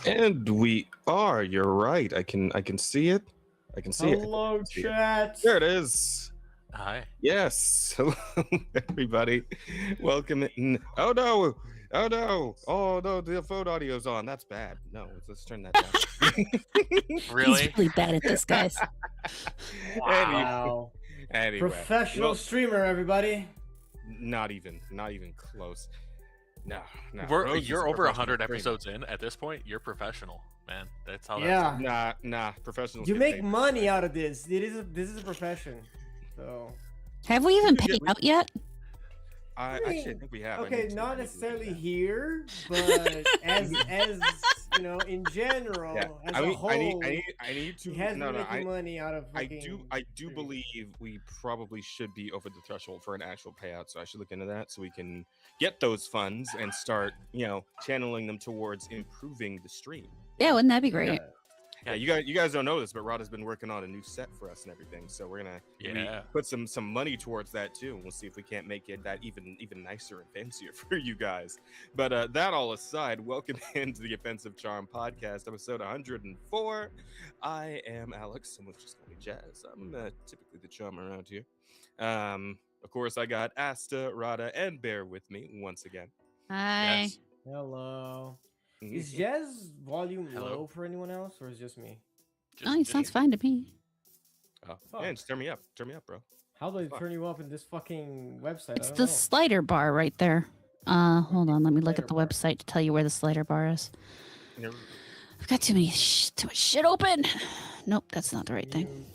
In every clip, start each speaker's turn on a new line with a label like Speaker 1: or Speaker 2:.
Speaker 1: And we are. You're right. I can see it. I can see it.
Speaker 2: Hello, chat.
Speaker 1: There it is.
Speaker 3: Hi.
Speaker 1: Yes. Hello, everybody. Welcome in. Oh no. Oh no. Oh no. The phone audio's on. That's bad. No, let's turn that down.
Speaker 3: Really?
Speaker 4: He's really bad at this, guys.
Speaker 2: Wow.
Speaker 1: Anyway,
Speaker 2: Professional streamer, everybody.
Speaker 1: not even close. No.
Speaker 3: You're over 100 episodes in at this point. You're professional, man. That's how.
Speaker 2: Yeah.
Speaker 1: Nah. Professionals.
Speaker 2: You
Speaker 1: get
Speaker 2: make
Speaker 1: paid.
Speaker 2: money out of this. This is a profession. So.
Speaker 4: Have we even paid out yet?
Speaker 1: I actually think we have.
Speaker 2: Okay, not necessarily here, but as you know, in general, as a whole,
Speaker 1: I need to.
Speaker 2: he has been making money out of.
Speaker 1: I do believe we probably should be over the threshold for an actual payout, so I should look into that so we can get those funds and start, channeling them towards improving the stream.
Speaker 4: Yeah, wouldn't that be great?
Speaker 1: Yeah, you guys don't know this, but Rod has been working on a new set for us and everything, so we're gonna put some money towards that too. And we'll see if we can't make it that even nicer and fancier for you guys. But that all aside, welcome into the Offensive Charm Podcast, episode 104. I am Alex. Someone's just called me Jazz. I'm typically the charm around here. Of course, I got Asta, Rada, and Bear with me once again.
Speaker 4: Hi.
Speaker 3: Yes.
Speaker 2: Hello. Is Jazz volume low for anyone else, or is it just me?
Speaker 4: He sounds fine to me.
Speaker 1: Oh, man, just turn me up, bro.
Speaker 2: How do I turn you up in this fucking website?
Speaker 4: It's the slider bar right there. Hold on, let me look at the
Speaker 2: Slider bar.
Speaker 4: website to tell you where the slider bar is.
Speaker 1: Here-
Speaker 4: I've got too much shit open. Nope, that's not the right thing.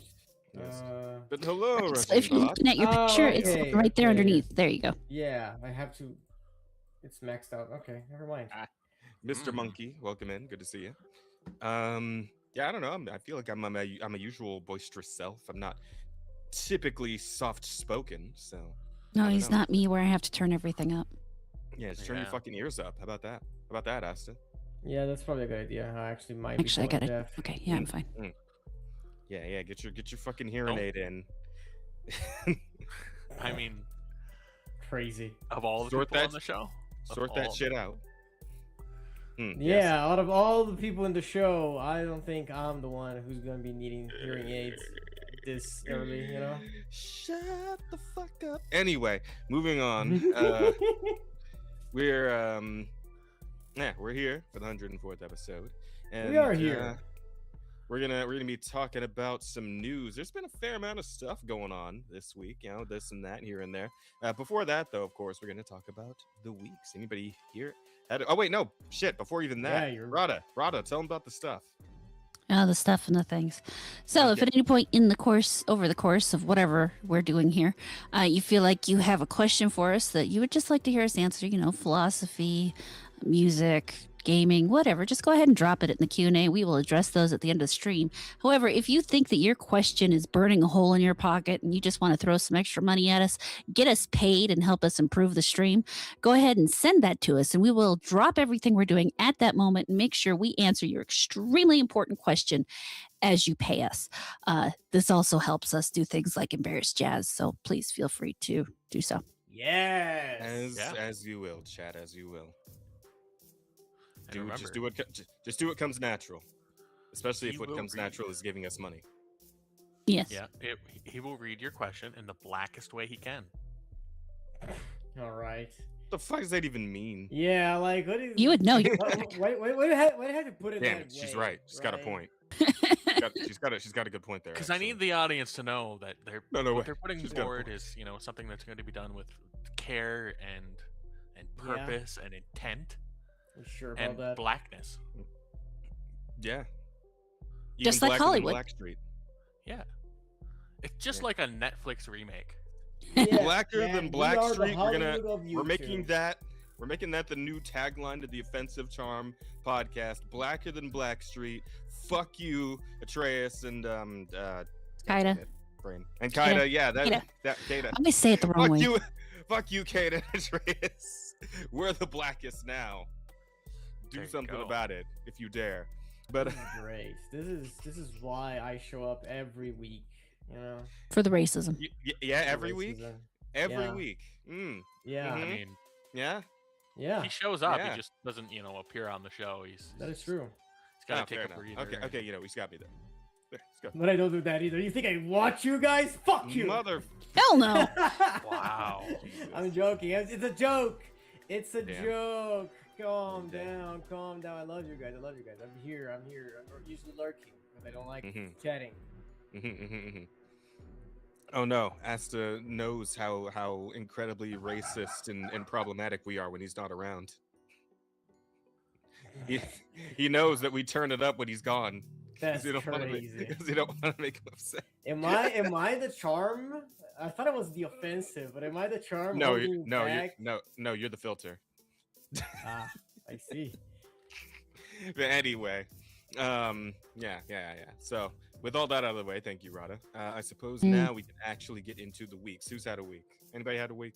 Speaker 1: But hello,
Speaker 4: So if you're looking at your picture, it's
Speaker 2: okay,
Speaker 4: right there
Speaker 2: okay.
Speaker 4: underneath. There you go.
Speaker 2: Yeah, I have to. It's maxed out. Okay, never mind.
Speaker 1: Mr. Monkey, welcome in. Good to see you. Yeah, I don't know. I feel like I'm a usual boisterous self. I'm not typically soft spoken, so.
Speaker 4: No,
Speaker 1: I don't
Speaker 4: he's
Speaker 1: know.
Speaker 4: not me where I have to turn everything up.
Speaker 1: Yeah, just turn your fucking ears up. How about that? How about that, Aston?
Speaker 2: Yeah, that's probably a good idea. I actually might
Speaker 4: Actually, I
Speaker 2: be
Speaker 4: got
Speaker 2: going
Speaker 4: it.
Speaker 2: deaf.
Speaker 4: Okay, yeah, I'm fine.
Speaker 1: Yeah. Get your fucking hearing aid in.
Speaker 3: I mean,
Speaker 2: Crazy.
Speaker 3: of all the
Speaker 1: Sort
Speaker 3: people
Speaker 1: that-
Speaker 3: on the show,
Speaker 1: Sort that shit out.
Speaker 2: Yeah, out of all the people in the show, I don't think I'm the one who's going to be needing hearing aids this early, you know?
Speaker 1: Shut the fuck up. Anyway, moving on. We're here for the 104th episode. And,
Speaker 2: We are here.
Speaker 1: We're gonna be talking about some news. There's been a fair amount of stuff going on this week, this and that here and there. Before that, though, of course, we're gonna talk about the weeks. Anybody here? Oh wait, no, shit. Before even that,
Speaker 2: Yeah, you're-
Speaker 1: Rada, tell them about the stuff.
Speaker 4: The stuff and the things. So, if at any point over the course of whatever we're doing here, you feel like you have a question for us that you would just like to hear us answer, philosophy, music, gaming, whatever, just go ahead and drop it in the Q&A. We will address those at the end of the stream. However, if you think that your question is burning a hole in your pocket and you just want to throw some extra money at us, get us paid and help us improve the stream, go ahead and send that to us and we will drop everything we're doing at that moment and make sure we answer your extremely important question as you pay us. This also helps us do things like embarrass Jazz, so please feel free to do so.
Speaker 2: Yes.
Speaker 1: As you will, chat, as you will.
Speaker 3: remember,
Speaker 1: Just do what comes natural, especially if
Speaker 3: He
Speaker 1: what
Speaker 3: will
Speaker 1: comes
Speaker 3: read.
Speaker 1: natural is giving us money.
Speaker 4: Yes.
Speaker 3: Yeah, he will read your question in the blackest way he can.
Speaker 2: All right.
Speaker 1: What the fuck does that even mean?
Speaker 2: Yeah, like, what is...
Speaker 4: You would know.
Speaker 2: Why do you have to put it
Speaker 1: Damn
Speaker 2: that
Speaker 1: it, she's
Speaker 2: way,
Speaker 1: right. She's got a point. She's got a good point there.
Speaker 3: Because I need the audience to know that
Speaker 1: No,
Speaker 3: what they're putting
Speaker 1: She's got a
Speaker 3: forward
Speaker 1: point.
Speaker 3: is, something that's going to be done with care and
Speaker 2: Yeah.
Speaker 3: purpose and intent
Speaker 2: You sure about
Speaker 3: and
Speaker 2: that?
Speaker 3: blackness.
Speaker 1: Yeah.
Speaker 4: Just
Speaker 1: Even
Speaker 4: like
Speaker 1: blacker than
Speaker 4: Hollywood.
Speaker 1: Blackstreet.
Speaker 3: Yeah, it's just
Speaker 1: Yeah.
Speaker 3: like a Netflix remake.
Speaker 2: Yeah,
Speaker 1: Blacker
Speaker 2: man,
Speaker 1: than
Speaker 2: we
Speaker 1: Black
Speaker 2: are the
Speaker 1: Street.
Speaker 2: Hollywood of
Speaker 1: We're making
Speaker 2: YouTube.
Speaker 1: that. We're making that the new tagline to the Offensive Charm podcast. Blacker than Black Street. Fuck you, Atreus and
Speaker 4: Kaida.
Speaker 1: Brain. And Kaida. Yeah,
Speaker 4: Kaida.
Speaker 1: that Kaida.
Speaker 4: I'm going to say it the wrong
Speaker 1: Fuck
Speaker 4: way.
Speaker 1: you, fuck you, Kate and Atreus. We're the blackest now. Do
Speaker 3: There you
Speaker 1: something
Speaker 3: go.
Speaker 1: about it if you dare. But
Speaker 2: This is great. This is why I show up every week. You know.
Speaker 4: For the racism.
Speaker 1: yeah, every week,
Speaker 2: Racism.
Speaker 1: every
Speaker 2: Yeah.
Speaker 1: week.
Speaker 2: Yeah.
Speaker 3: I
Speaker 1: Mhm.
Speaker 3: mean,
Speaker 1: Yeah,
Speaker 2: Yeah.
Speaker 3: he shows up.
Speaker 1: Yeah.
Speaker 3: He just doesn't, appear on the show. He's
Speaker 2: That is true.
Speaker 3: It's gotta take
Speaker 1: fair
Speaker 3: a
Speaker 1: enough.
Speaker 3: breather.
Speaker 1: Okay, you know, he's got me there. Let's go.
Speaker 2: But I don't do that either. You think I watch you guys? Fuck you.
Speaker 1: Mother.
Speaker 4: Hell no.
Speaker 3: Wow.
Speaker 2: I'm joking. It's a joke. It's a
Speaker 1: Damn.
Speaker 2: joke. Calm
Speaker 1: Damn.
Speaker 2: down. Calm down. I love you guys. I'm here. I'm usually lurking, but I don't like chatting.
Speaker 1: Oh no, Asta knows how incredibly racist and problematic we are when he's not around. He knows that we turn it up when he's gone.
Speaker 2: That's
Speaker 1: Because
Speaker 2: crazy.
Speaker 1: you don't want to make him upset.
Speaker 2: Am I the charm? I thought it was the offensive, but am I the charm?
Speaker 1: No,
Speaker 2: holding back?
Speaker 1: you're the filter.
Speaker 2: Ah, I see.
Speaker 1: But anyway, yeah. So with all that out of the way, thank you, Rada. I suppose now we can actually get into the weeks. Who's had a week? Anybody had a week?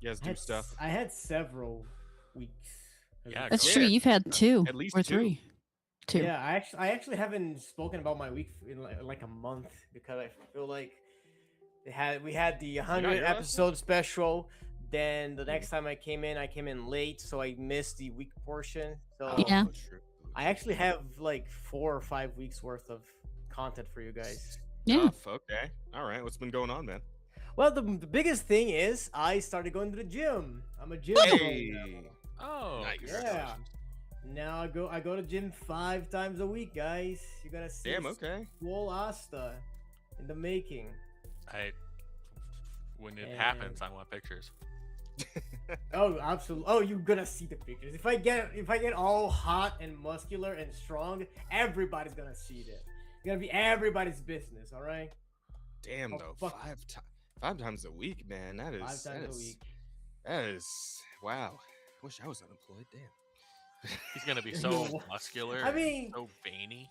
Speaker 1: You guys do stuff.
Speaker 2: I had several weeks.
Speaker 3: Yeah,
Speaker 4: That's
Speaker 1: Yeah.
Speaker 4: true. You've had 2
Speaker 1: At least
Speaker 4: or
Speaker 1: 2.
Speaker 4: 3. 2.
Speaker 2: Yeah, I actually haven't spoken about my week in like a month because I feel like we had the 100
Speaker 1: here last
Speaker 2: episode special. Then the next time I came in late, so I missed the week portion. So
Speaker 4: Yeah.
Speaker 1: True.
Speaker 2: I actually have like 4 or 5 weeks worth of content for you guys.
Speaker 4: Yeah.
Speaker 1: Okay. All right. What's been going on, man?
Speaker 2: Well, the biggest thing is I started going to the gym. I'm a gym
Speaker 1: Hey.
Speaker 2: bro now.
Speaker 3: Oh,
Speaker 1: Nice.
Speaker 2: Yeah. Now I go to gym 5 times a week, guys. You're gonna see
Speaker 1: Damn. Okay.
Speaker 2: full Asta in the making.
Speaker 3: When it
Speaker 2: And-
Speaker 3: happens, I want pictures.
Speaker 2: Oh, absolutely. Oh, you're gonna see the pictures. If I get all hot and muscular and strong, everybody's gonna see that. It's gonna be everybody's business. All right.
Speaker 1: Damn
Speaker 2: Oh,
Speaker 1: though.
Speaker 2: fuck.
Speaker 1: 5 times a week, man. That is
Speaker 2: 5 times a week.
Speaker 1: That is wow. I wish I was unemployed. Damn.
Speaker 3: He's gonna be so muscular.
Speaker 2: I mean,
Speaker 3: so veiny.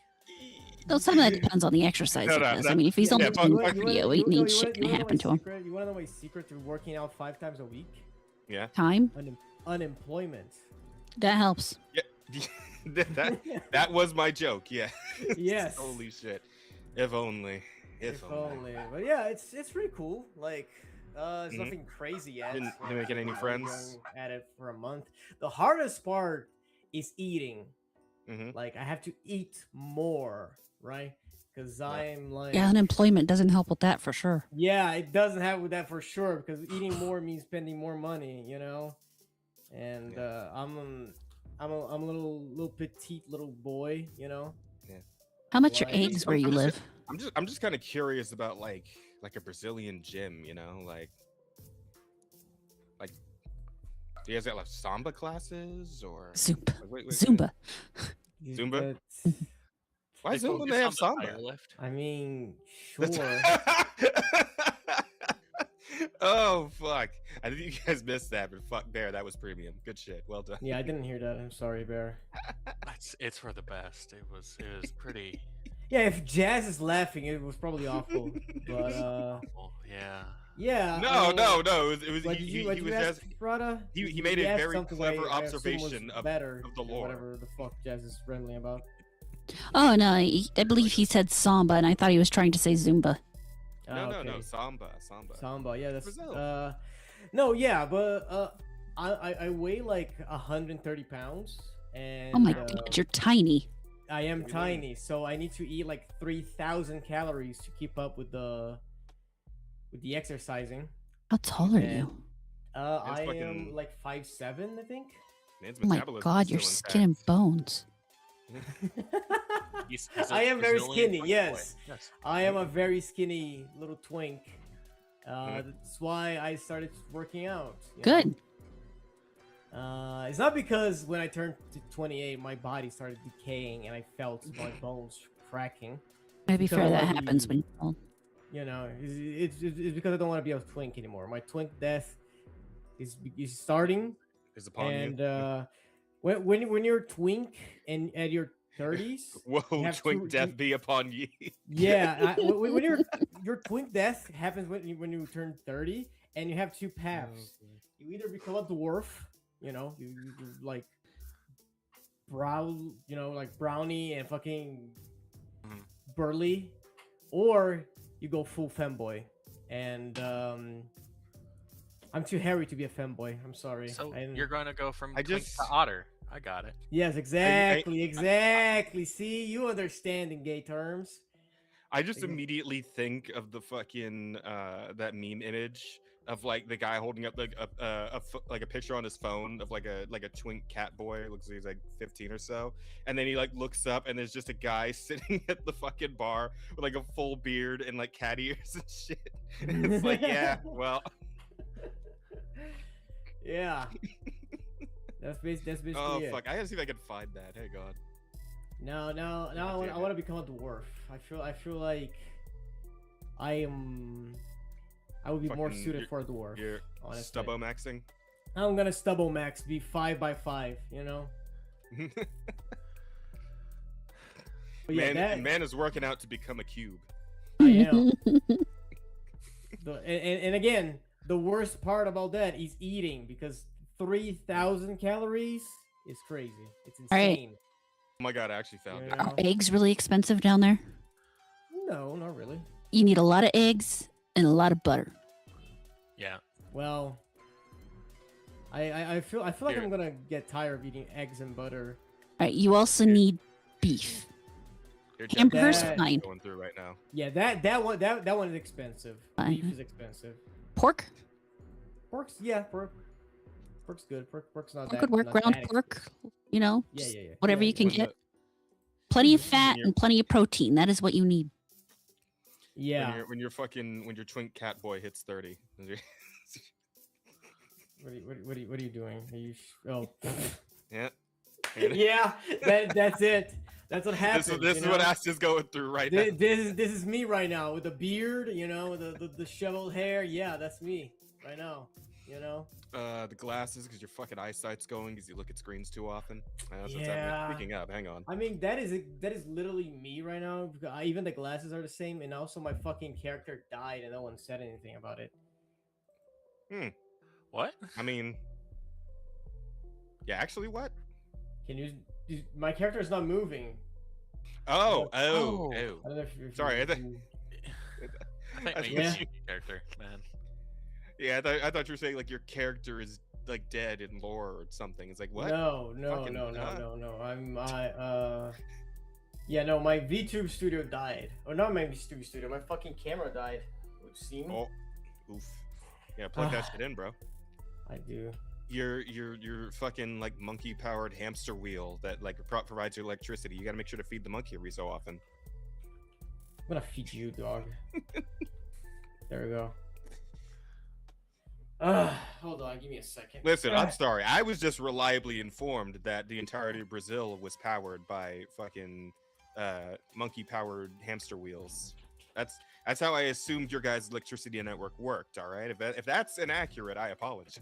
Speaker 4: Though some of that depends on the exercise he does. I mean, if he's only doing cardio, ain't need shit gonna happen to him.
Speaker 2: You wanna know my secret to working out 5 times a week?
Speaker 1: Yeah.
Speaker 4: Time,
Speaker 2: Unemployment.
Speaker 4: that helps.
Speaker 1: Yeah. that was my joke. Yeah.
Speaker 2: Yes.
Speaker 1: Holy shit. If only. If only.
Speaker 2: But yeah, it's pretty cool. Like, it's nothing crazy yet.
Speaker 1: Didn't make any
Speaker 2: I've
Speaker 1: friends?
Speaker 2: been going at it for a month. The hardest part is eating.
Speaker 1: Mm-hmm.
Speaker 2: Like, I have to eat more, right? Because I'm like,
Speaker 4: Yeah, unemployment doesn't help with that for sure.
Speaker 2: yeah, it doesn't have with that for sure. Because eating more means spending more money, you know. And I'm a little petite little boy, you know.
Speaker 4: How much are
Speaker 2: Why?
Speaker 4: eggs where you live?
Speaker 1: I'm just kind of curious about like a Brazilian gym, you know, like do you guys got like samba classes or
Speaker 4: Zumba.
Speaker 1: wait,
Speaker 4: Zumba.
Speaker 1: Zumba?
Speaker 2: But,
Speaker 1: Why
Speaker 3: They
Speaker 1: Zumba
Speaker 3: focus
Speaker 1: they have
Speaker 3: on the
Speaker 1: samba?
Speaker 3: tire lift.
Speaker 2: I mean, sure.
Speaker 1: Oh fuck! I think you guys missed that, but fuck Bear, that was premium. Good shit. Well done.
Speaker 2: Yeah, I didn't hear that. I'm sorry, Bear.
Speaker 3: It's for the best. It was pretty.
Speaker 2: Yeah, if Jazz is laughing, it was probably awful. But
Speaker 3: awful. Yeah.
Speaker 2: yeah.
Speaker 1: No. It was
Speaker 2: What
Speaker 1: he,
Speaker 2: did you,
Speaker 1: he,
Speaker 2: what
Speaker 1: he
Speaker 2: you
Speaker 1: was
Speaker 2: ask,
Speaker 1: just
Speaker 2: Rada?
Speaker 1: he made a
Speaker 2: asked
Speaker 1: very
Speaker 2: something
Speaker 1: clever
Speaker 2: I assume was
Speaker 1: observation of
Speaker 2: better
Speaker 1: the
Speaker 2: than
Speaker 1: lore.
Speaker 2: whatever the fuck Jazz is rambling about.
Speaker 4: Oh no, I believe he said samba, and I thought he was trying to say Zumba.
Speaker 2: Ah,
Speaker 1: No,
Speaker 2: okay.
Speaker 1: Samba.
Speaker 2: Samba, yeah, that's
Speaker 1: Brazil.
Speaker 2: no, yeah, but I weigh like 130 pounds, and
Speaker 4: Oh my god, you're tiny.
Speaker 2: I am
Speaker 1: What do you mean?
Speaker 2: tiny, so I need to eat like 3,000 calories to keep up with the exercising.
Speaker 4: How tall are
Speaker 2: And,
Speaker 4: you?
Speaker 2: I am
Speaker 1: fucking-
Speaker 2: like 5'7", I think.
Speaker 1: Man's
Speaker 4: Oh my
Speaker 1: metabolism
Speaker 4: god,
Speaker 1: is
Speaker 4: you're
Speaker 1: still
Speaker 4: skin and
Speaker 1: intact.
Speaker 4: bones.
Speaker 3: He's a
Speaker 2: I am very
Speaker 3: Brazilian
Speaker 2: skinny,
Speaker 3: boy.
Speaker 2: yes.
Speaker 3: Yes.
Speaker 2: I am a very skinny little twink. That's why I started working out. you know?
Speaker 4: Good.
Speaker 2: It's not because when I turned to 28, my body started decaying and I felt my bones cracking.
Speaker 4: To be
Speaker 2: So
Speaker 4: fair, that
Speaker 2: I-
Speaker 4: happens when you're old.
Speaker 2: You know, it's because I don't want to be a twink anymore. My twink death is starting,
Speaker 1: Is upon
Speaker 2: and
Speaker 1: you.
Speaker 2: when you're twink and at your 30s,
Speaker 1: Whoa,
Speaker 2: have
Speaker 1: twink
Speaker 2: to-
Speaker 1: death be upon ye.
Speaker 2: yeah, when your twink death happens when you turn 30, and you have two paths. You either become a dwarf, you know, you're like like brownie and fucking
Speaker 3: Mhm.
Speaker 2: burly, or you go full femboy. And I'm too hairy to be a femboy. I'm sorry.
Speaker 3: So
Speaker 2: I didn't-
Speaker 3: you're going to go from
Speaker 1: I
Speaker 3: twink
Speaker 1: just-
Speaker 3: to otter. I got it.
Speaker 2: Yes, exactly. See, you understand in gay terms.
Speaker 1: I just immediately think of the fucking that meme image of like the guy holding up like a picture on his phone of like a twink cat boy. Looks like he's like 15 or so, and then he like looks up and there's just a guy sitting at the fucking bar with like a full beard and like cat ears and shit. And it's like, yeah, well,
Speaker 2: yeah. That's basically
Speaker 1: oh
Speaker 2: it.
Speaker 1: fuck, I gotta see if I can find that. Hey God.
Speaker 2: No, I want to become a dwarf. I feel like I would be more suited for a dwarf.
Speaker 1: You're
Speaker 2: honestly.
Speaker 1: stubbo maxing.
Speaker 2: I'm gonna stubbo max, be 5x5. You know. But yeah,
Speaker 1: man is working out to become a cube.
Speaker 2: I am. And again, the worst part about that is eating, because 3,000 calories is crazy. It's insane.
Speaker 1: Oh my God, I actually found it.
Speaker 4: Are eggs really expensive down there?
Speaker 2: No, not really.
Speaker 4: You need a lot of eggs and a lot of butter.
Speaker 3: Yeah.
Speaker 2: Well, I feel like I'm gonna get tired of eating eggs and butter.
Speaker 4: All right, you also need beef. Hamburgers, fine.
Speaker 1: Going through right now.
Speaker 2: Yeah, that one is expensive.
Speaker 4: Fine.
Speaker 2: Beef is expensive.
Speaker 4: Pork?
Speaker 2: Pork's good. Pork's not
Speaker 4: Pork
Speaker 2: that.
Speaker 4: could work.
Speaker 2: Not
Speaker 4: Ground
Speaker 2: that
Speaker 4: pork. You know,
Speaker 2: Yeah.
Speaker 4: whatever
Speaker 2: Yeah,
Speaker 4: you can
Speaker 2: yeah.
Speaker 4: get. Plenty of fat and plenty of protein. That is what you need.
Speaker 2: Yeah.
Speaker 1: When your twink cat boy hits 30.
Speaker 2: What are you doing? Are you? Oh.
Speaker 1: Yeah.
Speaker 2: Yeah. That's it. That's what happens.
Speaker 1: This is what Asta's going through right now.
Speaker 2: This is me right now with the beard. You know, the disheveled hair. Yeah, that's me right now. You know.
Speaker 1: The glasses, because your fucking eyesight's going because you look at screens too often. That's what's
Speaker 2: Yeah.
Speaker 1: happening. Speaking up, hang on.
Speaker 2: I mean, that is literally me right now. Even the glasses are the same, and also my fucking character died, and no one said anything about it.
Speaker 3: What?
Speaker 1: I mean, yeah, actually, what?
Speaker 2: Can you? My character is not moving.
Speaker 1: Oh.
Speaker 2: I don't know if
Speaker 1: Sorry, I think
Speaker 3: It's you character, man.
Speaker 1: Yeah, I thought you were saying like your character is like dead in lore or something. It's like what?
Speaker 2: No. No, my VTube studio died. Or not my VTube studio, my fucking camera died. See?
Speaker 1: Oh, oof. Yeah, plug that shit in, bro.
Speaker 2: I do.
Speaker 1: Your fucking like monkey powered hamster wheel that like provides you electricity. You gotta make sure to feed the monkey every so often.
Speaker 2: I'm gonna feed you, dog. There we go. Hold on, give me a second.
Speaker 1: Listen, I'm sorry. I was just reliably informed that the entirety of Brazil was powered by fucking monkey-powered hamster wheels. That's how I assumed your guys' electricity network worked. All right, if that's inaccurate, I apologize.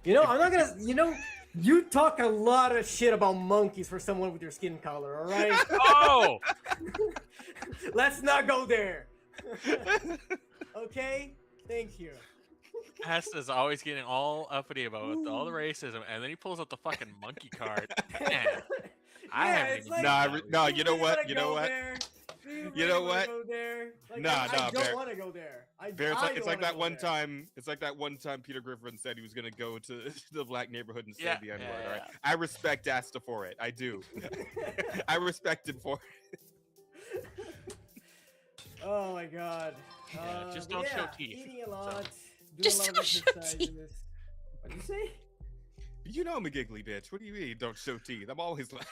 Speaker 2: You know, I'm not gonna. You know, you talk a lot of shit about monkeys for someone with your skin color. All right.
Speaker 3: Oh.
Speaker 2: Let's not go there. Okay? Thank you.
Speaker 3: Asta's always getting all uppity about all the racism, and then he pulls out the fucking monkey card. Man, I haven't even.
Speaker 2: Like,
Speaker 1: no, you know what? You know what?
Speaker 2: You
Speaker 1: know what?
Speaker 2: Like,
Speaker 1: I
Speaker 2: don't
Speaker 1: Bear.
Speaker 2: want to go there.
Speaker 1: Bear, it's like that one time. It's like that one time Peter Griffin said he was gonna go to the black neighborhood and say the N-word.
Speaker 3: Yeah.
Speaker 1: Right? I respect Asta for it. I do. I respect him for it.
Speaker 2: Oh my god.
Speaker 3: Yeah, just don't show teeth.
Speaker 2: Eating a lot.
Speaker 4: Just
Speaker 2: doing a lot
Speaker 4: don't
Speaker 2: of
Speaker 4: show
Speaker 2: exercise
Speaker 4: teeth.
Speaker 2: in this. What'd you say?
Speaker 1: You know I'm a giggly bitch. What do you mean? Don't show teeth. I'm always laughing.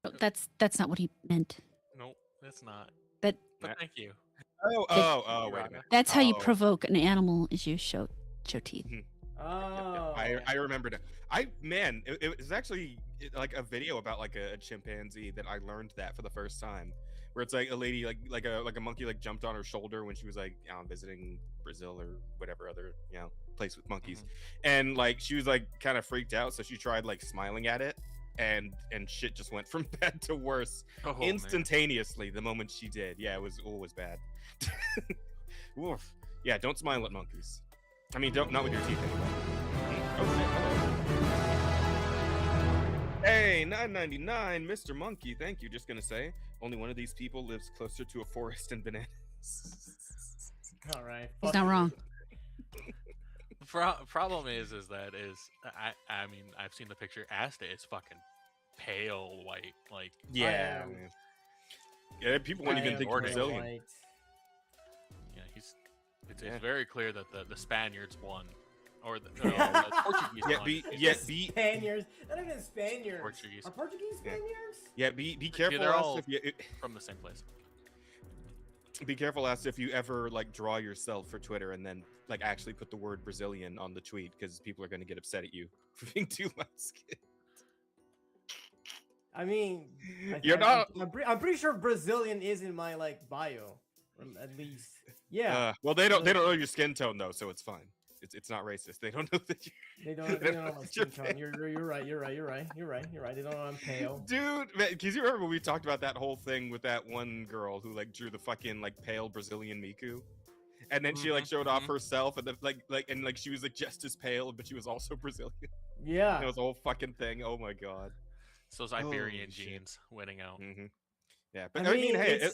Speaker 4: Oh, that's not what he meant.
Speaker 3: Nope, that's not.
Speaker 4: But
Speaker 3: thank you.
Speaker 1: Oh, wait a minute.
Speaker 4: that's how you provoke an animal, is you show teeth.
Speaker 2: Oh.
Speaker 1: I remembered it. It was actually like a video about like a chimpanzee that I learned that for the first time, where it's like a lady like a monkey like jumped on her shoulder when she was like visiting Brazil or whatever other place with monkeys, and like she was like kind of freaked out, so she tried like smiling at it, and shit just went from bad to worse instantaneously the moment she did. Yeah, it was bad. Oof. Yeah, don't smile at monkeys. I mean, not with your teeth anyway. Oh shit. Hey, $9.99, Mr. Monkey. Thank you. Just gonna say, only one of these people lives closer to a forest and bananas.
Speaker 2: All right.
Speaker 4: He's not wrong.
Speaker 3: problem is I mean I've seen the picture. Asta is fucking pale white, like
Speaker 1: Yeah, man. Yeah, people won't even think Brazilian.
Speaker 2: White.
Speaker 3: Yeah, it's very clear that the Spaniards won, or the Portuguese won.
Speaker 2: Spaniards. Not even Spaniards.
Speaker 3: Portuguese.
Speaker 2: Are Portuguese Spaniards?
Speaker 1: Yeah, be careful.
Speaker 3: They're all from the same place.
Speaker 1: Be careful, as if you ever like draw yourself for Twitter and then like actually put the word Brazilian on the tweet, because people are going to get upset at you for being too light skinned.
Speaker 2: I mean,
Speaker 1: you're not.
Speaker 2: I'm pretty sure Brazilian is in my like bio, at least. Yeah.
Speaker 1: Well, they don't know your skin tone though, so it's fine. It's not racist. They don't know that you.
Speaker 2: They don't know my skin tone. You're right. They don't know I'm pale.
Speaker 1: Dude, because you remember when we talked about that whole thing with that one girl who like drew the fucking like pale Brazilian Miku, and then she like showed off herself, and then like she was like just as pale, but she was also Brazilian.
Speaker 2: Yeah.
Speaker 1: And it was a whole fucking thing. Oh my god.
Speaker 3: So those Iberian genes winning out.
Speaker 1: Mm-hmm. Yeah, but I mean hey,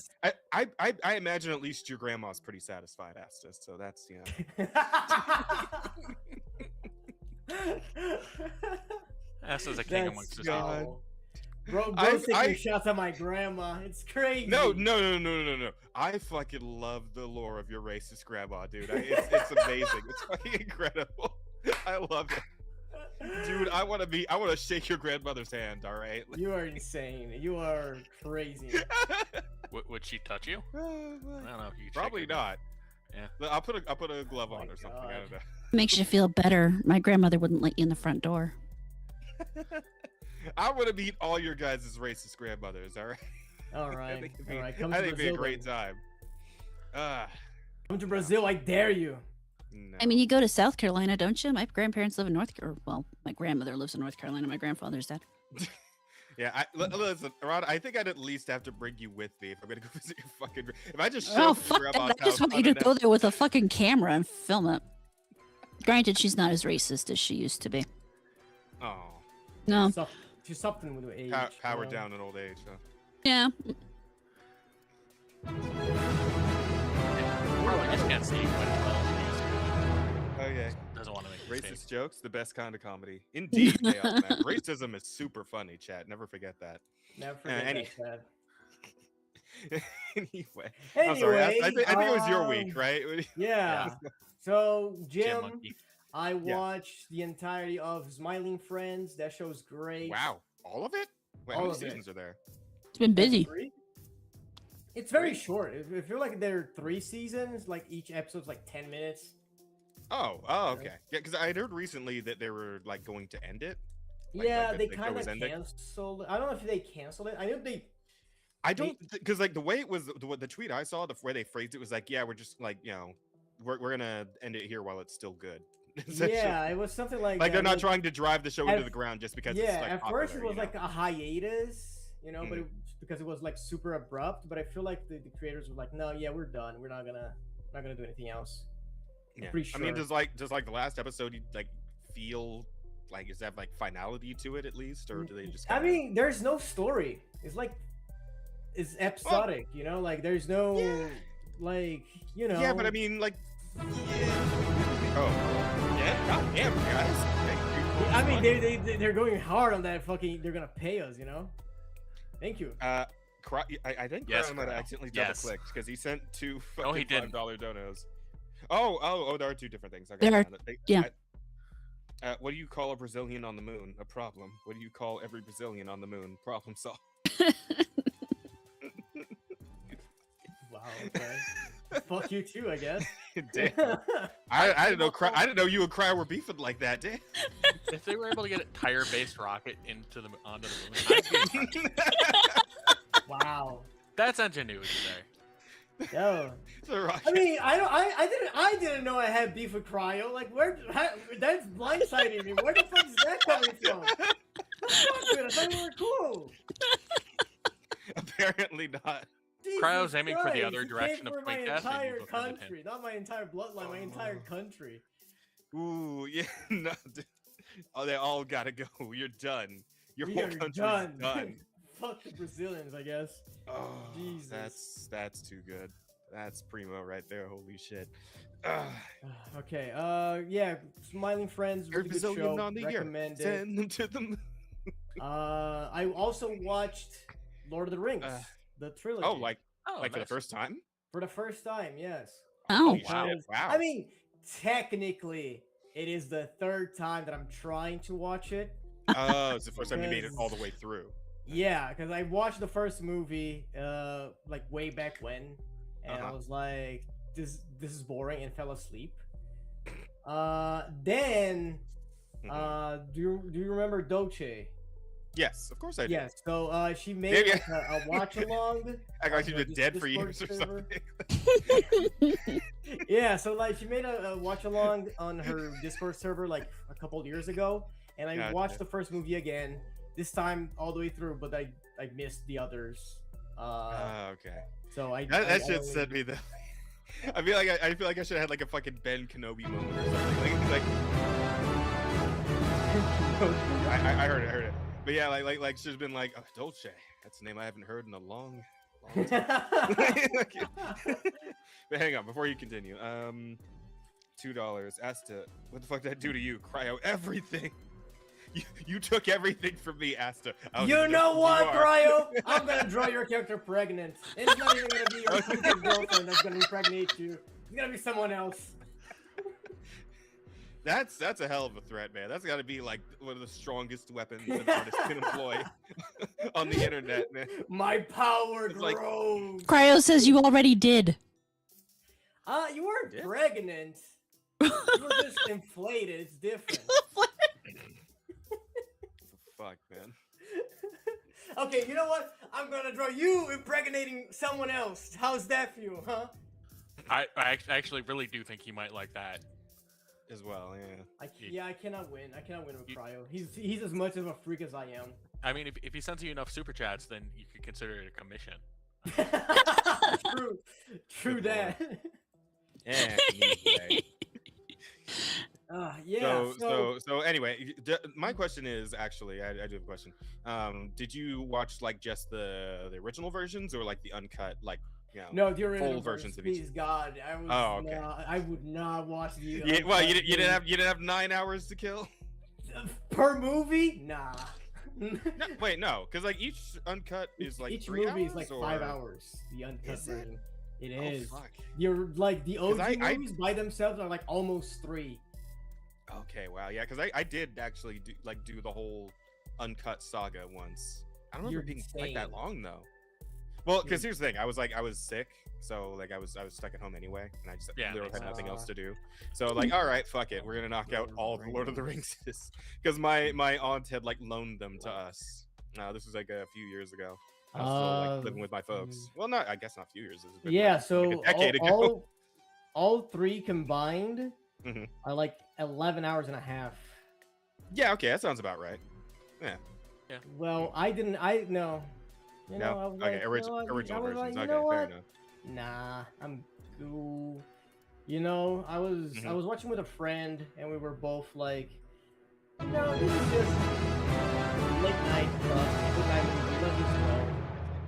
Speaker 1: I imagine at least your grandma's pretty satisfied, Astus. So that's
Speaker 3: Asta's a king amongst his people.
Speaker 2: Bro, taking shots at my grandma. It's crazy.
Speaker 1: No. I fucking love the lore of your racist grandma, dude. It's amazing. It's fucking incredible. I love it. Dude, I want to shake your grandmother's hand, all right?
Speaker 2: You are insane. You are crazy.
Speaker 3: Would she touch you? I don't know. If you
Speaker 1: Probably not.
Speaker 3: Yeah.
Speaker 1: I'll put a glove on or something. I don't know.
Speaker 4: Makes you feel better. My grandmother wouldn't let you in the front door.
Speaker 1: I want to meet all your guys' racist grandmothers, all right?
Speaker 2: All right.
Speaker 1: I think it'd be a great time.
Speaker 2: Come to Brazil, I dare you.
Speaker 1: No.
Speaker 4: I mean, you go to South Carolina, don't you? My grandparents live in North Carolina. Well, my grandmother lives in North Carolina. My grandfather's dead.
Speaker 1: Yeah, listen, Rod, I think I'd at least have to bring you with me if I'm gonna go visit your fucking. If I just show
Speaker 4: fuck that. I just want you to go there with a fucking camera and film it. Granted, she's not as racist as she used to be.
Speaker 1: Oh.
Speaker 4: No.
Speaker 2: She's something with age.
Speaker 1: Powered down in old age, huh?
Speaker 4: Yeah.
Speaker 3: Probably just can't see quite as well.
Speaker 1: Oh yeah.
Speaker 3: Doesn't want to make
Speaker 1: racist jokes, the best kind of comedy. Indeed, they are, man. Racism is super funny, chat. Never forget that.
Speaker 2: Never forget that, chat.
Speaker 1: Anyway, I'm sorry. I think it was your week, right?
Speaker 2: Yeah. So, Jim, I watched the entirety of Smiling Friends. That show's great.
Speaker 1: Wow, all of it? Wait, how many seasons are there?
Speaker 4: It's been busy.
Speaker 2: It's very short. I feel like there are 3 seasons. Like each episode's like 10 minutes.
Speaker 1: Oh, okay. Yeah, because I heard recently that they were like going to end it.
Speaker 2: They kind of canceled it. I don't know if they canceled it. I know they.
Speaker 1: I don't, because like the way it was, the tweet I saw, the way they phrased it was like, yeah, we're just like, we're gonna end it here while it's still good.
Speaker 2: Yeah, it was something like
Speaker 1: they're not trying to drive the show into the ground just because it's like
Speaker 2: at
Speaker 1: popular,
Speaker 2: first it was like a hiatus, but because it was like super abrupt. But I feel like the creators were like, no, yeah, we're done. We're not gonna do anything else.
Speaker 1: Yeah,
Speaker 2: pretty sure.
Speaker 1: I mean, does like the last episode you like feel like, is that like finality to it at least, or do they just?
Speaker 2: I mean, there's no story. It's like it's episodic, like there's no
Speaker 1: Yeah, but I mean, like, God damn, guys.
Speaker 2: I mean, they're going hard on that fucking. They're gonna pay us, Thank you.
Speaker 1: I think Brian might have accidentally double clicked because he sent 2 fucking $5 donos. Oh, there are 2 different things.
Speaker 4: Okay.
Speaker 1: What do you call a Brazilian on the moon? A problem. What do you call every Brazilian on the moon? Problem solved.
Speaker 2: Wow. Okay. Fuck you too, I guess.
Speaker 1: Damn. I didn't know. I didn't know you and Cry were beefing like that, damn.
Speaker 3: If they were able to get a tire-based rocket onto the moon,
Speaker 2: wow.
Speaker 3: That's ingenuity there.
Speaker 2: Yo. I mean, I didn't know I had beef with Cryo. Like, that's blindsiding me. Where the fuck is that coming from? I thought we were cool.
Speaker 1: Apparently not.
Speaker 3: Cryo's aiming for the other direction of
Speaker 2: my entire country, not my entire bloodline, my entire country.
Speaker 1: Ooh, yeah, no. Oh, they all gotta go. You're done. Your whole country's done.
Speaker 2: Fuck the Brazilians, I guess.
Speaker 1: Oh,
Speaker 2: Jesus.
Speaker 1: that's too good. That's primo right there. Holy shit.
Speaker 2: Okay. Yeah. Smiling Friends. Really good
Speaker 1: Brazilian
Speaker 2: show.
Speaker 1: on the
Speaker 2: Recommend
Speaker 1: earth.
Speaker 2: it.
Speaker 1: Send them to the moon.
Speaker 2: I also watched Lord of the Rings, the trilogy.
Speaker 1: Oh, like for
Speaker 3: nice.
Speaker 1: the first time?
Speaker 2: For the first time, yes.
Speaker 4: Oh,
Speaker 3: wow.
Speaker 1: Wow.
Speaker 2: I mean, technically, it is the third time that I'm trying to watch it.
Speaker 1: Oh, it's the first time you made it all the way through.
Speaker 2: Yeah, because I watched the first movie, like way back when, and I was like, this is boring, and fell asleep. Then, do you remember Dolce?
Speaker 1: Yes, of course I do.
Speaker 2: Yes. So she made like, a watch along.
Speaker 1: I got you been dead for years or something.
Speaker 2: Yeah, so like she made a watch along on her Discord server like a couple of years ago, and I watched the first movie again. This time all the way through, but I missed the others.
Speaker 1: Okay.
Speaker 2: So
Speaker 1: that shit sent me though. I feel like I should have had like a fucking Ben Kenobi moment or something. Like I heard it. But yeah, like she's been like, oh, Dolce. That's a name I haven't heard in a long time. But hang on, before you continue, $2. Asta, what the fuck did that do to you? Cryo, everything. You took everything from me, Asta.
Speaker 2: You know what, Cryo? I'm gonna draw your character pregnant. And it's not even gonna be your future girlfriend that's gonna impregnate you. It's gonna be someone else.
Speaker 1: That's a hell of a threat, man. That's got to be like one of the strongest weapons an artist can employ on the internet, man.
Speaker 2: My power grows. Like...
Speaker 4: Cryo says you already did.
Speaker 2: You weren't pregnant. You were just inflated. It's different.
Speaker 1: Fuck, man.
Speaker 2: Okay, you know what? I'm gonna draw you impregnating someone else. How's that feel, huh?
Speaker 3: I actually really do think he might like that.
Speaker 1: As well, yeah.
Speaker 2: I cannot win. I cannot win with Cryo. He's as much of a freak as I am.
Speaker 3: I mean, if he sends you enough super chats, then you could consider it a commission.
Speaker 2: True that.
Speaker 1: Yeah.
Speaker 2: Yeah.
Speaker 1: So anyway, my question is actually, I do have a question. Did you watch like just the original versions or like the uncut, like?
Speaker 2: No, the original
Speaker 1: full versions of each.
Speaker 2: Please God, I would not watch the.
Speaker 1: Well, you didn't have 9 hours to kill
Speaker 2: per movie. Nah.
Speaker 1: Wait, no, because like each uncut is like
Speaker 2: each
Speaker 1: 3
Speaker 2: movie
Speaker 1: hours,
Speaker 2: is like
Speaker 1: or...
Speaker 2: 5 hours. The uncut version. It is.
Speaker 1: Fuck.
Speaker 2: You're like the OG movies by themselves are like almost 3.
Speaker 1: Okay, wow, yeah, because I did actually do the whole uncut saga once. I don't remember being like that long though. Well, because here's the thing, I was sick, so like I was stuck at home anyway, and I just literally had nothing else to do. So like, all right, fuck it, we're gonna knock out all the Lord of the Rings, because my aunt had like loaned them to us. This was like a few years ago. I was still like living with my folks. Well, I guess not a few years. It was been,
Speaker 2: yeah,
Speaker 1: like,
Speaker 2: so
Speaker 1: a decade ago.
Speaker 2: all 3 combined are like 11 hours and a half.
Speaker 1: Yeah, okay, that sounds about right. Yeah.
Speaker 2: Well, no. You know, I was
Speaker 1: okay,
Speaker 2: like,
Speaker 1: original versions.
Speaker 2: Like,
Speaker 1: okay, fair enough.
Speaker 2: Nah, I'm cool. You know, I was watching with a friend, and we were both like, no, this is just late night stuff. Good night movie. Love you so.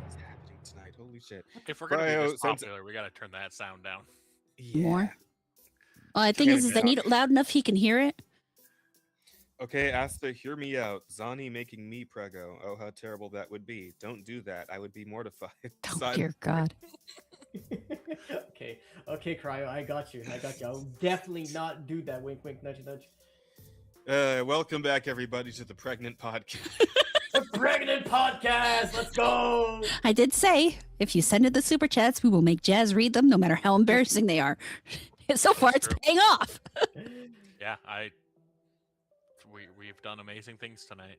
Speaker 1: What's happening tonight? Holy shit!
Speaker 3: If we're gonna be this popular, we gotta turn that sound down.
Speaker 1: Yeah.
Speaker 4: More. Well, I think is I need it loud enough he can hear it.
Speaker 1: Okay, Asta, hear me out. Zani making me prego. Oh, how terrible that would be. Don't do that. I would be mortified.
Speaker 4: Oh, dear God.
Speaker 2: Okay, Cryo, I got you. I'll definitely not do that. Wink, wink, nudge, nudge.
Speaker 1: Welcome back, everybody, to the Pregnant Podcast.
Speaker 2: The Pregnant Podcast! Let's go!
Speaker 4: I did say, if you send in the super chats, we will make Jazz read them, no matter how embarrassing they are. So far, it's paying off.
Speaker 3: Yeah, we've done amazing things tonight.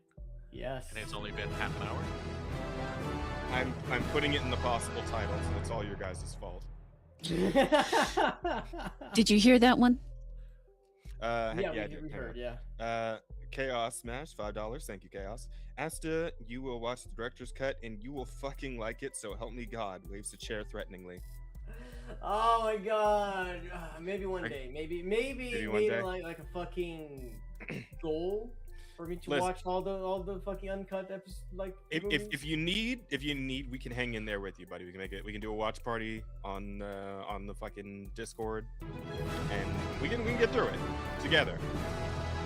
Speaker 2: Yes.
Speaker 3: And it's only been half an hour.
Speaker 1: I'm putting it in the possible titles, and it's all your guys' fault.
Speaker 4: Did you hear that one?
Speaker 2: Yeah, we heard, yeah.
Speaker 1: Chaos Smash, $5. Thank you, Chaos. Asta, you will watch the director's cut, and you will fucking like it, so help me God. Waves the chair threateningly.
Speaker 2: Oh my God. Maybe one day. Maybe
Speaker 1: one day.
Speaker 2: like a fucking goal. for me to
Speaker 1: Listen.
Speaker 2: watch all the fucking uncut episodes. Like,
Speaker 1: if you need, we can hang in there with you, buddy. We can make it. We can do a watch party on the fucking Discord, and we can get through it together.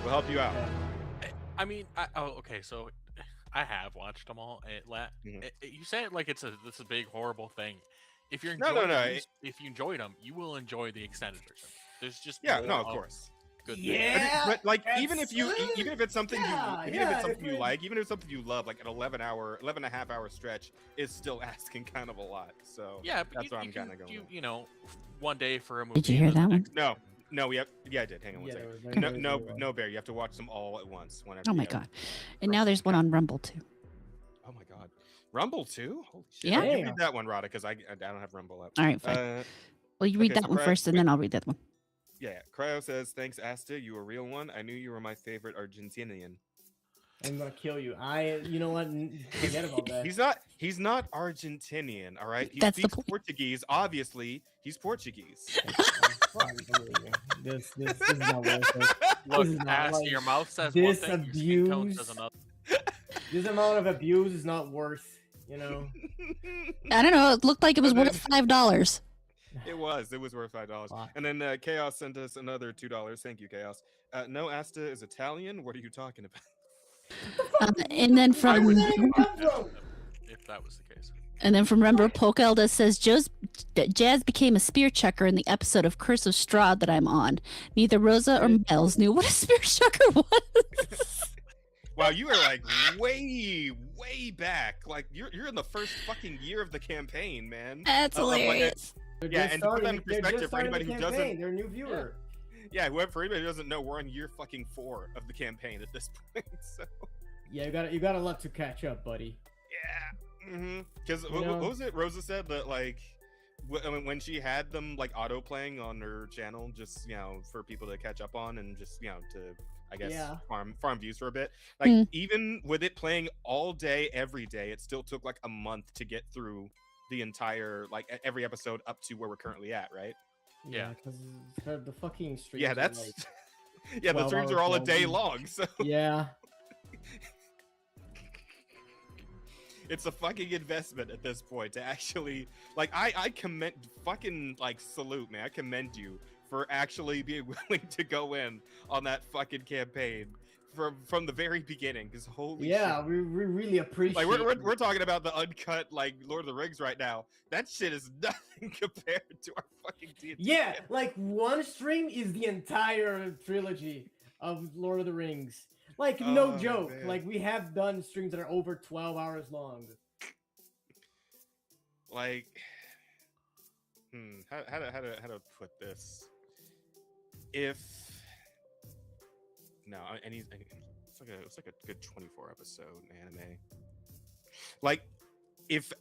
Speaker 1: We'll help you out.
Speaker 3: I mean, okay, so I have watched them all. You say it like it's a big horrible thing. If you're enjoying if you enjoyed them, you will enjoy the extended version. There's just
Speaker 1: of course.
Speaker 3: Good
Speaker 1: but like even if it's something you like, even if it's something you love, like an 11 and a half hour stretch is still asking kind of a lot. So
Speaker 3: yeah, but
Speaker 1: that's where I'm kind of going.
Speaker 3: You know, one day for a movie.
Speaker 4: Did you hear that one?
Speaker 1: No, we have. Yeah, I did. Hang on one second. No, Bear. You have to watch them all at once. Whenever.
Speaker 4: Oh my god! And now there's one on Rumble too.
Speaker 1: Oh my god, Rumble too? Holy shit!
Speaker 4: Yeah.
Speaker 1: You read that one, Rada, because I don't have Rumble up.
Speaker 4: All right, fine. Well, you read that one first, and then I'll read that one.
Speaker 1: Yeah, Cryo says, "Thanks, Asta. You a real one. I knew you were my favorite Argentinian."
Speaker 2: I'm gonna kill you. You know what? Forget about that.
Speaker 1: He's not Argentinian. All right. He
Speaker 4: That's
Speaker 1: speaks Portuguese. Obviously, he's Portuguese.
Speaker 2: This is not worth it.
Speaker 3: Look, Asta, your mouth says one thing, your skin tone says another.
Speaker 2: This amount of abuse is not worth. You know.
Speaker 4: I don't know. It looked like it was worth $5.
Speaker 1: It was worth $5. And then Chaos sent us another $2. Thank you, Chaos. No, Asta is Italian. What are you talking about?
Speaker 4: And then from
Speaker 3: if that was the case.
Speaker 4: And then from Remember Pokelda says Jazz became a spear chucker in the episode of Curse of Strahd that I'm on. Neither Rosa or Miles knew what a spear chucker was.
Speaker 1: Wow, you are like way back. Like you're in the first fucking year of the campaign, man.
Speaker 4: That's hilarious.
Speaker 1: Yeah, and to put that in perspective for anybody who doesn't,
Speaker 2: they're a new viewer.
Speaker 1: Yeah, for anybody who doesn't know, we're on year fucking 4 of the campaign at this point. So
Speaker 2: yeah, you got a lot to catch up, buddy.
Speaker 1: Yeah, because what was it? Rosa said that like when she had them like auto playing on her channel, just for people to catch up on and just to I guess farm views for a bit. Like even with it playing all day every day, it still took like a month to get through the entire every episode up to where we're currently at, right?
Speaker 2: Yeah, because the fucking streams.
Speaker 1: Yeah, that's the streams are all a day long. So
Speaker 2: yeah,
Speaker 1: it's a fucking investment at this point to actually I commend fucking salute, man. I commend you for actually being willing to go in on that fucking campaign from the very beginning, because holy shit.
Speaker 2: we really appreciate
Speaker 1: we're talking about the uncut Lord of the Rings right now. That shit is nothing compared to our fucking D&D.
Speaker 2: Yeah, one stream is the entire trilogy of Lord of the Rings. No joke.
Speaker 1: Man.
Speaker 2: We have done streams that are over 12 hours long.
Speaker 1: How to put this? It's like a good 24 episode anime. If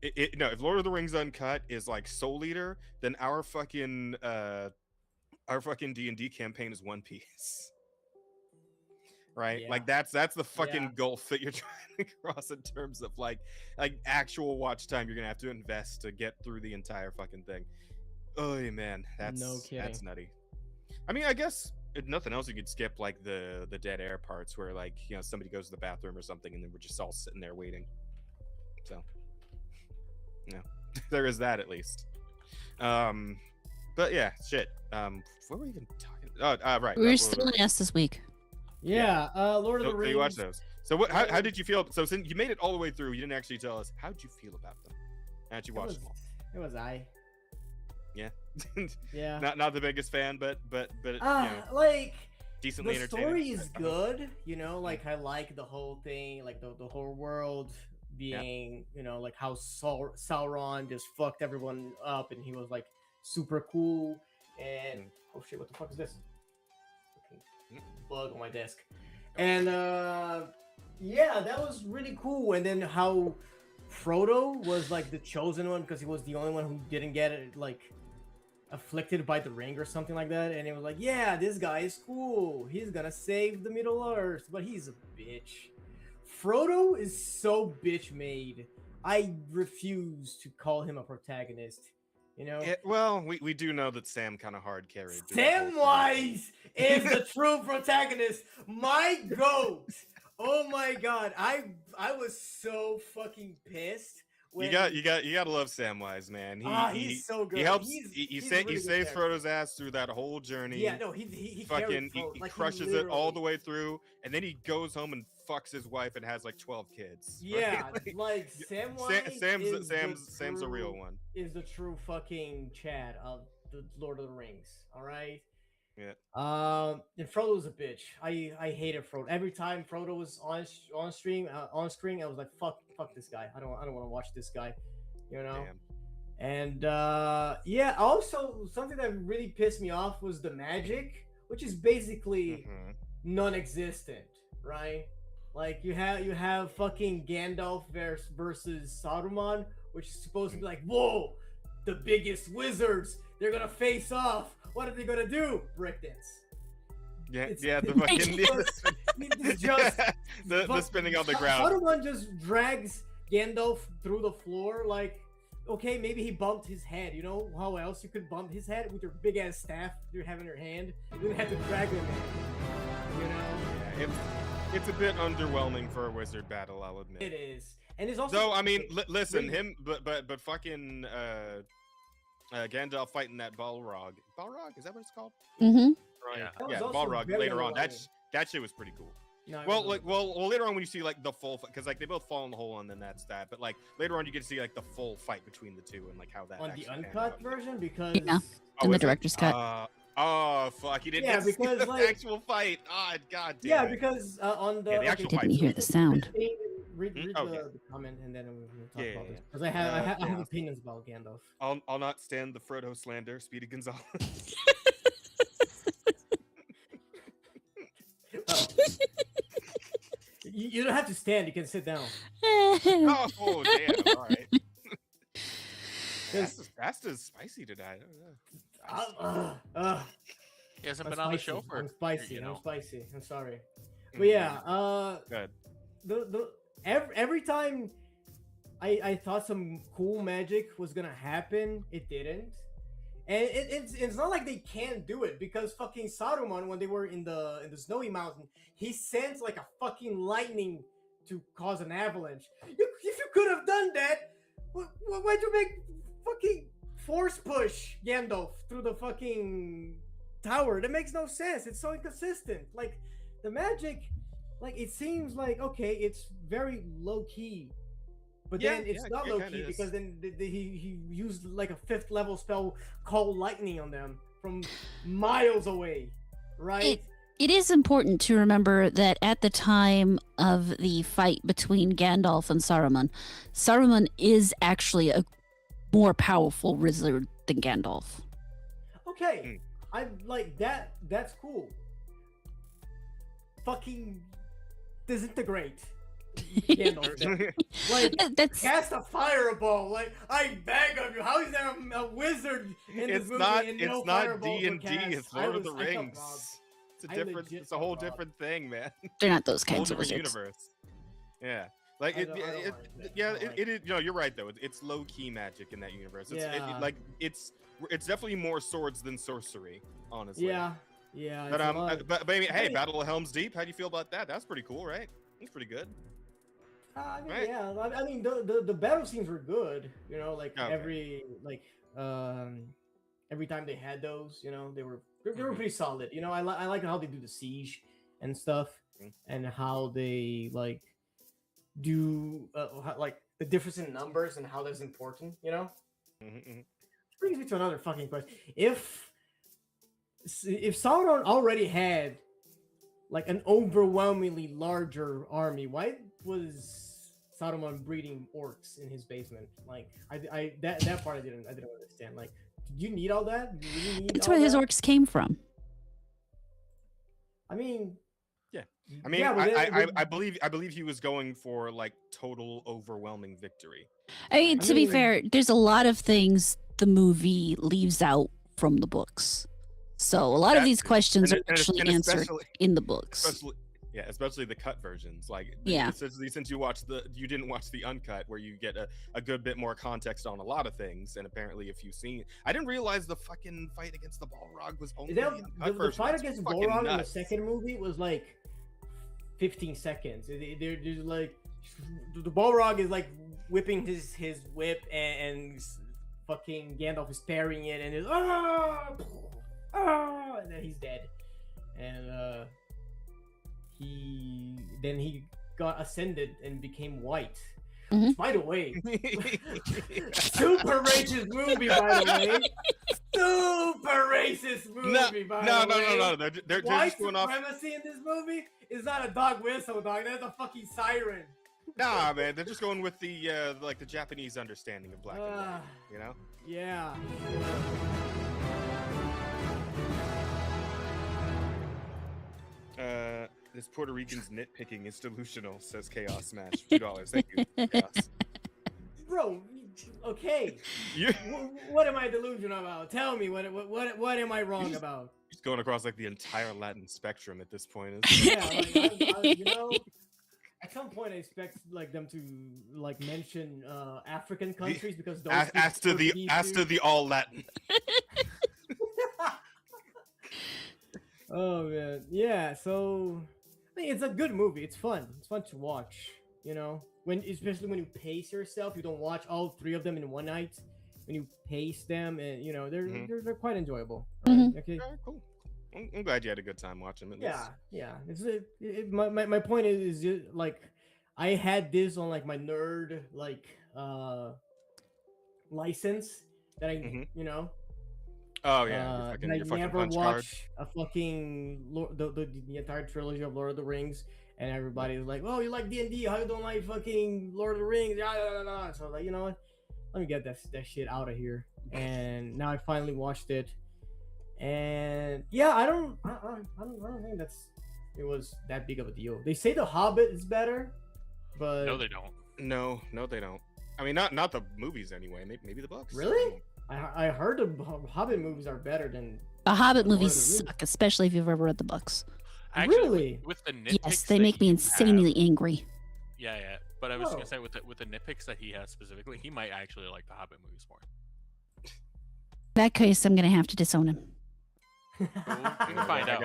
Speaker 1: if Lord of the Rings Uncut is Soul Eater, then our fucking D&D campaign is One Piece. Right?
Speaker 2: Yeah.
Speaker 1: That's the fucking gulf that you're trying to cross in terms of actual watch time you're gonna have to invest to get through the entire fucking thing. Oh man, that's nutty. I mean, I guess if nothing else, you could skip the dead air parts where somebody goes to the bathroom or something, and then we're just all sitting there waiting. So, there is that at least. But yeah, shit. What were we even talking? Oh, right.
Speaker 4: We were still in S this week.
Speaker 2: Yeah, Lord of the Rings.
Speaker 1: So you watched those. So how did you feel? So since you made it all the way through, you didn't actually tell us. How did you feel about them? How did you watch them all?
Speaker 2: It was
Speaker 1: Yeah.
Speaker 2: Yeah.
Speaker 1: Not the biggest fan, but decently
Speaker 2: the
Speaker 1: entertaining.
Speaker 2: story is good, I like the whole thing, the whole world being, how Sauron just fucked everyone up, and he was super cool. And oh shit, what the fuck is this? Bug on my desk. And yeah, that was really cool. And then how Frodo was the chosen one because he was the only one who didn't get it afflicted by the ring or something like that, and it was yeah, this guy is cool, he's gonna save the Middle Earth, but he's a bitch. Frodo is so bitch made. I refuse to call him a protagonist. You know.
Speaker 1: Well, we do know that Sam kind of hard carried.
Speaker 2: Samwise is the true protagonist. My goat. Oh my god, I was so fucking pissed.
Speaker 1: You gotta love Samwise, man.
Speaker 2: He's so good.
Speaker 1: He helps.
Speaker 2: He
Speaker 1: saves Frodo's ass through that whole journey.
Speaker 2: Yeah, no, he
Speaker 1: fucking he crushes it all the way through, and then he goes home and fucks his wife and has like 12 kids.
Speaker 2: Yeah, like Samwise.
Speaker 1: Sam's a real one.
Speaker 2: Is the true fucking Chad of the Lord of the Rings. All right.
Speaker 1: Yeah.
Speaker 2: And Frodo's a bitch. I hated Frodo. Every time Frodo was on screen, I was like, fuck this guy. I don't want to watch this guy. You know.
Speaker 1: Damn.
Speaker 2: And yeah. Also, something that really pissed me off was the magic, which is basically non-existent, right? Like you have fucking Gandalf versus Saruman, which is supposed to be like, whoa, the biggest wizards. They're gonna face off. What are they gonna do? Breakdance.
Speaker 1: Yeah, the fucking the spinning on the ground.
Speaker 2: Saruman just drags Gandalf through the floor. Like, okay, maybe he bumped his head. You know how else you could bump his head with your big ass staff you have in your hand? You didn't have to drag him. You know.
Speaker 1: Yeah, it's a bit underwhelming for a wizard battle, I'll admit.
Speaker 2: It is, and it's also.
Speaker 1: So I mean, listen, but fucking Gandalf fighting that Balrog. Balrog, is that what it's called?
Speaker 4: Mm-hmm.
Speaker 1: Right. Yeah, Balrog later on. That shit was pretty cool.
Speaker 2: No,
Speaker 1: well, later on when you see like the full, because like they both fall in the hole and then that's that. But like later on you get to see like the full fight between the two and like how that.
Speaker 2: On the uncut version, because
Speaker 4: in the director's cut.
Speaker 1: Oh fuck! You didn't get to see the actual fight. Oh god damn.
Speaker 2: Yeah, because on the
Speaker 1: actual
Speaker 4: fight. Didn't hear the sound.
Speaker 2: Read the comment and then we'll talk about this. Because I have opinions about Gandalf.
Speaker 1: I'll not stand the Frodo slander, Speedy Gonzalez.
Speaker 2: You don't have to stand. You can sit down.
Speaker 1: Oh damn! All right. That's just spicy today.
Speaker 3: He hasn't been on the show for.
Speaker 2: I'm spicy. I'm sorry. But yeah,
Speaker 1: good.
Speaker 2: Every time I thought some cool magic was gonna happen, it didn't. And it's not like they can't do it, because fucking Saruman, when they were in the snowy mountain, he sends like a fucking lightning to cause an avalanche. If you could have done that, why'd you make fucking force push Gandalf through the fucking tower? That makes no sense. It's so inconsistent. Like the magic, like it seems like okay, it's very low key. But then it's not low key because then he used like a 5th level spell called lightning on them from miles away, right?
Speaker 4: It is important to remember that at the time of the fight between Gandalf and Saruman, Saruman is actually a more powerful wizard than Gandalf.
Speaker 2: Okay, I like that. That's cool. Fucking disintegrate. Like cast a fireball. Like I beg of you. How is there a wizard in this movie?
Speaker 1: It's not D&D. It's Lord of the Rings. It's a whole different thing, man.
Speaker 4: They're not those kinds of wizards.
Speaker 1: Universe. Yeah. Like it is. You know, you're right though. It's low key magic in that universe. It's definitely more swords than sorcery, honestly.
Speaker 2: Yeah.
Speaker 1: But maybe hey, Battle of Helm's Deep. How do you feel about that? That's pretty cool, right? It's pretty good.
Speaker 2: I mean, right? Yeah. I mean, the battle scenes were good. You know, like every time they had those, you know, they were pretty solid. You know, I like how they do the siege and stuff, and how they like do like the difference in numbers and how that's important. You know, which brings me to another fucking question: If Sauron already had like an overwhelmingly larger army, why was Saruman breeding orcs in his basement? Like that part I didn't understand. Like, did you need all that? Did you really need
Speaker 4: That's where his orcs came from.
Speaker 2: I mean,
Speaker 1: I believe he was going for like total overwhelming victory.
Speaker 4: I mean, to be fair, there's a lot of things the movie leaves out from the books. So a lot of these questions are actually answered in the books.
Speaker 1: Yeah, especially the cut versions. Like,
Speaker 4: Yeah.
Speaker 1: since you didn't watch the uncut, where you get a good bit more context on a lot of things. And apparently, if you've seen, I didn't realize the fucking fight against the Balrog was only the
Speaker 2: fight against Balrog in the second movie was like 15 seconds. They're just like the Balrog is like whipping his whip and fucking Gandalf is parrying it and it's and then he's dead. And he got ascended and became white.
Speaker 4: Mm-hmm.
Speaker 2: By the way, super racist movie. By the way, super racist movie.
Speaker 1: No. They're
Speaker 2: white
Speaker 1: just going off.
Speaker 2: supremacy in this movie is not a dog whistle, dog. That's a fucking siren.
Speaker 1: Nah, man, they're just going with the like the Japanese understanding of black and white. You know?
Speaker 2: Yeah.
Speaker 1: This Puerto Rican's nitpicking is delusional, says Chaos Smash. $2. Thank you, Chaos.
Speaker 2: Bro, okay. What am I delusional about? Tell me what am I wrong about?
Speaker 1: He's going across like the entire Latin spectrum at this point.
Speaker 2: Yeah, like, at some point I expect like them to like mention African countries because those
Speaker 1: as to the all Latin.
Speaker 2: Oh man, yeah. So I mean, it's a good movie. It's fun. It's fun to watch. Especially when you pace yourself, you don't watch all three of them in one night. When you pace them, and they're quite enjoyable. Right?
Speaker 4: Mm-hmm.
Speaker 2: Okay.
Speaker 1: Cool. I'm glad you had a good time watching it.
Speaker 2: Yeah. My point is just, like I had this on like my nerd license that I
Speaker 1: Oh yeah.
Speaker 2: I never watched a fucking the entire trilogy of Lord of the Rings, and everybody's like, "Oh, you like D&D? How you don't like fucking Lord of the Rings?" So like, you know what? Let me get that shit out of here. And now I finally watched it, and yeah, I don't think it was that big of a deal. They say The Hobbit is better, but
Speaker 3: no, they don't.
Speaker 1: No, they don't. I mean, not the movies anyway. Maybe the books.
Speaker 2: Really? I heard the Hobbit movies are better than
Speaker 4: the Hobbit movies suck, especially if you've ever read the books.
Speaker 3: Actually,
Speaker 2: really?
Speaker 3: With the nitpicks,
Speaker 4: yes, they make me insanely angry.
Speaker 3: Yeah. But I was gonna say with the nitpicks that he has specifically, he might actually like the Hobbit movies more.
Speaker 4: In that case, I'm gonna have to disown him.
Speaker 3: We can find out.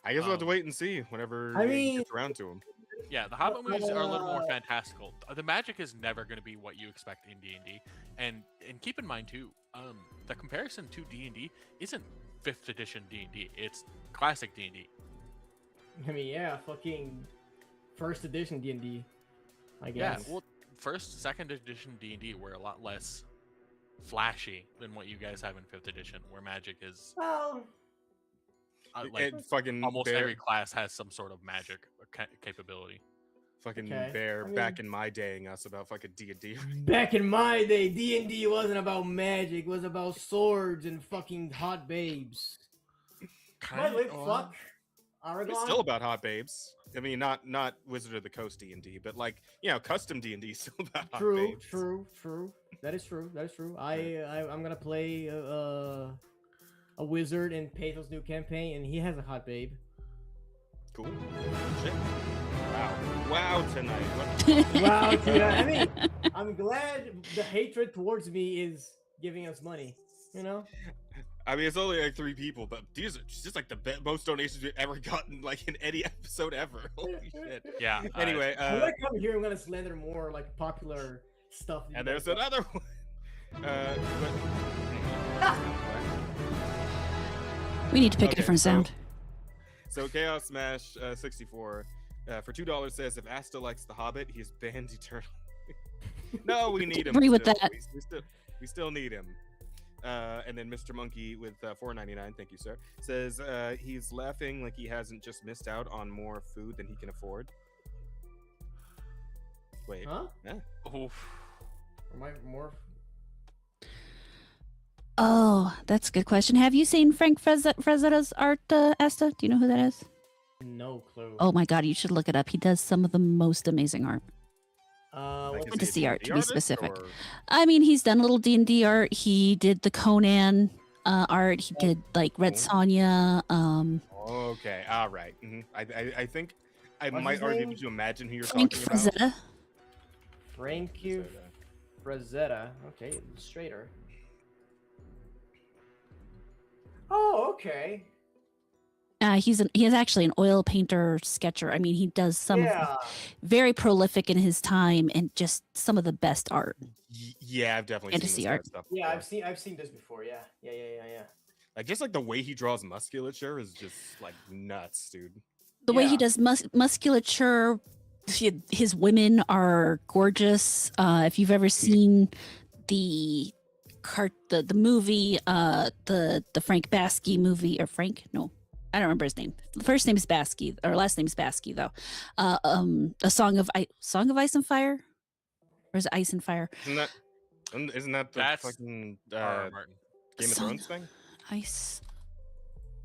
Speaker 1: I guess we'll have to wait and see whenever he gets around to him.
Speaker 3: Yeah, the Hobbit movies are a little more fantastical. The magic is never going to be what you expect in D&D, and keep in mind too, the comparison to D&D isn't 5th edition D&D; it's classic D&D.
Speaker 2: I mean, yeah, fucking 1st edition D&D, I guess.
Speaker 3: Yeah, well, 1st, 2nd edition D&D were a lot less flashy than what you guys have in 5th edition, where magic is.
Speaker 2: Well.
Speaker 1: Fucking
Speaker 3: almost every class has some sort of magic capability.
Speaker 1: Fucking Bear, back in my day, us about fucking D&D.
Speaker 2: Back in my day, D&D wasn't about magic; it was about swords and fucking hot babes. Fuck Aragon.
Speaker 1: It's still about hot babes. I mean, not Wizard of the Coast D&D, but like custom D&D is still about hot babes.
Speaker 2: True. That is true. I'm gonna play a wizard in Pathos' new campaign, and he has a hot babe.
Speaker 1: Cool. Shit. Wow tonight.
Speaker 2: Wow tonight. I mean, I'm glad the hatred towards me is giving us money.
Speaker 1: I mean, it's only like 3 people, but these are just like the most donations we've ever gotten, like in any episode ever. Holy shit.
Speaker 3: Yeah.
Speaker 1: Anyway,
Speaker 2: I'm gonna come here. I'm gonna slander more like popular stuff.
Speaker 1: And there's another one.
Speaker 4: We need to pick a different sound.
Speaker 1: So Chaos Smash 64 for $2 says if Asta likes The Hobbit, he's banned eternally. No, we need him.
Speaker 4: Agree with that.
Speaker 1: We still need him. And then Mr. Monkey with $4.99, thank you, sir, says he's laughing like he hasn't just missed out on more food than he can afford. Wait.
Speaker 2: Huh?
Speaker 1: Yeah.
Speaker 3: Oof.
Speaker 2: Am I more?
Speaker 4: Oh, that's a good question. Have you seen Frank Frazetta's art, Asta? Do you know who that is?
Speaker 2: No clue.
Speaker 4: Oh my god, you should look it up. He does some of the most amazing art. Fantasy art, to be specific. I mean, he's done a little D&D art. He did the Conan art. He did like Red Sonja.
Speaker 1: Okay, all right. Mm-hmm. I think I might already be able to imagine who you're
Speaker 4: Frank
Speaker 1: talking about.
Speaker 4: Frazetta.
Speaker 2: Frankie Frazetta. Okay, illustrator. Oh, okay.
Speaker 4: He is actually an oil painter sketcher. I mean, he does some very prolific in his time and just some of the best art.
Speaker 1: Yeah, I've definitely seen this
Speaker 4: art.
Speaker 1: Stuff
Speaker 2: yeah, I've seen this before. Yeah.
Speaker 1: Like just like the way he draws musculature is just like nuts, dude.
Speaker 4: The way he does musculature, his women are gorgeous. If you've ever seen the movie, the Frank Baskey movie, or Frank, no, I don't remember his name. The first name is Baskey, or last name is Baskey though. A Song of Ice and Fire, or is it Ice and Fire?
Speaker 1: Isn't that the fucking Game of Thrones thing?
Speaker 4: Ice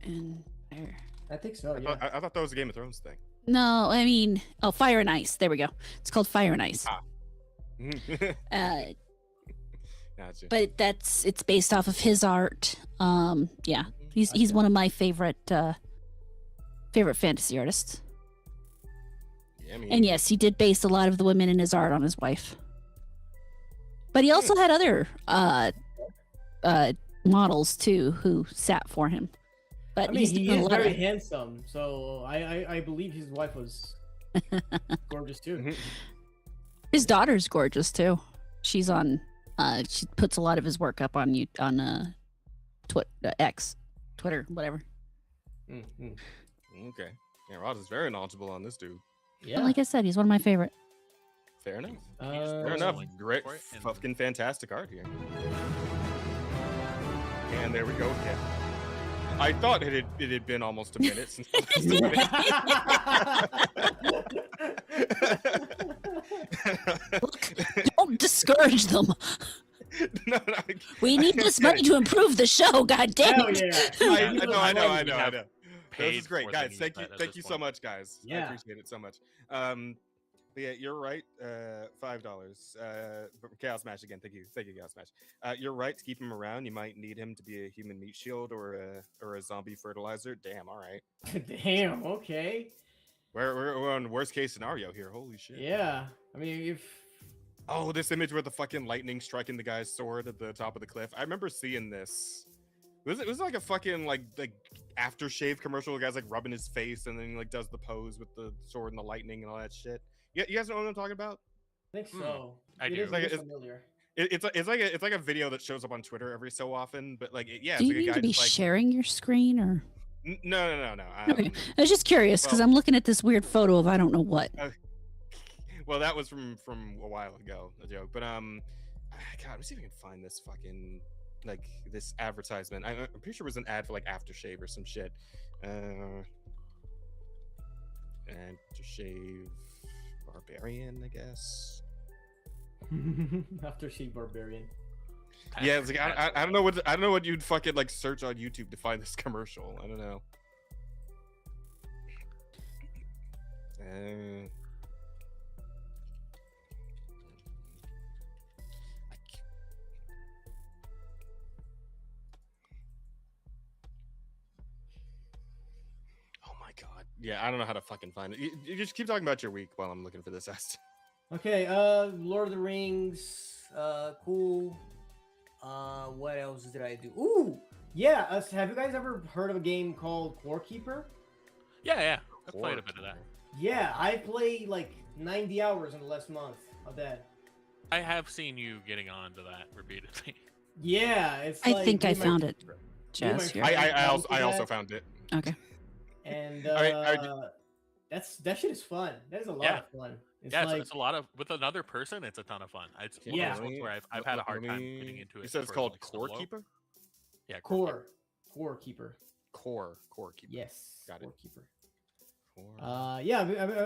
Speaker 4: and Fire.
Speaker 2: I think so.
Speaker 1: I thought that was a Game of Thrones thing.
Speaker 4: No, I mean, Fire and Ice. There we go. It's called Fire and Ice.
Speaker 1: Gotcha.
Speaker 4: But it's based off of his art. Yeah, he's one of my favorite fantasy artists. Yeah, and yes, he did base a lot of the women in his art on his wife. But he also had other models too who sat for him. But
Speaker 2: I mean, he is very handsome, so I believe his wife was gorgeous too.
Speaker 4: His daughter's gorgeous too. She's on. She puts a lot of his work up on X, Twitter, whatever.
Speaker 1: Okay. Yeah, Rod is very knowledgeable on this dude.
Speaker 4: Yeah. But like I said, he's one of my favorite.
Speaker 1: Fair enough. Fair enough. Great, fucking fantastic art here. And there we go again. I thought it had been almost a minute since.
Speaker 4: Look, don't discourage them.
Speaker 1: No.
Speaker 4: We need this money to improve the show. God damn it!
Speaker 1: I know. This is great, guys. Thank you so much, guys.
Speaker 2: Yeah.
Speaker 1: I appreciate it so much. But yeah, you're right. $5. Chaos Smash again. Thank you, Chaos Smash. You're right. To keep him around, you might need him to be a human meat shield or a zombie fertilizer. Damn. All right.
Speaker 2: Damn. Okay.
Speaker 1: We're on worst case scenario here. Holy shit.
Speaker 2: Yeah. I mean,
Speaker 1: this image with the fucking lightning striking the guy's sword at the top of the cliff. I remember seeing this. It was like a fucking like aftershave commercial. The guy's like rubbing his face and then he like does the pose with the sword and the lightning and all that shit. Yeah, you guys know what I'm talking about?
Speaker 2: I think so.
Speaker 3: I do.
Speaker 1: It's like a video that shows up on Twitter every so often, but like yeah.
Speaker 4: Do you
Speaker 1: like
Speaker 4: need to be sharing your screen or?
Speaker 1: No.
Speaker 4: Okay. I was just curious because I'm looking at this weird photo of I don't know what.
Speaker 1: Well, that was from a while ago, a joke. But God, let's see if I can find this fucking like this advertisement. I'm pretty sure it was an ad for like aftershave or some shit. Aftershave Barbarian, I guess.
Speaker 2: Aftershave Barbarian.
Speaker 1: Yeah, it's like I don't know what you'd fucking like search on YouTube to find this commercial. I don't know. Yeah, I don't know how to fucking find it. You just keep talking about your week while I'm looking for this.
Speaker 2: Okay, Lord of the Rings, cool. What else did I do? Ooh, yeah. Have you guys ever heard of a game called Core Keeper?
Speaker 3: Yeah. I played a bit of that.
Speaker 2: Yeah, I played like 90 hours in the last month of that.
Speaker 3: I have seen you getting on to that repeatedly.
Speaker 2: Yeah, it's.
Speaker 4: I think I found it. Jess,
Speaker 1: I also found it.
Speaker 4: Okay.
Speaker 2: And that shit is fun. That is a lot of fun.
Speaker 3: It's a lot of with another person. It's a ton of fun. It's one of those ones where I've had a hard time getting into it.
Speaker 1: You said it's called Core Keeper.
Speaker 3: Yeah,
Speaker 2: Core Keeper.
Speaker 1: Core Keeper.
Speaker 2: Yes,
Speaker 1: got it.
Speaker 2: Core Keeper. Yeah,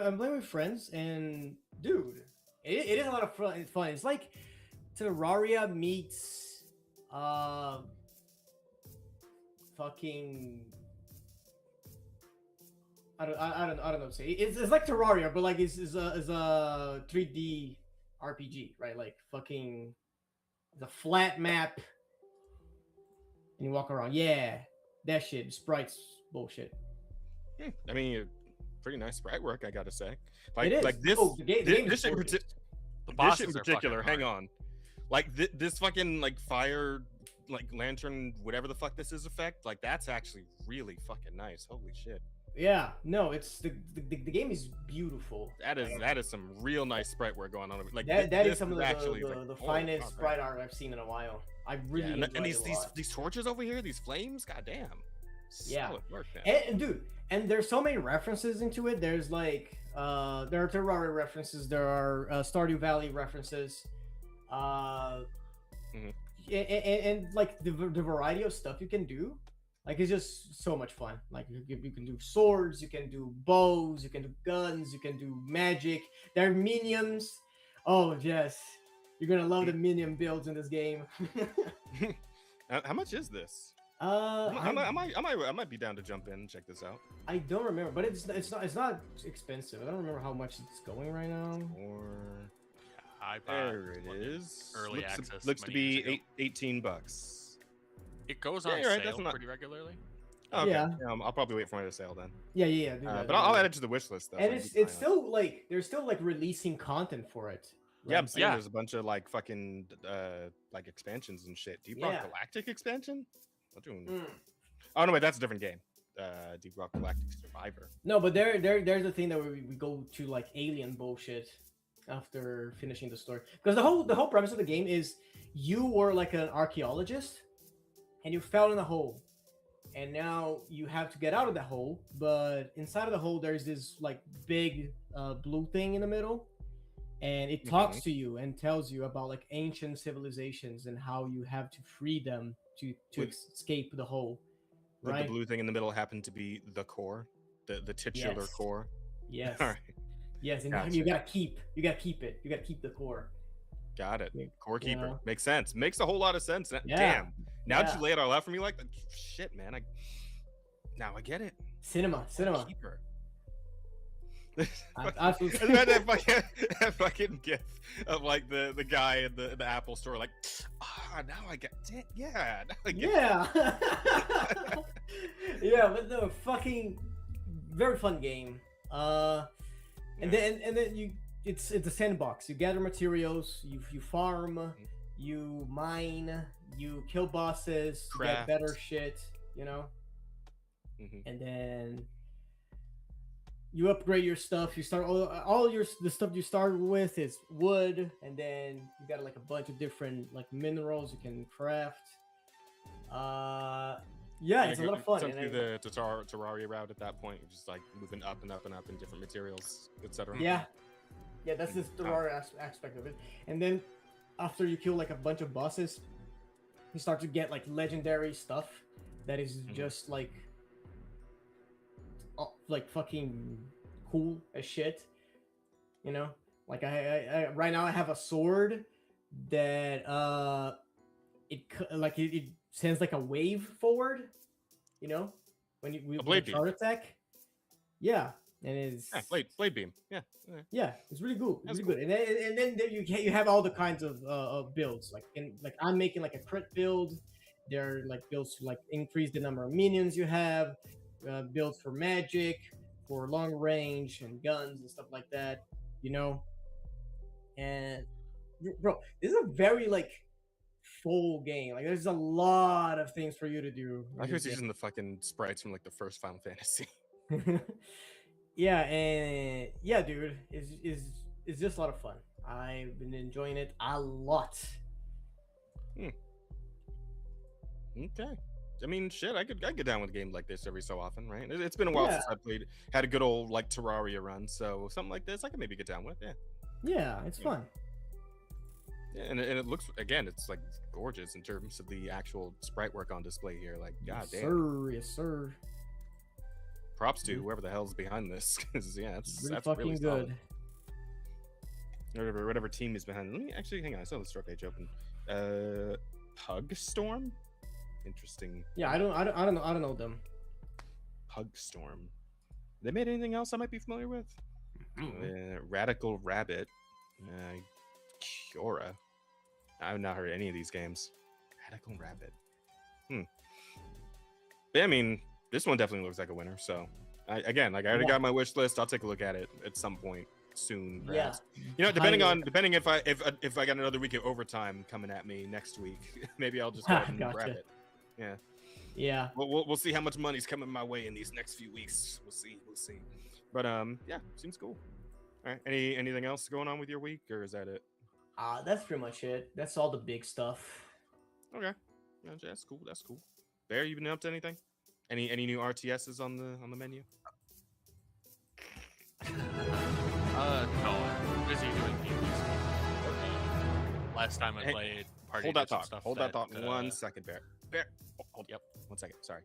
Speaker 2: I'm playing with friends, and dude, it is a lot of fun. It's fun. It's like Terraria meets fucking. I don't know what to say. It's like Terraria, but like it's a 3D RPG, right? Like fucking the flat map, and you walk around. Yeah, that shit. Sprites bullshit.
Speaker 1: I mean, pretty nice sprite work, I gotta say.
Speaker 2: It is.
Speaker 1: Like this,
Speaker 2: the game
Speaker 1: this in particular. Hang on, like this fucking like fire, like lantern, whatever the fuck this is effect. Like that's actually really fucking nice. Holy shit.
Speaker 2: Yeah, no, it's the game is beautiful.
Speaker 1: That is some real nice sprite work going on. Like
Speaker 2: that is some of the finest sprite art I've seen in a while. I really
Speaker 1: and these torches over here, these flames, goddamn. Solid work,
Speaker 2: man. And dude, and there's so many references into it. There's like there are Terraria references, there are Stardew Valley references, and like the variety of stuff you can do. Like it's just so much fun. Like you can do swords, you can do bows, you can do guns, you can do magic. There are minions. Oh yes, you're gonna love the minion builds in this game.
Speaker 1: How much is this?
Speaker 2: I
Speaker 1: might be down to jump in and check this out.
Speaker 2: I don't remember, but it's not expensive. I don't remember how much it's going right now.
Speaker 1: There it is.
Speaker 3: Early access.
Speaker 1: Looks to be $18.
Speaker 3: It goes on sale pretty regularly.
Speaker 1: Oh, okay. Yeah. I'll probably wait for it to sale then.
Speaker 2: Yeah.
Speaker 1: But I'll add it to the wish list though.
Speaker 2: And it's still like they're still like releasing content for it.
Speaker 1: Like, yeah, I'm seeing there's a bunch of like fucking like expansions and shit. Deep Rock Galactic expansion? Oh no, wait, that's a different game. Deep Rock Galactic Survivor.
Speaker 2: No, but there's a thing that we go to like alien bullshit after finishing the story, because the whole premise of the game is you were like an archaeologist and you fell in a hole, and now you have to get out of the hole, but inside of the hole there's this like big blue thing in the middle, and it talks to you and tells you about like ancient civilizations and how you have to free them to escape the hole.
Speaker 1: Right? The blue thing in the middle happened to be the core, the titular core.
Speaker 2: Yes.
Speaker 1: All right.
Speaker 2: Yes, and gotcha. you gotta keep it. You gotta keep the core.
Speaker 1: Got it. Core keeper. Makes sense. Makes a whole lot of sense. Damn. Now that you lay it all out for me, like shit, man. Now I get it.
Speaker 2: Cinema.
Speaker 1: Keeper.
Speaker 2: Absolutely.
Speaker 1: that fucking gif of like the guy in the Apple store, like, now I get it. Yeah. Now I get
Speaker 2: it. Yeah, but the fucking very fun game. And then it's a sandbox. You gather materials, you farm, you mine, you kill bosses, you get better shit, you know. And then you upgrade your stuff. You start the stuff you start with is wood, and then you got like a bunch of different like minerals you can craft. It's a lot of fun.
Speaker 1: Through the Terraria route at that point, you're just like moving up and up and up in different materials, etc.
Speaker 2: Yeah, that's the Terraria aspect of it. And then after you kill like a bunch of bosses, you start to get like legendary stuff that is just like fucking cool as shit, you know. Like I right now I have a sword that it sends like a wave forward, you know, when you chart attack. Yeah, and it's
Speaker 1: blade beam.
Speaker 2: Yeah, it's really cool. It's really good. And then you have all the kinds of builds. Like I'm making like a crit build. There are like builds to like increase the number of minions you have. Builds for magic, for long range and guns and stuff like that, you know. And bro, this is a very like full game. Like there's a lot of things for you to do.
Speaker 1: I was using the fucking sprites from like the first Final Fantasy.
Speaker 2: Dude, it's just a lot of fun. I've been enjoying it a lot.
Speaker 1: Okay. I mean, shit, I could get down with a game like this every so often, right? It's been a while since I had a good old like Terraria run, so something like this I can maybe get down with.
Speaker 2: Yeah, it's fun.
Speaker 1: Yeah, and it looks, again, it's like gorgeous in terms of the actual sprite work on display here. Like, goddamn.
Speaker 2: Yes, sir.
Speaker 1: Props to whoever the hell's behind this, because that's
Speaker 2: fucking
Speaker 1: really
Speaker 2: good.
Speaker 1: Whatever team is behind. Let me actually hang on. I saw the store page open. Pug Storm. Interesting.
Speaker 2: Yeah, I don't know them.
Speaker 1: Pug Storm. They made anything else I might be familiar with? Radical Rabbit. Kiora. I've not heard any of these games. Radical Rabbit. But I mean, this one definitely looks like a winner, so I already got my wish list. I'll take a look at it at some point soon. Perhaps.
Speaker 2: Yeah.
Speaker 1: You know, depending if I got another week of overtime coming at me next week, maybe I'll just go ahead and grab it. Yeah.
Speaker 2: Yeah.
Speaker 1: We'll see how much money's coming my way in these next few weeks. We'll see. But yeah, seems cool. All right. Anything else going on with your week, or is that it?
Speaker 2: That's pretty much it. That's all the big stuff.
Speaker 1: Okay. Yeah, that's cool. Bear, you been up to anything? Any new RTSs on the menu?
Speaker 3: No, I'm busy doing games. Last time I played Party.
Speaker 1: Hold that thought. Hold that thought 1 second, Bear. Hold.
Speaker 3: Yep.
Speaker 1: 1 second. Sorry.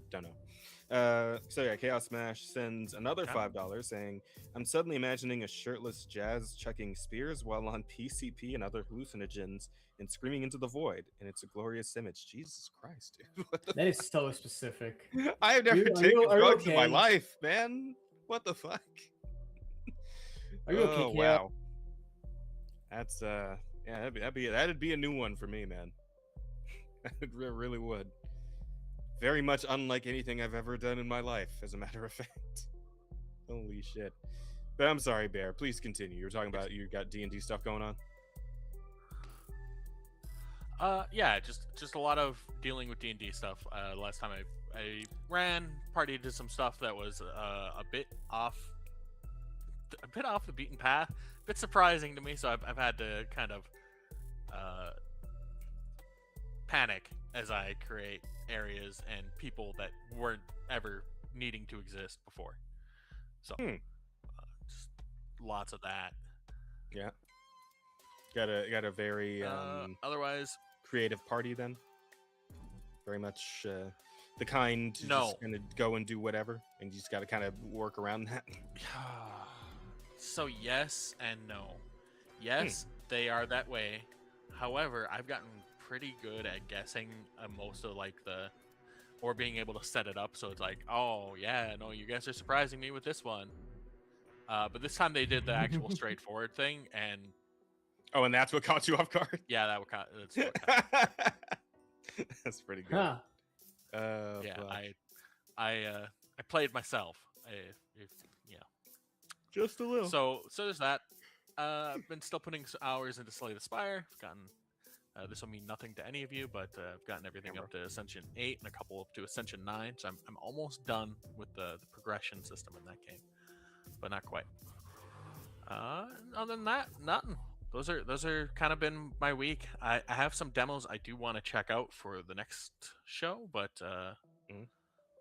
Speaker 1: Don't know. So yeah, Chaos Smash sends another $5 saying, "I'm suddenly imagining a shirtless Jazz chucking spears while on PCP and other hallucinogens and screaming into the void, and it's a glorious image." Jesus Christ, dude.
Speaker 2: That is so specific.
Speaker 1: I have never taken drugs in my life, man. What the fuck?
Speaker 2: Are you okay,
Speaker 1: wow. That's yeah, that'd be a new one for me, man. It really would. Very much unlike anything I've ever done in my life, as a matter of fact. Holy shit. But I'm sorry, Bear. Please continue. You were talking about you got D&D stuff going on.
Speaker 3: Yeah, just a lot of dealing with D&D stuff. Last time I ran, partied to some stuff that was a bit off the beaten path, a bit surprising to me. So I've had to kind of panic as I create areas and people that weren't ever needing to exist before. So just lots of that.
Speaker 1: Yeah. Got a very
Speaker 3: otherwise
Speaker 1: creative party then. Very much the kind to
Speaker 3: no.
Speaker 1: just kind of go and do whatever, and you just got to kind of work around that.
Speaker 3: So yes and no. Yes, they are that way. However, I've gotten pretty good at guessing most of or being able to set it up so it's like, oh yeah, no, you guys are surprising me with this one. But this time they did the actual straightforward thing, and
Speaker 1: and that's what caught you off guard.
Speaker 3: Yeah, that's what
Speaker 1: that's pretty good.
Speaker 2: Huh.
Speaker 3: Yeah, I played myself.
Speaker 1: Just a little.
Speaker 3: So there's that. I've been still putting hours into Slay the Spire. I've gotten this will mean nothing to any of you, but I've gotten everything up to Ascension 8 and a couple up to Ascension 9. So I'm almost done with the progression system in that game, but not quite. Other than that, nothing. Those are kind of been my week. I have some demos I do want to check out for the next show, but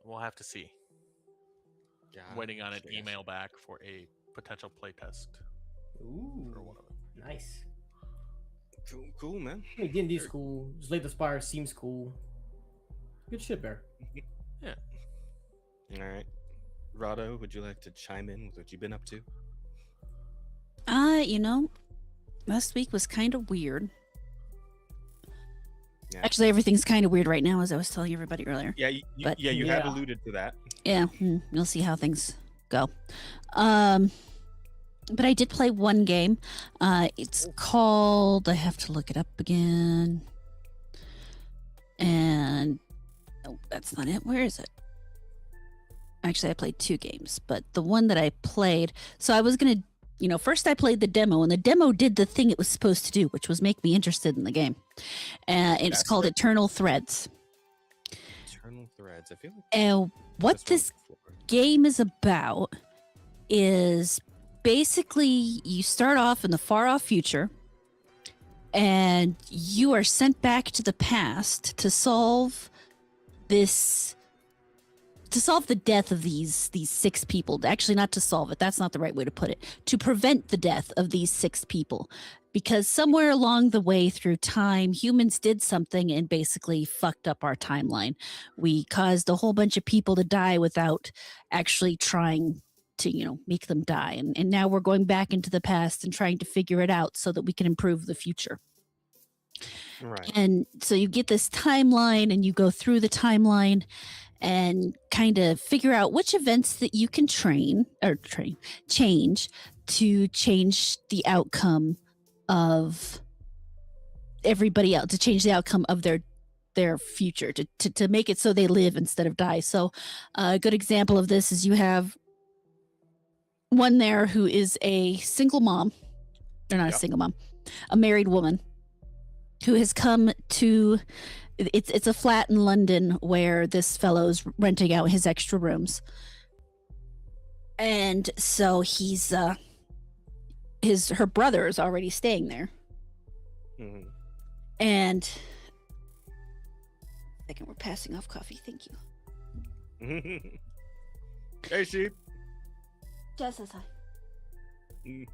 Speaker 3: we'll have to see. I'm waiting on an email back for a potential playtest.
Speaker 2: Ooh,
Speaker 3: for one of them.
Speaker 2: Nice.
Speaker 1: Cool, man.
Speaker 2: Hey, D&D's cool. Slay the Spire seems cool. Good shit, Bear.
Speaker 3: Yeah.
Speaker 1: All right. Rado, would you like to chime in with what you've been up to?
Speaker 4: Last week was kind of weird.
Speaker 1: Yeah.
Speaker 4: Actually, everything's kind of weird right now, as I was telling everybody earlier.
Speaker 1: Yeah, you have alluded to that.
Speaker 4: Yeah, you'll see how things go. But I did play one game. It's called, I have to look it up again. And, that's not it. Where is it? Actually, I played 2 games, but the one that I played, so I was going to, first I played the demo, and the demo did the thing it was supposed to do, which was make me interested in the game. It's called Eternal Threads.
Speaker 1: Eternal Threads. I feel like
Speaker 4: and what this game is about is basically you start off in the far off future and you are sent back to the past to solve the death of these 6 people. Actually, not to solve it. That's not the right way to put it. To prevent the death of these 6 people. Because somewhere along the way through time, humans did something and basically fucked up our timeline. We caused a whole bunch of people to die without actually trying to, make them die. And now we're going back into the past and trying to figure it out so that we can improve the future.
Speaker 1: Right.
Speaker 4: And so you get this timeline and you go through the timeline and kind of figure out which events that you can change to change the outcome of everybody else, to change the outcome of their their future, to make it so they live instead of die. So a good example of this is you have one there who is a single mom, or not a single mom, a married woman who has come to, it's a flat in London where this fellow's renting out his extra rooms. And so he's her brother is already staying there.
Speaker 1: Mm-hmm.
Speaker 4: And second, we're passing off coffee. Thank you.
Speaker 1: Hey, sheep.
Speaker 4: Jess says hi.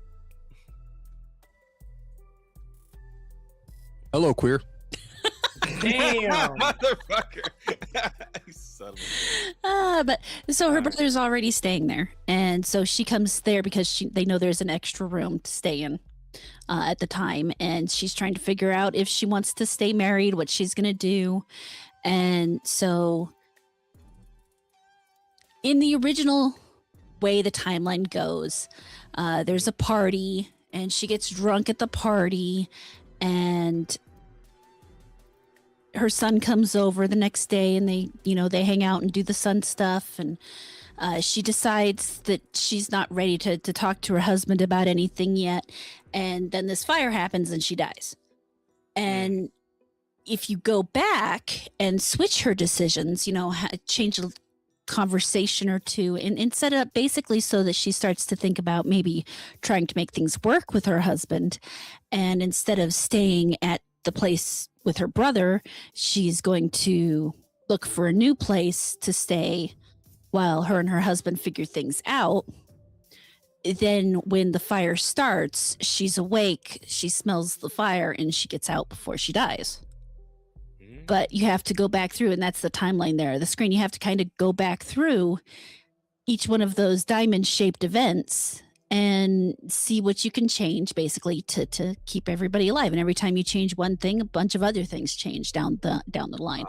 Speaker 5: Hello, queer.
Speaker 2: Damn.
Speaker 1: Motherfucker.
Speaker 4: But so her brother's already staying there, and so she comes there because they know there's an extra room to stay in at the time, and she's trying to figure out if she wants to stay married, what she's gonna do. And so in the original way the timeline goes, there's a party and she gets drunk at the party, and her son comes over the next day, and they hang out and do the son stuff, and she decides that she's not ready to talk to her husband about anything yet, and then this fire happens and she dies. And if you go back and switch her decisions, change a conversation or two, and set it up basically so that she starts to think about maybe trying to make things work with her husband, and instead of staying at the place with her brother, she's going to look for a new place to stay while her and her husband figure things out. Then when the fire starts, she's awake, she smells the fire, and she gets out before she dies. But you have to go back through, and that's the timeline there. The screen, you have to kind of go back through each one of those diamond-shaped events and see what you can change, basically, to keep everybody alive. And every time you change one thing, a bunch of other things change down the line.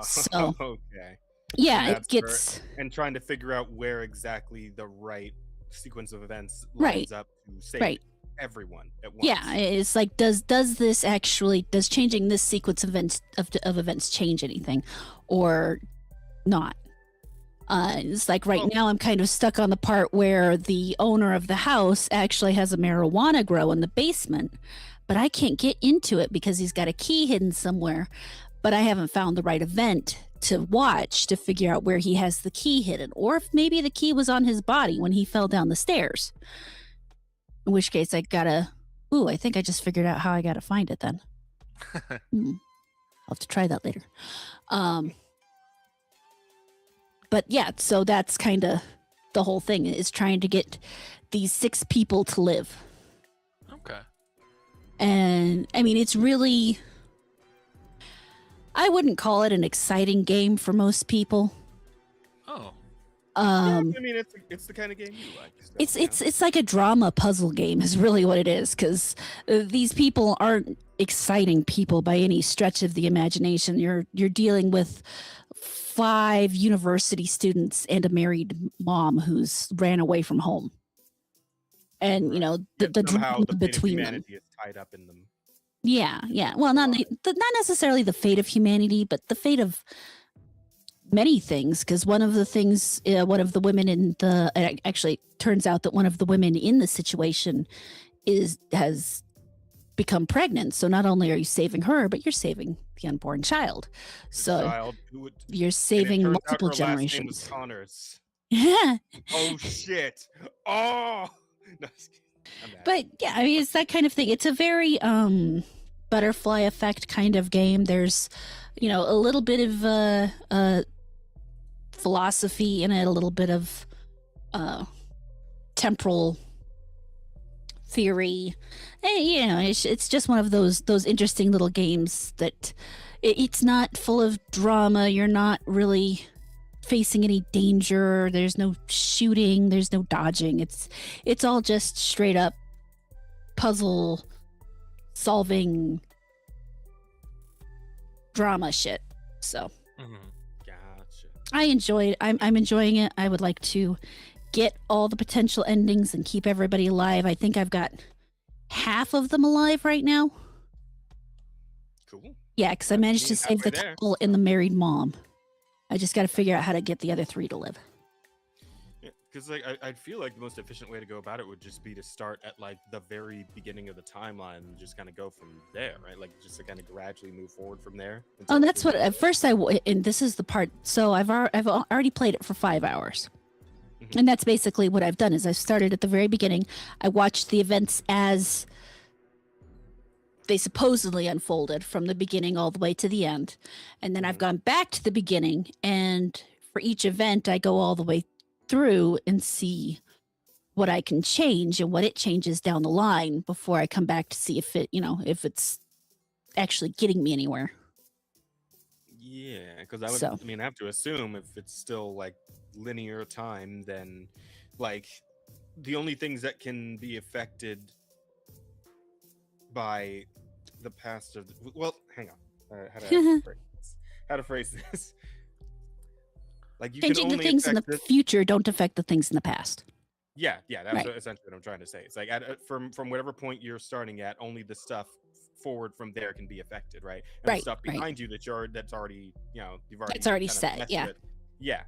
Speaker 4: So
Speaker 1: okay.
Speaker 4: Yeah, it gets
Speaker 1: and trying to figure out where exactly the right sequence of events lines up to save everyone at once.
Speaker 4: Yeah, it's like, does changing this sequence of events change anything or not? It's like now I'm kind of stuck on the part where the owner of the house actually has a marijuana grow in the basement, but I can't get into it because he's got a key hidden somewhere, but I haven't found the right event to watch to figure out where he has the key hidden, or if maybe the key was on his body when he fell down the stairs. In which case I think I just figured out how I gotta find it then. I'll have to try that later. But yeah, so that's kind of the whole thing, is trying to get these 6 people to live.
Speaker 3: Okay.
Speaker 4: And I mean, it's really, I wouldn't call it an exciting game for most people.
Speaker 3: Oh.
Speaker 1: I mean, it's the kind of game you like.
Speaker 4: It's like a drama puzzle game is really what it is, because these people aren't exciting people by any stretch of the imagination. You're dealing with 5 university students and a married mom who's ran away from home, and the drama between them.
Speaker 1: Is tied up in them.
Speaker 4: Yeah. Well, not necessarily the fate of humanity, but the fate of many things, because one of the women in the actually turns out that one of the women in the situation has become pregnant. So not only are you saving her, but you're saving the unborn child. You're saving multiple generations.
Speaker 1: Connors.
Speaker 4: Yeah.
Speaker 1: Oh shit. Oh. No,
Speaker 4: but yeah, I mean, it's that kind of thing. It's a very butterfly effect kind of game. There's a little bit of philosophy in it, a little bit of temporal theory. And, it's just one of those interesting little games that it's not full of drama. You're not really facing any danger. There's no shooting. There's no dodging. It's all just straight up puzzle solving drama shit. So.
Speaker 1: Gotcha.
Speaker 4: I enjoy it. I'm enjoying it. I would like to get all the potential endings and keep everybody alive. I think I've got half of them alive right now.
Speaker 1: Cool.
Speaker 4: Yeah, because I managed to save the
Speaker 1: there,
Speaker 4: couple and the married mom. I just got to figure out how to get the other 3 to live.
Speaker 1: Because like I feel like the most efficient way to go about it would just be to start at like the very beginning of the timeline and just kind of go from there, right? Like just to kind of gradually move forward from there.
Speaker 4: Oh, that's what at first and this is the part. So I've already played it for 5 hours, and that's basically what I've done. Is I started at the very beginning. I watched the events as they supposedly unfolded from the beginning all the way to the end, and then I've gone back to the beginning, and for each event I go all the way through and see what I can change and what it changes down the line before I come back to see if it, if it's actually getting me anywhere.
Speaker 1: Yeah, because I have to assume if it's still like linear time, then like the only things that can be affected by the past of hang on, how to phrase this. Like
Speaker 4: changing the things in the future don't affect the things in the past.
Speaker 1: Yeah, that's essentially what I'm trying to say. It's like from whatever point you're starting at, only the stuff forward from there can be affected, right? And the stuff behind you that's already it's already
Speaker 4: set.
Speaker 1: Yeah.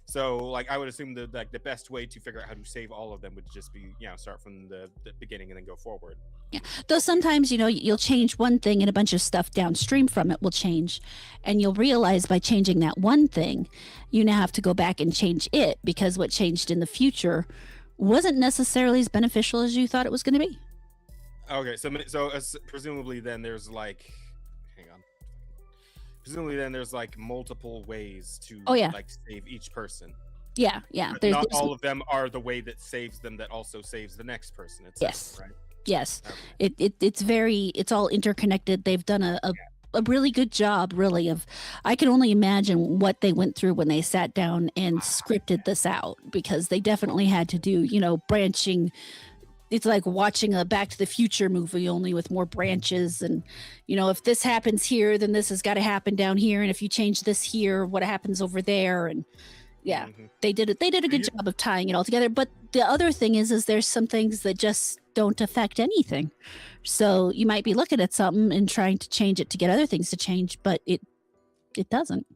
Speaker 1: So like I would assume the best way to figure out how to save all of them would just be start from the beginning and then go forward.
Speaker 4: Yeah. Though sometimes you'll change one thing and a bunch of stuff downstream from it will change, and you'll realize by changing that one thing, you now have to go back and change it because what changed in the future wasn't necessarily as beneficial as you thought it was going to be.
Speaker 1: Okay, so presumably then there's like, presumably then there's like multiple ways to like save each person.
Speaker 4: Yeah.
Speaker 1: There's all of them are the way that saves them that also saves the next person.
Speaker 4: Yes.
Speaker 1: Right?
Speaker 4: Yes. Okay. It's all interconnected. They've done a really good job, really, I can only imagine what they went through when they sat down and scripted this out, because they definitely had to do, branching. It's like watching a Back to the Future movie, only with more branches. And, if this happens here, then this has got to happen down here. And if you change this here, what happens over there? And they did a good job of tying it all together. But the other thing is there's some things that just don't affect anything. So you might be looking at something and trying to change it to get other things to change, but it doesn't.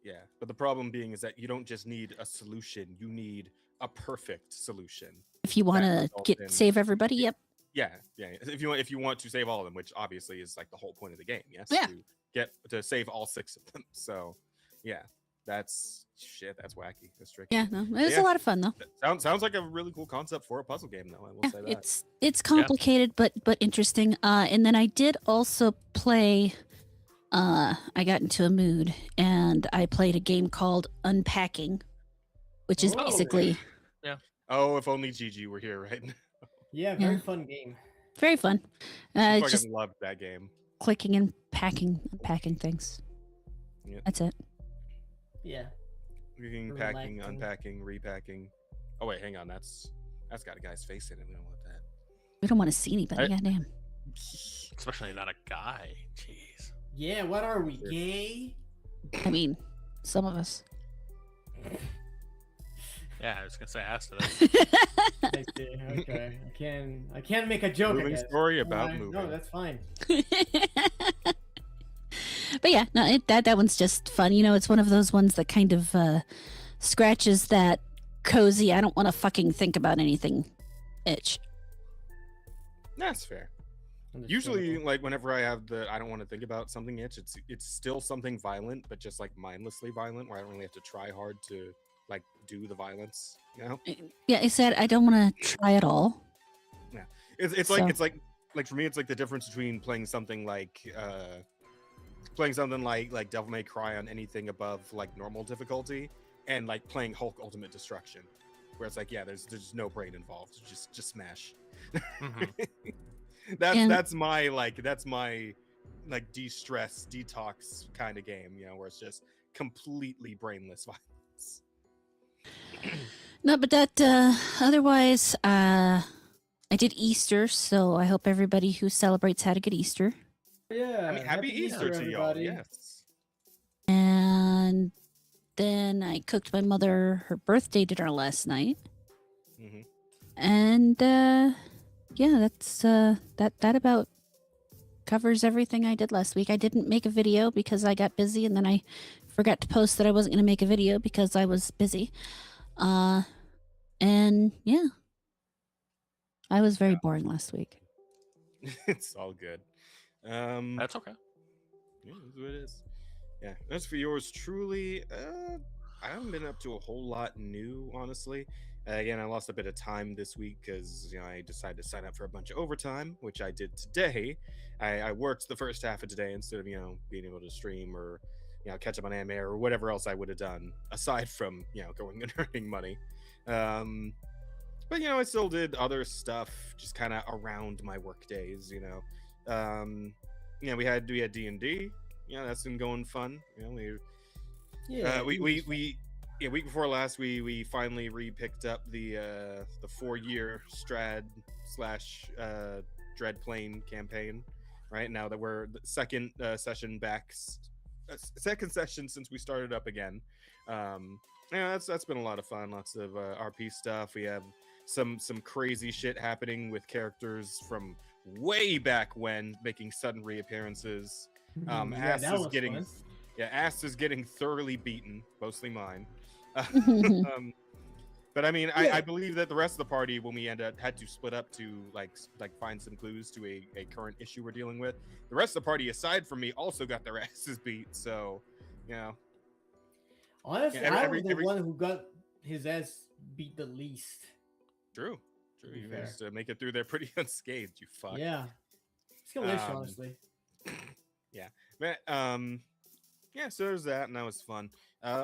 Speaker 1: Yeah, but the problem being is that you don't just need a solution, you need a perfect solution.
Speaker 4: If you want to save everybody, yep.
Speaker 1: Yeah. If you want to save all of them, which obviously is like the whole point of the game, yes.
Speaker 4: Yeah.
Speaker 1: To save all 6 of them. So, yeah, that's wacky. That's tricky.
Speaker 4: Yeah, no, it's a lot of fun though.
Speaker 1: Sounds like a really cool concept for a puzzle game, though. I will say that
Speaker 4: it's complicated, but interesting. And then I did also play. I got into a mood and I played a game called Unpacking, which is basically.
Speaker 3: Yeah.
Speaker 1: Oh, if only Gigi were here right now.
Speaker 2: Yeah, very fun game.
Speaker 4: Very fun.
Speaker 1: I just loved that game.
Speaker 4: Clicking and unpacking things.
Speaker 1: Yep.
Speaker 4: That's it.
Speaker 2: Yeah.
Speaker 1: Packing, unpacking, repacking. Oh wait, hang on. That's got a guy's face in it. We don't want that.
Speaker 4: We don't want to see anybody. Goddamn.
Speaker 3: Especially not a guy. Jeez.
Speaker 2: Yeah. What are we, gay?
Speaker 4: I mean, some of us.
Speaker 3: Yeah, I was gonna say ass to
Speaker 2: I see. Okay, I can make a joke.
Speaker 1: Moving story about moving.
Speaker 2: No, that's fine.
Speaker 4: But yeah, no, that one's just fun. It's one of those ones that kind of scratches that cozy, I don't want to fucking think about anything itch.
Speaker 1: That's fair. Usually, like whenever I have I don't want to think about something itch, it's still something violent, but just like mindlessly violent, where I don't really have to try hard to like do the violence,
Speaker 4: Yeah, I said I don't want to try at all.
Speaker 1: Yeah, it's like for me, it's like the difference between playing something like Devil May Cry on anything above like normal difficulty, and like playing Hulk Ultimate Destruction, where it's like there's no brain involved, just smash. That's my de-stress detox kind of game, where it's just completely brainless violence.
Speaker 4: No, but that otherwise I did Easter, so I hope everybody who celebrates had a good Easter.
Speaker 2: Yeah,
Speaker 1: I mean, happy Easter to y'all. Yes.
Speaker 4: And then I cooked my mother her birthday dinner last night. And that's that about covers everything I did last week. I didn't make a video because I got busy, and then I forgot to post that I wasn't going to make a video because I was busy. And yeah, I was very boring last week.
Speaker 1: It's all good.
Speaker 3: That's okay.
Speaker 1: Yeah, that's what it is. Yeah. As for yours truly, I haven't been up to a whole lot new, honestly. Again, I lost a bit of time this week because I decided to sign up for a bunch of overtime, which I did today. I worked the first half of today instead of being able to stream or catch up on anime or whatever else I would have done aside from going and earning money. But I still did other stuff just kind of around my work days. We had D&D. That's been going fun. Week before last, we finally re-picked up the 4-year Strad / Dreadplane campaign. Right now that we're the second session back, second session since we started up again. That's been a lot of fun. Lots of RP stuff. We have some crazy shit happening with characters from way back when making sudden reappearances. Ass is getting thoroughly beaten, mostly mine. But I mean, I believe that the rest of the party, when we had to split up to like find some clues to a current issue we're dealing with, the rest of the party, aside from me, also got their asses beat. So,
Speaker 2: honestly, I was the one who got his ass beat the least.
Speaker 1: True. You managed to make it through there pretty unscathed. You fuck.
Speaker 2: Yeah, skillish, honestly.
Speaker 1: Yeah, so there's that, and that was fun.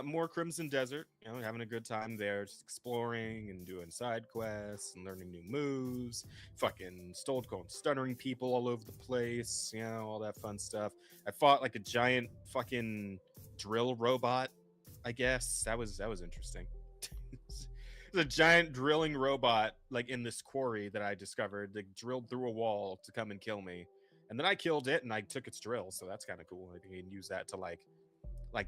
Speaker 1: More Crimson Desert, having a good time there, just exploring and doing side quests and learning new moves, fucking going stuttering people all over the place, all that fun stuff. I fought like a giant fucking drill robot, I guess. That was interesting. There's a giant drilling robot like in this quarry that I discovered that drilled through a wall to come and kill me. And then I killed it and I took its drill, so that's kind of cool. I think you can use that to like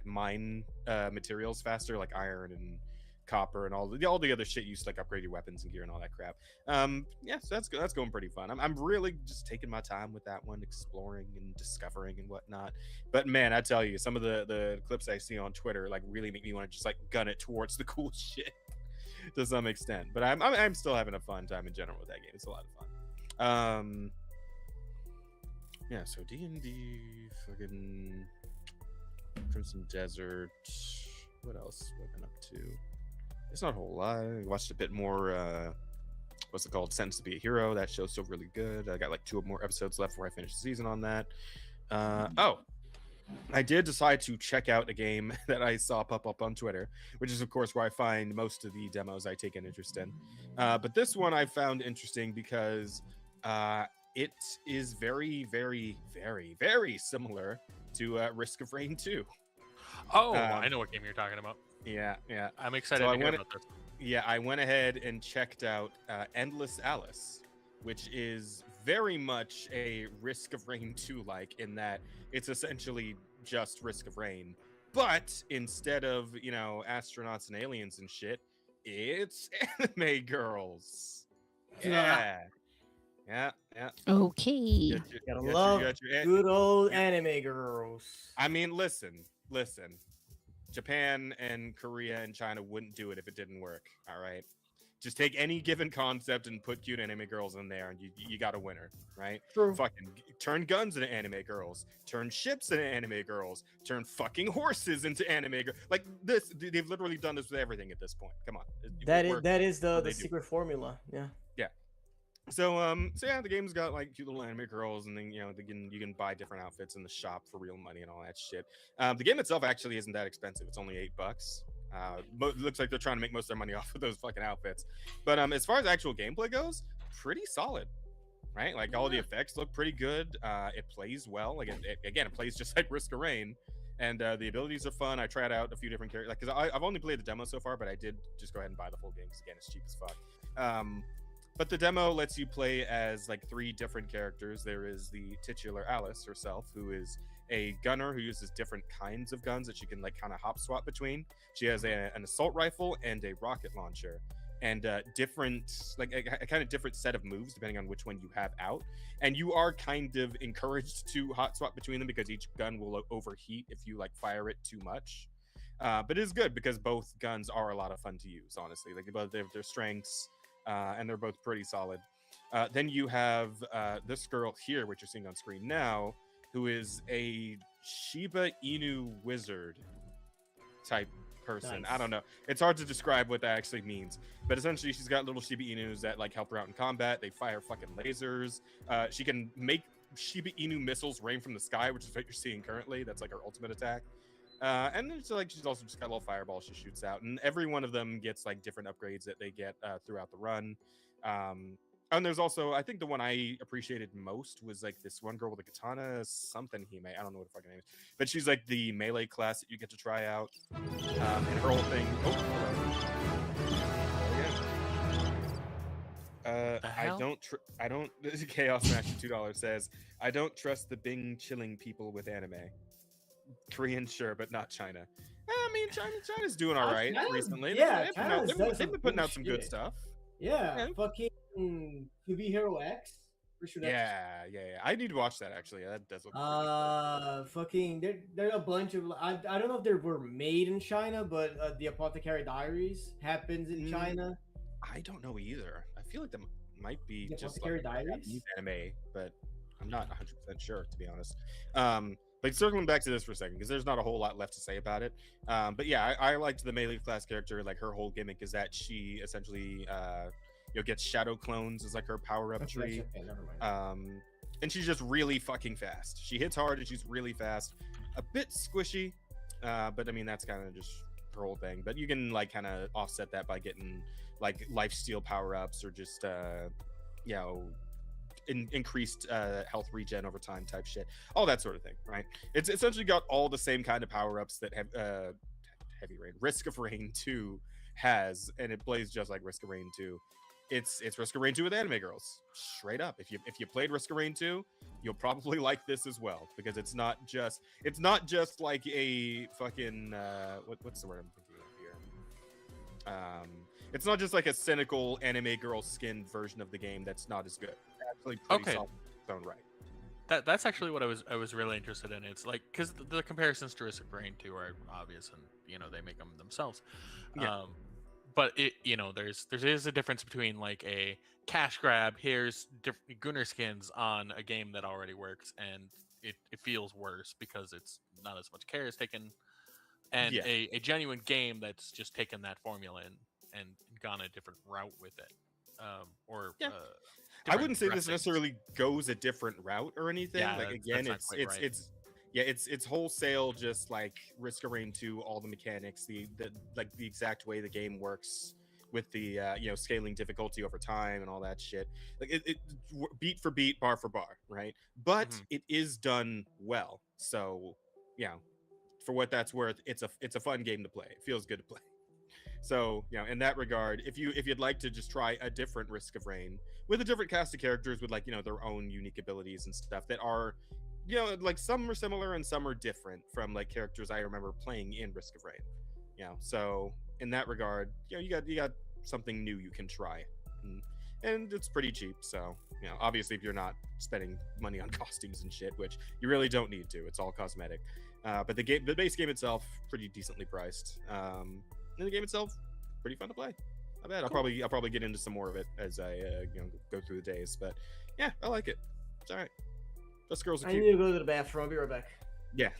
Speaker 1: mine materials faster, like iron and copper and all the other shit you use to like upgrade your weapons and gear and all that crap. So that's going pretty fun. I'm really just taking my time with that one, exploring and discovering and whatnot. But man, I tell you, some of the clips I see on Twitter like really make me want to just like gun it towards the cool shit to some extent. But I'm still having a fun time in general with that game. It's a lot of fun. So D&D, fucking Crimson Desert. What else have I been up to? It's not a whole lot. I watched a bit more, what's it called? Sentenced to be a Hero. That show's still really good. I got like 2 more episodes left before I finish the season on that. I did decide to check out a game that I saw pop up on Twitter, which is, of course, where I find most of the demos I take an interest in. But this one I found interesting because it is very, very, very, very similar to Risk of Rain 2.
Speaker 3: Oh, I know what game you're talking about.
Speaker 1: Yeah.
Speaker 3: I'm excited to hear about this.
Speaker 1: Yeah, I went ahead and checked out Endless Alice, which is very much a Risk of Rain 2 like, in that it's essentially just Risk of Rain. But instead of, astronauts and aliens and shit, it's anime girls. Yeah.
Speaker 4: Okay.
Speaker 2: Gotta love good old anime girls.
Speaker 1: I mean, listen. Japan and Korea and China wouldn't do it if it didn't work. All right. Just take any given concept and put cute anime girls in there, and you got a winner, right?
Speaker 2: True.
Speaker 1: Fucking turn guns into anime girls, turn ships into anime girls, turn fucking horses into anime girls. Like this, they've literally done this with everything at this point. Come on.
Speaker 2: That is the secret formula. Yeah.
Speaker 1: So the game's got like cute little anime girls, and then you can buy different outfits in the shop for real money and all that shit. The game itself actually isn't that expensive. It's only $8. It looks like they're trying to make most of their money off of those fucking outfits. But as far as actual gameplay goes, pretty solid, right? Like all the effects look pretty good. It plays well. Like it plays just like Risk of Rain, and the abilities are fun. I tried out a few different characters, because I've only played the demo so far, but I did just go ahead and buy the full game because again, it's cheap as fuck. But the demo lets you play as like 3 different characters. There is the titular Alice herself, who is a gunner who uses different kinds of guns that she can like kind of hop swap between. She has an assault rifle and a rocket launcher. and different, like a kind of different set of moves depending on which one you have out. And you are kind of encouraged to hot swap between them because each gun will overheat if you like fire it too much. But it is good because both guns are a lot of fun to use, honestly. Like they have their strengths, and they're both pretty solid. Then you have this girl here, which you're seeing on screen now, who is a Shiba Inu wizard type person.
Speaker 2: Nice.
Speaker 1: I don't know. It's hard to describe what that actually means. But essentially, she's got little Shiba Inus that like help her out in combat. They fire fucking lasers. She can make Shiba Inu missiles rain from the sky, which is what you're seeing currently. That's like her ultimate attack. And then she's also just got little fireballs she shoots out, and every one of them gets like different upgrades that they get throughout the run. And there's also, I think the one I appreciated most was like this one girl with a katana, something Hime. I don't know what the fucking name is, but she's like the melee class that you get to try out. And her whole thing. I don't. Chaos Master $2 says, I don't trust the Bing chilling people with anime. Korean, sure, but not China. I mean, China's doing all right recently.
Speaker 2: Yeah,
Speaker 1: they've been putting out some good stuff.
Speaker 2: Yeah, fucking To Be Hero X.
Speaker 1: Yeah. I need to watch that actually. That does look
Speaker 2: really fucking. There are a bunch of. I don't know if they were made in China, but the Apothecary Diaries happens in China.
Speaker 1: I don't know either. I feel like that might be
Speaker 2: the
Speaker 1: just
Speaker 2: Apothecary
Speaker 1: like
Speaker 2: Diaries
Speaker 1: anime, but I'm not 100% sure to be honest. But circling back to this for a second, because there's not a whole lot left to say about it. But yeah, I liked the melee class character. Like her whole gimmick is that she essentially gets shadow clones as like her power-up tree.
Speaker 2: Okay, never mind.
Speaker 1: And she's just really fucking fast. She hits hard and she's really fast. A bit squishy, but I mean that's kind of just her whole thing. But you can like kind of offset that by getting like lifesteal power-ups or just increased health regen over time type shit, all that sort of thing, right? It's essentially got all the same kind of power-ups that have Heavy Rain, Risk of Rain 2 has, and it plays just like Risk of Rain 2. It's Risk of Rain 2 with anime girls, straight up. If you played Risk of Rain 2, you'll probably like this as well, because it's not just like a fucking what's the word I'm thinking of here? It's not just like a cynical anime girl skinned version of the game that's not as good. Actually pretty solid in its own right.
Speaker 3: That's actually what I was really interested in. It's like, because the comparisons to Risk of Rain 2 are obvious, and they make them themselves.
Speaker 1: Yeah.
Speaker 3: But it there's a difference between like a cash grab, here's Gunnar skins on a game that already works, and it feels worse because it's not as much care is taken, and a genuine game that's just taken that formula and gone a different route with it.
Speaker 1: I wouldn't say this necessarily goes a different route or anything.
Speaker 3: Yeah,
Speaker 1: like again, it's wholesale, just like Risk of Rain 2, all the mechanics, the exact way the game works with the scaling difficulty over time and all that shit. Like it beat for beat, bar for bar, right? But it is done well. So for what that's worth, it's a fun game to play. It feels good to play. So, in that regard, if you'd like to just try a different Risk of Rain with a different cast of characters with like, their own unique abilities and stuff that are, like some are similar and some are different from like characters I remember playing in Risk of Rain. So in that regard, you got something new you can try. And it's pretty cheap. So, obviously if you're not spending money on costumes and shit, which you really don't need to, it's all cosmetic. But the base game itself, pretty decently priced. And the game itself, pretty fun to play. I bet cool. I'll probably get into some more of it as I go through the days. But yeah, I like it. It's all right. Those girls are cute.
Speaker 2: I need to go to the bathroom. I'll be right back.
Speaker 1: Yeah.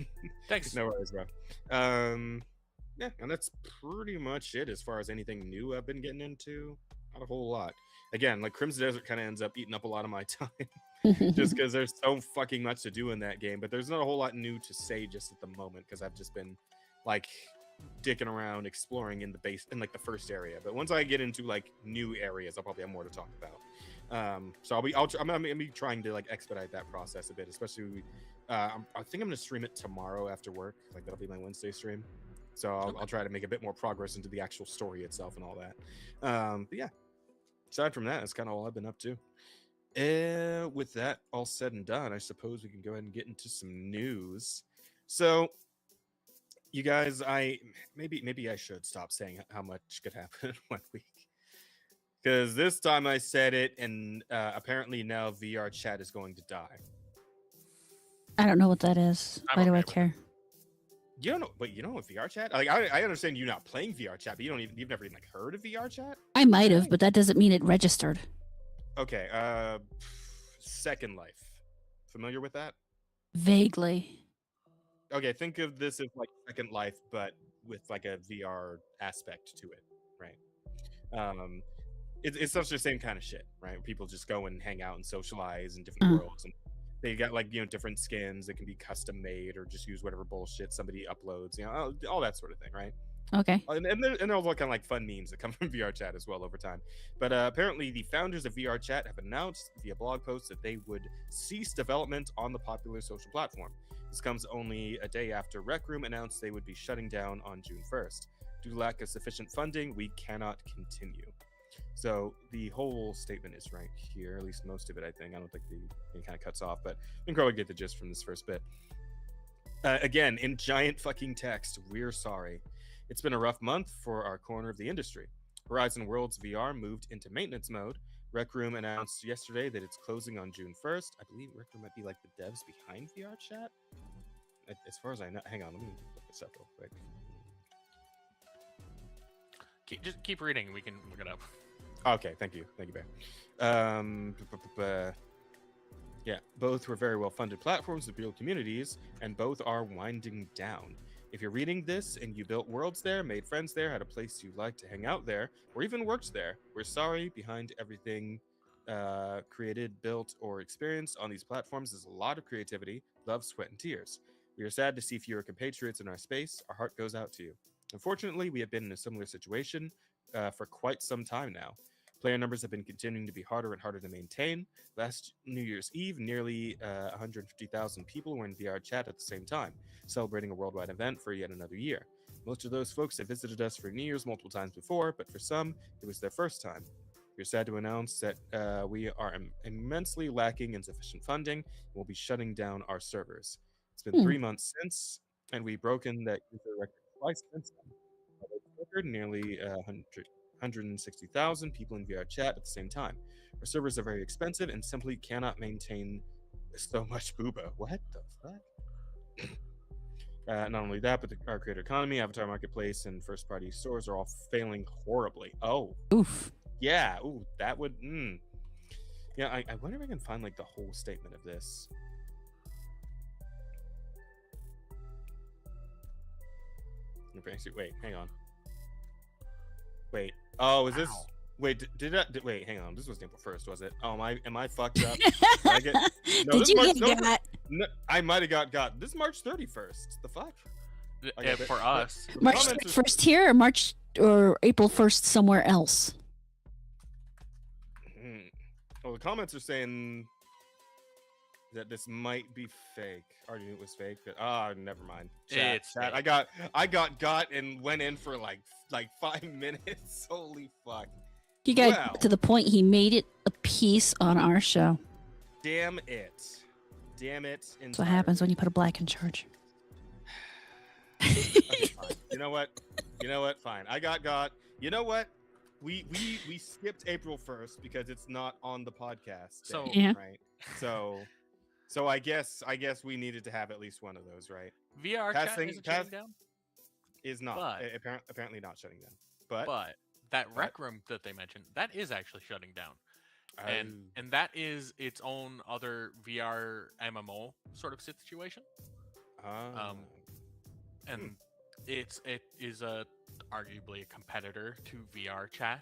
Speaker 3: Thanks.
Speaker 1: No worries, bro. Yeah, and that's pretty much it as far as anything new I've been getting into. Not a whole lot. Again, like Crimson Desert kind of ends up eating up a lot of my time just because there's so fucking much to do in that game. But there's not a whole lot new to say just at the moment because I've just been like dicking around exploring in like the first area. But once I get into like new areas, I'll probably have more to talk about. So I'm gonna be trying to like expedite that process a bit, especially I think I'm gonna stream it tomorrow after work. Like that'll be my Wednesday stream. So I'll try to make a bit more progress into the actual story itself and all that. But yeah, aside from that, that's kind of all I've been up to. With that all said and done, I suppose we can go ahead and get into some news. So you guys, maybe I should stop saying how much could happen in 1 week. Because this time I said it, and apparently now VR chat is going to die.
Speaker 4: I don't know what that is. Why do I care?
Speaker 1: You don't know, but you know what VR chat? Like, I understand you not playing VR chat, but you've never even like heard of VR chat?
Speaker 4: I might have, but that doesn't mean it registered.
Speaker 1: Okay, Second Life. Familiar with that?
Speaker 4: Vaguely.
Speaker 1: Okay, think of this as like Second Life, but with like a VR aspect to it, right? It's such the same kind of shit, right? People just go and hang out and socialize in different worlds, and they got like different skins that can be custom made or just use whatever bullshit somebody uploads, all that sort of thing, right?
Speaker 4: Okay.
Speaker 1: And there are all kind of like fun memes that come from VR chat as well over time. But apparently the founders of VR chat have announced via blog posts that they would cease development on the popular social platform. This comes only a day after Rec Room announced they would be shutting down on June 1st. Due to lack of sufficient funding, we cannot continue. So the whole statement is right here, at least most of it, I think. I don't think it kind of cuts off, but you can probably get the gist from this first bit. Again, in giant fucking text, we're sorry. It's been a rough month for our corner of the industry. Horizon Worlds VR moved into maintenance mode. Rec Room announced yesterday that it's closing on June 1st. I believe Rec Room might be like the devs behind VR chat. As far as I know, hang on, let me look this up real quick.
Speaker 3: Just keep reading. We can look it up.
Speaker 1: Okay, thank you, Bear. Yeah, both were very well-funded platforms with real communities, and both are winding down. If you're reading this and you built worlds there, made friends there, had a place you like to hang out there, or even worked there, we're sorry. Behind everything created, built, or experienced on these platforms is a lot of creativity, love, sweat, and tears. We are sad to see fewer compatriots in our space. Our heart goes out to you. Unfortunately, we have been in a similar situation for quite some time now. Player numbers have been continuing to be harder and harder to maintain. Last New Year's Eve, nearly 150,000 people were in VR chat at the same time, celebrating a worldwide event for yet another year. Most of those folks have visited us for New Year's multiple times before, but for some, it was their first time. We're sad to announce that we are immensely lacking in sufficient funding and will be shutting down our servers. It's been 3 months since, and we've broken that user record twice since then. Nearly 160,000 people in VR chat at the same time. Our servers are very expensive and simply cannot maintain so much booba. What the fuck? Not only that, but our creator economy, avatar marketplace, and first-party stores are all failing horribly. Oh,
Speaker 4: oof.
Speaker 1: Yeah. Ooh, that would. Yeah, I wonder if I can find like the whole statement of this. Wait, hang on. Wait. Oh, is this? Wait, wait, hang on. This was April 1st, was it? Oh, am I fucked up?
Speaker 4: Did you get got?
Speaker 1: No, I might have got. This is March 31st. The fuck?
Speaker 3: For us.
Speaker 4: March 31st here, or April 1st somewhere else?
Speaker 1: Well, the comments are saying that this might be fake. I already knew it was fake. Never mind. Chat. I got and went in for like 5 minutes. Holy fuck.
Speaker 4: You got to the point he made it a piece on our show.
Speaker 1: Damn it.
Speaker 4: That's what happens when you put a black in charge.
Speaker 1: Okay, fine. You know what? Fine. I got. You know what? We skipped April 1st because it's not on the podcast.
Speaker 3: So
Speaker 4: yeah.
Speaker 1: Right. So I guess we needed to have at least one of those, right?
Speaker 3: VR chat isn't shutting down?
Speaker 1: Is not apparently not shutting down. But
Speaker 3: that Rec Room that they mentioned, that is actually shutting down. And that is its own other VR MMO sort of situation. And it is arguably a competitor to VR chat.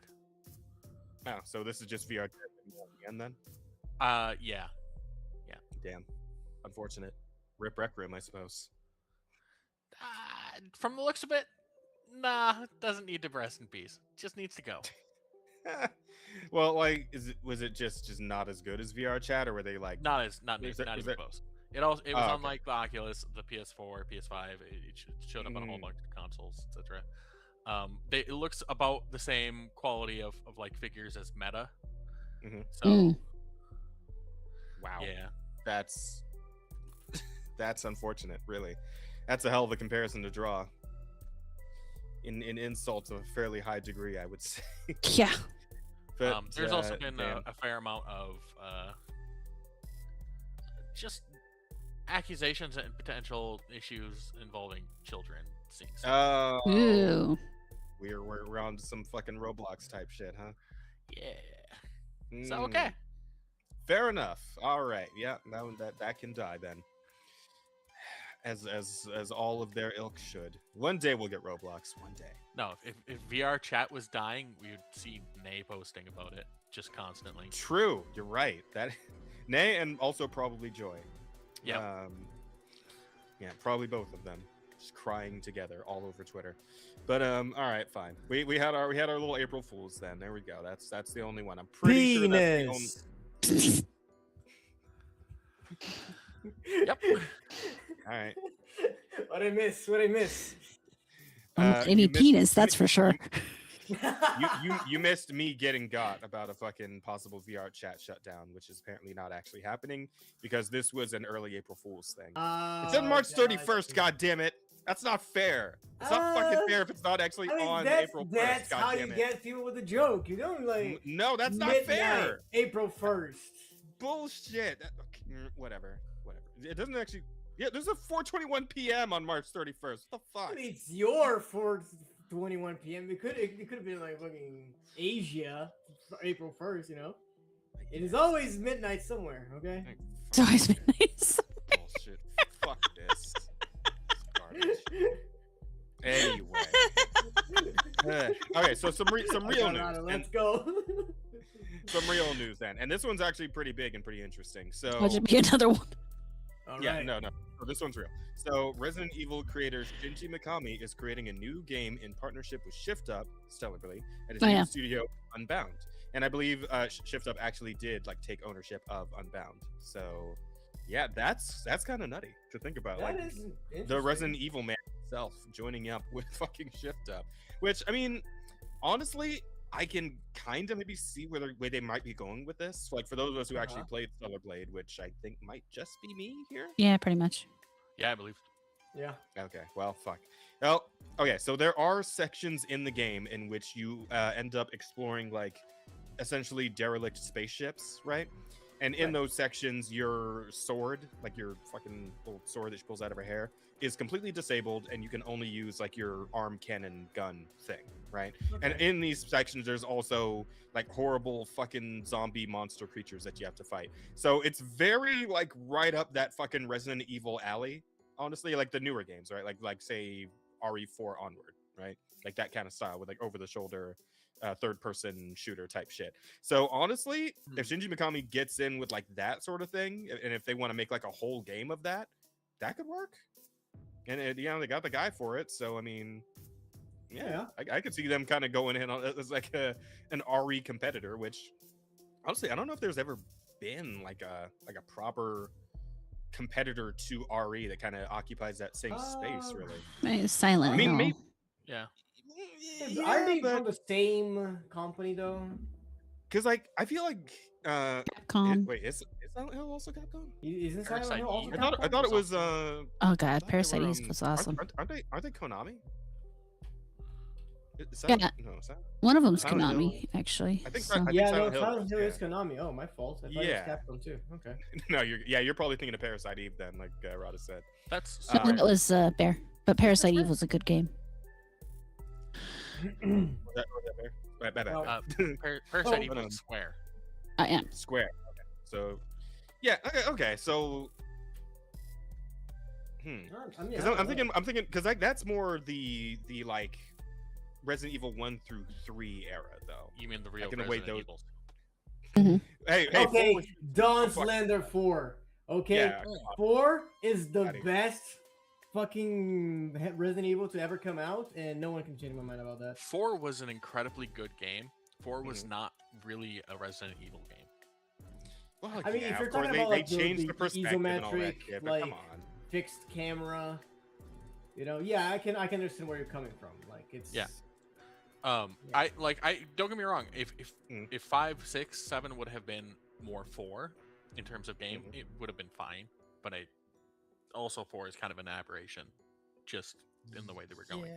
Speaker 1: Oh, so this is just VR chat again then?
Speaker 3: Yeah.
Speaker 1: Damn. Unfortunate. Rip Rec Room, I suppose.
Speaker 3: From the looks of it, nah, doesn't need to rest in peace. Just needs to go.
Speaker 1: Well, like, was it just not as good as VR chat, or were they like
Speaker 3: not even close? It was on like the Oculus, the PS4, PS5. It showed up on a whole bunch of consoles, etc. It looks about the same quality of like figures as Meta. So,
Speaker 1: wow,
Speaker 3: yeah,
Speaker 1: that's unfortunate. Really, that's a hell of a comparison to draw. In insults of a fairly high degree, I would say.
Speaker 4: Yeah.
Speaker 1: But,
Speaker 3: There's also been
Speaker 1: damn.
Speaker 3: a fair amount of just accusations and potential issues involving children seeing stuff.
Speaker 1: Oh,
Speaker 4: Ooh.
Speaker 1: we're on to some fucking Roblox type shit, huh?
Speaker 3: Yeah. So okay.
Speaker 1: Fair enough. All right. Yeah, that can die then. As all of their ilk should. One day we'll get Roblox. One day.
Speaker 3: No, if VR chat was dying, we would see Nay posting about it just constantly.
Speaker 1: True. You're right. That Nay and also probably Joy.
Speaker 3: Yeah.
Speaker 1: Yeah, probably both of them. Just crying together all over Twitter. But all right, fine. We had our little April Fools then. There we go. That's the only one. I'm pretty sure that's the only.
Speaker 3: Yep.
Speaker 1: All right.
Speaker 2: What I miss?
Speaker 4: Any penis, that's for sure.
Speaker 1: You missed me getting got about a fucking possible VR chat shutdown, which is apparently not actually happening because this was an early April Fool's thing. It's on March 31st. God damn it! That's not fair. It's not fucking fair if it's not actually on April 1st.
Speaker 2: That's
Speaker 1: God
Speaker 2: how
Speaker 1: damn
Speaker 2: you
Speaker 1: it.
Speaker 2: get people with a joke. You don't like.
Speaker 1: No, that's not
Speaker 2: midnight,
Speaker 1: fair.
Speaker 2: April 1st.
Speaker 1: Bullshit. Whatever. It doesn't actually. Yeah, there's a 4:21 p.m. on March 31st. What the fuck?
Speaker 2: I mean, it's your 4:21 p.m. It could have been like fucking Asia, April 1st. You know, it is always midnight somewhere. Okay.
Speaker 4: It's always been nice.
Speaker 1: Bullshit. Fuck this. Garbage. Anyway. Okay, so some real news.
Speaker 2: Let's go.
Speaker 1: Some real news then, and this one's actually pretty big and pretty interesting. So
Speaker 4: Watch it be another one.
Speaker 2: All
Speaker 1: yeah,
Speaker 2: right.
Speaker 1: no, this one's real. So Resident Evil creator Shinji Mikami is creating a new game in partnership with Shift Up, stellarly, at his new studio Unbound. And I believe Shift Up actually did like take ownership of Unbound. So yeah, that's kind of nutty to think about.
Speaker 2: That
Speaker 1: like
Speaker 2: is
Speaker 1: the Resident Evil man himself joining up with fucking Shift Up, which I mean, honestly, I can kind of maybe see where they might be going with this. Like for those of us who actually played Stellar Blade, which I think might just be me here.
Speaker 4: Yeah, pretty much.
Speaker 3: Yeah, I believe.
Speaker 2: Yeah.
Speaker 1: Okay. Well, fuck. Well, okay. So there are sections in the game in which you end up exploring like essentially derelict spaceships, right? And in those sections, your sword, like your fucking little sword that she pulls out of her hair, is completely disabled, and you can only use like your arm cannon gun thing, right?
Speaker 2: Okay.
Speaker 1: And in these sections, there's also like horrible fucking zombie monster creatures that you have to fight. So it's very like right up that fucking Resident Evil alley, honestly, like the newer games, right? Like say RE4 onward, right? Like that kind of style with like over the shoulder third person shooter type shit. So honestly, if Shinji Mikami gets in with like that sort of thing, and if they want to make like a whole game of that, that could work. And they got the guy for it. So I mean, yeah. I could see them kind of going in on as like an RE competitor, which honestly I don't know if there's ever been like a proper competitor to RE that kind of occupies that same space, really.
Speaker 4: It's Silent
Speaker 1: I mean,
Speaker 4: Hill.
Speaker 1: maybe.
Speaker 3: Yeah.
Speaker 2: Are they from the same company though?
Speaker 1: Because like I feel like
Speaker 4: Capcom.
Speaker 1: wait, is Silent Hill also Capcom?
Speaker 2: Isn't Silent Hill also
Speaker 1: I thought it was
Speaker 4: Oh god, Parasite Eve was awesome.
Speaker 1: Aren't they Konami?
Speaker 4: Yeah. One of them's Konami, actually.
Speaker 1: I think
Speaker 2: Silent Hill is Konami. Oh, my fault. I thought it was Capcom too. Okay.
Speaker 1: No, you're probably thinking of Parasite Eve then, like Rada said.
Speaker 3: That's
Speaker 4: no, that was Bear, but Parasite Eve was a good game.
Speaker 3: Parasite Eve was Square.
Speaker 4: I am
Speaker 1: Square. Okay. So, yeah. Okay. So, I'm thinking because like that's more the like Resident Evil 1 through 3 era though.
Speaker 3: You mean the real
Speaker 1: Resident
Speaker 3: Evil?
Speaker 1: Hey.
Speaker 2: Okay, Dawn's Lander 4. Okay,
Speaker 1: yeah,
Speaker 2: 4 is the best fucking Resident Evil to ever come out, and no one can change my mind about that.
Speaker 3: 4 was an incredibly good game. 4 was not really a Resident Evil game.
Speaker 1: Well,
Speaker 2: I mean, if you're talking about like the perspective and all that shit, like come on. Fixed camera, I can understand where you're coming from. Like it's
Speaker 3: I don't get me wrong. If 5, 6, 7 would have been more 4 in terms of game, it would have been fine. But also 4 is kind of an aberration, just in the way they were going.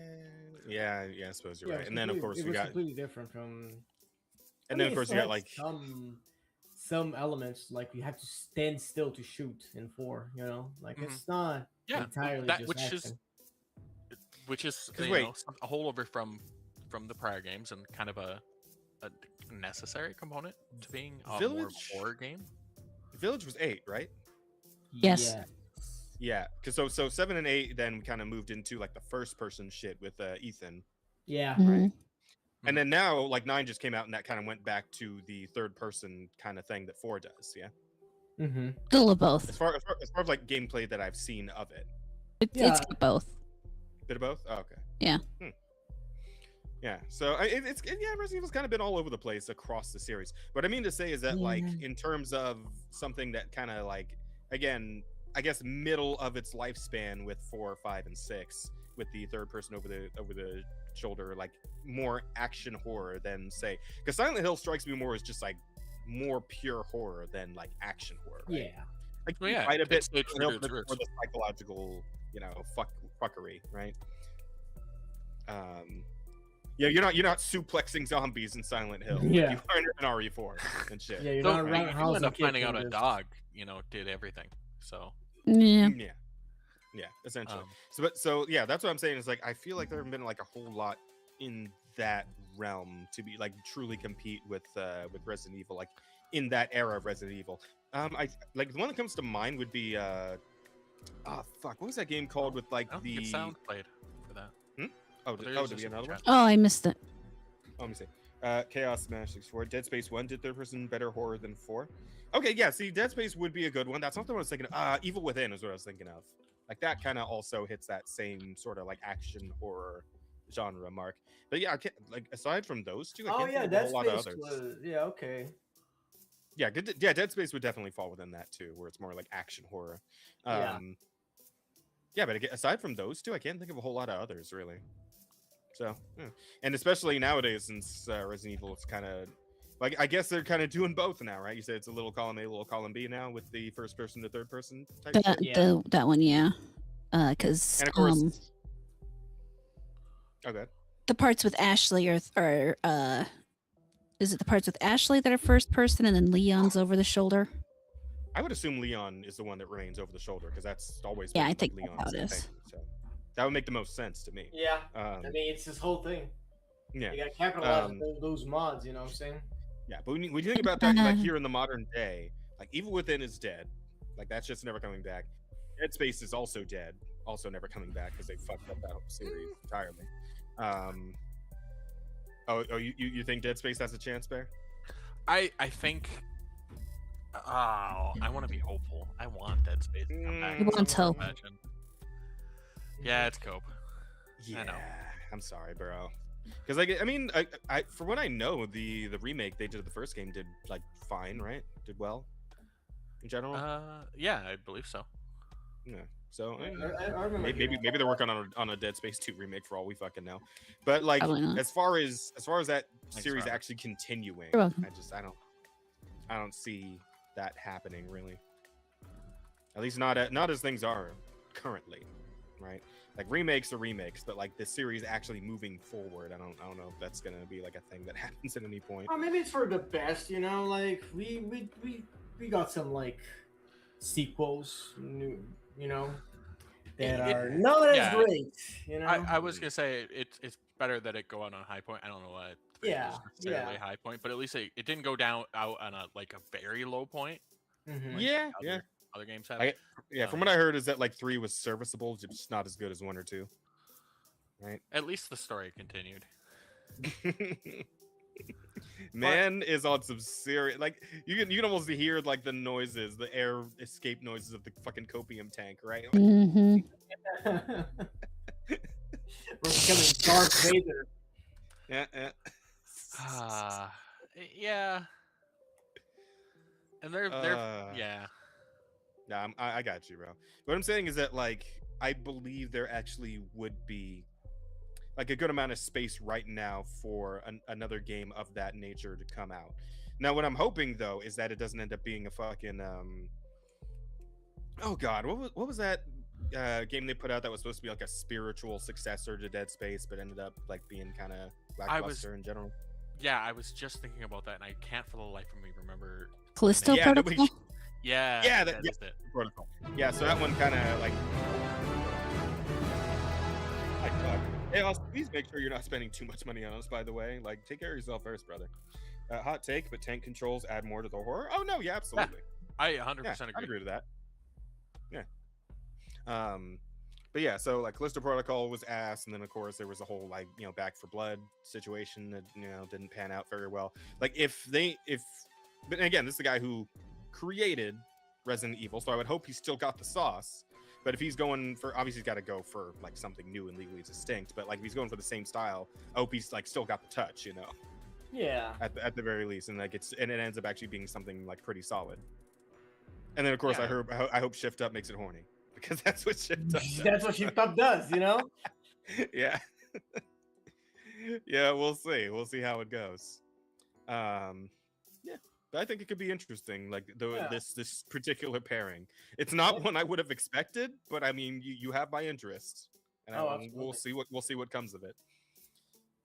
Speaker 1: Yeah, I suppose you're right. And then of course we got
Speaker 2: completely different from.
Speaker 1: And then of course you got like
Speaker 2: some elements like you have to stand still to shoot in 4. You know, like it's not entirely
Speaker 3: that,
Speaker 2: just action.
Speaker 3: Which is a holdover from the prior games and kind of a necessary component to being a more of a horror game.
Speaker 1: Village was 8, right?
Speaker 4: Yes.
Speaker 1: Yeah, because so 7 and 8 then kind of moved into like the first person shit with Ethan.
Speaker 2: Yeah.
Speaker 1: Right. And then now like 9 just came out and that kind of went back to the third person kind of thing that 4 does. Yeah.
Speaker 2: Mm-hmm.
Speaker 4: Still of both.
Speaker 1: As far as like gameplay that I've seen of it.
Speaker 4: It's both.
Speaker 1: Bit of both. Oh, okay.
Speaker 4: Yeah.
Speaker 1: Yeah, so Resident Evil's kind of been all over the place across the series. What I mean to say is that, like, in terms of something that kind of like, again, I guess middle of its lifespan with 4, 5, and 6, with the third person over the shoulder, like more action horror than say, because Silent Hill strikes me more as just like more pure horror than like action horror. Right?
Speaker 2: Yeah,
Speaker 1: like quite a bit for the psychological, fuckery, right? Yeah, you're not suplexing zombies in Silent Hill.
Speaker 2: Yeah,
Speaker 1: you are in RE4 and shit.
Speaker 2: Yeah, you're
Speaker 3: so,
Speaker 2: not around
Speaker 3: you end up finding out a dog, did everything. So
Speaker 4: yeah,
Speaker 1: essentially. So yeah, that's what I'm saying. Is like I feel like there haven't been like a whole lot in that realm to be like truly compete with Resident Evil, like in that era of Resident Evil. I like the one that comes to mind would be what was that game called with like the
Speaker 3: sound played for that?
Speaker 1: Did we get another one?
Speaker 4: Oh, I missed it.
Speaker 1: Let me see. Chaos Smash 64. Dead Space 1 did third person better horror than 4. Okay, yeah, see, Dead Space would be a good one. That's not the one I was thinking of. Evil Within is what I was thinking of. Like, that kind of also hits that same sort of, like, action horror genre mark. But yeah, aside from those two, I can't think of a whole lot of others.
Speaker 2: Okay.
Speaker 1: Yeah, Dead Space would definitely fall within that, too, where it's more like action horror. Yeah, but aside from those two, I can't think of a whole lot of others, really. So, and especially nowadays, since Resident Evil is kind of like, I guess they're kind of doing both now, right? You said it's a little column A, a little column B now with the first person to third person type.
Speaker 4: That one, yeah. Because
Speaker 1: and of course, good.
Speaker 4: The parts with Ashley are is it the parts with Ashley that are first person, and then Leon's over the shoulder?
Speaker 1: I would assume Leon is the one that remains over the shoulder because that's always
Speaker 4: I think
Speaker 1: Leon's
Speaker 4: that's how it is.
Speaker 1: thing, so. That would make the most sense to me.
Speaker 2: Yeah, I mean, it's his whole thing.
Speaker 1: Yeah,
Speaker 2: you got to capitalize on those mods. You know what I'm saying?
Speaker 1: Yeah, but when you think about that, like here in the modern day, like Evil Within is dead, like that's just never coming back. Dead Space is also dead, also never coming back because they fucked up that whole series entirely. You think Dead Space has a chance, Bear?
Speaker 3: I think. Oh, I want to be hopeful. I want Dead Space to come back.
Speaker 4: You want hope.
Speaker 3: Yeah, it's Cope.
Speaker 1: Yeah, I know. I'm sorry, bro. Because like, I mean, I for what I know, the remake they did of the first game did like fine, right? Did well in general.
Speaker 3: Yeah, I believe so.
Speaker 1: Yeah. So
Speaker 2: I remember
Speaker 1: maybe they're working on a Dead Space 2 remake for all we fucking know. But like, as far as that series actually continuing, I don't see that happening really. At least not as things are currently. Right, like remakes are remakes, but like the series actually moving forward, I don't know if that's gonna be like a thing that happens at any point.
Speaker 2: Or maybe it's for the best, like we got some like sequels, that are not as great.
Speaker 3: I was gonna say it's better that it go out on a high point. I don't know what. Necessarily high point, but at least it didn't go down out on a very low point.
Speaker 2: Mm-hmm.
Speaker 3: Like other games have.
Speaker 1: From what I heard is that like 3 was serviceable, just not as good as 1 or 2. Right.
Speaker 3: At least the story continued.
Speaker 1: Man is on some serious, like you can almost hear like the noises, the air escape noises of the fucking copium tank, right?
Speaker 4: Mm-hmm.
Speaker 2: We're becoming Darth Vader.
Speaker 3: Yeah. And they're
Speaker 1: Nah, I got you, bro. What I'm saying is that, like, I believe there actually would be, like, a good amount of space right now for another game of that nature to come out. Now, what I'm hoping, though, is that it doesn't end up being a fucking, oh, God, what was that game they put out that was supposed to be, like, a spiritual successor to Dead Space, but ended up, like, being kind of lackluster in general?
Speaker 3: Yeah, I was just thinking about that, and I can't for the life of me remember.
Speaker 4: Callisto
Speaker 1: Yeah,
Speaker 4: Protocol?
Speaker 3: Yeah,
Speaker 1: that
Speaker 3: is it.
Speaker 1: protocol. Yeah, so that one kind of like. Hey, also, please make sure you're not spending too much money on us. By the way, like, take care of yourself first, brother. Hot take, but tank controls add more to the horror. Oh no, yeah, absolutely.
Speaker 3: I 100% agree.
Speaker 1: I agree with that. Yeah. But yeah, so like Callisto Protocol was ass, and then of course there was a whole like Back for Blood situation that didn't pan out very well. Like but again, this is the guy who created Resident Evil, so I would hope he's still got the sauce. But if he's going for, obviously he's got to go for like something new and legally distinct. But like if he's going for the same style, I hope he's like still got the touch,
Speaker 2: Yeah.
Speaker 1: At the very least, and like it ends up actually being something like pretty solid. And then of course I hope Shift Up makes it horny, because that's what Shift Up does.
Speaker 2: That's what Shift Up does,
Speaker 1: Yeah. Yeah, we'll see. We'll see how it goes. Yeah, but I think it could be interesting. Like this particular pairing. It's not one I would have expected, but I mean, you have my interest, and we'll see what comes of it.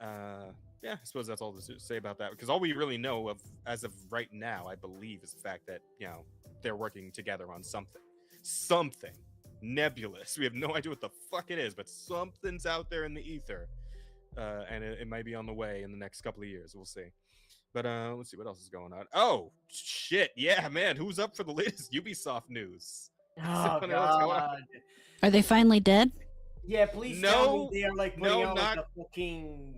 Speaker 1: Yeah, I suppose that's all to say about that, because all we really know of as of right now, I believe, is the fact that they're working together on something nebulous. We have no idea what the fuck it is, but something's out there in the ether, and it might be on the way in the next couple of years. We'll see. But let's see what else is going on. Oh shit, yeah, man, who's up for the latest Ubisoft news?
Speaker 2: Oh god.
Speaker 4: Are they finally dead?
Speaker 2: Yeah, please tell me they are like putting out like a fucking.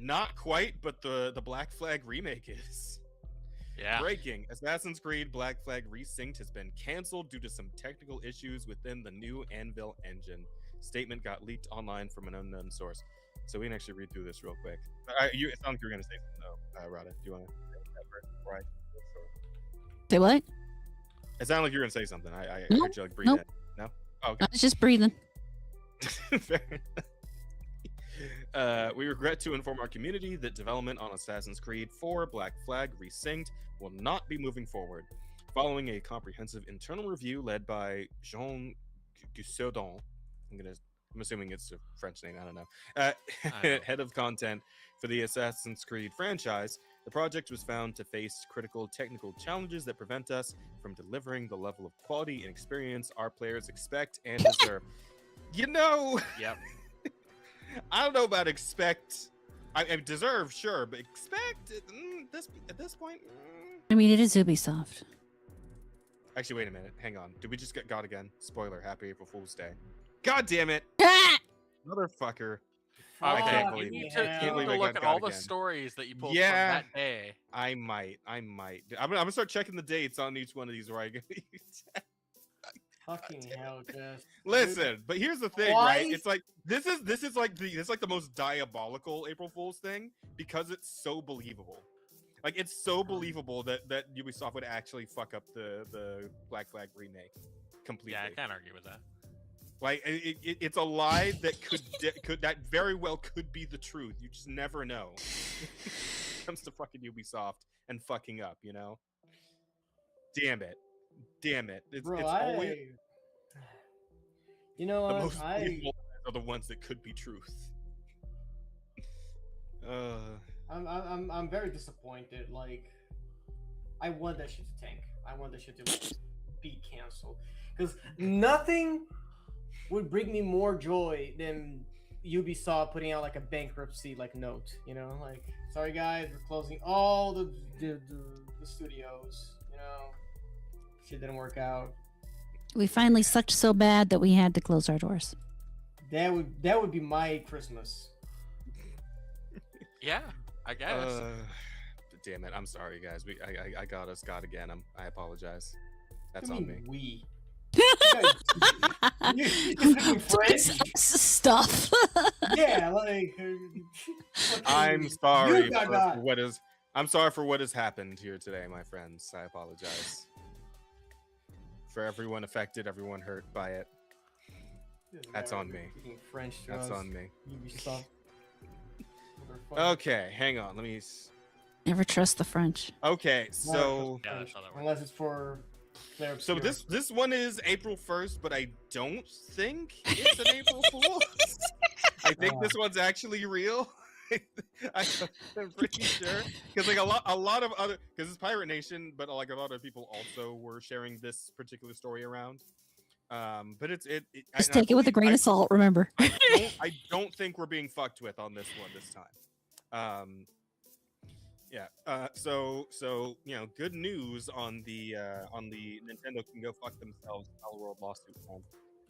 Speaker 1: Not quite, but the Black Flag remake is.
Speaker 3: Yeah.
Speaker 1: Breaking: Assassin's Creed Black Flag Resynced has been canceled due to some technical issues within the new Anvil engine. Statement got leaked online from an unknown source. So we can actually read through this real quick. It sounds like you were going to say something, though, Rada. Do you want to say that first before I...
Speaker 4: Say what?
Speaker 1: It sounded like you were going to say something. I heard you like breathe in. No? Oh, okay.
Speaker 4: I was just breathing.
Speaker 1: Fair enough. We regret to inform our community that development on Assassin's Creed 4 Black Flag Resynced will not be moving forward. Following a comprehensive internal review led by Jean Gussaudon, I'm assuming it's a French name, I don't know. Head of content for the Assassin's Creed franchise, the project was found to face critical technical challenges that prevent us from delivering the level of quality and experience our players expect and deserve.
Speaker 3: Yep.
Speaker 1: I don't know about expect. I deserve, sure, but expect at this point.
Speaker 4: I mean, it is Ubisoft.
Speaker 1: Actually, wait a minute. Hang on. Did we just get God again? Spoiler: Happy April Fool's Day. God damn it, motherfucker!
Speaker 3: Okay, you need to look at all the stories that you pulled from that day.
Speaker 1: I might. I'm gonna start checking the dates on each one of these where I get.
Speaker 2: Fucking hell, Jess.
Speaker 1: Listen, but here's the thing, right? It's like this is like the most diabolical April Fool's thing, because it's so believable. Like, it's so believable that Ubisoft would actually fuck up the Black Flag remake completely.
Speaker 3: Yeah, I can't argue with that.
Speaker 1: Like, it's a lie that could that very well could be the truth. You just never know. When it comes to fucking Ubisoft and fucking up, Damn it. It's always
Speaker 2: the most
Speaker 1: believable are the ones that could be truth.
Speaker 2: I'm very disappointed. Like, I want that shit to tank. I want that shit to be canceled, because nothing would bring me more joy than Ubisoft putting out like a bankruptcy note. Like, sorry guys, we're closing all the studios. Shit didn't work out.
Speaker 4: We finally sucked so bad that we had to close our doors.
Speaker 2: That would be my Christmas.
Speaker 3: Yeah, I guess.
Speaker 1: Damn it! I'm sorry, guys. I got us God again. I apologize. That's on me.
Speaker 2: We.
Speaker 4: Stuff.
Speaker 2: Yeah, like.
Speaker 1: I'm sorry for what has happened here today, my friends. I apologize for everyone affected, everyone hurt by it. That's on me. That's on me. Okay, hang on. Let me.
Speaker 4: Never trust the French.
Speaker 1: Okay, so
Speaker 2: unless it's for.
Speaker 1: So this one is April 1st, but I don't think it's an April Fool's. I think this one's actually real. I'm pretty sure because like a lot of other because it's Pirate Nation, but like a lot of people also were sharing this particular story around. But it's
Speaker 4: just take it with a grain of salt. Remember,
Speaker 1: I don't think we're being fucked with on this one this time. Yeah. So you know, good news on the Nintendo can go fuck themselves World lawsuit.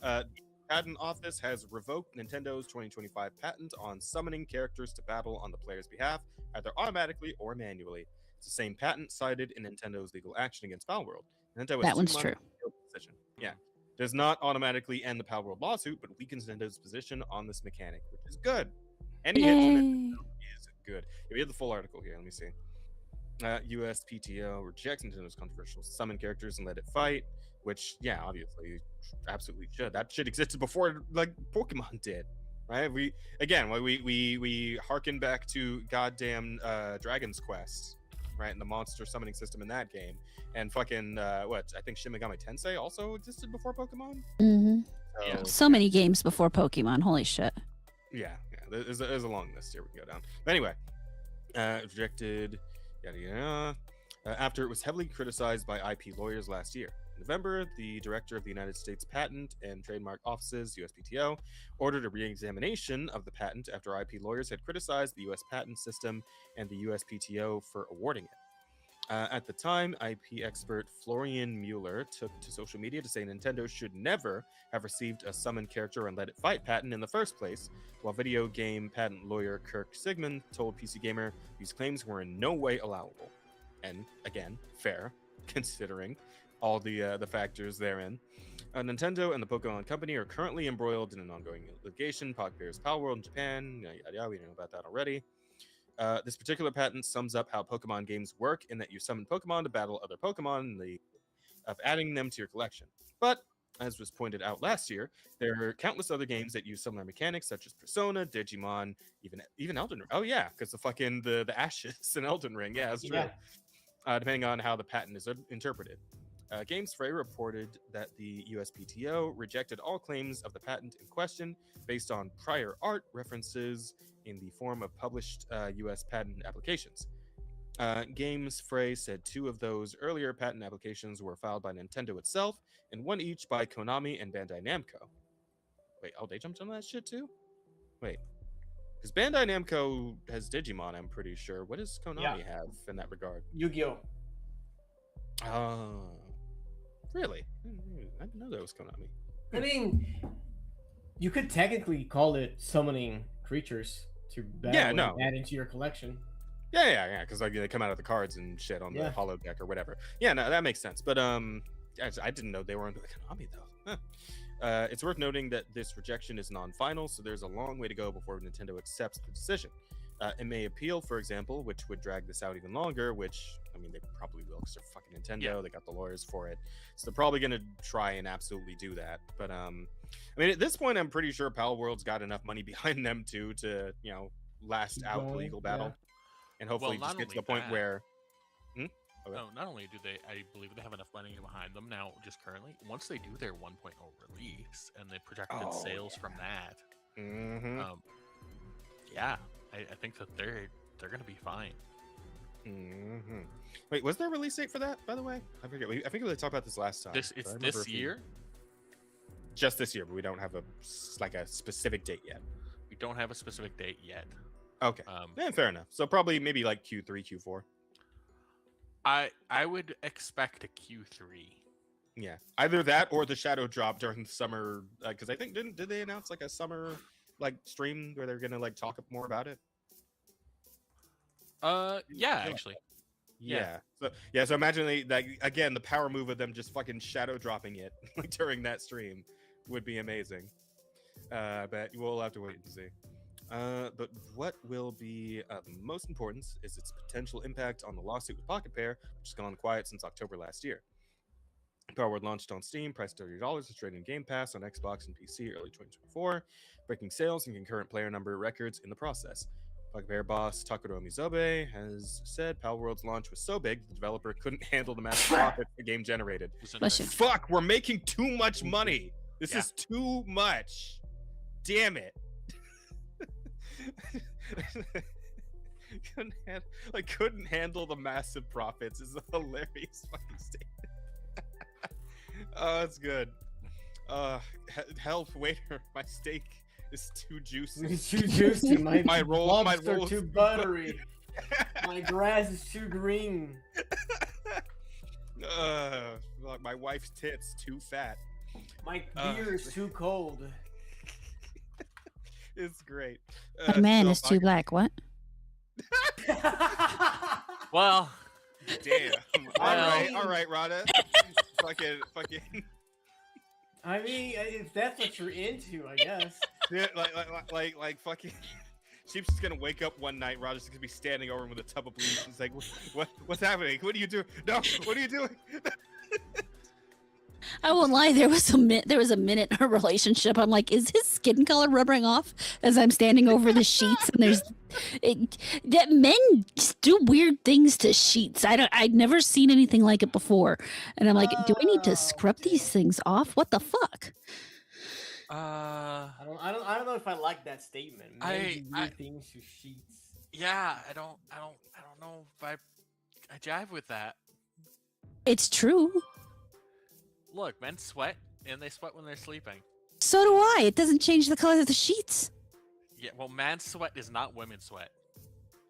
Speaker 1: The Patent Office has revoked Nintendo's 2025 patent on summoning characters to battle on the player's behalf, either automatically or manually. It's the same patent cited in Nintendo's legal action against Palworld. Nintendo
Speaker 4: that one's true.
Speaker 1: Yeah. Does not automatically end the Palworld lawsuit, but weakens Nintendo's position on this mechanic, which is good. Any hit to Nintendo is good. Yeah, we have the full article here. Let me see. USPTO rejects Nintendo's controversial summon characters and let it fight, which, yeah, obviously, absolutely should. That shit existed before, like, Pokemon did, right? We harken back to goddamn Dragon's Quest, right, and the monster summoning system in that game, and fucking I think Shin Megami Tensei also existed before Pokemon.
Speaker 4: Mm-hmm. So many
Speaker 1: yeah.
Speaker 4: games before Pokemon. Holy shit.
Speaker 1: Yeah. There's a long list here we can go down. But anyway, rejected. Yada yada. After it was heavily criticized by IP lawyers last year. In November, the director of the United States Patent and Trademark Office's USPTO ordered a re-examination of the patent after IP lawyers had criticized the US patent system and the USPTO for awarding it. At the time, IP expert Florian Mueller took to social media to say Nintendo should never have received a summon character and let it fight patent in the first place, while video game patent lawyer Kirk Sigmund told PC Gamer these claims were in no way allowable. And again, fair, considering all the factors therein. Nintendo and the Pokemon Company are currently embroiled in an ongoing litigation. Pogbear's Palworld in Japan. Yada, yada, we know about that already. This particular patent sums up how Pokemon games work in that you summon Pokemon to battle other Pokemon in the of adding them to your collection. But, as was pointed out last year, there are countless other games that use similar mechanics, such as Persona, Digimon, even Elden Ring. Oh yeah, because the ashes in Elden Ring. Yeah, that's true. Yeah. Depending on how the patent is interpreted. GamesFrey reported that the USPTO rejected all claims of the patent in question based on prior art references in the form of published US patent applications. GamesFrey said 2 of those earlier patent applications were filed by Nintendo itself, and 1 each by Konami and Bandai Namco. Wait, they jumped on that shit too? Wait. Because Bandai Namco has Digimon, I'm pretty sure. What does Konami have in that regard?
Speaker 2: Yu-Gi-Oh!
Speaker 1: Really? I didn't know that was Konami.
Speaker 2: I mean, you could technically call it summoning creatures to add into your collection.
Speaker 1: Yeah, because like they come out of the cards and shit on the holo deck or whatever. Yeah, no, that makes sense. But I didn't know they were under Konami though. It's worth noting that this rejection is non-final, so there's a long way to go before Nintendo accepts the decision. It may appeal, for example, which would drag this out even longer, which, I mean, they probably will because they're fucking Nintendo. Yeah. They got the lawyers for it. So they're probably going to try and absolutely do that. But, I mean, at this point, I'm pretty sure Palworld's got enough money behind them, to you know, last out the legal battle. And hopefully just get to the point where... Okay.
Speaker 3: No, not only do they, I believe they have enough money behind them now, just currently, once they do their 1.0 release and the projected sales from that, I think that they're gonna be fine.
Speaker 1: Wait, was there a release date for that, by the way? I forget. I think we talked about this last time.
Speaker 3: It's this year?
Speaker 1: Just this year, but we don't have a specific date yet.
Speaker 3: We don't have a specific date yet.
Speaker 1: Okay. Fair enough. So probably maybe like Q3, Q4.
Speaker 3: I would expect a Q3.
Speaker 1: Yeah, either that or the shadow drop during the summer. Because I think did they announce like a summer stream where they're gonna talk more about it?
Speaker 3: Yeah, actually.
Speaker 1: Yeah. So imagine again, the power move of them just fucking shadow dropping it during that stream would be amazing. But we'll have to wait and see. But what will be of most importance is its potential impact on the lawsuit with Pocket Pair, which has gone quiet since October last year. Palworld launched on Steam, priced $30, is trading Game Pass on Xbox and PC early 2024, breaking sales and concurrent player number records in the process. Pocket Pair boss Takeru Mizobe has said Palworld's launch was so big the developer couldn't handle the massive profit the game generated. Fuck, we're making too much money. This is too much. Damn it. couldn't handle the massive profits is a hilarious fucking statement. Oh, that's good. Help, waiter! My steak is too juicy.
Speaker 2: It's too juicy. My lobsters
Speaker 1: roll
Speaker 2: are too buttery. My grass is too green.
Speaker 1: My wife's tits too fat.
Speaker 2: My beer is too cold.
Speaker 1: It's great.
Speaker 4: My man is too black. What?
Speaker 3: Well,
Speaker 1: damn. All right, Rada. fucking.
Speaker 2: I mean, if that's what you're into, I guess.
Speaker 1: Yeah, like fucking. Sheep's just gonna wake up one night. Rada's just gonna be standing over him with a tub of bleach. He's like, what's happening? What are you doing? No, what are you doing?
Speaker 4: I won't lie. There was a minute in our relationship. I'm like, is his skin color rubbing off as I'm standing over the sheets? And that men just do weird things to sheets. I'd never seen anything like it before. And I'm like, do I need to scrub these things off? What the fuck?
Speaker 2: I don't know if I like that statement. Men do weird things to sheets.
Speaker 3: Yeah, I don't know if I jive with that.
Speaker 4: It's true.
Speaker 3: Look, men sweat, and they sweat when they're sleeping.
Speaker 4: So do I. It doesn't change the color of the sheets.
Speaker 3: Yeah, well, man's sweat is not women's sweat.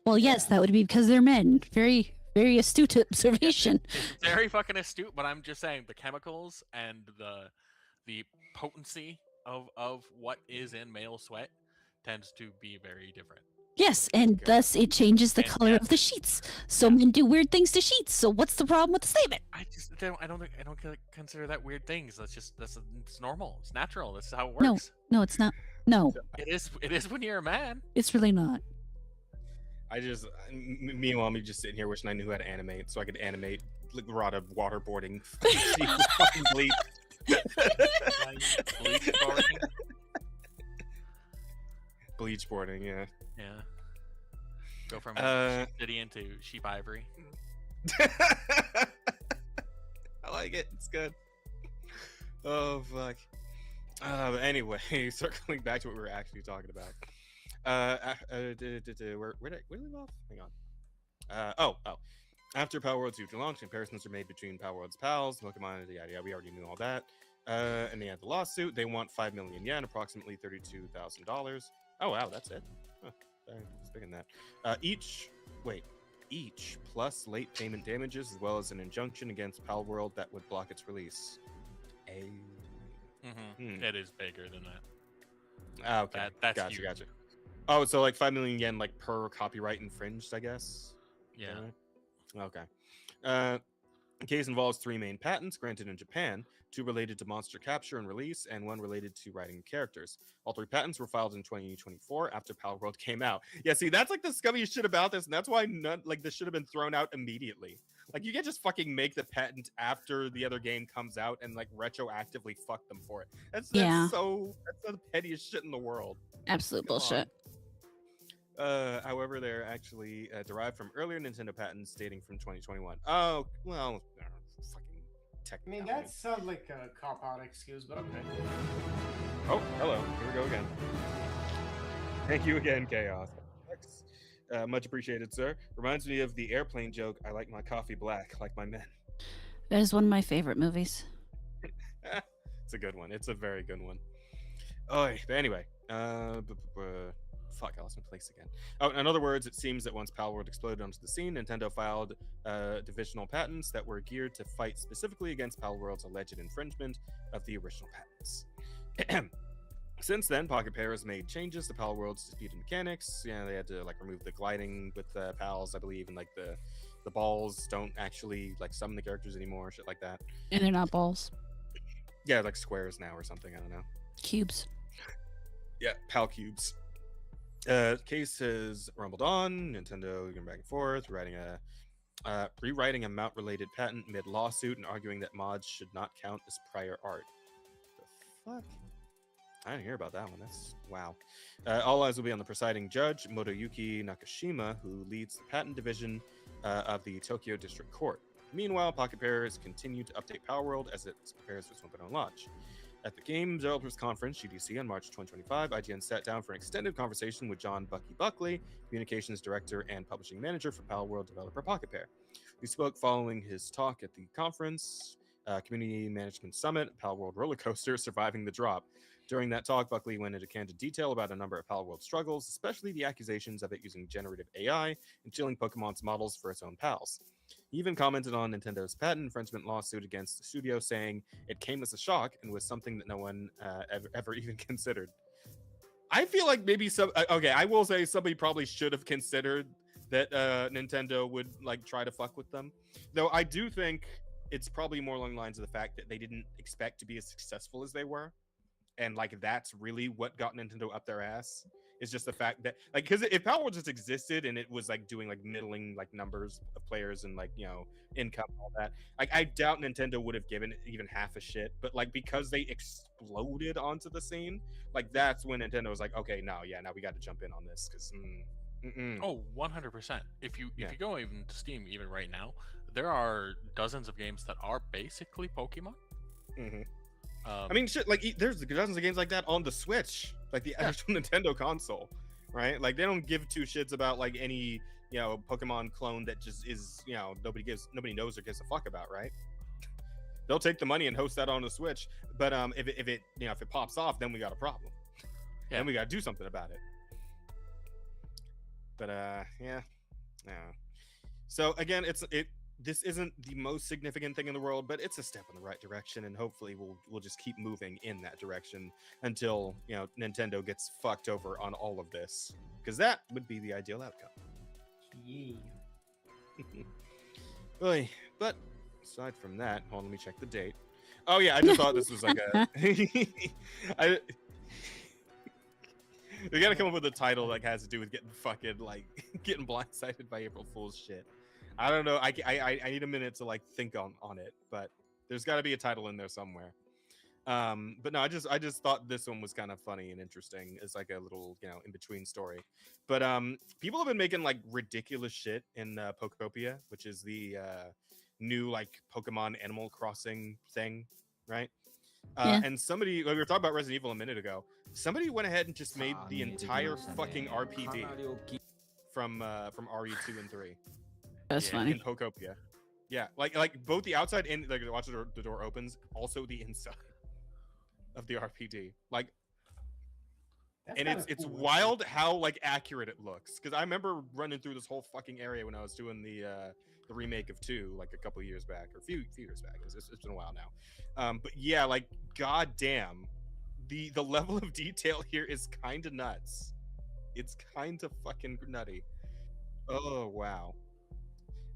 Speaker 4: Well, yes, that would be because they're men. Very, very astute observation.
Speaker 3: It's very fucking astute, but I'm just saying the chemicals and the potency of what is in male sweat tends to be very different.
Speaker 4: Yes, and thus it changes the color of the sheets. So men do weird things to sheets. So what's the problem with the statement?
Speaker 3: I don't consider that weird things. It's normal. It's natural. This is how it works.
Speaker 4: No, it's not. No,
Speaker 3: it is when you're a man.
Speaker 4: it's really not.
Speaker 1: Meanwhile, me just sitting here wishing I knew how to animate, so I could animate Rada waterboarding. Fucking bleach. Bleach boarding, yeah.
Speaker 3: Yeah. Go from city into sheep ivory.
Speaker 1: I like it. It's good. Oh fuck. But anyway, circling back to what we were actually talking about. Where did we leave off? Hang on. After Power World 2 launch, comparisons are made between Power World's pals, Pokemon, yada yada. We already knew all that. And they had the lawsuit. They want 5 million yen, approximately $32,000. Oh wow, that's it. Huh, speaking of that, each plus late payment damages, as well as an injunction against Pal World that would block its release.
Speaker 3: It is bigger than that.
Speaker 1: Ah, okay,
Speaker 3: that's
Speaker 1: gotcha,
Speaker 3: huge.
Speaker 1: gotcha. Oh, so like 5 million yen, like per copyright infringed, I guess.
Speaker 3: Yeah.
Speaker 1: Okay. The case involves 3 main patents granted in Japan, 2 related to monster capture and release, and 1 related to writing characters. All 3 patents were filed in 2024 after Pal World came out. Yeah, see, that's like the scummiest shit about this, and that's why this should have been thrown out immediately. Like, you can't just fucking make the patent after the other game comes out and like retroactively fuck them for it. That's the pettiest shit in the world.
Speaker 4: Absolute bullshit.
Speaker 1: However, they're actually derived from earlier Nintendo patents dating from 2021. Oh, well, fucking technically.
Speaker 2: I mean, that sounds like a cop-out excuse, but okay.
Speaker 1: Oh, hello. Here we go again. Thank you again, Chaos. Much appreciated, sir. Reminds me of the airplane joke, I like my coffee black, like my men.
Speaker 4: That is one of my favorite movies.
Speaker 1: It's a good one. It's a very good one. Oh, but anyway. Fuck, I lost my place again. Oh, in other words, it seems that once Pal World exploded onto the scene, Nintendo filed divisional patents that were geared to fight specifically against Pal World's alleged infringement of the original patents. Since then, Pocket Pair has made changes to Pal World's disputed mechanics. Yeah, they had to like remove the gliding with the pals, I believe, and like the balls don't actually like summon the characters anymore, shit like that.
Speaker 4: And they're not balls.
Speaker 1: Yeah, like squares now or something. I don't know.
Speaker 4: Cubes.
Speaker 1: Yeah, Pal cubes. Case has rumbled on. Nintendo going back and forth, rewriting a mount-related patent mid-lawsuit and arguing that mods should not count as prior art. The fuck? I didn't hear about that one. That's wow. All eyes will be on the presiding judge, Motoyuki Nakashima, who leads the patent division of the Tokyo District Court. Meanwhile, Pocket Pair has continued to update Power World as it prepares for its open launch. At the Game Developers Conference, GDC, on March 2025, IGN sat down for an extended conversation with John Bucky Buckley, Communications Director and Publishing Manager for Palworld developer Pocket Pair. We spoke following his talk at the conference, Community Management Summit, Palworld Roller Coaster, Surviving the Drop. During that talk, Buckley went into candid detail about a number of Palworld struggles, especially the accusations of it using generative AI and stealing Pokemon's models for its own pals. He even commented on Nintendo's patent infringement lawsuit against the studio, saying it came as a shock and was something that no one ever even considered. I feel like maybe I will say somebody probably should have considered that Nintendo would like try to fuck with them. Though I do think it's probably more along the lines of the fact that they didn't expect to be as successful as they were. And like that's really what got Nintendo up their ass. Is just the fact that like because if Palworld just existed and it was like doing like middling like numbers of players and like income and all that, like I doubt Nintendo would have given it even half a shit. But like because they exploded onto the scene, like that's when Nintendo was like, okay, now we got to jump in on this because.
Speaker 3: Oh, 100%. If you go even to Steam even right now, there are dozens of games that are basically Pokemon.
Speaker 1: Mm-hmm. I mean, shit, like there's dozens of games like that on the Switch, like the actual Nintendo console, right? Like they don't give two shits about like any Pokemon clone that just is nobody knows or gives a fuck about, right? They'll take the money and host that on the Switch, but if it pops off, then we got a problem. Yeah, then we got to do something about it. But yeah. So again, this isn't the most significant thing in the world, but it's a step in the right direction, and hopefully we'll just keep moving in that direction until Nintendo gets fucked over on all of this, because that would be the ideal outcome.
Speaker 2: Yeah.
Speaker 1: But aside from that, hold on, let me check the date. Oh yeah, I just thought this was like a. We gotta come up with a title that has to do with getting blindsided by April Fool's shit. I don't know. I need a minute to like think on it, but there's got to be a title in there somewhere. But no, I just thought this one was kind of funny and interesting. It's like a little in between story. But people have been making like ridiculous shit in Pokopia, which is the new like Pokemon Animal Crossing thing, right? And somebody, like we were talking about Resident Evil a minute ago, somebody went ahead and just made the entire fucking RPD from RE2 and 3.
Speaker 4: That's funny.
Speaker 1: In Pokopia. Yeah, like both the outside and like watch the door opens, also the inside of the RPD. Like, and it's wild how like accurate it looks. Because I remember running through this whole fucking area when I was doing the remake of 2 like a couple years back, or a few years back. It's been a while now. But yeah, like goddamn, the level of detail here is kind of nuts. It's kind of fucking nutty. Oh wow.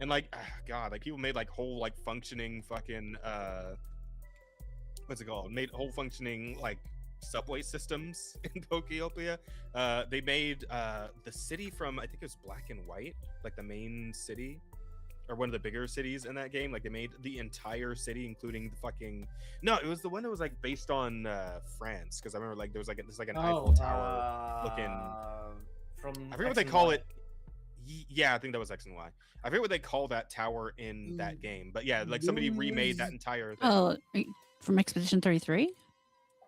Speaker 1: And like, God, like people made like whole like functioning fucking what's it called? Made whole functioning like subway systems in Pokopia. They made the city from, I think it was Black and White, like the main city or one of the bigger cities in that game. Like they made the entire city, including the fucking it was the one that was like based on France, because I remember like there was like an Eiffel Tower looking
Speaker 2: from
Speaker 1: I forget what they call it. Yeah, I think that was X and Y. I forget what they call that tower in that game, but yeah, like somebody remade that entire thing.
Speaker 4: Oh, from Expedition 33?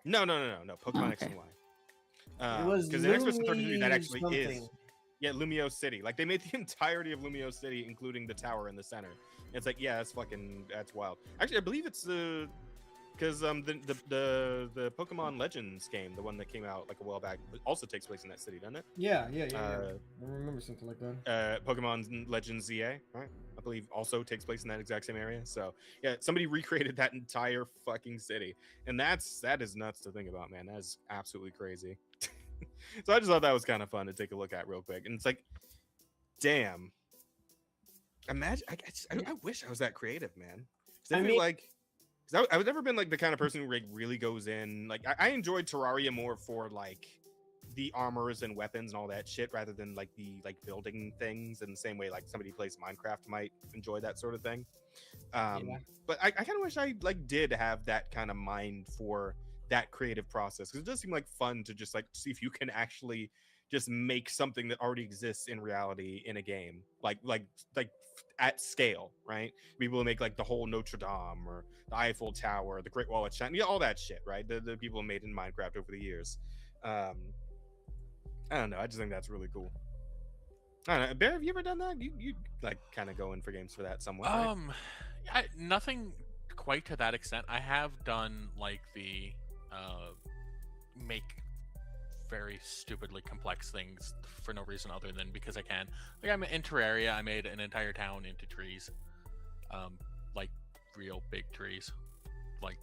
Speaker 1: No. Pokemon X and Y.
Speaker 2: It was
Speaker 1: because in Expedition 33 that actually
Speaker 2: something.
Speaker 1: is. Yeah, Lumio City. Like they made the entirety of Lumio City, including the tower in the center. And it's like, yeah, that's wild. Actually, I believe it's because the Pokemon Legends game, the one that came out like a while back, also takes place in that city, doesn't it?
Speaker 2: Yeah. I remember something like that.
Speaker 1: Pokemon Legends ZA, right? I believe also takes place in that exact same area. So yeah, somebody recreated that entire fucking city, and that is nuts to think about, man. That is absolutely crazy. So I just thought that was kind of fun to take a look at real quick, and it's like, damn. Imagine, I wish I was that creative, man. I feel like. Because I've never been like the kind of person who like really goes in. Like I enjoyed Terraria more for like the armors and weapons and all that shit, rather than like the like building things in the same way like somebody who plays Minecraft might enjoy that sort of thing. But I kind of wish I like did have that kind of mind for that creative process, because it does seem like fun to just like see if you can actually just make something that already exists in reality in a game, like at scale, right? People make like the whole Notre Dame or the Eiffel Tower, the Great Wall of China, all that shit, right? The people made in Minecraft over the years. I don't know. I just think that's really cool. I don't know. Bear, have you ever done that? You like kind of go in for games for that somewhat, right?
Speaker 3: Nothing quite to that extent. I have done like the make very stupidly complex things for no reason other than because I can. Like I'm in Terraria, I made an entire town into trees, like real big trees, like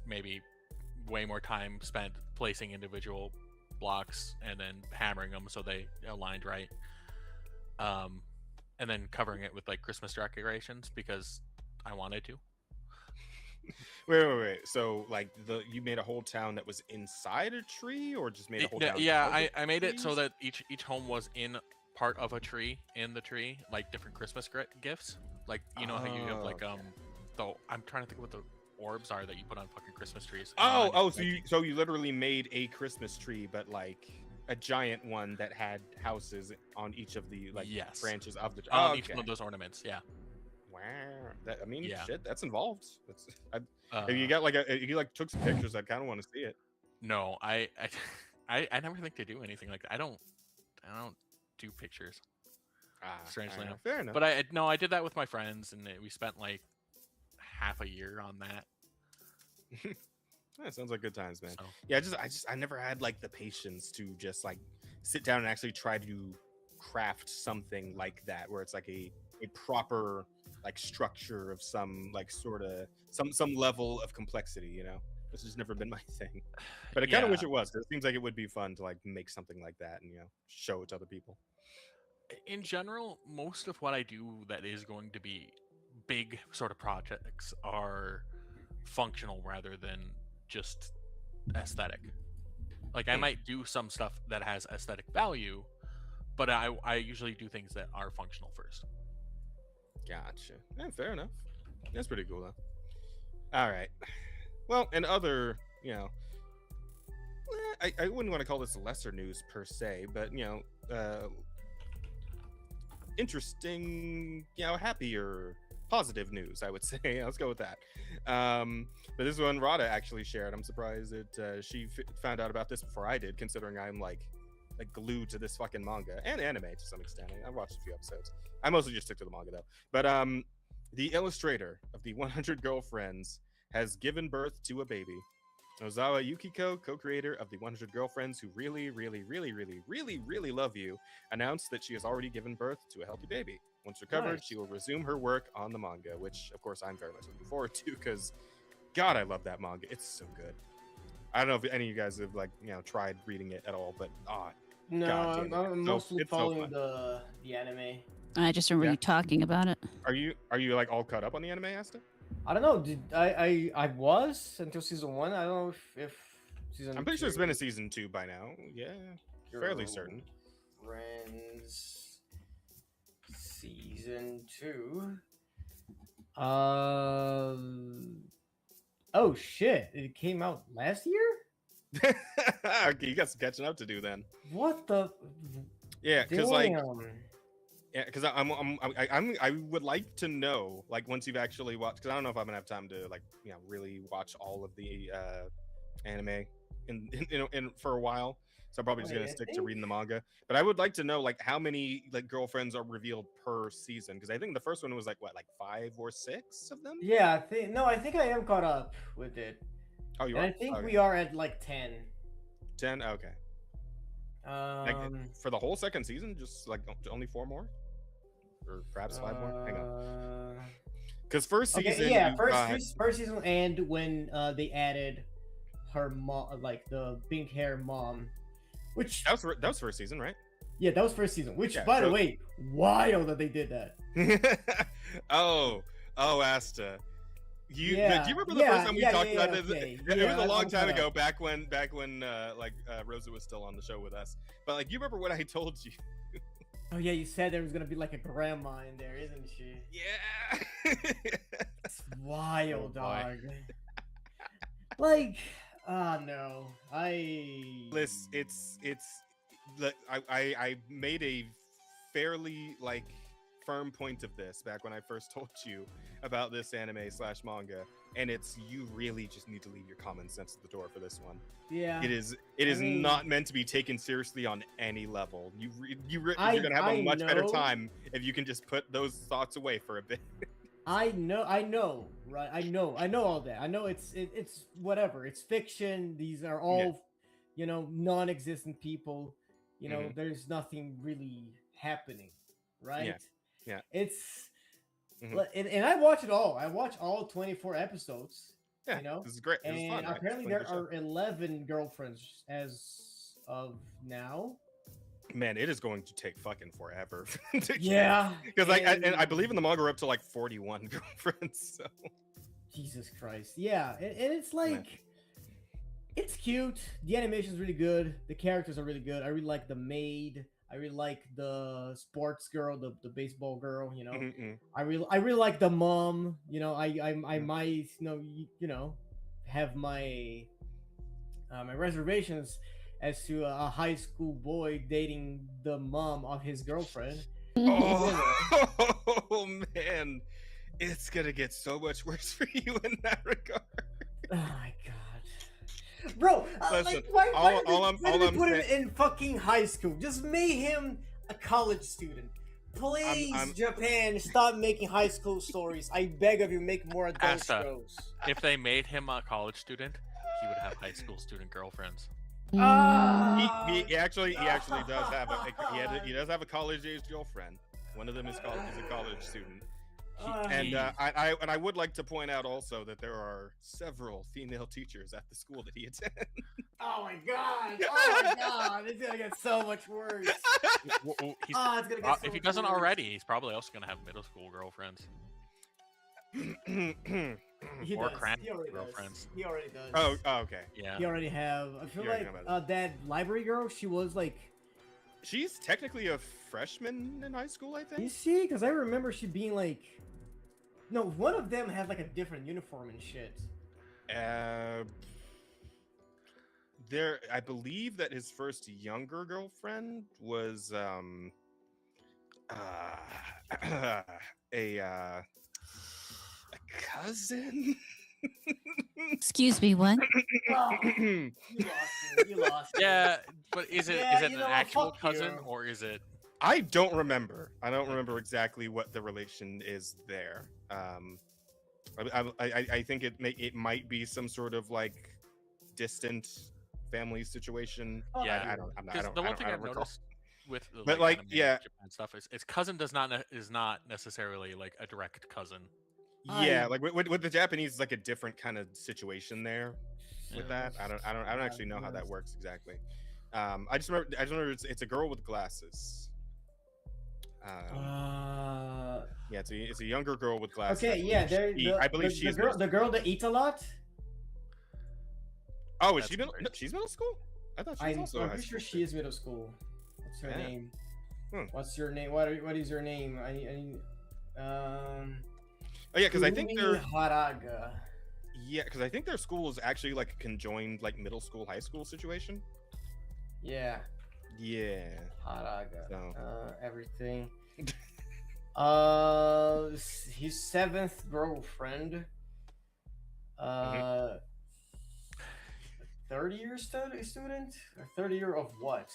Speaker 3: maybe way more time spent placing individual blocks and then hammering them so they aligned right, and then covering it with like Christmas decorations because I wanted to.
Speaker 1: Wait. So, like, you made a whole town that was inside a tree, or just made a whole town?
Speaker 3: Yeah, I made it so that each home was in part of a tree, in the tree, like different Christmas gifts. Like, you know how you have like I'm trying to think of what the orbs are that you put on fucking Christmas trees.
Speaker 1: So you literally made a Christmas tree, but like a giant one that had houses on each of the branches of the tree.
Speaker 3: Each one of those ornaments, yeah.
Speaker 1: Wow, shit, that's involved. You took some pictures. I kind of want to see it.
Speaker 3: No, I never think to do anything like that. I don't do pictures. Strangely enough,
Speaker 1: fair enough.
Speaker 3: But I did that with my friends, and we spent like half a year on that.
Speaker 1: That sounds like good times, man.
Speaker 3: So.
Speaker 1: Yeah, I never had like the patience to just like sit down and actually try to craft something like that, where it's like a proper like structure of some like sort of some level of complexity, you know. This has never been my thing, but I kind of wish it was. It seems like it would be fun to like make something like that and show it to other people.
Speaker 3: In general, most of what I do that is going to be big sort of projects are functional rather than just aesthetic. Like I might do some stuff that has aesthetic value, but I usually do things that are functional first.
Speaker 1: Gotcha. Yeah, fair enough. That's pretty cool though. All right. Well, and other, I wouldn't want to call this lesser news per se, but interesting, happier, positive news, I would say. Let's go with that. But this one Rada actually shared. I'm surprised that she found out about this before I did, considering I'm like glued to this fucking manga and anime to some extent. I've watched a few episodes. I mostly just stick to the manga though. But the illustrator of the 100 Girlfriends has given birth to a baby. Ozawa Yukiko, co-creator of the 100 Girlfriends Who Really, Really, Really, Really, Really, Really Love You, announced that she has already given birth to a healthy baby. Once recovered, she will resume her work on the manga, which, of course, I'm very much looking forward to because, God, I love that manga. It's so good. I don't know if any of you guys have, tried reading it at all, but,
Speaker 2: no, I'm mostly following the anime.
Speaker 4: I just remember you talking about it.
Speaker 1: Are you all caught up on the anime, Asta?
Speaker 2: I don't know. I was until season 1. I don't know if season.
Speaker 1: I'm pretty sure it's been a season 2 by now. Yeah, fairly certain.
Speaker 2: Friends, season 2. Oh shit! It came out last year.
Speaker 1: Okay, you got some catching up to do then.
Speaker 2: What the?
Speaker 1: Yeah, because I would like to know, like, once you've actually watched, because I don't know if I'm gonna have time to really watch all of the anime in for a while, so I'm probably just gonna stick to reading the manga. But I would like to know how many girlfriends are revealed per season, because I think the first one was like 5 or 6 of them.
Speaker 2: Yeah, I think I am caught up with it.
Speaker 1: Oh, you
Speaker 2: are? I think we are at 10.
Speaker 1: 10, okay. For the whole second season, just only 4 more, or perhaps 5 more. Hang on, because first season,
Speaker 2: first season, and when they added her mom, the pink hair mom, which
Speaker 1: that was first season, right?
Speaker 2: Yeah, that was first season. Which, by the way, wild that they did that.
Speaker 1: oh, Asta. Do you remember the first time we talked about this? It was a long time ago, back when Rosa was still on the show with us. But you remember what I told you?
Speaker 2: Oh yeah, you said there was gonna be a grandma in there, isn't she?
Speaker 1: Yeah.
Speaker 2: It's wild, dog. No,
Speaker 1: Listen, I made a fairly firm point of this back when I first told you about this anime/manga, and it's you really just need to leave your common sense at the door for this one.
Speaker 2: Yeah,
Speaker 1: it is not meant to be taken seriously on any level. You're gonna have a much better time if you can just put those thoughts away for a bit.
Speaker 2: I know, right? I know all that. I know it's whatever. It's fiction. These are all, non-existent people. There's nothing really happening, right?
Speaker 1: Yeah.
Speaker 2: It's and I watch it all. I watch all 24 episodes.
Speaker 1: Yeah, this is great.
Speaker 2: And
Speaker 1: fun, right?
Speaker 2: apparently there are 11 girlfriends as of now.
Speaker 1: Man, it is going to take fucking forever.
Speaker 2: Yeah,
Speaker 1: because I believe in the manga we're up to like 41 girlfriends. So
Speaker 2: Jesus Christ, yeah, and it's like it's cute. The animation's really good. The characters are really good. I really like the maid. I really like the sports girl, the baseball girl. I really like the mom. I might have my my reservations as to a high school boy dating the mom of his girlfriend.
Speaker 1: Oh man, it's gonna get so much worse for you in that regard.
Speaker 2: Oh my god, bro!
Speaker 1: Listen,
Speaker 2: why put him in fucking high school? Just make him a college student. Please, Japan, stop making high school stories. I beg of you, make more adult shows.
Speaker 3: If they made him a college student, he would have high school student girlfriends.
Speaker 1: He actually does have he does have a college age girlfriend. One of them is a college student. I would like to point out also that there are several female teachers at the school that he attends.
Speaker 2: Oh my god! It's gonna get so much worse.
Speaker 3: It's gonna get so if he doesn't already, he's probably also gonna have middle school girlfriends.
Speaker 2: He
Speaker 3: or
Speaker 2: girlfriends. He already does.
Speaker 1: Oh, okay.
Speaker 3: Yeah.
Speaker 2: He already have. I feel like that library girl. She was like.
Speaker 1: She's technically a freshman in high school, I think.
Speaker 2: You see, because I remember she being like. No, one of them had like a different uniform and shit.
Speaker 1: I believe that his first younger girlfriend was a cousin.
Speaker 4: Excuse me, what?
Speaker 2: Oh, you lost me.
Speaker 3: Yeah, but is it an actual cousin or is it?
Speaker 1: I don't remember. I don't remember exactly what the relation is there. I think it might be some sort of like distant family situation.
Speaker 3: Yeah,
Speaker 1: I'm not.
Speaker 3: The one thing I've noticed with
Speaker 1: Japan
Speaker 3: stuff is cousin is not necessarily like a direct cousin.
Speaker 1: Yeah, like with the Japanese, it's like a different kind of situation there. With that, I don't actually know how that works exactly. I just remember it's a girl with glasses. Yeah, it's a younger girl with glasses.
Speaker 2: Okay, yeah,
Speaker 1: I believe she's
Speaker 2: the girl that eats a lot.
Speaker 1: Oh, is she middle? No, she's middle school. I thought she was also.
Speaker 2: I'm pretty sure she is middle school. What's her name? What's your name? What is your name?
Speaker 1: Oh yeah, because I think they're
Speaker 2: Haraga.
Speaker 1: Yeah, because I think their school is actually like a conjoined like middle school high school situation.
Speaker 2: Yeah.
Speaker 1: Yeah.
Speaker 2: Haraga.
Speaker 1: So.
Speaker 2: Everything. His 7th girlfriend. Third-year student? Or third year of what?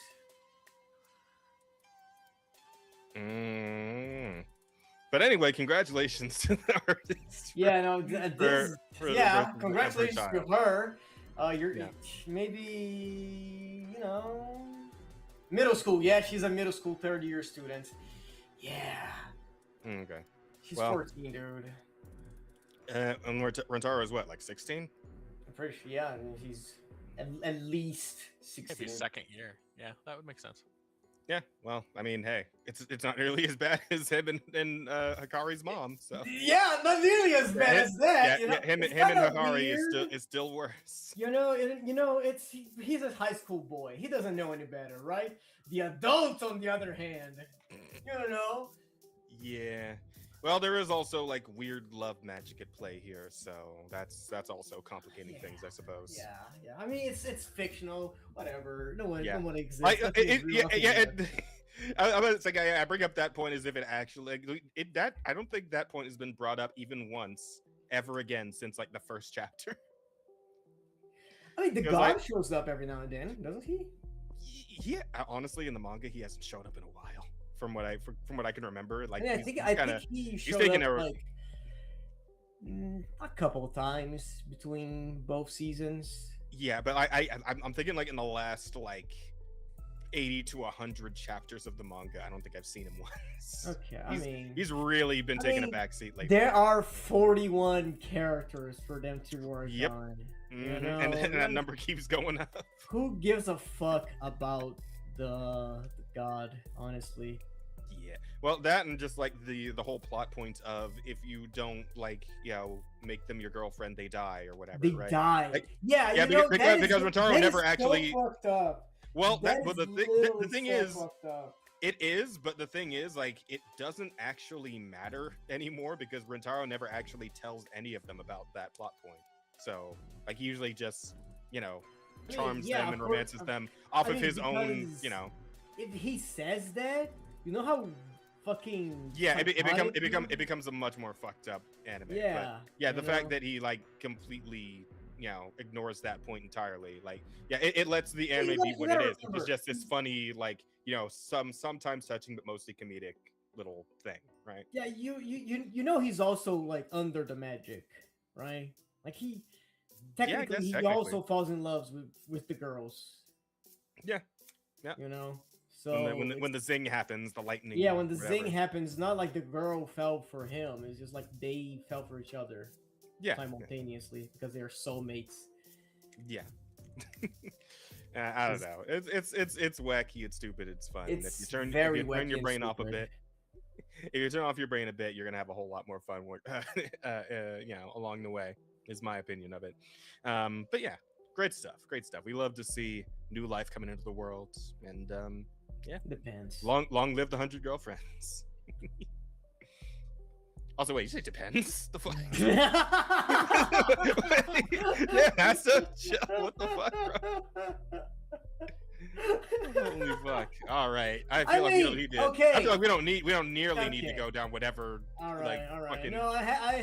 Speaker 1: But anyway, congratulations to the artist.
Speaker 2: Yeah, no, congratulations to her. Maybe middle school. Yeah, she's a middle school 3rd-year student. Yeah.
Speaker 1: Okay.
Speaker 2: She's 14, dude.
Speaker 1: And Rentaro is what, like 16?
Speaker 2: I'm pretty sure. Yeah, and he's at least 16.
Speaker 3: Maybe 2nd year. Yeah, that would make sense.
Speaker 1: Yeah, well, I mean, hey, it's not nearly as bad as him and Hikari's mom. So
Speaker 2: yeah, not nearly as bad as that.
Speaker 1: Yeah, him and Hikari is still worse.
Speaker 2: He's a high school boy. He doesn't know any better, right? The adult, on the other hand,
Speaker 1: Yeah. Well, there is also like weird love magic at play here, so that's also complicating things, I suppose.
Speaker 2: Yeah. I mean, it's fictional, whatever. No one exists.
Speaker 1: I bring up that point as if it actually I don't think that point has been brought up even once ever again since like the first chapter.
Speaker 2: I mean, the god shows up every now and then, doesn't he?
Speaker 1: Yeah, honestly, in the manga, he hasn't showed up in a while, from what I can remember. Like,
Speaker 2: I think he showed up like a couple of times between both seasons.
Speaker 1: Yeah, but I'm thinking like in the last like 80 to 100 chapters of the manga, I don't think I've seen him once.
Speaker 2: Okay,
Speaker 1: he's really been taking a backseat lately.
Speaker 2: There are 41 characters for them to work on.
Speaker 1: You know? and that number keeps going up.
Speaker 2: Who gives a fuck about the god, honestly?
Speaker 1: Yeah, well, that and just like the whole plot point of if you don't like make them your girlfriend, they die or whatever.
Speaker 2: They die. Like, yeah,
Speaker 1: because Rentaro never actually.
Speaker 2: So fucked up.
Speaker 1: Well, the thing is, it is, but the thing is, like, it doesn't actually matter anymore because Rentaro never actually tells any of them about that plot point. So, like, he usually just, charms them and romances them off of his own,
Speaker 2: If he says that, you know how fucking
Speaker 1: it becomes a much more fucked up anime.
Speaker 2: Yeah,
Speaker 1: but, the fact that he like completely ignores that point entirely, like it lets the anime be what it is. It's just this funny, like sometimes touching but mostly comedic little thing, right?
Speaker 2: Yeah, you he's also like under the magic, right? Like he technically he also falls in love with the girls.
Speaker 1: Yeah.
Speaker 2: So
Speaker 1: when the zing happens, the lightning.
Speaker 2: Yeah, when the zing happens, not like the girl fell for him. It's just like they fell for each other.
Speaker 1: Yeah.
Speaker 2: Simultaneously because they're soulmates.
Speaker 1: Yeah. I don't know. It's wacky. It's stupid. It's fun.
Speaker 2: It's
Speaker 1: if you turn your brain off a bit, if you turn off your brain a bit, you're gonna have a whole lot more fun. Along the way, is my opinion of it. But yeah, great stuff. Great stuff. We love to see new life coming into the world, and
Speaker 2: depends.
Speaker 1: Long live the 100 girlfriends. Also, wait, you say depends? The fuck? Yeah, that's a what the fuck, bro? Holy fuck! All right, I feel like we don't need to.
Speaker 2: Okay.
Speaker 1: I feel like we don't nearly need to go down whatever fucking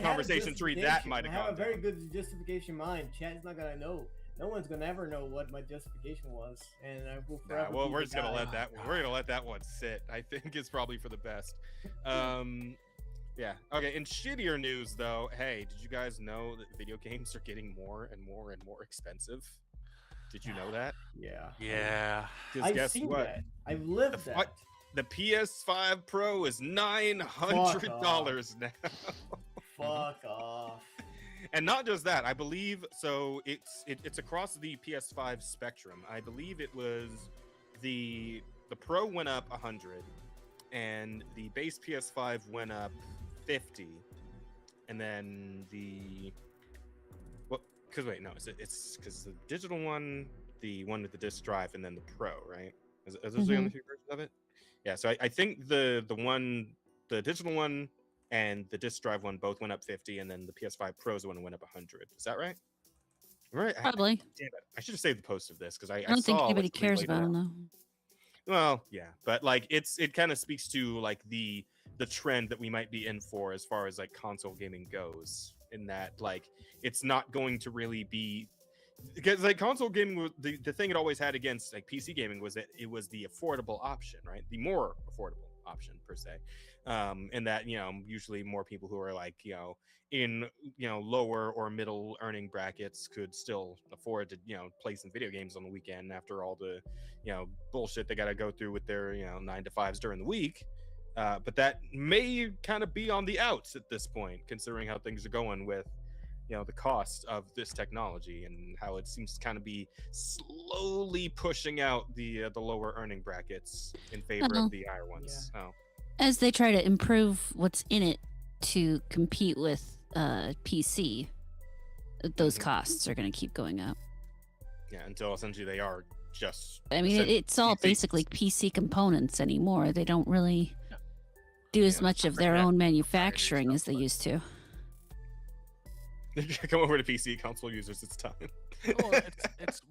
Speaker 1: conversation tree that might have gone.
Speaker 2: I have a very good justification in mind. Chat's not gonna know. No one's gonna ever know what my justification was, and I will forever.
Speaker 1: Well, we're just gonna let that. We're gonna let that one sit. I think it's probably for the best. Yeah. Okay. In shittier news, though, hey, did you guys know that video games are getting more and more and more expensive? Did you know that?
Speaker 3: Yeah.
Speaker 2: I've seen that. I've lived that.
Speaker 1: The PS5 Pro is $900 now.
Speaker 2: Fuck off.
Speaker 1: And not just that, I believe. So it's across the PS5 spectrum. I believe it was the Pro went up 100, and the base PS5 went up 50, and then because because the digital one, the one with the disc drive, and then the Pro, right? Is those the only two versions of it? Yeah. So I think the digital one and the disc drive one both went up 50, and then the PS5 Pro's one went up 100. Is that right? Right.
Speaker 4: Probably.
Speaker 1: Damn it! I should have saved the post of this because I
Speaker 4: don't think anybody cares about them though.
Speaker 1: Well, yeah, but like it kind of speaks to like the trend that we might be in for as far as like console gaming goes, in that like it's not going to really be, because like console gaming was the thing it always had against like PC gaming was that it was the affordable option, right? The more affordable option per se, and that usually more people who are like in lower or middle earning brackets could still afford to play some video games on the weekend after all the bullshit they got to go through with their 9 to 5s during the week. But that may kind of be on the outs at this point, considering how things are going with the cost of this technology and how it seems to kind of be slowly pushing out the lower earning brackets in favor of the higher ones.
Speaker 2: Yeah.
Speaker 4: As they try to improve what's in it to compete with PC, those costs are going to keep going up.
Speaker 1: Yeah, until essentially they are just.
Speaker 4: I mean, it's all basically PC components anymore. They don't really do as much of their own manufacturing as they used to.
Speaker 1: Come over to PC console users. It's time.
Speaker 3: Well,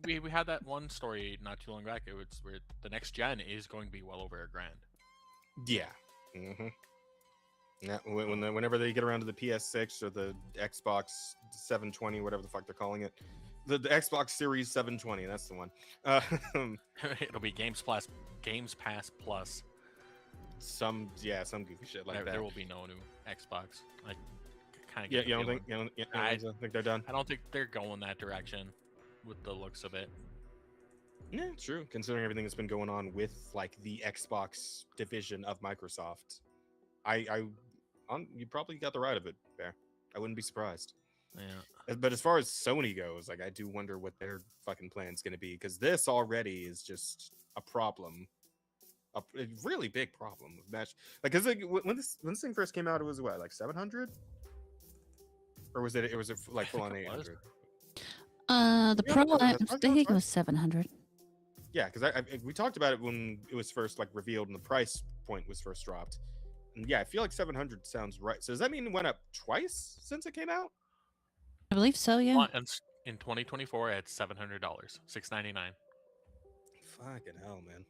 Speaker 3: we had that one story not too long back. It was where the next gen is going to be well over $1,000.
Speaker 1: Yeah. Mm-hmm. Yeah. Whenever they get around to the PS6 or the Xbox 720, whatever the fuck they're calling it, the Xbox Series 720, that's the one.
Speaker 3: It'll be Games Pass Plus.
Speaker 1: Some goofy shit like that.
Speaker 3: There will be no new Xbox. I kind of
Speaker 1: you don't think they're done?
Speaker 3: I don't think they're going that direction with the looks of it.
Speaker 1: Yeah, true. Considering everything that's been going on with like the Xbox division of Microsoft, you probably got the right of it, Bear. I wouldn't be surprised.
Speaker 3: Yeah.
Speaker 1: But as far as Sony goes, like I do wonder what their fucking plan's going to be, because this already is just a problem, a really big problem with match. Like, cause like, when this thing first came out, it was what, like 700, or was it? It was like full on 800.
Speaker 4: The Pro, I think it was 700.
Speaker 1: Yeah, because we talked about it when it was first like revealed and the price point was first dropped. And yeah, I feel like 700 sounds right. So does that mean it went up twice since it came out?
Speaker 4: I believe so, yeah.
Speaker 3: In 2024, it's $700, $699.
Speaker 1: Fucking hell, man.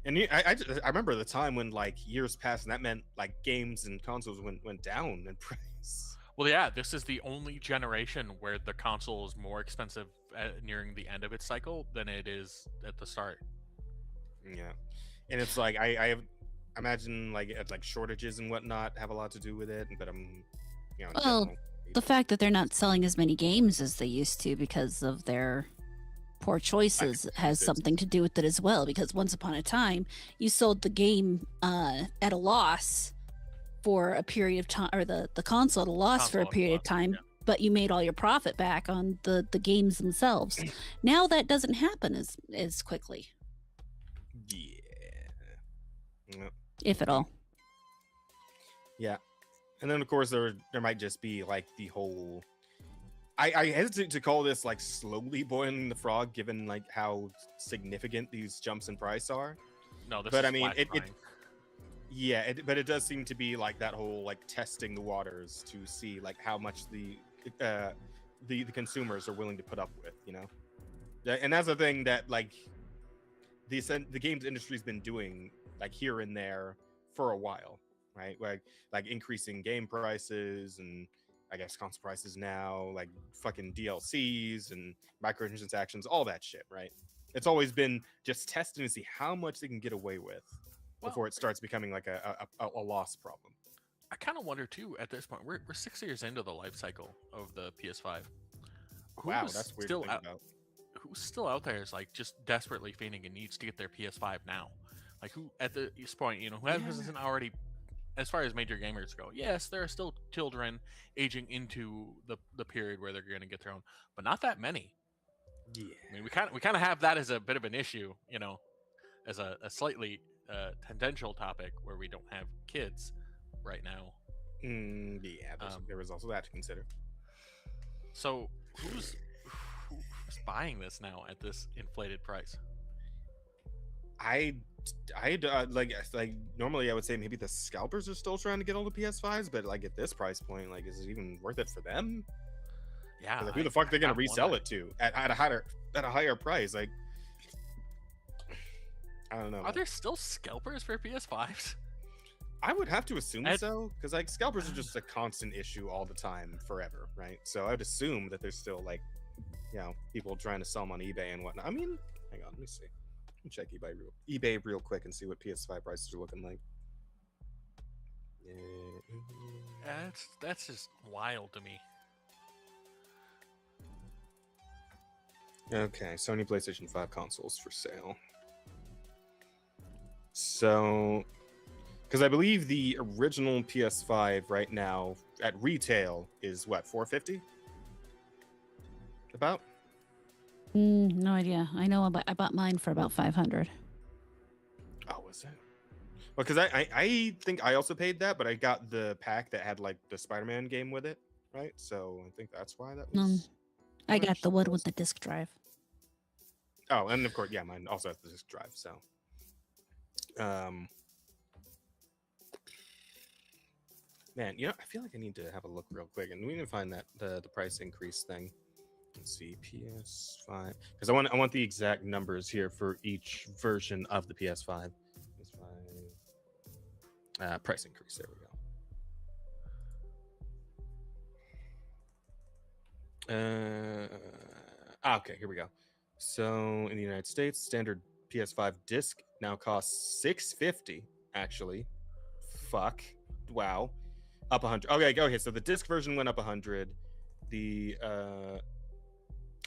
Speaker 1: And I remember the time when like years passed, and that meant like games and consoles went down in price.
Speaker 3: Well, yeah, this is the only generation where the console is more expensive nearing the end of its cycle than it is at the start.
Speaker 1: Yeah, and it's like I imagine like shortages and whatnot have a lot to do with it, but
Speaker 4: well, the fact that they're not selling as many games as they used to because of their poor choices has something to do with it as well. Because once upon a time, you sold the game at a loss for a period of time, or the console at a loss for a period of time, but you made all your profit back on the games themselves. Now that doesn't happen as quickly.
Speaker 1: Yeah.
Speaker 4: If at all.
Speaker 1: Yeah. And then of course there might just be like the whole, I hesitate to call this like slowly boiling the frog, given like how significant these jumps in price are.
Speaker 3: No, this
Speaker 1: but
Speaker 3: is
Speaker 1: I mean
Speaker 3: it
Speaker 1: but it does seem to be like that whole like testing the waters to see like how much the consumers are willing to put up with, you know. And that's the thing that like the games industry's been doing like here and there for a while, right? Like increasing game prices and I guess console prices now, like fucking DLCs and microtransactions, all that shit, right? It's always been just testing to see how much they can get away with before it starts becoming like a loss problem.
Speaker 3: I kind of wonder too. At this point, we're 6 years into the life cycle of the PS5.
Speaker 1: Wow, that's weird to think about.
Speaker 3: Who's still out there is like just desperately feigning and needs to get their PS5 now? Like who at this point, you know, who hasn't already, as far as major gamers go? Yes, there are still children aging into the period where they're going to get their own, but not that many.
Speaker 1: Yeah,
Speaker 3: I mean, we kind of have that as a bit of an issue, you know, as a slightly tangential topic where we don't have kids right now.
Speaker 1: Yeah, there is also that to consider.
Speaker 3: So who's buying this now at this inflated price?
Speaker 1: I like normally I would say maybe the scalpers are still trying to get all the PS5s, but like at this price point, like is it even worth it for them?
Speaker 3: Yeah,
Speaker 1: like, who the fuck they're gonna resell it to at a higher price? Like, I don't know.
Speaker 3: Are there still scalpers for PS5s?
Speaker 1: I would have to assume so, because like scalpers are just a constant issue all the time, forever, right? So I would assume that there's still like, you know, people trying to sell them on eBay and whatnot. I mean, hang on, let me see. Let me check eBay real quick and see what PS5 prices are looking like.
Speaker 3: That's just wild to me.
Speaker 1: Okay, Sony PlayStation 5 consoles for sale. So, because I believe the original PS5 right now at retail is what, $450? About?
Speaker 4: No idea. I know I bought mine for about $500.
Speaker 1: Oh, was it? Well, because I think I also paid that, but I got the pack that had like the Spider-Man game with it, right? So I think that's why that was.
Speaker 4: I got the one with the disc drive.
Speaker 1: Oh, and of course, yeah, mine also has the disc drive. So, man, you know, I feel like I need to have a look real quick, and we need to find that the price increase thing. Let's see, PS5, because I want the exact numbers here for each version of the PS5. PS5. Price increase. There we go. Okay, here we go. So in the United States, standard PS5 disc now costs $650. Actually, fuck, wow, up 100. Okay. So the disc version went up 100. The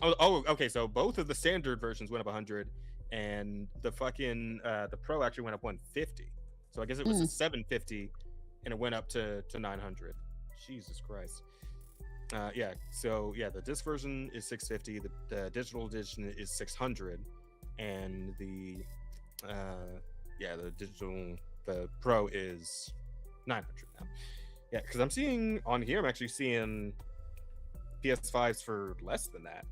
Speaker 1: okay. So both of the standard versions went up 100, and the fucking the Pro actually went up 150. So I guess it was a 750, and it went up to 900. Jesus Christ. Yeah. So yeah, the disc version is 650. The digital edition is 600, and the the Pro is 900 now. Yeah, because I'm seeing on here, I'm actually seeing PS5s for less than that.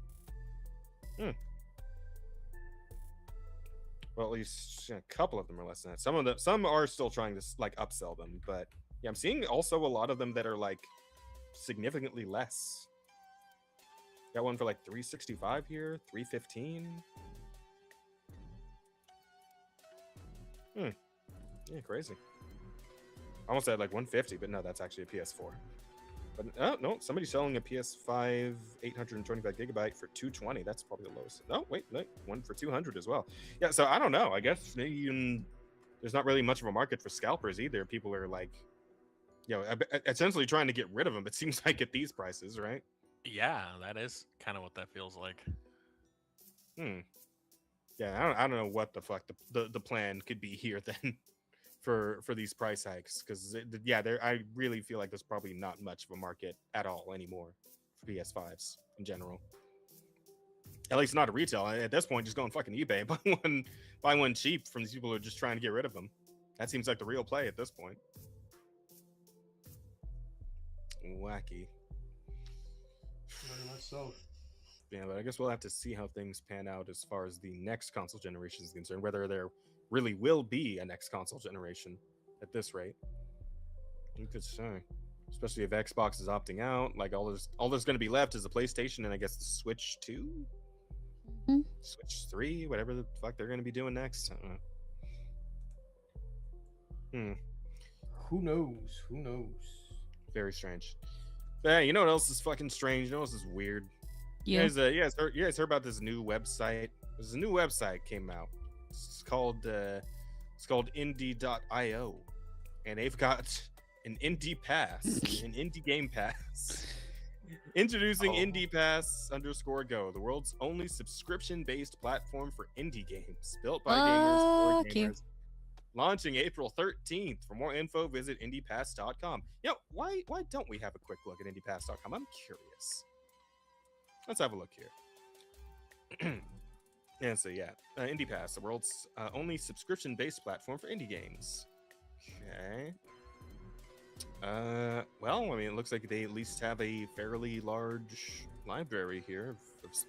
Speaker 1: Well, at least a couple of them are less than that. Some are still trying to like upsell them, but yeah, I'm seeing also a lot of them that are like significantly less. Got one for like $365 here, $315. Yeah, crazy. Almost at like $150, but no, that's actually a PS4. But no, somebody's selling a PS5 825 gigabyte for $220. That's probably the lowest. No, wait, one for $200 as well. Yeah, so I don't know. I guess maybe there's not really much of a market for scalpers either. People are like, essentially trying to get rid of them. It seems like at these prices, right?
Speaker 3: Yeah, that is kind of what that feels like.
Speaker 1: Yeah, I don't know what the fuck the plan could be here then for these price hikes, because I really feel like there's probably not much of a market at all anymore for PS5s in general. At least not at retail. At this point, just go on fucking eBay, buy one cheap from these people who are just trying to get rid of them. That seems like the real play at this point. Wacky.
Speaker 2: Very much so.
Speaker 1: Yeah, but I guess we'll have to see how things pan out as far as the next console generation is concerned, whether there really will be a next console generation at this rate. You could say, especially if Xbox is opting out. Like all there's going to be left is the PlayStation and I guess the Switch 2, Switch 3, whatever the fuck they're going to be doing next. I don't know.
Speaker 2: Who knows? Who knows?
Speaker 1: Very strange. But hey, you know what else is fucking strange? You know what else is weird?
Speaker 4: Yeah.
Speaker 1: You guys heard about this new website? There's a new website came out. It's called indie.io, and they've got an indie pass, an indie game pass. Introducing Indie Pass _Go, the world's only subscription-based platform for indie games, built by gamers for gamers. Launching April 13th. For more info, visit indiepass.com. Why don't we have a quick look at indiepass.com? I'm curious. Let's have a look here. And so, Indie Pass, the world's only subscription-based platform for indie games. Okay. Well, I mean, it looks like they at least have a fairly large library here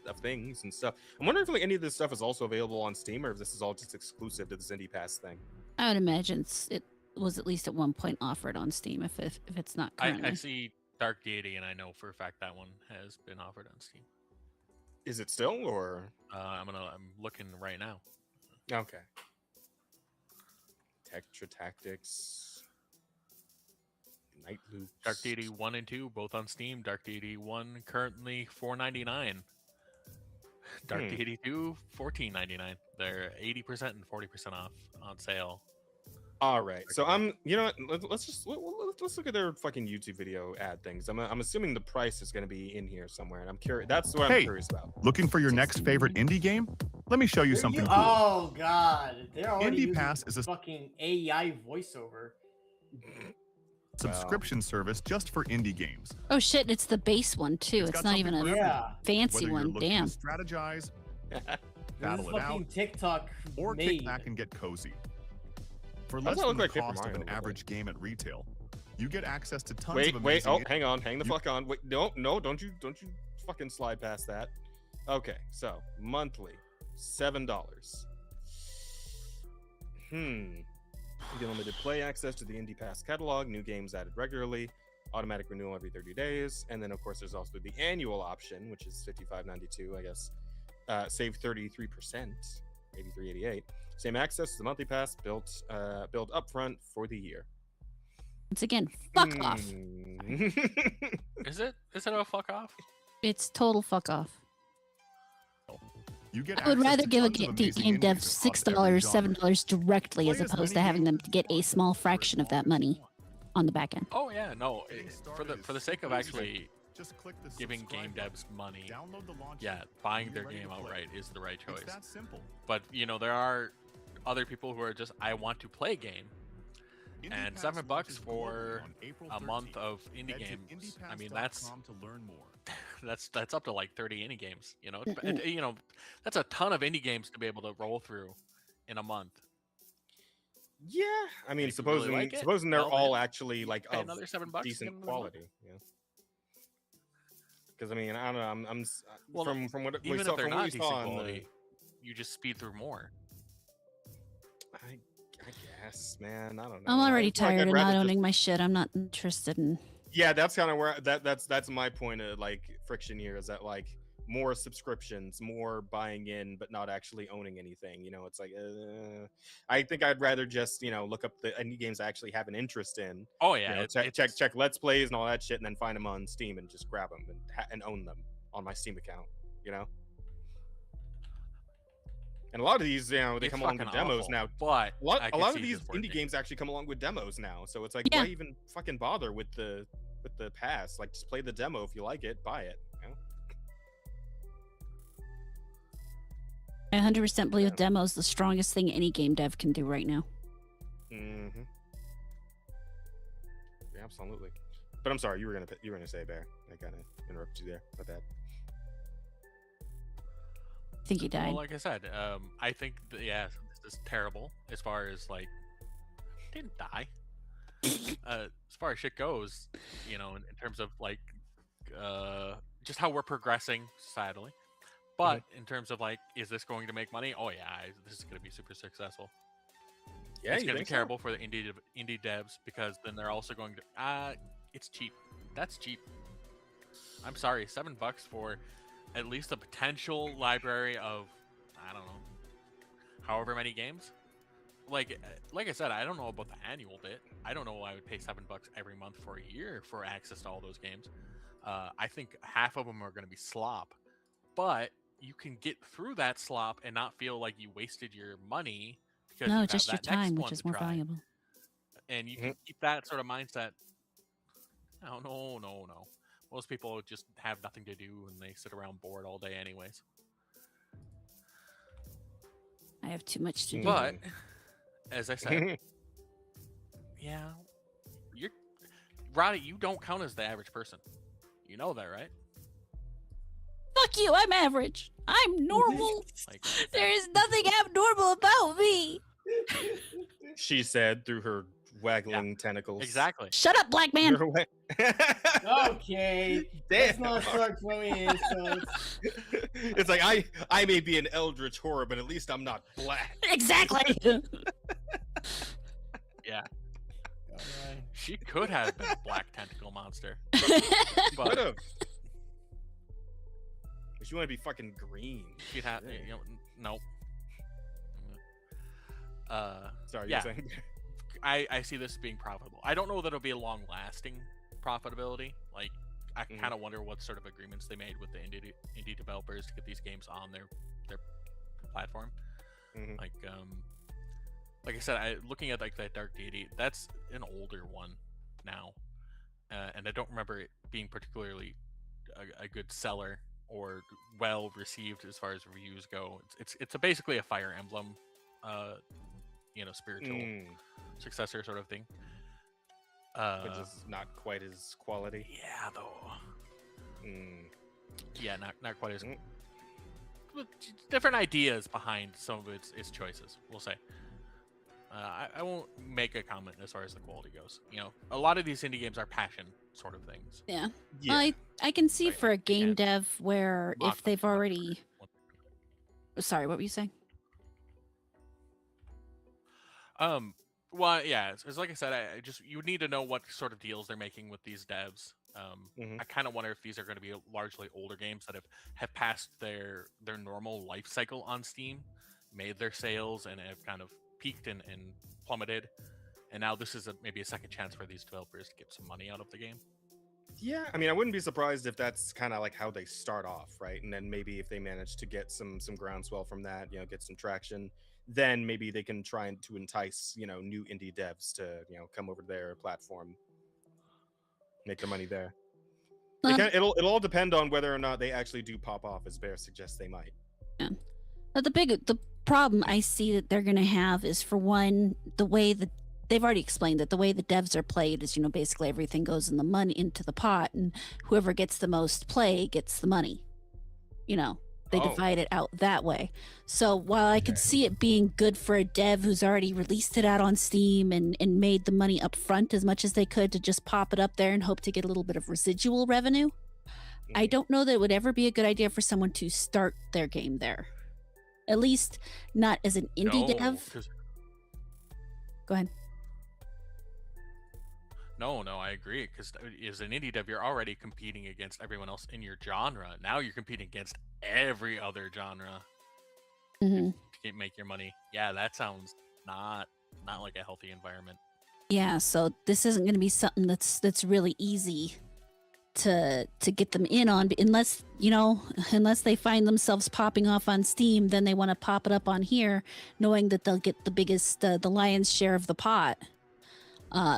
Speaker 1: of things and stuff. I'm wondering if like any of this stuff is also available on Steam, or if this is all just exclusive to this Indie Pass thing.
Speaker 4: I would imagine it was at least at one point offered on Steam. If it's not currently.
Speaker 3: I see Dark Deity, and I know for a fact that one has been offered on Steam.
Speaker 1: Is it still, or
Speaker 3: I'm looking right now.
Speaker 1: Okay. Tetra Tactics, Night Loops.
Speaker 3: Dark Deity 1 and 2 both on Steam. Dark Deity 1 currently $4.99. Dark Deity 2 $14.99. They're 80% and 40% off on sale.
Speaker 1: All right, so let's look at their fucking YouTube video ad things. I'm assuming the price is going to be in here somewhere, and I'm curious. That's what I'm curious about.
Speaker 6: Looking for your next favorite indie game? Let me show you something cool.
Speaker 2: Oh god, they're already
Speaker 6: Indie Pass is a
Speaker 2: fucking AI voiceover
Speaker 6: subscription service just for indie games.
Speaker 4: Oh shit, it's the base one too. It's not even a fancy one. Damn.
Speaker 6: To strategize,
Speaker 2: battle it out, TikTok
Speaker 6: or kick back and get cozy. For less than the cost of an average game at retail, you get access to tons of amazing...
Speaker 1: Wait, hang the fuck on. Wait, no, don't you fucking slide past that. Okay, so monthly, $7. You get limited play access to the Indie Pass catalog, new games added regularly, automatic renewal every 30 days, and then of course there's also the annual option, which is $55.92, I guess. Save 33%, $83.88. Same access to the monthly pass, built upfront for the year.
Speaker 4: Once again, fuck off.
Speaker 3: Is it a fuck off?
Speaker 4: It's total fuck off.
Speaker 6: I
Speaker 4: would rather give a game dev $6, $7 directly as opposed to having them get a small fraction of that money on the back end.
Speaker 3: Oh yeah, no. For the sake of actually giving game devs money, yeah, buying their game outright is the right choice. But there are other people who are just, I want to play a game, and $7 for a month of indie games. I mean, that's up to like 30 indie games. That's a ton of indie games to be able to roll through in a month.
Speaker 1: Yeah, I mean, supposing they're all actually like of
Speaker 3: another $7
Speaker 1: decent quality. Yeah. Because I mean, I don't know. I'm from what
Speaker 3: even
Speaker 1: we
Speaker 3: if
Speaker 1: saw,
Speaker 3: they're
Speaker 1: from
Speaker 3: not
Speaker 1: what we
Speaker 3: decent
Speaker 1: saw
Speaker 3: quality, you just speed through more.
Speaker 1: I guess, man. I don't know.
Speaker 4: I'm already tired of not owning my shit. I'm not interested in.
Speaker 1: Yeah, that's kind of where that's my point of like friction here, is that like more subscriptions, more buying in, but not actually owning anything. It's like I think I'd rather just look up the indie games I actually have an interest in.
Speaker 3: Oh yeah,
Speaker 1: check Let's Plays and all that shit, and then find them on Steam and just grab them and own them on my Steam account. And a lot of these, they come along with demos now.
Speaker 3: But
Speaker 1: a lot of these indie games actually come along with demos now. So it's like, why even fucking bother with the pass? Like, just play the demo if you like it, buy it.
Speaker 4: I 100% believe demos the strongest thing any game dev can do right now.
Speaker 1: Mm-hmm. Yeah, absolutely. But I'm sorry, you were gonna say, Bear. I kind of interrupted you there about that.
Speaker 4: I think he died.
Speaker 3: Well, like I said, I think this is terrible as far as like didn't die. As far as shit goes, in terms of like just how we're progressing societally. But in terms of like, is this going to make money? Oh yeah, this is going to be super successful. Yeah, it's going to be terrible for the indie devs, because then they're also going to it's cheap. That's cheap. I'm sorry, $7 for at least a potential library of, I don't know, however many games. Like I said, I don't know about the annual bit. I don't know why I would pay $7 every month for a year for access to all those games. I think half of them are going to be slop, but you can get through that slop and not feel like you wasted your money, because you
Speaker 4: just
Speaker 3: have
Speaker 4: your time, which is more valuable.
Speaker 3: And you can keep that sort of mindset. Oh, no. Most people just have nothing to do and they sit around bored all day anyways.
Speaker 4: I have too much to do.
Speaker 3: But, as I said, Roddy, you don't count as the average person. You know that, right?
Speaker 4: Fuck you, I'm average. I'm normal. There is nothing abnormal about me.
Speaker 1: She said through her waggling tentacles.
Speaker 3: Exactly.
Speaker 4: Shut up, black man.
Speaker 2: Okay. Let's not start throwing insults.
Speaker 1: It's like, I may be an eldritch horror, but at least I'm not black.
Speaker 4: Exactly.
Speaker 3: Yeah. She could have been a black tentacle monster.
Speaker 1: Could have. But she want to be fucking green.
Speaker 3: She'd have, no.
Speaker 1: Sorry, you're saying.
Speaker 3: I see this being profitable. I don't know that it'll be a long-lasting profitability. Like, I kind of wonder what sort of agreements they made with the indie developers to get these games on their platform.
Speaker 1: Mm-hmm.
Speaker 3: Like I said, looking at like that Dark Deity, that's an older one now, and I don't remember it being particularly a good seller or well received as far as reviews go. It's basically a Fire Emblem, spiritual successor sort of thing.
Speaker 1: Which is not quite as quality.
Speaker 3: Yeah, though. Yeah, not quite as. Different ideas behind some of its choices, we'll say. I won't make a comment as far as the quality goes. A lot of these indie games are passion sort of things.
Speaker 4: Yeah. I can see for a game dev where if they've already. Sorry, what were you saying?
Speaker 3: Well, yeah, it's like I said, you would need to know what sort of deals they're making with these devs. I kind of wonder if these are going to be largely older games that have passed their normal life cycle on Steam, made their sales, and have kind of peaked and plummeted, and now this is maybe a second chance for these developers to get some money out of the game.
Speaker 1: Yeah, I mean, I wouldn't be surprised if that's kind of like how they start off, right? And then maybe if they manage to get some groundswell from that, get some traction, then maybe they can try to entice, new indie devs to, come over to their platform, make their money there. It'll all depend on whether or not they actually do pop off, as Bear suggests they might.
Speaker 4: Yeah. But the problem I see that they're going to have is, for one, the way that they've already explained that the way the devs are played is, basically everything goes in the money into the pot, and whoever gets the most play gets the money. They divide it out that way. So while I could see it being good for a dev who's already released it out on Steam and made the money up front as much as they could to just pop it up there and hope to get a little bit of residual revenue, I don't know that it would ever be a good idea for someone to start their game there. At least not as an indie dev. Go ahead.
Speaker 3: No, I agree. Because as an indie dev, you're already competing against everyone else in your genre. Now you're competing against every other genre to make your money. Yeah, that sounds not like a healthy environment.
Speaker 4: Yeah, so this isn't going to be something that's really easy to get them in on, unless they find themselves popping off on Steam. Then they want to pop it up on here, knowing that they'll get the biggest, the lion's share of the pot.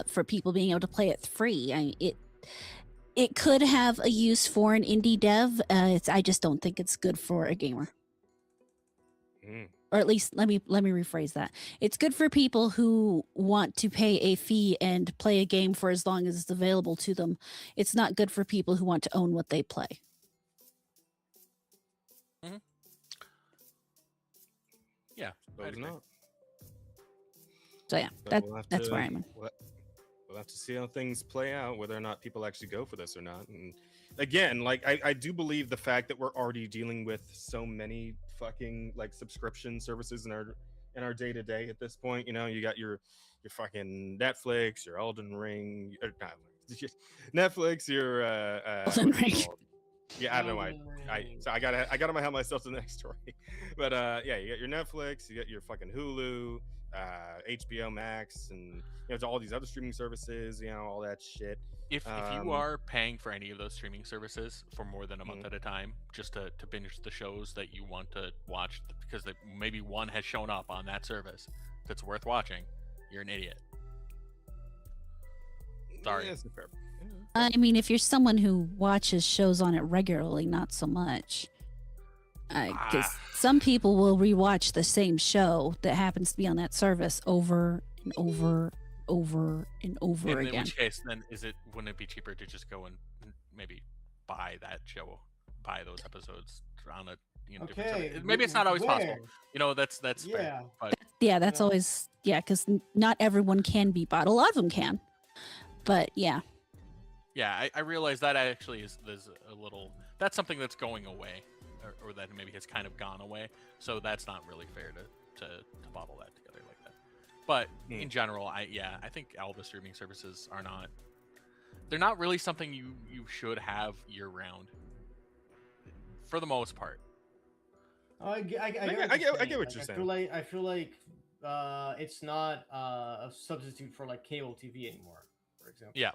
Speaker 4: For people being able to play it free. It could have a use for an indie dev. I just don't think it's good for a gamer. Or at least let me rephrase that. It's good for people who want to pay a fee and play a game for as long as it's available to them. It's not good for people who want to own what they play.
Speaker 3: Yeah,
Speaker 1: not.
Speaker 4: So yeah, that's where I'm in.
Speaker 1: We'll have to see how things play out, whether or not people actually go for this or not. And again, I do believe the fact that we're already dealing with so many fucking subscription services in our day to day at this point. You got your fucking Netflix, your Elden Ring, or not Netflix, your
Speaker 4: Elden Ring.
Speaker 1: Yeah, I don't know why. I gotta help myself to the next story. But yeah, you got your Netflix, you got your fucking Hulu, HBO Max, and all these other streaming services, all that shit.
Speaker 3: If you are paying for any of those streaming services for more than a month at a time, just to binge the shows that you want to watch, because maybe one has shown up on that service that's worth watching, you're an idiot. Sorry.
Speaker 1: Yeah, fair.
Speaker 4: I mean, if you're someone who watches shows on it regularly, not so much. Because some people will rewatch the same show that happens to be on that service over and over and over again.
Speaker 3: In which case, then wouldn't it be cheaper to just go and maybe buy that show, buy those episodes on a different service? Maybe it's not always possible. That's fair. But
Speaker 4: yeah, that's always because not everyone can be bought. A lot of them can, but yeah.
Speaker 3: Yeah, I realize that actually there's a little. That's something that's going away. Or that maybe has kind of gone away, so that's not really fair to bottle that together like that. But in general, I think all the streaming services they're not really something you should have year round, for the most part.
Speaker 2: I get what you're saying. I feel like it's not a substitute for cable TV anymore, for example.
Speaker 3: Yeah.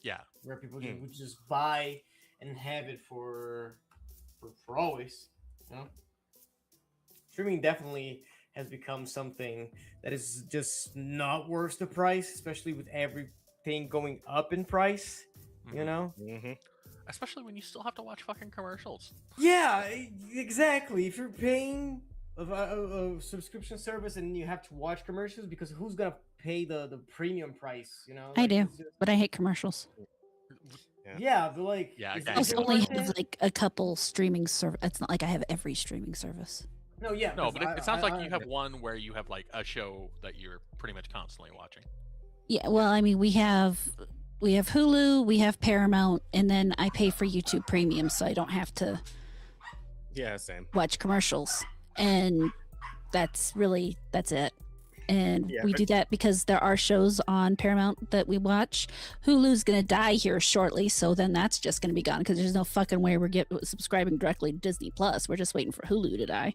Speaker 2: Yeah. Where people would just buy and have it for always. Streaming definitely has become something that is just not worth the price, especially with everything going up in price.
Speaker 3: Especially when you still have to watch fucking commercials.
Speaker 2: Yeah, exactly. If you're paying a subscription service and you have to watch commercials, because who's gonna pay the premium price?
Speaker 4: I do, but I hate commercials.
Speaker 2: Yeah, but
Speaker 4: I also only have a couple streaming service. It's not like I have every streaming service.
Speaker 2: No, yeah.
Speaker 3: No, but it sounds like you have one where you have a show that you're pretty much constantly watching.
Speaker 4: Yeah, well, I mean, we have Hulu, we have Paramount, and then I pay for YouTube Premium, so I don't have to.
Speaker 1: Yeah, same.
Speaker 4: Watch commercials, and that's it. And we do that because there are shows on Paramount that we watch. Hulu's going to die here shortly, so then that's just going to be gone because there's no fucking way we're subscribing directly to Disney Plus. We're just waiting for Hulu to die.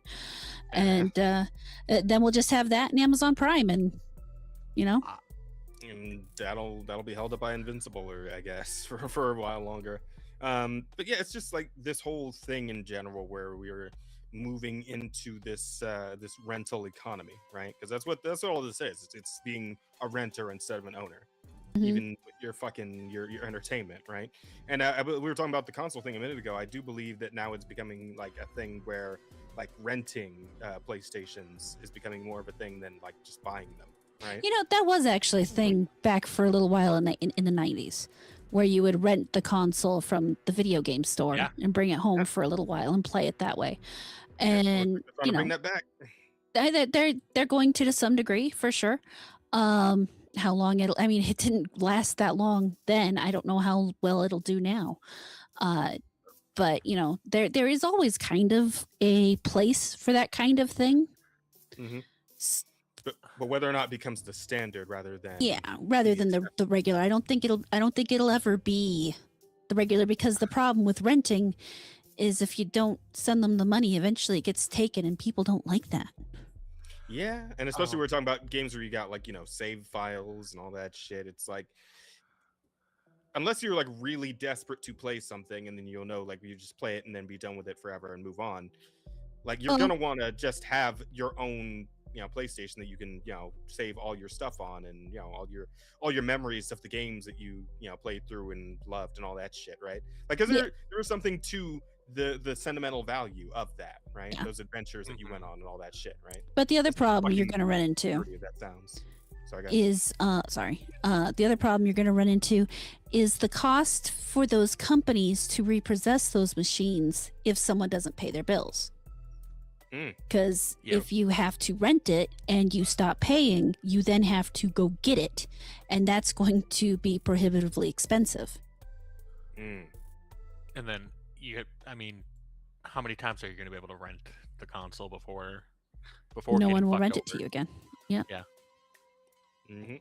Speaker 4: And then we'll just have that in Amazon Prime, and
Speaker 1: And that'll be held up by Invincible, or I guess for a while longer. But yeah, it's just like this whole thing in general where we're moving into this this rental economy, right? Because that's what all this is. It's being a renter instead of an owner.
Speaker 4: Mhm.
Speaker 1: Even with your entertainment, right? And we were talking about the console thing a minute ago. I do believe that now it's becoming like a thing where like renting PlayStations is becoming more of a thing than like just buying them, right?
Speaker 4: You know, that was actually a thing back for a little while in the 90s, where you would rent the console from the video game store and bring it home for a little while and play it that way. And you know,
Speaker 1: bring that back.
Speaker 4: They're going to some degree for sure. How long I mean, it didn't last that long then. I don't know how well it'll do now. But you know, there is always kind of a place for that kind of thing.
Speaker 1: Mm-hmm. But whether or not it becomes the standard rather than
Speaker 4: the regular, I don't think it'll ever be the regular, because the problem with renting is if you don't send them the money, eventually it gets taken, and people don't like that.
Speaker 1: Yeah, and especially we're talking about games where you got like, you know, save files and all that shit. It's like, unless you're like really desperate to play something, and then you'll know like you just play it and then be done with it forever and move on. Like you're gonna want to just have your own, you know, PlayStation that you can, you know, save all your stuff on, and you know all your memories of the games that you know played through and loved and all that shit, right? Like, because there was something to the sentimental value of that, right? Those adventures that you went on and all that shit, right?
Speaker 4: But the other problem you're going to run into the other problem you're going to run into is the cost for those companies to repossess those machines if someone doesn't pay their bills. Because if you have to rent it and you stop paying, you then have to go get it, and that's going to be prohibitively expensive.
Speaker 3: And then I mean, how many times are you going to be able to rent the console before
Speaker 4: no one will rent it to you again? Yeah.
Speaker 1: Mm-hmm.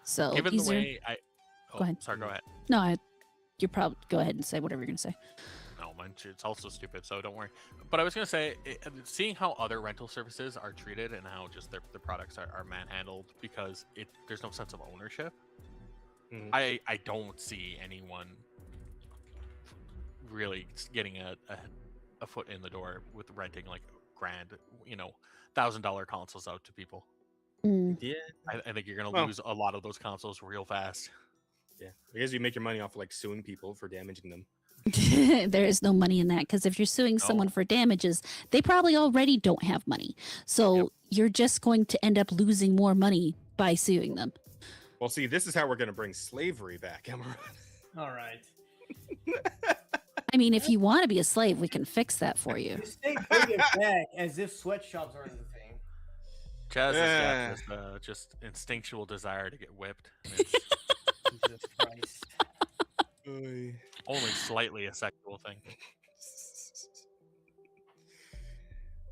Speaker 4: So
Speaker 3: given the way
Speaker 4: go ahead.
Speaker 3: Sorry, go ahead.
Speaker 4: No, you probably go ahead and say whatever you're going to say.
Speaker 3: No, it's also stupid, so don't worry. But I was going to say, seeing how other rental services are treated and how just their products are manhandled because there's no sense of ownership. Mm-hmm. I don't see anyone really getting a foot in the door with renting like grand, you know, $1,000 consoles out to people.
Speaker 1: Yeah,
Speaker 3: I think you're gonna lose a lot of those consoles real fast.
Speaker 1: Yeah, I guess you make your money off of, like suing people for damaging them.
Speaker 4: There is no money in that, because if you're suing someone for damages, they probably already don't have money. So you're just going to end up losing more money by suing them.
Speaker 1: Well, see, this is how we're going to bring slavery back, Emma.
Speaker 2: All right.
Speaker 4: I mean, if you want to be a slave, we can fix that for you.
Speaker 2: You stay bringing it back as if sweatshops aren't the thing.
Speaker 3: Chaz has got this just instinctual desire to get whipped.
Speaker 2: Jesus Christ.
Speaker 3: Only slightly a sexual thing.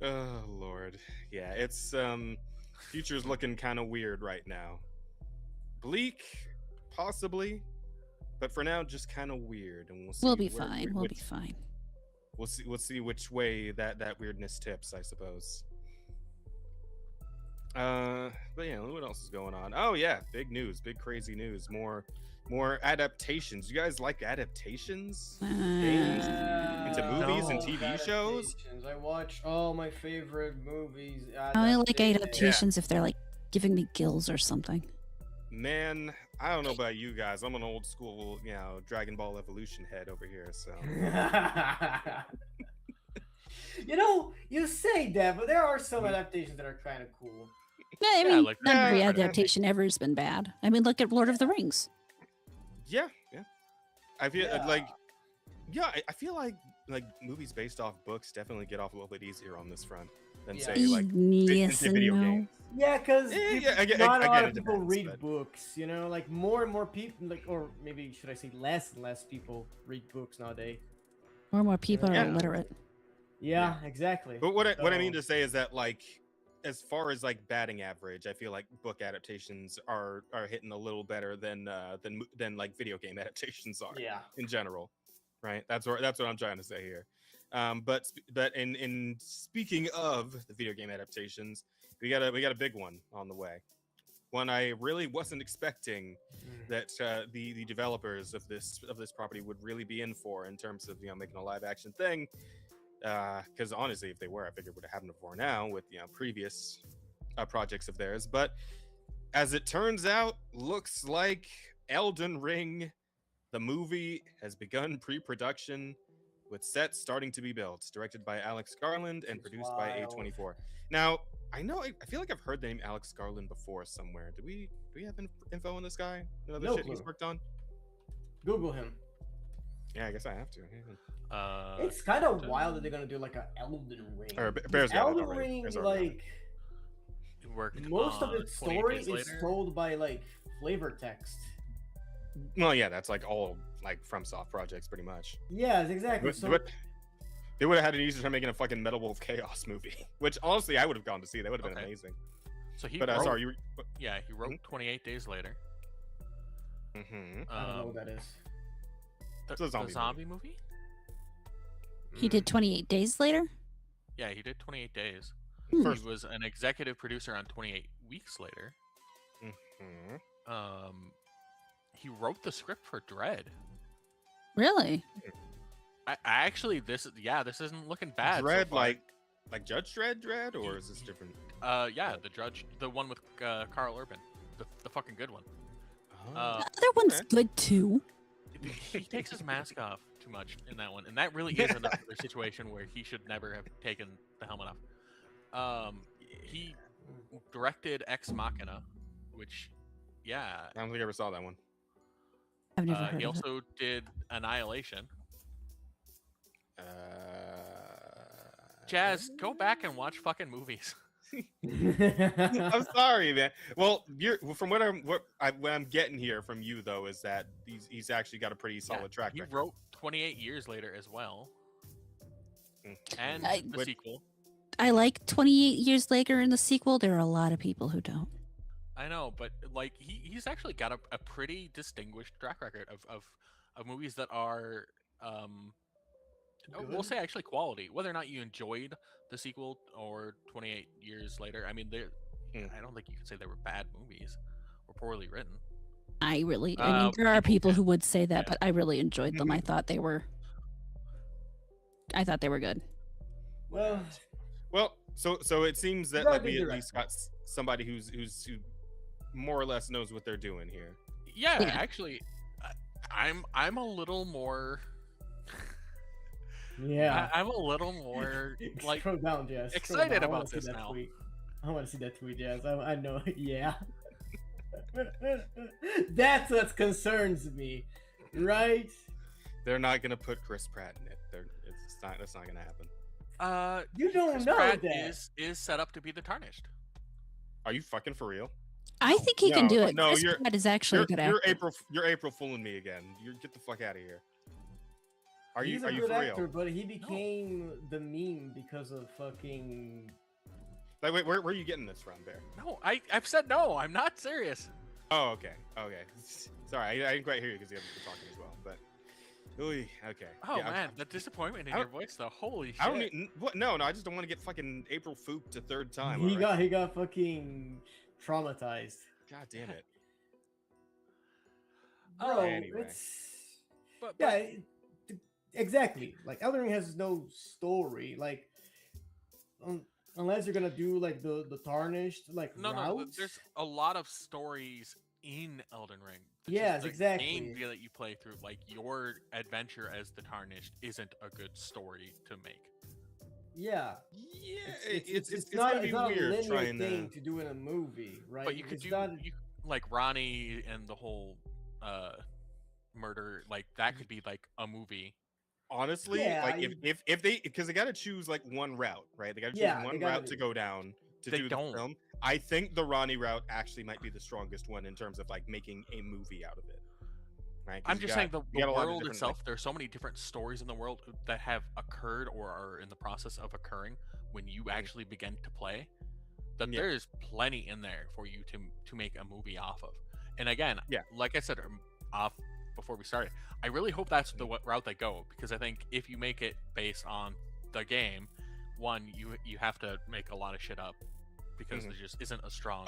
Speaker 1: Oh Lord, yeah, it's future's looking kind of weird right now. Bleak, possibly, but for now, just kind of weird, and we'll see.
Speaker 4: We'll be fine. We'll be fine.
Speaker 1: We'll see which way that weirdness tips, I suppose. But yeah, what else is going on? Oh yeah, big news, big crazy news. More adaptations. You guys like adaptations? Games into movies and TV shows?
Speaker 2: I watch all my favorite movies.
Speaker 4: I like adaptations if they're like giving me gills or something.
Speaker 1: Man, I don't know about you guys. I'm an old school, you know, Dragon Ball Evolution head over here, so.
Speaker 2: You know, you say that, but there are some adaptations that are kind of cool.
Speaker 4: Yeah, I mean, not every adaptation ever has been bad. I mean, look at Lord of the Rings.
Speaker 1: Yeah. I feel I feel like movies based off books definitely get off a little bit easier on this front than say like
Speaker 4: yes and
Speaker 1: video
Speaker 4: no.
Speaker 1: games.
Speaker 2: Yeah, because not a lot of people read
Speaker 1: but...
Speaker 2: books, you know, like more and more people, like, or maybe should I say less and less people read books nowadays.
Speaker 4: More and more people are illiterate.
Speaker 2: Yeah, exactly.
Speaker 1: But what I mean to say is that, like, as far as like batting average, I feel like book adaptations are hitting a little better than like video game adaptations are.
Speaker 2: Yeah.
Speaker 1: In general, right? That's what I'm trying to say here. But in speaking of the video game adaptations, we got a big one on the way. one I really wasn't expecting that the developers of this property would really be in for in terms of making a live action thing. Because honestly, if they were, I figured it would have happened before now with previous projects of theirs. But as it turns out, looks like Elden Ring, the movie, has begun pre-production with sets starting to be built. Directed by Alex Garland and produced by A24. Now, I feel like I've heard the name Alex Garland before somewhere. Do we have info on this guy?
Speaker 2: No
Speaker 1: shit
Speaker 2: clue.
Speaker 1: He's worked on?
Speaker 2: Google him.
Speaker 1: Yeah, I guess I have to.
Speaker 2: It's kind of wild that they're gonna do like an Elden Ring.
Speaker 1: Or Bears
Speaker 2: Elden Ring, like most of its story is told by like flavor text.
Speaker 1: Well, yeah, that's like all like FromSoft projects, pretty much.
Speaker 2: Yes, exactly.
Speaker 1: They would have had an easier time making a fucking Metal Wolf Chaos movie, which honestly I would have gone to see. That would have been amazing.
Speaker 3: So he
Speaker 1: wrote,
Speaker 3: sorry, he wrote 28 Days Later.
Speaker 2: I don't know what that is.
Speaker 1: It's a
Speaker 3: zombie movie?
Speaker 4: He did 28 Days Later?
Speaker 3: Yeah, he did 28 Days.
Speaker 1: First.
Speaker 3: He was an executive producer on 28 Weeks Later. He wrote the script for Dread.
Speaker 4: Really?
Speaker 3: I actually this isn't looking bad.
Speaker 1: Dread,
Speaker 3: so
Speaker 1: like Judge Dredd, or is this different?
Speaker 3: Yeah, the Judge, the one with Carl Urban, the fucking good one.
Speaker 4: The other one's good too.
Speaker 3: He takes his mask off too much in that one, and that really is another situation where he should never have taken the helmet off. He directed Ex Machina, which, yeah.
Speaker 1: I don't think I ever saw that one.
Speaker 4: I've never heard
Speaker 3: he
Speaker 4: of
Speaker 3: also did Annihilation. Jazz, go back and watch fucking movies.
Speaker 1: I'm sorry, man. Well, from what I'm getting here from you though is that he's actually got a pretty solid track record.
Speaker 3: He wrote 28 Years Later as well, and the sequel.
Speaker 4: I like 28 Years Later in the sequel. There are a lot of people who don't.
Speaker 3: I know, but like he's actually got a pretty distinguished track record of movies that are we'll say actually quality. Whether or not you enjoyed the sequel or 28 Years Later, I mean, I don't think you could say they were bad movies or poorly written.
Speaker 4: I mean, there are people who would say that, but I really enjoyed them. I thought they were good.
Speaker 1: Well, so it seems that like we at least got somebody who more or less knows what they're doing here.
Speaker 3: Yeah. Actually, I'm a little more.
Speaker 2: Yeah,
Speaker 3: I'm a little more like
Speaker 2: Scroll down, Jazz.
Speaker 3: excited about this now.
Speaker 2: Tweet. I want to see that tweet, Jazz. I know. Yeah, that's what concerns me, right?
Speaker 1: They're not gonna put Chris Pratt in it. That's not gonna happen.
Speaker 2: You don't
Speaker 3: Chris
Speaker 2: know
Speaker 3: Pratt
Speaker 2: that
Speaker 3: is set up to be the Tarnished.
Speaker 1: Are you fucking for real?
Speaker 4: I think he can do it.
Speaker 1: No,
Speaker 4: Chris Pratt is actually a good actor.
Speaker 1: You're April fooling me again. Get the fuck out of here.
Speaker 2: He's
Speaker 1: are
Speaker 2: a
Speaker 1: you
Speaker 2: good
Speaker 1: for
Speaker 2: actor,
Speaker 1: real?
Speaker 2: but he became the meme because of fucking.
Speaker 1: Like, wait, where are you getting this from, Bear?
Speaker 3: No, I've said no. I'm not serious.
Speaker 1: Oh, okay. Sorry, I didn't quite hear you because the others were talking as well. But, okay.
Speaker 3: Oh
Speaker 1: yeah,
Speaker 3: man, the disappointment in your voice, though. Holy shit!
Speaker 1: I don't need what? No, I just don't want to get fucking April fooped a third time.
Speaker 2: He got fucking traumatized.
Speaker 1: God damn it.
Speaker 2: Bro,
Speaker 1: anyway.
Speaker 2: Exactly. Like Elden Ring has no story. Like, unless you're gonna do like the Tarnished like routes.
Speaker 3: No. There's a lot of stories in Elden Ring.
Speaker 2: Yes, exactly.
Speaker 3: The game that you play through, like your adventure as the Tarnished, isn't a good story to make.
Speaker 2: Yeah.
Speaker 1: It's
Speaker 2: not
Speaker 1: gonna be
Speaker 2: a
Speaker 1: weird
Speaker 2: linear
Speaker 1: trying
Speaker 2: thing
Speaker 1: to
Speaker 2: to do in a movie, right?
Speaker 3: But you could like Ronnie and the whole murder, like that could be like a movie.
Speaker 1: Honestly, like if they, because they got to choose like one route, right? They got to choose one route to go down to do the film. I think the Ronnie route actually might be the strongest one in terms of like making a movie out of it. Right?
Speaker 3: I'm just saying the world itself. There's so many different stories in the world that have occurred or are in the process of occurring when you actually begin to play. That there is plenty in there for you to make a movie off of. And again, like I said off before we started, I really hope that's the route they go, because I think if you make it based on the game, one, you have to make a lot of shit up because there just isn't a strong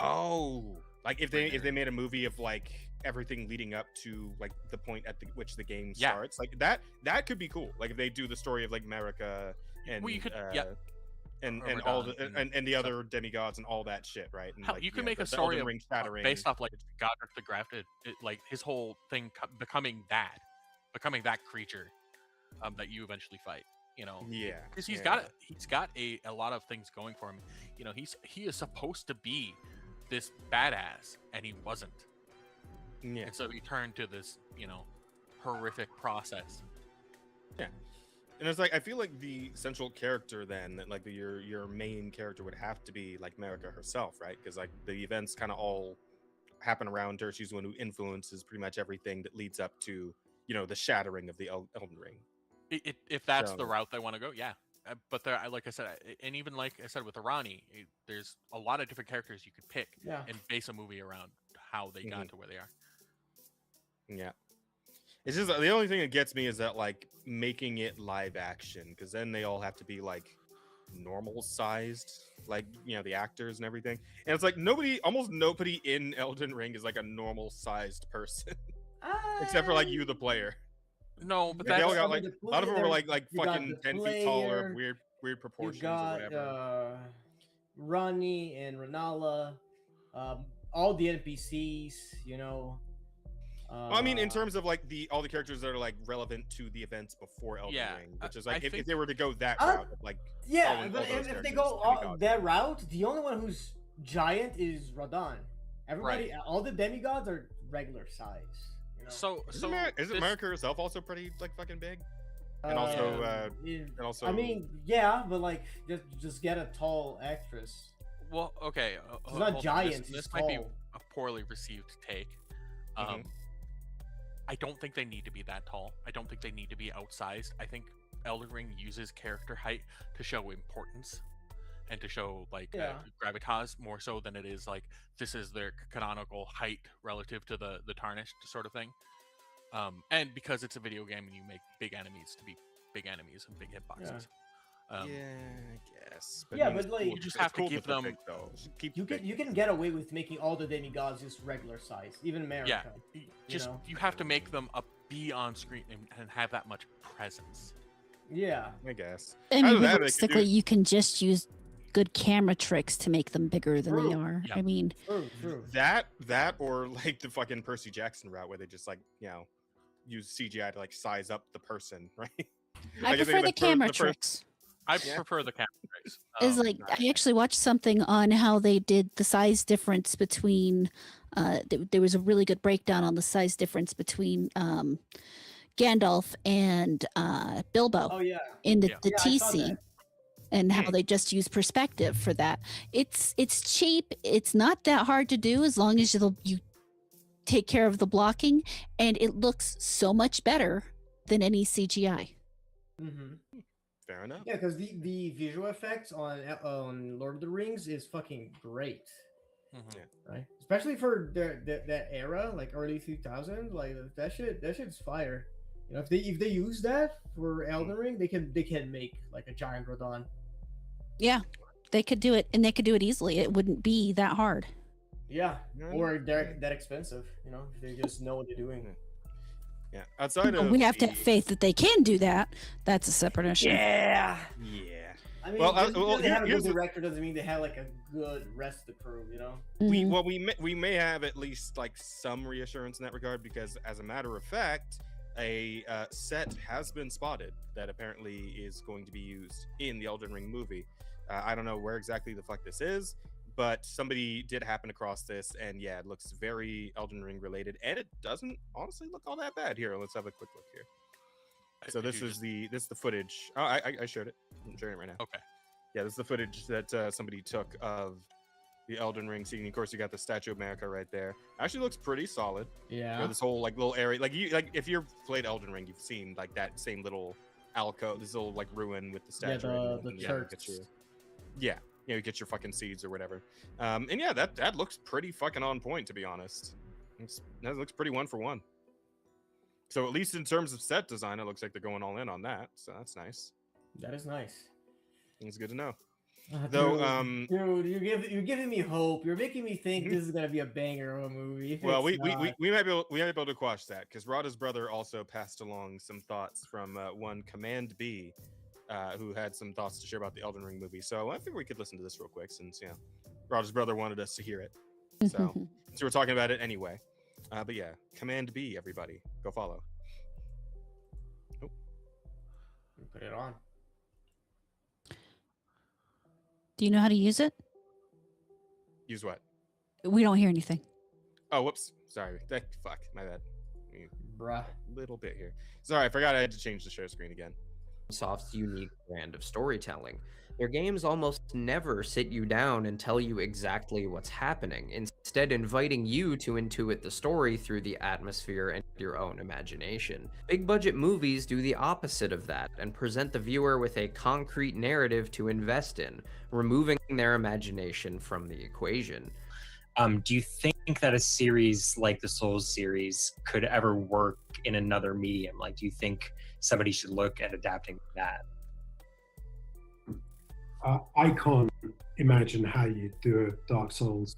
Speaker 1: Like if they made a movie of like everything leading up to like the point at which the game starts, like that could be cool. Like if they do the story of like America and
Speaker 3: you could,
Speaker 1: and all the and the other demigods and all that shit, right? And
Speaker 3: hell,
Speaker 1: like,
Speaker 3: you can make a story of, based off like Godric the Grafted, like his whole thing becoming that creature that you eventually fight. You know, because he's got a lot of things going for him. You know, he is supposed to be this badass, and he wasn't.
Speaker 1: Yeah,
Speaker 3: and so he turned to this, you know, horrific process.
Speaker 1: Yeah. And it's like, I feel like the central character then, like your main character would have to be like Marika herself, right? Because like the events kind of all happen around her. She's the one who influences pretty much everything that leads up to, you know, the shattering of the Elden Ring.
Speaker 3: If that's the route they want to go, yeah. But there, like I said, and even like I said with Nuraroni, there's a lot of different characters you could pick and base a movie around how they got to where they are.
Speaker 1: Yeah. It's just the only thing that gets me is that like making it live action, because then they all have to be like normal sized, like, you know, the actors and everything. And it's like almost nobody in Elden Ring is like a normal sized person, except for like you, the player.
Speaker 3: No, but
Speaker 1: like, they all got like a lot of them were like fucking 10 feet taller, weird proportions or whatever.
Speaker 2: Ronnie and Renala, all the NPCs, you know.
Speaker 1: Well, I mean, in terms of like all the characters that are like relevant to the events before Elden Ring, which is like if they were to go that route, like
Speaker 2: if they go that route, the only one who's giant is Radahn. Everybody, all the demigods are regular size. You know?
Speaker 3: So
Speaker 1: isn't Marika herself also pretty like fucking big? And also,
Speaker 2: I mean, yeah, but like just get a tall actress.
Speaker 3: Well, okay,
Speaker 2: it's not giant.
Speaker 3: This might be a poorly received take. I don't think they need to be that tall. I don't think they need to be outsized. I think Elden Ring uses character height to show importance and to show like gravitas more so than it is like this is their canonical height relative to the tarnished sort of thing. And because it's a video game and you make big enemies to be big enemies and big hitboxes.
Speaker 1: I guess.
Speaker 2: But like
Speaker 3: you just have to give them.
Speaker 2: You can get away with making all the demigods just regular size, even Marika.
Speaker 3: Yeah, you have to make them be on screen and have that much presence.
Speaker 2: Yeah,
Speaker 1: I guess.
Speaker 4: I mean, realistically, you can just use good camera tricks to make them bigger than they are.
Speaker 3: Yeah.
Speaker 4: I mean,
Speaker 1: that or like the fucking Percy Jackson route where they just like, you know, use CGI to like size up the person, right?
Speaker 4: I prefer the camera tricks.
Speaker 3: I prefer the camera tricks.
Speaker 4: Is like I actually watched something on how they did the size difference between. There was a really good breakdown on the size difference between Gandalf and Bilbo.
Speaker 2: Oh yeah.
Speaker 4: In the TC, and how they just use perspective for that. It's cheap. It's not that hard to do as long as you take care of the blocking, and it looks so much better than any CGI.
Speaker 2: Mm-hmm.
Speaker 1: Fair enough.
Speaker 2: Yeah, because the visual effects on Lord of the Rings is fucking great.
Speaker 3: Mm-hmm.
Speaker 2: Right, especially for that era, like early 2000s, like that shit's fire. You know, if they use that for Elden Ring, they can make like a giant Radahn.
Speaker 4: Yeah, they could do it, and they could do it easily. It wouldn't be that hard.
Speaker 2: Yeah, or they're that expensive. You know, if they just know what they're doing.
Speaker 1: Yeah, outside of
Speaker 4: we have to have faith that they can do that. That's a separate issue.
Speaker 2: Yeah. I mean,
Speaker 1: they
Speaker 2: have a good director doesn't mean they have like a good rest of the crew, you know.
Speaker 1: We may have at least like some reassurance in that regard, because as a matter of fact, a set has been spotted that apparently is going to be used in the Elden Ring movie. I don't know where exactly the fuck this is, but somebody did happen across this, and yeah, it looks very Elden Ring related, and it doesn't honestly look all that bad. Here, let's have a quick look here. So this is the footage. Oh, I showed it. I'm showing it right now.
Speaker 3: Okay.
Speaker 1: Yeah, this is the footage that somebody took of the Elden Ring scene. Of course, you got the Statue of Marika right there. Actually, looks pretty solid.
Speaker 2: Yeah.
Speaker 1: You know, this whole like little area, like if you've played Elden Ring, you've seen like that same little alcove, this little like ruin with the statue.
Speaker 2: Yeah, the church.
Speaker 1: You get your fucking seeds or whatever. And yeah, that looks pretty fucking on point, to be honest. That looks pretty 1-for-1. So at least in terms of set design, it looks like they're going all in on that. So that's nice.
Speaker 2: That is nice.
Speaker 1: It's good to know. Though,
Speaker 2: dude, you're giving me hope. You're making me think this is gonna be a banger of a movie.
Speaker 1: Well, we might be able to quash that because Rada's brother also passed along some thoughts from one Command B, who had some thoughts to share about the Elden Ring movie. So I think we could listen to this real quick since Rada's brother wanted us to hear it. So we're talking about it anyway. But yeah, Command B, everybody, go follow.
Speaker 2: Oh. Put it on.
Speaker 4: Do you know how to use it?
Speaker 1: Use what?
Speaker 4: We don't hear anything.
Speaker 1: Oh, whoops. Sorry. Fuck. My bad.
Speaker 2: Bruh.
Speaker 1: Little bit here. Sorry, I forgot I had to change the share screen again.
Speaker 7: Microsoft's unique brand of storytelling. Their games almost never sit you down and tell you exactly what's happening, instead inviting you to intuit the story through the atmosphere and your own imagination. Big budget movies do the opposite of that and present the viewer with a concrete narrative to invest in, removing their imagination from the equation.
Speaker 8: Do you think that a series like the Souls series could ever work in another medium? Like, do you think somebody should look at adapting that?
Speaker 9: I can't imagine how you do a Dark Souls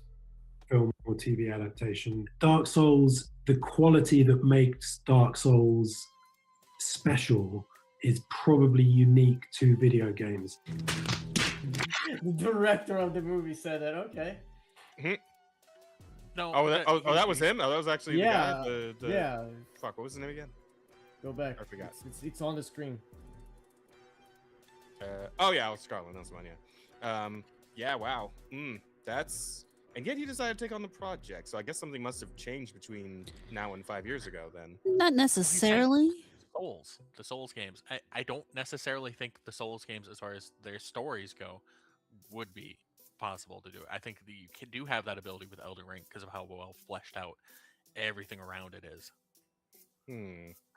Speaker 9: film or TV adaptation. Dark Souls, the quality that makes Dark Souls special is probably unique to video games.
Speaker 2: The director of the movie said that. Okay.
Speaker 3: No.
Speaker 1: That was him. Oh, that was actually the guy.
Speaker 2: Yeah.
Speaker 1: Fuck. What was his name again?
Speaker 2: Go back.
Speaker 1: I forgot.
Speaker 2: It's on the screen.
Speaker 1: Oh yeah, Scarlet. That's the one. Yeah. Yeah. Wow. That's. And yet he decided to take on the project. So I guess something must have changed between now and 5 years ago. Then.
Speaker 4: Not necessarily.
Speaker 3: The Souls games. I don't necessarily think the Souls games, as far as their stories go, would be possible to do it. I think that you do have that ability with Elden Ring because of how well fleshed out everything around it is.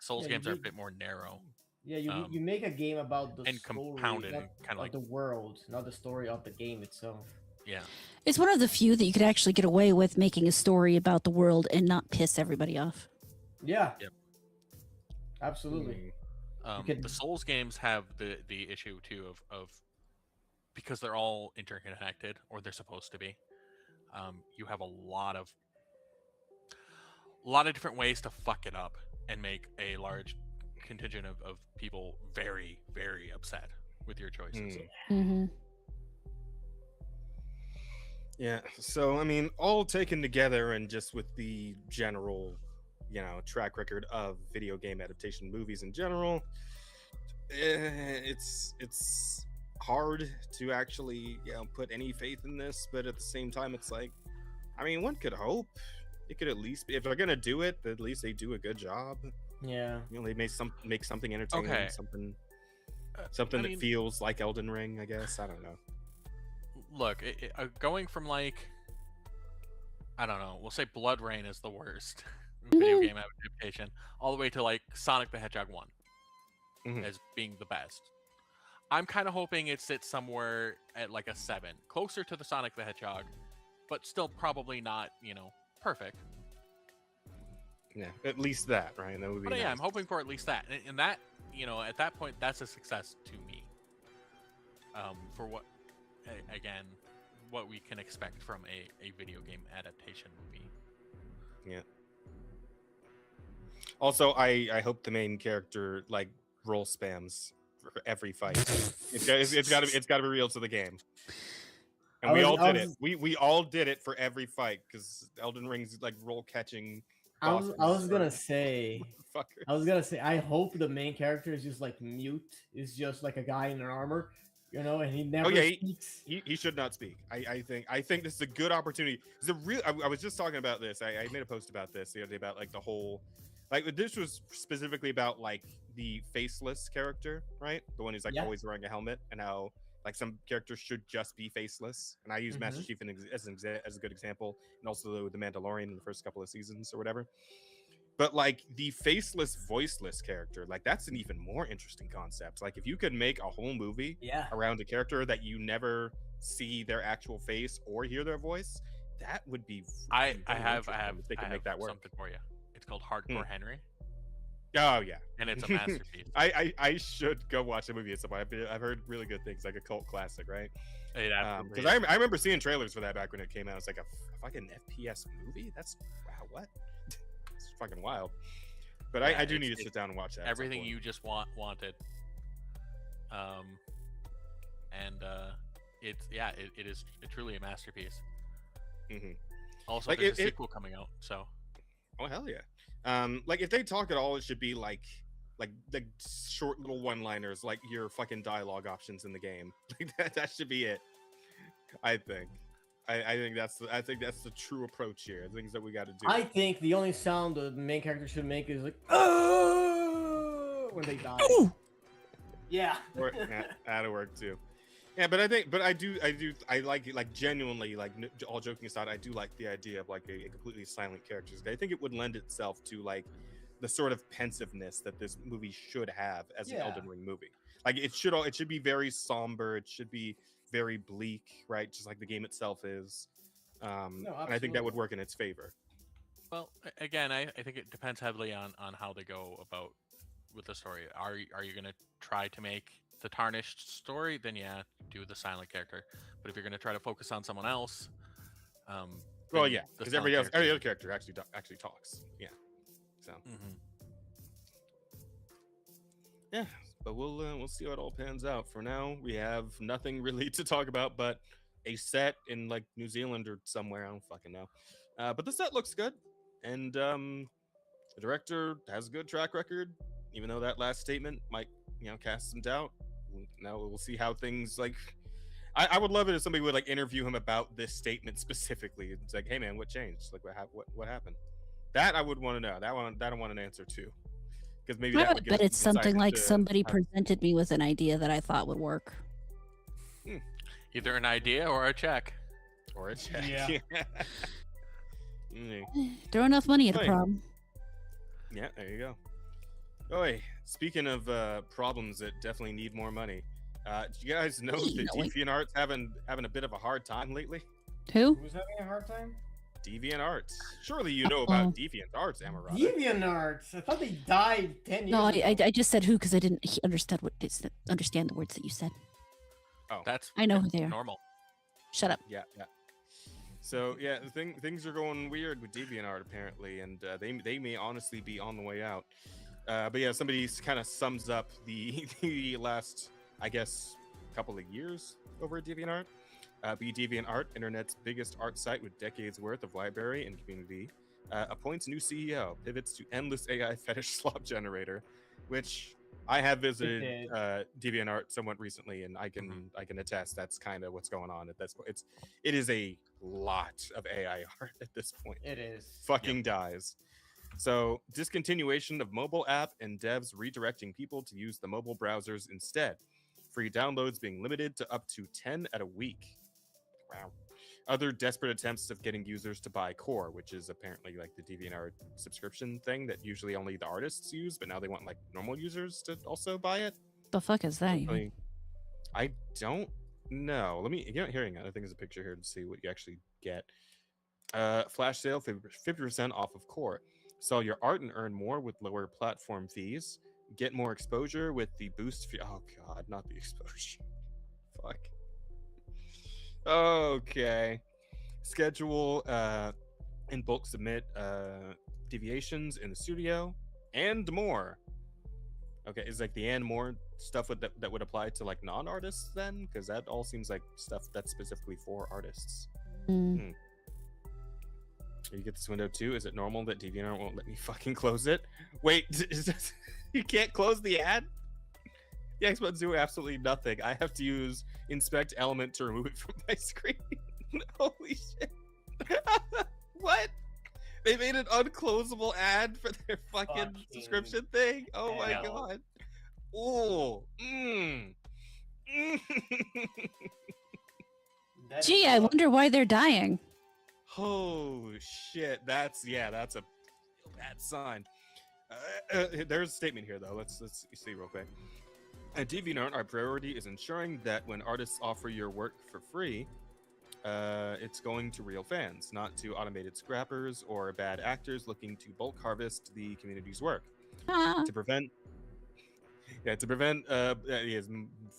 Speaker 3: Souls games are a bit more narrow.
Speaker 2: Yeah, you make a game about the
Speaker 3: and
Speaker 2: story,
Speaker 3: compounded and kind of like
Speaker 2: the world, not the story of the game itself.
Speaker 3: Yeah,
Speaker 4: it's one of the few that you could actually get away with making a story about the world and not piss everybody off.
Speaker 2: Yeah.
Speaker 3: Yep.
Speaker 2: Absolutely.
Speaker 3: The Souls games have the issue too of because they're all interconnected, or they're supposed to be. You have a lot of different ways to fuck it up and make a large contingent of people very, very upset with your choices.
Speaker 1: Yeah, so I mean, all taken together and just with the general, track record of video game adaptation movies in general, it's hard to actually put any faith in this. But at the same time, it's like, I mean, one could hope it could at least be, if they're gonna do it, at least they do a good job.
Speaker 2: Yeah,
Speaker 1: they make something entertaining, something that feels like Elden Ring, I guess. I don't know.
Speaker 3: Look, going from like, I don't know, we'll say Blood Rain is the worst video game adaptation, all the way to like Sonic the Hedgehog 1 as being the best. I'm kind of hoping it sits somewhere at like a 7, closer to the Sonic the Hedgehog, but still probably not, perfect.
Speaker 1: Yeah, at least that, right? That would be.
Speaker 3: But
Speaker 1: nice.
Speaker 3: Yeah, I'm hoping for at least that, and that, at that point, that's a success to me. For what, again, what we can expect from a video game adaptation movie.
Speaker 1: Yeah. Also, I hope the main character like roll spams for every fight. it's got to be real to the game. And we all did it. We all did it for every fight because Elden Ring's like roll catching.
Speaker 2: I was gonna say, I hope the main character is just like mute. Is just like a guy in an armor, and he never speaks.
Speaker 1: He should not speak. I think this is a good opportunity. It's a real. I was just talking about this. I made a post about this the other day about like the whole, like this was specifically about like the faceless character, right? The one who's like always wearing a helmet, and how like some characters should just be faceless. And I use Master Chief as a good example, and also the Mandalorian in the first couple of seasons or whatever. But like the faceless, voiceless character, like that's an even more interesting concept. Like if you could make a whole movie around a character that you never see their actual face or hear their voice, that would be.
Speaker 3: I have
Speaker 1: make that work.
Speaker 3: Something for you. It's called Hardcore Henry.
Speaker 1: Oh yeah,
Speaker 3: and it's a masterpiece.
Speaker 1: I should go watch the movie at some point. I've heard really good things, like a cult classic, right? Because I remember seeing trailers for that back when it came out. It's like a fucking FPS movie. That's wow, what? It's fucking wild. But yeah, I do need to sit down and watch that.
Speaker 3: Everything you just wanted. It is truly a masterpiece.
Speaker 1: Mm-hmm.
Speaker 3: Also, like there's a sequel coming out. So,
Speaker 1: oh hell yeah! Like if they talk at all, it should be like short little one-liners, like your fucking dialogue options in the game. Like that should be it. I think. I think that's the true approach here. Things that we got to do.
Speaker 2: I think the only sound the main character should make is like oh when they die.
Speaker 4: Ooh.
Speaker 2: Yeah.
Speaker 1: That'll work too. Yeah, but I like it, like genuinely, like all joking aside, I do like the idea of like a completely silent character. I think it would lend itself to like the sort of pensiveness that this movie should have as an Elden Ring movie. Like it should be very somber. It should be very bleak, right? Just like the game itself is. And I think that would work in its favor.
Speaker 3: Well, again, I think it depends heavily on how they go about with the story. Are you going to try to make the tarnished story? Then yeah, do the silent character. But if you're going to try to focus on someone else,
Speaker 1: well, yeah, because every other character actually talks. Yeah. So.
Speaker 3: Mm-hmm.
Speaker 1: Yeah. But we'll see how it all pans out. For now, we have nothing really to talk about, but a set in like New Zealand or somewhere. I don't fucking know. But the set looks good, and the director has a good track record. Even though that last statement might, cast some doubt. Now we'll see how things like. I would love it if somebody would like interview him about this statement specifically. It's like, hey man, what changed? Like, what happened? That I would want to know. That I want an answer to. Because maybe that would
Speaker 4: but it's something like somebody presented me with an idea that I thought would work.
Speaker 3: Either an idea or a check.
Speaker 1: Or a check.
Speaker 2: Yeah.
Speaker 4: Throw enough money at a problem.
Speaker 1: Yeah, there you go. Oh, speaking of problems that definitely need more money, do you guys know that DeviantArt's having a bit of a hard time lately?
Speaker 2: Who's having a hard time?
Speaker 1: DeviantArt. Surely you know about DeviantArt, Amarada.
Speaker 2: DeviantArt. I thought they died 10 years ago.
Speaker 4: I just said who because I didn't understand the words that you said.
Speaker 1: Oh,
Speaker 4: I know who they are.
Speaker 3: Normal.
Speaker 4: Shut up.
Speaker 1: Yeah. So yeah, things are going weird with DeviantArt apparently, and they may honestly be on the way out. But yeah, somebody kind of sums up the last, I guess, couple of years over at DeviantArt. DeviantArt, internet's biggest art site with decades worth of library and community, appoints new CEO, pivots to endless AI fetish slop generator, which I have visited DeviantArt somewhat recently, and I can attest that's kind of what's going on at this point. It is a lot of AI art at this point.
Speaker 2: It is
Speaker 1: fucking dies. So discontinuation of mobile app and devs redirecting people to use the mobile browsers instead. Free downloads being limited to up to 10 at a week. Wow. Other desperate attempts of getting users to buy Core, which is apparently like the DeviantArt subscription thing that usually only the artists use, but now they want like normal users to also buy it.
Speaker 4: The fuck is that even?
Speaker 1: I don't know. Let me hearing it. I think there's a picture here to see what you actually get. Flash sale 50% off of Core. Sell your art and earn more with lower platform fees. Get more exposure with the boost fee. Oh god, not the exposure. Fuck. Okay. Schedule and bulk submit deviations in the studio and more. Okay, is like the and more stuff that would apply to like non-artists then? Because that all seems like stuff that's specifically for artists. You get this window too. Is it normal that DeviantArt won't let me fucking close it? Wait, you can't close the ad? The Xbox do absolutely nothing. I have to use inspect element to remove it from my screen. Holy shit. What? They made an unclosable ad for their fucking subscription thing? Oh my god. Oh.
Speaker 4: Gee, I wonder why they're dying.
Speaker 1: Oh shit. That's a bad sign. There's a statement here though. Let's see real quick. At DeviantArt, our priority is ensuring that when artists offer your work for free, it's going to real fans, not to automated scrappers or bad actors looking to bulk harvest the community's work. To prevent he is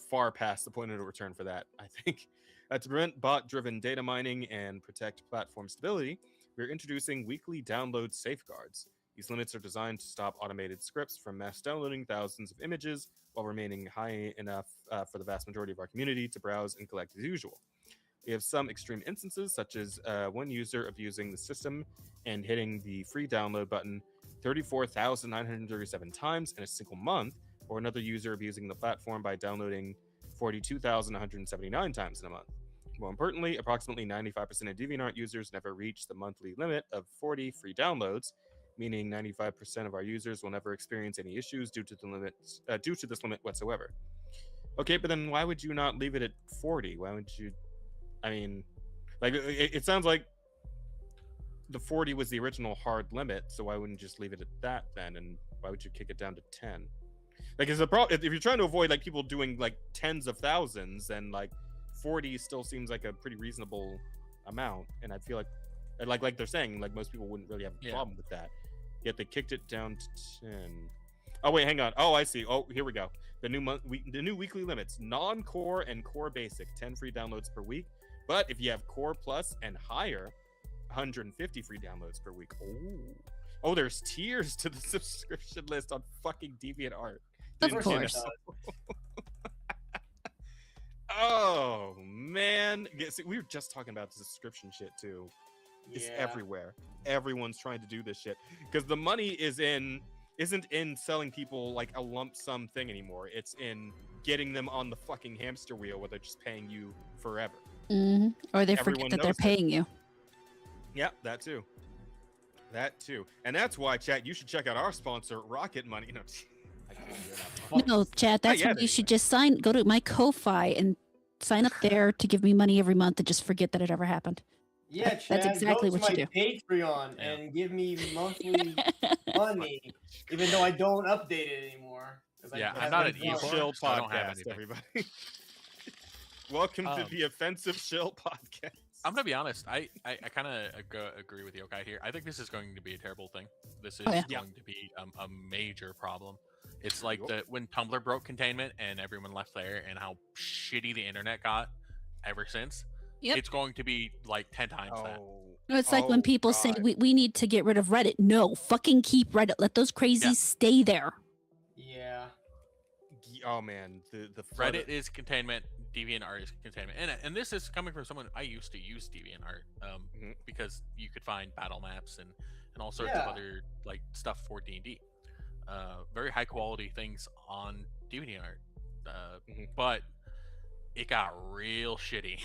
Speaker 1: far past the point of no return for that, I think. To prevent bot-driven data mining and protect platform stability, we're introducing weekly download safeguards. These limits are designed to stop automated scripts from mass downloading thousands of images while remaining high enough for the vast majority of our community to browse and collect as usual. We have some extreme instances, such as one user abusing the system and hitting the free download button 34,937 times in a single month, or another user abusing the platform by downloading 42,179 times in a month. More importantly, approximately 95% of DeviantArt users never reach the monthly limit of 40 free downloads, meaning 95% of our users will never experience any issues due to this limit whatsoever. Okay, but then why would you not leave it at 40? Why would you? I mean, like it sounds like the 40 was the original hard limit, so why wouldn't you just leave it at that then? And why would you kick it down to 10? Like, is the problem if you're trying to avoid like people doing like tens of thousands, then like 40 still seems like a pretty reasonable amount, and I feel like they're saying like most people wouldn't really have a problem with that. Yet they kicked it down to 10. Oh wait, hang on. Oh, I see. Oh, here we go. The new weekly limits: non-core and core basic, 10 free downloads per week. But if you have core plus and higher, 150 free downloads per week. Oh, there's tiers to the subscription list on fucking DeviantArt.
Speaker 4: Of course.
Speaker 1: Oh man, see, we were just talking about the subscription shit too. It's everywhere. Everyone's trying to do this shit because the money isn't in selling people like a lump sum thing anymore. It's in getting them on the fucking hamster wheel where they're just paying you forever.
Speaker 4: Mm-hmm. Or they forget that they're paying you.
Speaker 1: Yeah, that too. And that's why, chat, you should check out our sponsor, Rocket Money.
Speaker 4: No, chat, that's why you should just go to my Ko-Fi and sign up there to give me money every month and just forget that it ever happened.
Speaker 2: Yeah, Chad,
Speaker 4: that's exactly what you do.
Speaker 2: Patreon and give me monthly money, even though I don't update it anymore.
Speaker 3: I'm not an
Speaker 1: Shill podcast, everybody. Welcome to the Offensive Shill podcast.
Speaker 3: I'm gonna be honest. I kind of agree with Yokai here. I think this is going to be a terrible thing. This is going to be a major problem. It's like when Tumblr broke containment and everyone left there, and how shitty the internet got ever since. Yep. It's going to be like 10 times that.
Speaker 4: No, it's like when people say we need to get rid of Reddit. No, fucking keep Reddit. Let those crazies stay there.
Speaker 2: Yeah.
Speaker 1: Oh man, the
Speaker 3: Reddit is containment. DeviantArt is containment, and this is coming from someone I used to use DeviantArt because you could find battle maps and all sorts of other like stuff for D&D. Very high quality things on DeviantArt, but it got real shitty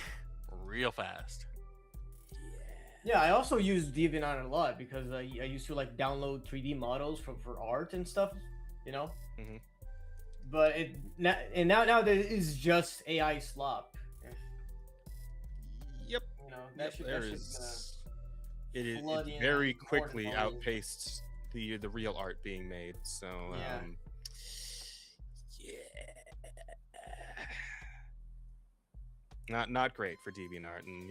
Speaker 3: real fast.
Speaker 2: Yeah, I also use DeviantArt a lot because I used to like download 3D models for art and stuff, you know. But now there is just AI slop.
Speaker 1: Yep.
Speaker 2: You know,
Speaker 1: it very quickly outpaced the real art being made. So not great for DeviantArt, and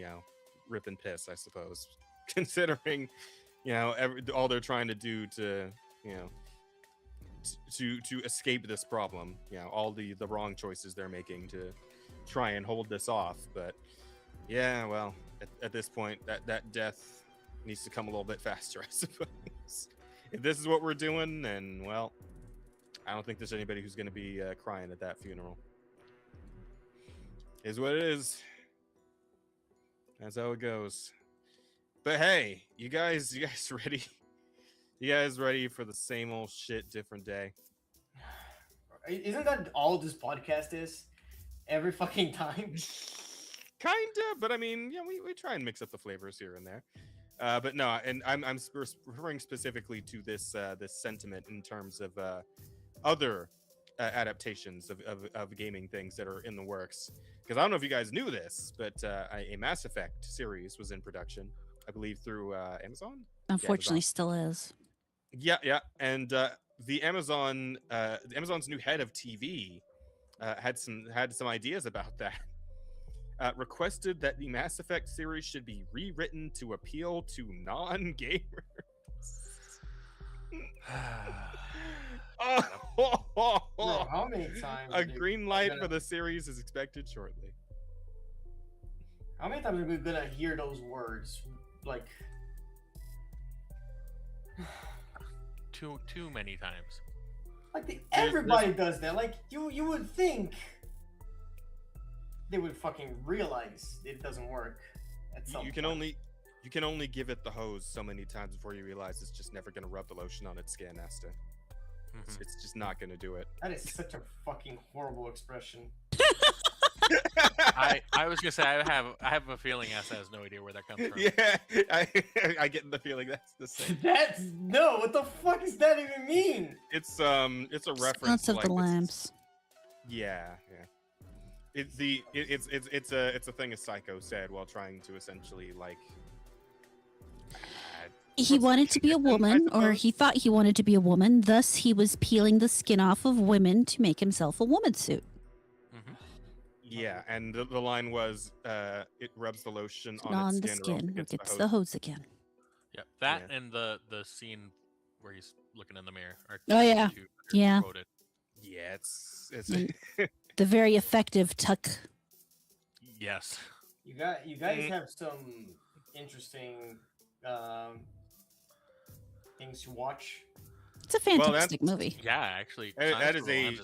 Speaker 1: rip and piss, I suppose, considering all they're trying to do to to escape this problem, all the wrong choices they're making to try and hold this off. But well, at this point, that death needs to come a little bit faster, I suppose. If this is what we're doing, then well, I don't think there's anybody who's going to be crying at that funeral. Is what it is. That's how it goes. But hey, you guys ready? You guys ready for the same old shit, different day?
Speaker 2: Isn't that all this podcast is? Every fucking time?
Speaker 1: Kinda, but I mean, we try and mix up the flavors here and there. But no, and I'm referring specifically to this sentiment in terms of other adaptations of gaming things that are in the works. Because I don't know if you guys knew this, but a Mass Effect series was in production, I believe, through Amazon.
Speaker 4: Unfortunately, still is.
Speaker 1: Yeah, and the Amazon's new head of TV had some ideas about that. Requested that the Mass Effect series should be rewritten to appeal to non-gamers.
Speaker 2: Bro, how many times?
Speaker 1: A green light for the series is expected shortly.
Speaker 2: How many times are we gonna hear those words? Like
Speaker 3: too many times.
Speaker 2: Like everybody does that. Like you would think they would fucking realize it doesn't work. At some
Speaker 1: you can only give it the hose so many times before you realize it's just never gonna rub the lotion on its skin, Asta. It's just not gonna do it.
Speaker 2: That is such a fucking horrible expression.
Speaker 3: I was gonna say I have a feeling Asa has no idea where that comes from.
Speaker 1: Yeah, I get the feeling that's the same.
Speaker 2: What the fuck does that even mean?
Speaker 1: It's a reference
Speaker 4: of the lamps.
Speaker 1: Yeah. It's a thing a psycho said while trying to essentially like.
Speaker 4: He wanted to be a woman, or he thought he wanted to be a woman. Thus, he was peeling the skin off of women to make himself a woman suit.
Speaker 1: Yeah, and the line was, it rubs the lotion
Speaker 4: on
Speaker 1: its
Speaker 4: skin or gets the hose again.
Speaker 3: Yep, that and the scene where he's looking in the mirror.
Speaker 4: Oh yeah, yeah.
Speaker 3: Quoted.
Speaker 1: Yeah, it's
Speaker 4: the very effective tuck.
Speaker 3: Yes.
Speaker 2: You guys have some interesting things to watch.
Speaker 4: It's a fantastic movie.
Speaker 3: Yeah, actually,
Speaker 1: that is a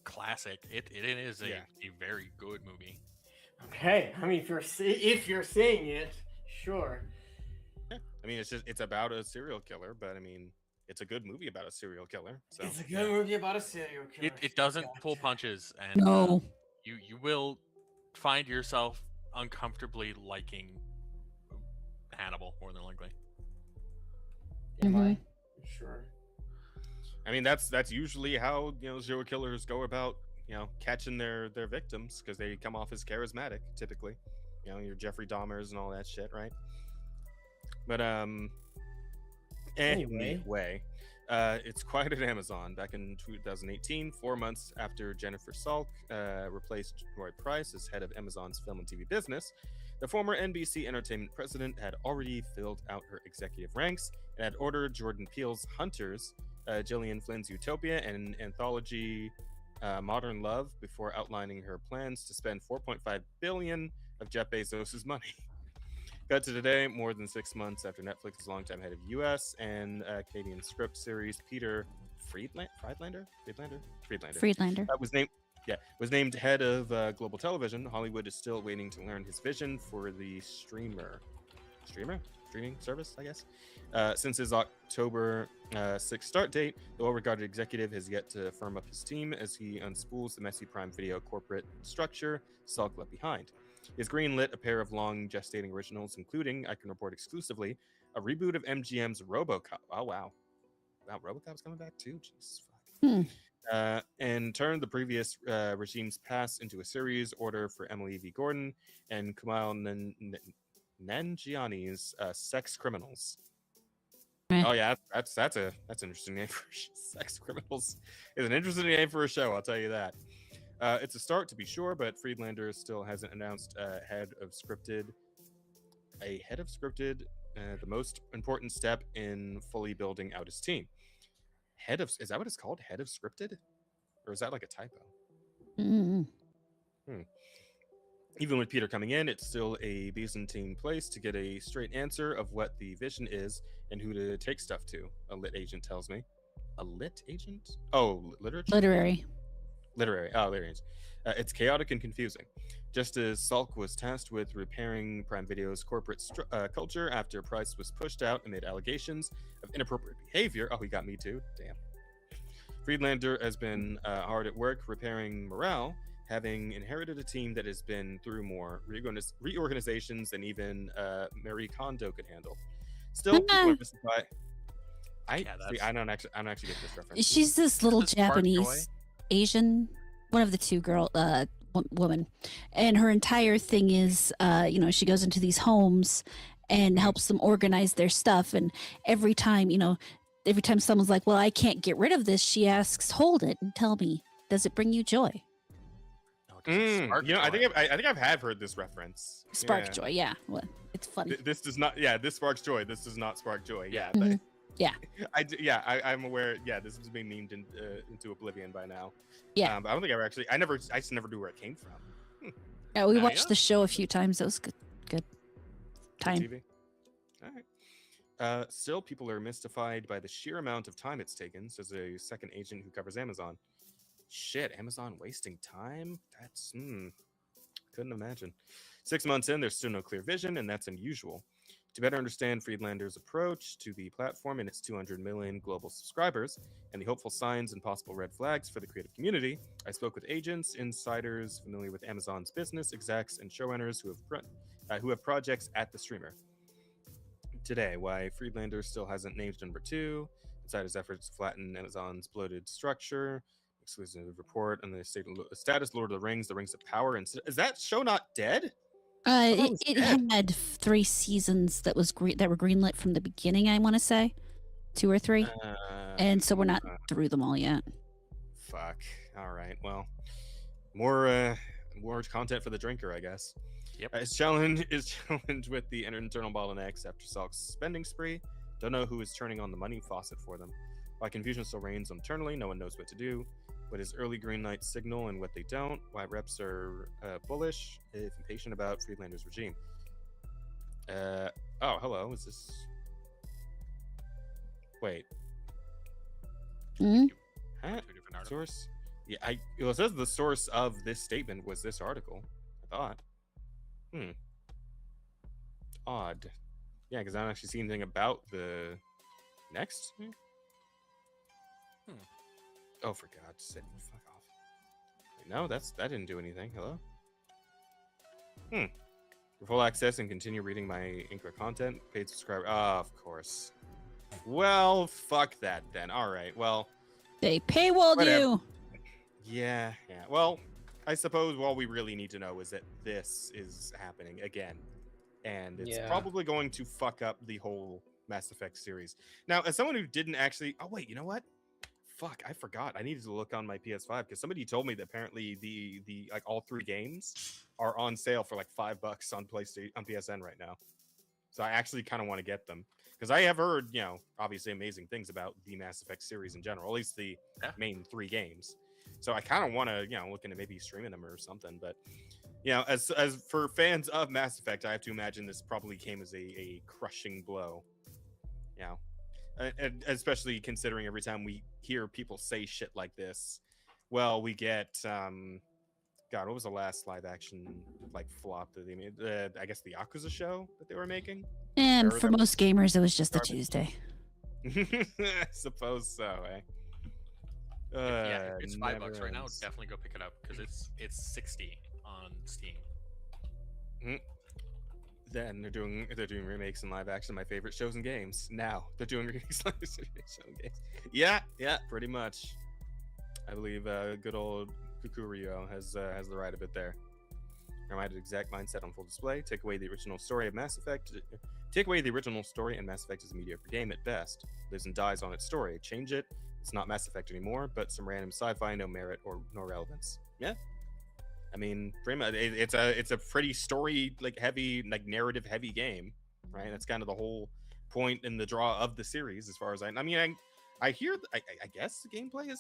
Speaker 3: classic. It is a very good movie.
Speaker 2: Okay, I mean, if you're saying it, sure.
Speaker 1: Yeah. I mean, it's about a serial killer, but I mean, it's a good movie about a serial killer. So.
Speaker 2: It's a good movie about a serial killer.
Speaker 3: It doesn't pull punches, and
Speaker 4: no,
Speaker 3: you will find yourself uncomfortably liking Hannibal more than likely.
Speaker 2: Am I? Sure.
Speaker 1: I mean, that's usually how serial killers go about catching their victims, because they come off as charismatic typically. Your Jeffrey Dahmers and all that shit, right? But anyway, it's quiet at Amazon. Back in 2018, 4 months after Jennifer Salk replaced Roy Price as head of Amazon's film and TV business, the former NBC Entertainment president had already filled out her executive ranks and had ordered Jordan Peele's Hunters, Gillian Flynn's Utopia, and anthology Modern Love before outlining her plans to spend $4.5 billion of Jeff Bezos' money. Cut to today, more than 6 months after Netflix's longtime head of U.S. and Canadian script series Peter Friedlander was named head of global television. Hollywood is still waiting to learn his vision for the streaming service, I guess. Since his October 6th start date, the well-regarded executive has yet to firm up his team as he unspools the messy Prime Video corporate structure Salk left behind. He's greenlit a pair of long gestating originals, including, I can report exclusively, a reboot of MGM's RoboCop. Oh, wow. Wow, RoboCop's coming back too? Jeez, fuck. And turned the previous regime's pass into a series order for Emily V. Gordon and Kumail Nanjiani's Sex Criminals. Right. Oh yeah, that's an interesting name for Sex Criminals. Is an interesting name for a show, I'll tell you that. It's a start to be sure, but Friedlander still hasn't announced a head of scripted. The most important step in fully building out his team. Is that what it's called? Head of scripted, or is that like a typo? Even with Peter coming in, it's still a Byzantine place to get a straight answer of what the vision is and who to take stuff to. A lit agent tells me. A lit agent? Oh, literature?
Speaker 4: Literary.
Speaker 1: Oh, there it is. It's chaotic and confusing. Just as Salk was tasked with repairing Prime Video's corporate culture after Price was pushed out amid allegations of inappropriate behavior. Oh, he got me too. Damn. Friedlander has been hard at work repairing morale, having inherited a team that has been through more reorganizations than even Marie Kondo could handle. Still, people are mystified. I don't actually get this reference.
Speaker 4: She's this little Japanese Asian, one of the two woman, and her entire thing is she goes into these homes and helps them organize their stuff, and every time someone's like, well, I can't get rid of this, she asks, hold it and tell me, does it bring you joy?
Speaker 1: I think I've heard this reference.
Speaker 4: Spark joy, yeah. Well, it's funny.
Speaker 1: This does not. Yeah, this sparks joy. This does not spark joy. Yeah.
Speaker 4: Yeah.
Speaker 1: I'm aware. Yeah, this is being memed into oblivion by now.
Speaker 4: Yeah.
Speaker 1: But I don't think I just never knew where it came from.
Speaker 4: Yeah, we watched the show a few times. It was good time.
Speaker 1: TV. All right. Still, people are mystified by the sheer amount of time it's taken, says a second agent who covers Amazon. Shit, Amazon wasting time? That's, couldn't imagine. 6 months in, there's still no clear vision, and that's unusual. To better understand Friedlander's approach to the platform and its 200 million global subscribers, and the hopeful signs and possible red flags for the creative community, I spoke with agents, insiders familiar with Amazon's business, execs, and showrunners who have projects at the streamer. Today, why Friedlander still hasn't named number 2, insiders' efforts to flatten Amazon's bloated structure, exclusive report on the status Lord of the Rings, the Rings of Power, and is that show not dead?
Speaker 4: It had 3 seasons that were greenlit from the beginning. I want to say 2 or 3, and so we're not through them all yet.
Speaker 1: Fuck. All right. Well, more content for the drinker, I guess.
Speaker 3: Yep.
Speaker 1: His challenge with the internal bottlenecks after Salk's spending spree. Don't know who is turning on the money faucet for them. Why confusion still reigns internally, no one knows what to do. What is early green light signal and what they don't. Why reps are bullish, if impatient about Friedlander's regime. Oh, hello. Is this? Wait.
Speaker 4: Mm-hmm.
Speaker 1: Huh? Source? Yeah, it says the source of this statement was this article. I thought. Odd. Yeah, because I don't actually see anything about the next. Oh, for God's sake, fuck off. Wait, no, that didn't do anything. Hello? For full access and continue reading my Inca content, paid subscriber. Oh, of course. Well, fuck that then. All right, well.
Speaker 4: They paywalled you.
Speaker 1: Yeah. Well, I suppose all we really need to know is that this is happening again. And it's probably going to fuck up the whole Mass Effect series. Now, as someone who didn't actually... Oh, wait, you know what? Fuck, I forgot. I needed to look on my PS5 because somebody told me that apparently the like all 3 games are on sale for like $5 on PlayStation on PSN right now. So I actually kind of want to get them because I have heard, obviously amazing things about the Mass Effect series in general, at least the main 3 games. So I kind of want to, look into maybe streaming them or something. But as for fans of Mass Effect, I have to imagine this probably came as a crushing blow. And especially considering every time we hear people say shit like this, well, we get God, what was the last live action like flop that they made? I guess the Yakuza show that they were making.
Speaker 4: And for most gamers, it was just a Tuesday.
Speaker 1: I suppose so.
Speaker 3: Yeah, it's $5 right now. Definitely go pick it up because it's $60 on Steam.
Speaker 1: Then they're doing remakes and live action. My favorite shows and games. Now they're doing remakes and shows and games. Yeah, pretty much. I believe good old Kukurio has the right of it there. Reminded exact mindset on full display. Take away the original story of Mass Effect. Take away the original story, and Mass Effect is a mediocre game at best. Lives and dies on its story. Change it. It's not Mass Effect anymore, but some random sci-fi, no merit nor relevance. Yeah. I mean, pretty much, it's a pretty story heavy, narrative heavy game, right? That's kind of the whole point in the draw of the series, as far as I mean, I hear, I guess the gameplay is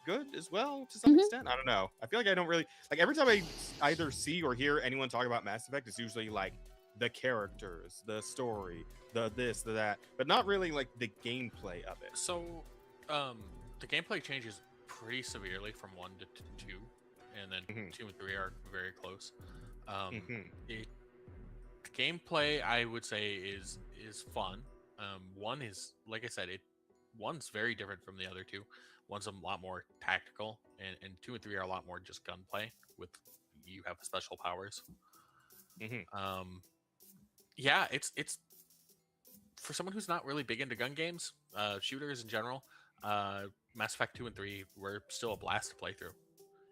Speaker 1: good as well to some extent. I don't know. I feel like I don't really every time I either see or hear anyone talk about Mass Effect, it's usually the characters, the story, the this, the that, but not really the gameplay of it.
Speaker 3: So, the gameplay changes pretty severely from 1 to 2. And then 2 and 3 are very close. The gameplay, I would say, is fun. 1 is, like I said, one's very different from the other 2. One's a lot more tactical, and 2 and 3 are a lot more just gunplay with you have special powers. Yeah, it's for someone who's not really big into gun games, shooters in general. Mass Effect 2 and 3 were still a blast to play through.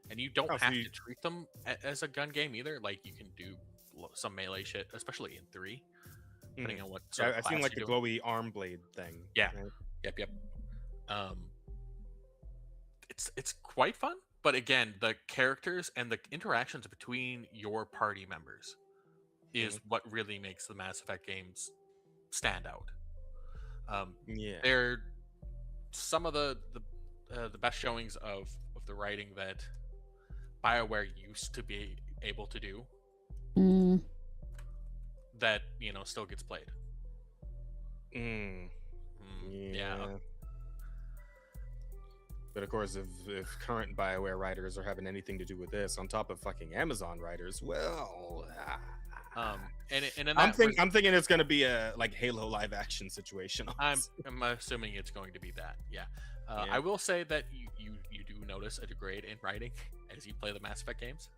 Speaker 3: And you don't have to treat them as a gun game either. You can do some melee shit, especially in 3, depending on what sort of
Speaker 1: I've seen the glowy arm blade thing.
Speaker 3: Yeah.
Speaker 1: Right?
Speaker 3: Yep. It's quite fun, but again, the characters and the interactions between your party members is what really makes the Mass Effect games stand out.
Speaker 1: Yeah,
Speaker 3: they're some of the best showings of the writing that BioWare used to be able to do. That still gets played. Yeah.
Speaker 1: But of course, if current BioWare writers are having anything to do with this, on top of fucking Amazon writers, well, I'm thinking it's going to be a like Halo live action situation.
Speaker 3: I'm assuming it's going to be that. Yeah. I will say that you do notice a degrade in writing as you play the Mass Effect games.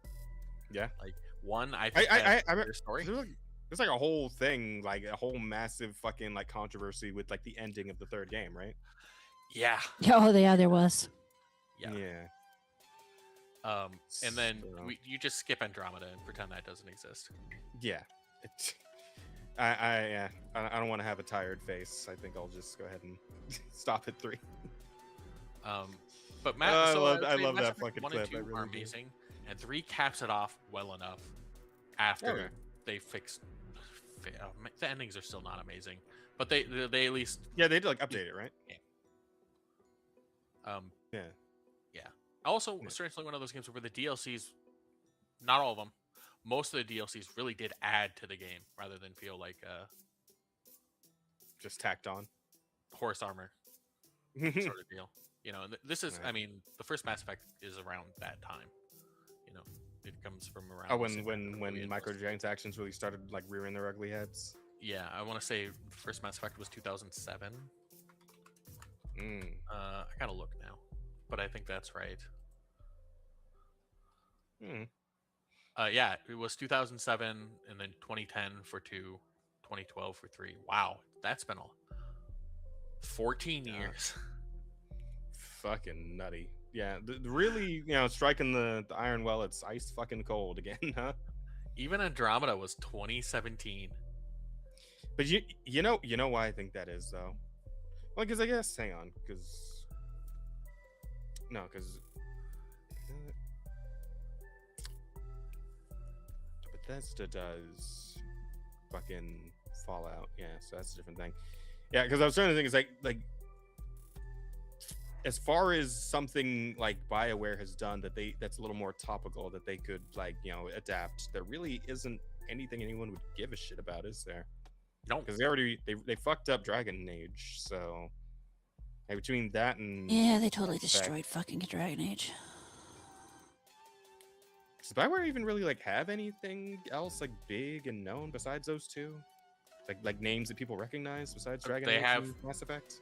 Speaker 1: Yeah.
Speaker 3: Like one, I think I story.
Speaker 1: There's like a whole thing, like a whole massive fucking like controversy with like the ending of the third game, right?
Speaker 3: Yeah.
Speaker 4: Oh, yeah, there was.
Speaker 3: Yeah. And then you just skip Andromeda and pretend that doesn't exist.
Speaker 1: Yeah. I don't want to have a tired face. I think I'll just go ahead and stop at 3.
Speaker 3: But Matt,
Speaker 1: I love that fucking
Speaker 3: 1
Speaker 1: clip.
Speaker 3: and 2 are amazing, and 3 caps it off well enough after they fixed. The endings are still not amazing, but they at least
Speaker 1: they did like update it, right?
Speaker 3: Yeah. Also, strangely, one of those games where the DLCs, not all of them, most of the DLCs really did add to the game rather than feel like
Speaker 1: just tacked on
Speaker 3: horse armor sort of deal. And this is, I mean, the first Mass Effect is around that time. It comes from around.
Speaker 1: When microtransactions really started like rearing their ugly heads.
Speaker 3: Yeah, I want to say the first Mass Effect was 2007. I gotta look now, but I think that's right. Yeah, it was 2007, and then 2010 for 2, 2012 for 3. Wow, that's been 14 years.
Speaker 1: Fucking nutty. Yeah, really, striking the iron while it's ice fucking cold again, huh?
Speaker 3: Even Andromeda was 2017.
Speaker 1: But you know why I think that is though? Well, because I guess because Bethesda does fucking Fallout, yeah, so that's a different thing. Yeah, because I was trying to think, it's like as far as something like BioWare has done that's a little more topical that they could adapt, there really isn't anything anyone would give a shit about, is there?
Speaker 3: No,
Speaker 1: because they fucked up Dragon Age, so between that and
Speaker 4: they totally destroyed fucking Dragon Age.
Speaker 1: Does BioWare even really have anything else big and known besides those two? Like names that people recognize besides Dragon Age and Mass Effect?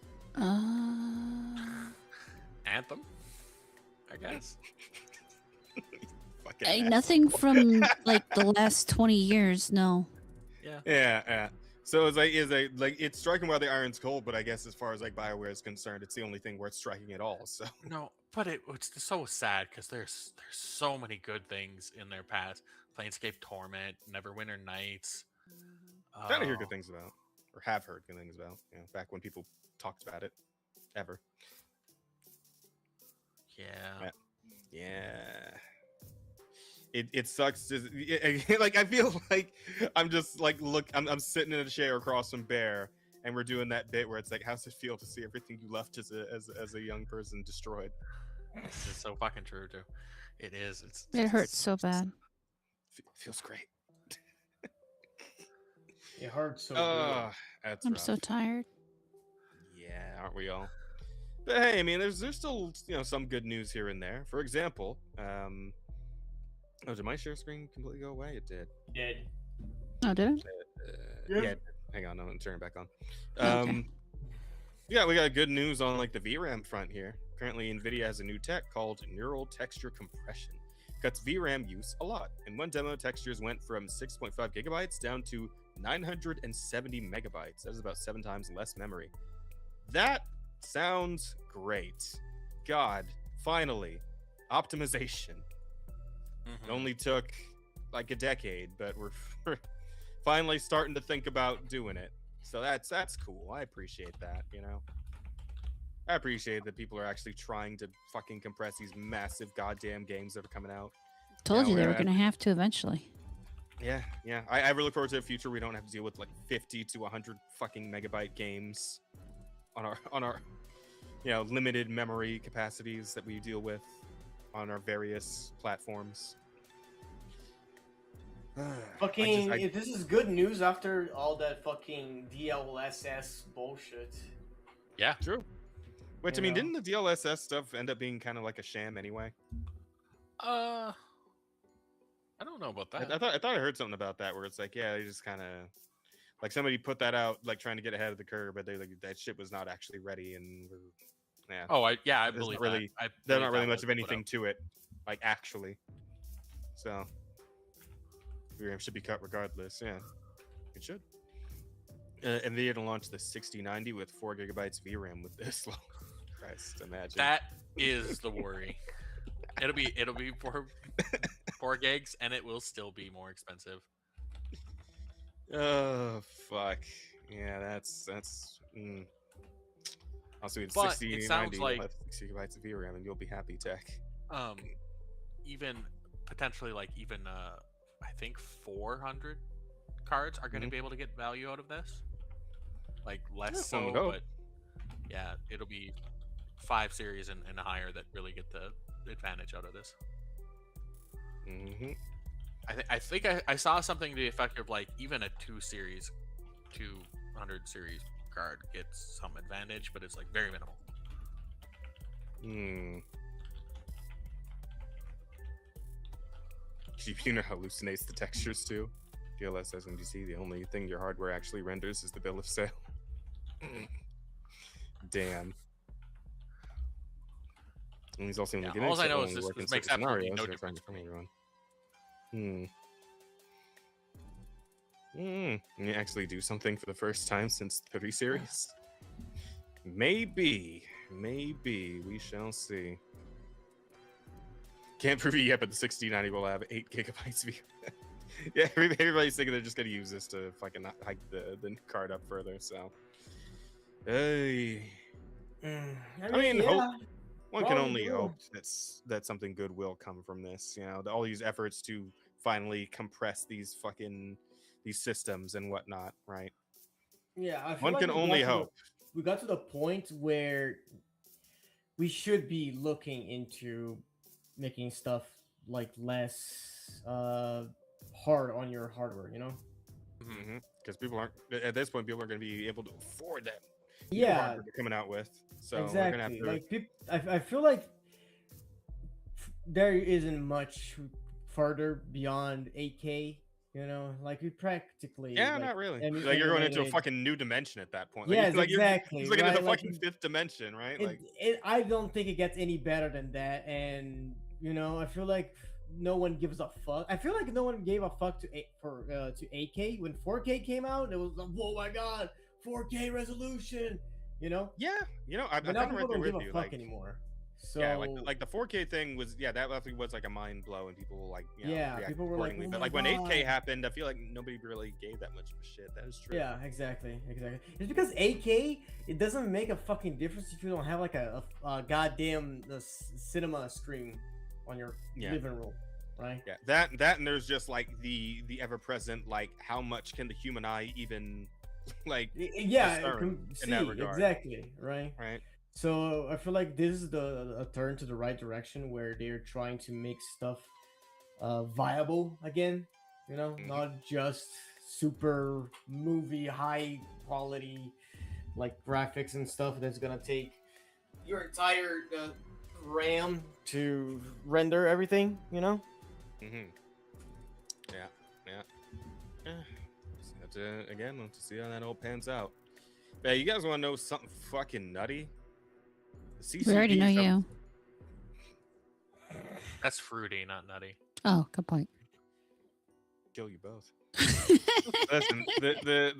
Speaker 3: Anthem, I guess.
Speaker 4: Nothing from the last 20 years, no.
Speaker 1: Yeah. So it's striking while the iron's cold, but I guess as far as BioWare is concerned, it's the only thing worth striking at all. So
Speaker 3: no, but it's so sad because there's so many good things in their past. Planescape Torment, Neverwinter Nights.
Speaker 1: Trying to hear good things about, or have heard good things about. Back when people talked about it, ever. Yeah. It sucks. I feel like I'm just I'm sitting in a chair across from Bear, and we're doing that bit where it's how's it feel to see everything you left as a young person destroyed?
Speaker 3: It's so fucking true too. It is.
Speaker 4: It hurts so bad.
Speaker 1: Feels great.
Speaker 2: It hurts so good.
Speaker 4: I'm so tired.
Speaker 1: Yeah, aren't we all? But hey, I mean, there's still some good news here and there. For example, did my share screen completely go away? It did.
Speaker 2: It did.
Speaker 4: Oh, did it?
Speaker 1: Yeah. Hang on, I'm gonna turn it back on. Okay. Yeah, we got good news on the VRAM front here. Currently, NVIDIA has a new tech called Neural Texture Compression. Cuts VRAM use a lot. In one demo, textures went from 6.5 gigabytes down to 970 megabytes. That is about 7 times less memory. That sounds great. God, finally, optimization. It only took a decade, but we're finally starting to think about doing it. So that's cool. I appreciate that, I appreciate that people are actually trying to fucking compress these massive goddamn games that are coming out.
Speaker 4: Told you they were going to have to eventually.
Speaker 1: Yeah. I really look forward to a future we don't have to deal with 50 to 100 fucking megabyte games. our limited memory capacities that we deal with on our various platforms.
Speaker 2: Fucking, this is good news after all that fucking DLSS bullshit.
Speaker 3: Yeah,
Speaker 1: true. Which, I mean, didn't the DLSS stuff end up being kind of like a sham anyway?
Speaker 3: I don't know about that.
Speaker 1: I thought I heard something about that where it's like, yeah, they just kind of like somebody put that out like trying to get ahead of the curve, but they like that shit was not actually ready, and yeah.
Speaker 3: Oh, I believe
Speaker 1: really,
Speaker 3: that.
Speaker 1: There's not really much of anything to it, like actually. So VRAM should be cut regardless. Yeah, it should. And they're gonna launch the 6090 with 4 gigabytes VRAM with this. Christ, imagine.
Speaker 3: That is the worry. It'll be 4 gigs, and it will still be more expensive.
Speaker 1: Oh fuck! Yeah, that's. Also, it's 6090.
Speaker 3: It sounds like
Speaker 1: 60 gigabytes of VRAM, and you'll be happy, Tech.
Speaker 3: Even potentially I think 400 cards are going to be able to get value out of this. Like less so, but yeah, it'll be 5 series and higher that really get the advantage out of this.
Speaker 1: Mm-hmm.
Speaker 3: I think I saw something to the effect of like even a 200 series card gets some advantage, but it's like very minimal.
Speaker 1: GPU hallucinates the textures too. DLSS MDC, the only thing your hardware actually renders is the bill of sale. Damn. And he's also
Speaker 3: all I know is this makes absolutely no difference for me.
Speaker 1: Can you actually do something for the first time since the 3 series? Maybe we shall see. Can't prove it yet, but the 6090 will have 8 gigabytes of yeah, everybody's thinking they're just gonna use this to fucking hike the card up further. So, hey, I mean, hope. One can only hope that something good will come from this. All these efforts to finally compress these systems and whatnot, right?
Speaker 2: Yeah, I feel
Speaker 1: one can only hope.
Speaker 2: We got to the point where we should be looking into making stuff like less hard on your hardware,
Speaker 1: Because people aren't at this point. People are going to be able to afford that.
Speaker 2: Yeah,
Speaker 1: they're coming out with. So
Speaker 2: exactly.
Speaker 1: We're gonna have to...
Speaker 2: Like I feel like there isn't much further beyond 8K. Like we practically.
Speaker 1: Yeah, not really. Like you're going into a fucking new dimension at that point.
Speaker 2: Yes, exactly.
Speaker 1: He's looking at the fucking 5th dimension, right?
Speaker 2: I don't think it gets any better than that, and I feel like no one gives a fuck. I feel like no one gave a fuck to 8K when 4K came out. It was like, whoa, my god, 4K resolution.
Speaker 1: Yeah, I
Speaker 2: now people don't give a fuck anymore. So
Speaker 1: yeah, like the 4K thing was, that definitely was like a mind blow, and people were like,
Speaker 2: people were like, oh
Speaker 1: but like when 8K happened, I feel like nobody really gave that much of a shit. That is true.
Speaker 2: Yeah, exactly. It's because 8K, it doesn't make a fucking difference if you don't have like a goddamn cinema screen on your living room, right?
Speaker 1: Yeah, that and there's just like the ever present, like how much can the human eye even like
Speaker 2: in that regard. Exactly, right. So I feel like this is a turn to the right direction where they're trying to make stuff viable again, not just super movie high quality like graphics and stuff that's gonna take your entire RAM to render everything,
Speaker 1: Yeah. Again, let's see how that all pans out. Yeah, you guys want to know something fucking nutty?
Speaker 4: We already know you.
Speaker 3: That's fruity, not nutty.
Speaker 4: Oh, good point.
Speaker 1: Kill you both. Listen, the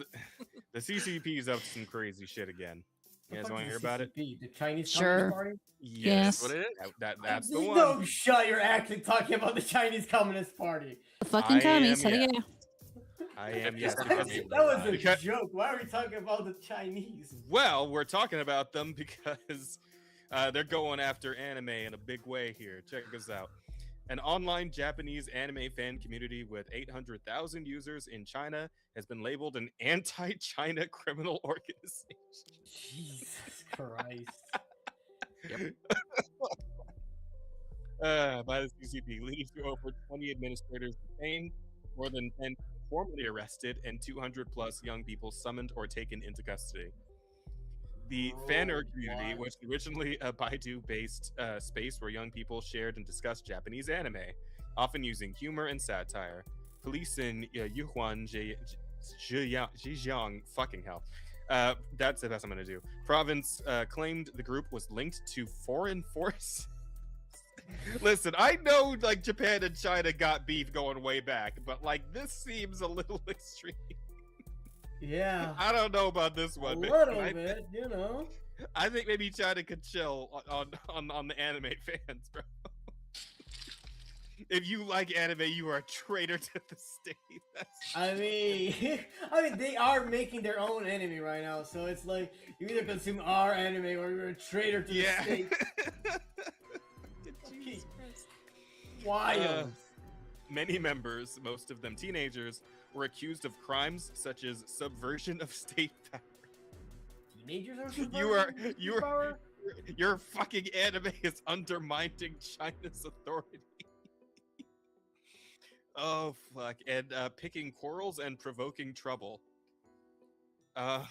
Speaker 1: CCP is up to some crazy shit again. You guys want to hear about it?
Speaker 2: The Chinese
Speaker 4: Communist
Speaker 2: Party?
Speaker 4: Yes.
Speaker 3: What it is?
Speaker 1: That's the one.
Speaker 2: No, shut! You're actually talking about the Chinese Communist Party.
Speaker 4: The fucking commies. Yeah.
Speaker 1: I am.
Speaker 2: Yes. That was a joke. Why are we talking about the Chinese?
Speaker 1: Well, we're talking about them because they're going after anime in a big way here. Check this out. An online Japanese anime fan community with 800,000 users in China has been labeled an anti-China criminal organization.
Speaker 2: Jesus Christ.
Speaker 3: Yep.
Speaker 1: By the CCP, leading to over 20 administrators detained, more than 10 formally arrested, and 200 plus young people summoned or taken into custody. The Fanner community was originally a Baidu-based space where young people shared and discussed Japanese anime, often using humor and satire. Police in Yuhuan, Zhejiang, fucking hell. That's the best I'm going to do. Province claimed the group was linked to foreign forces. Listen, I know like Japan and China got beef going way back, but like this seems a little extreme.
Speaker 2: Yeah.
Speaker 1: I don't know about this one.
Speaker 2: A little bit, you know.
Speaker 1: I think maybe China could chill on the anime fans, bro. If you like anime, you are a traitor to the state.
Speaker 2: I mean, they are making their own anime right now, so it's like you either consume our anime or you're a traitor to the state. Wild.
Speaker 1: Many members, most of them teenagers, were accused of crimes such as subversion of state power.
Speaker 2: Teenagers are subverting power?
Speaker 1: Your fucking anime is undermining China's authority. Oh fuck! And picking quarrels and provoking trouble.
Speaker 2: Okay.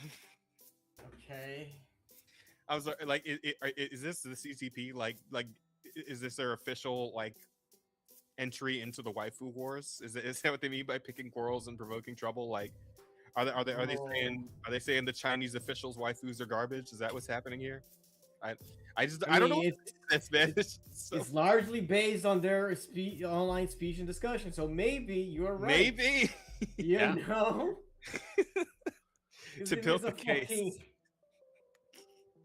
Speaker 1: I was like, is this the CCP? Like, is this their official like entry into the waifu wars? Is that what they mean by picking quarrels and provoking trouble? Like, are they saying the Chinese officials waifus are garbage? Is that what's happening here? I don't know.
Speaker 2: It's largely based on their online speech and discussion. So maybe you're right.
Speaker 1: Maybe
Speaker 2: you know.
Speaker 1: To build the case.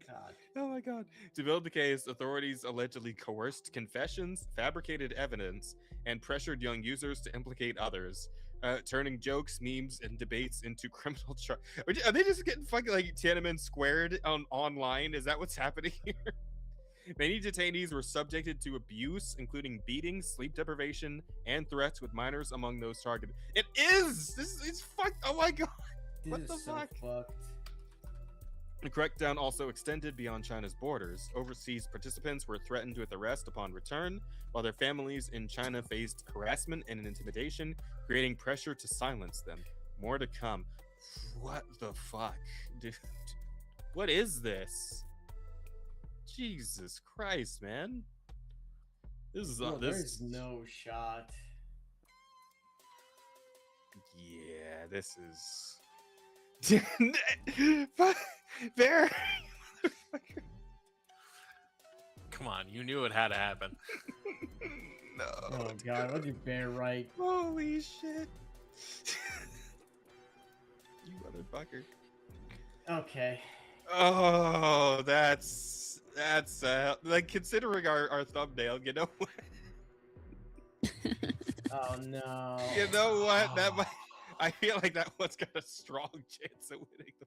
Speaker 2: God.
Speaker 1: Oh my God. To build the case, authorities allegedly coerced confessions, fabricated evidence, and pressured young users to implicate others, turning jokes, memes, and debates into criminal charges. Are they just getting fucking like Tiananmen squared online? Is that what's happening here? Many detainees were subjected to abuse, including beatings, sleep deprivation, and threats, with minors among those targeted. It is! It's fucked. Oh my God. What the fuck?
Speaker 2: Fucked.
Speaker 1: The crackdown also extended beyond China's borders. Overseas participants were threatened with arrest upon return, while their families in China faced harassment and intimidation, creating pressure to silence them. More to come. What the fuck? Dude, what is this? Jesus Christ, man. This is
Speaker 2: there's no shot.
Speaker 1: Yeah, this is there.
Speaker 3: Come on, you knew it had to happen.
Speaker 1: No.
Speaker 2: Oh God, what'd you bear right?
Speaker 1: Holy shit. You motherfucker.
Speaker 2: Okay.
Speaker 1: Oh, that's like considering our thumbnail, you know what?
Speaker 2: Oh no.
Speaker 1: You know what? That might, I feel like that one's got a strong chance of winning the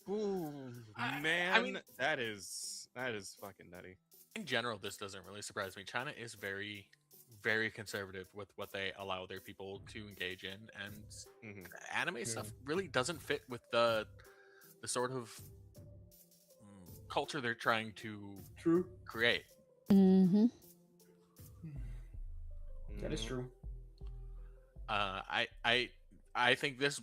Speaker 1: Ooh, man, I mean, that is fucking nutty.
Speaker 3: In general, this doesn't really surprise me. China is very, very conservative with what they allow their people to engage in, and anime stuff really doesn't fit with the sort of culture they're trying to create.
Speaker 4: Mm-hmm.
Speaker 2: That is true.
Speaker 3: I think this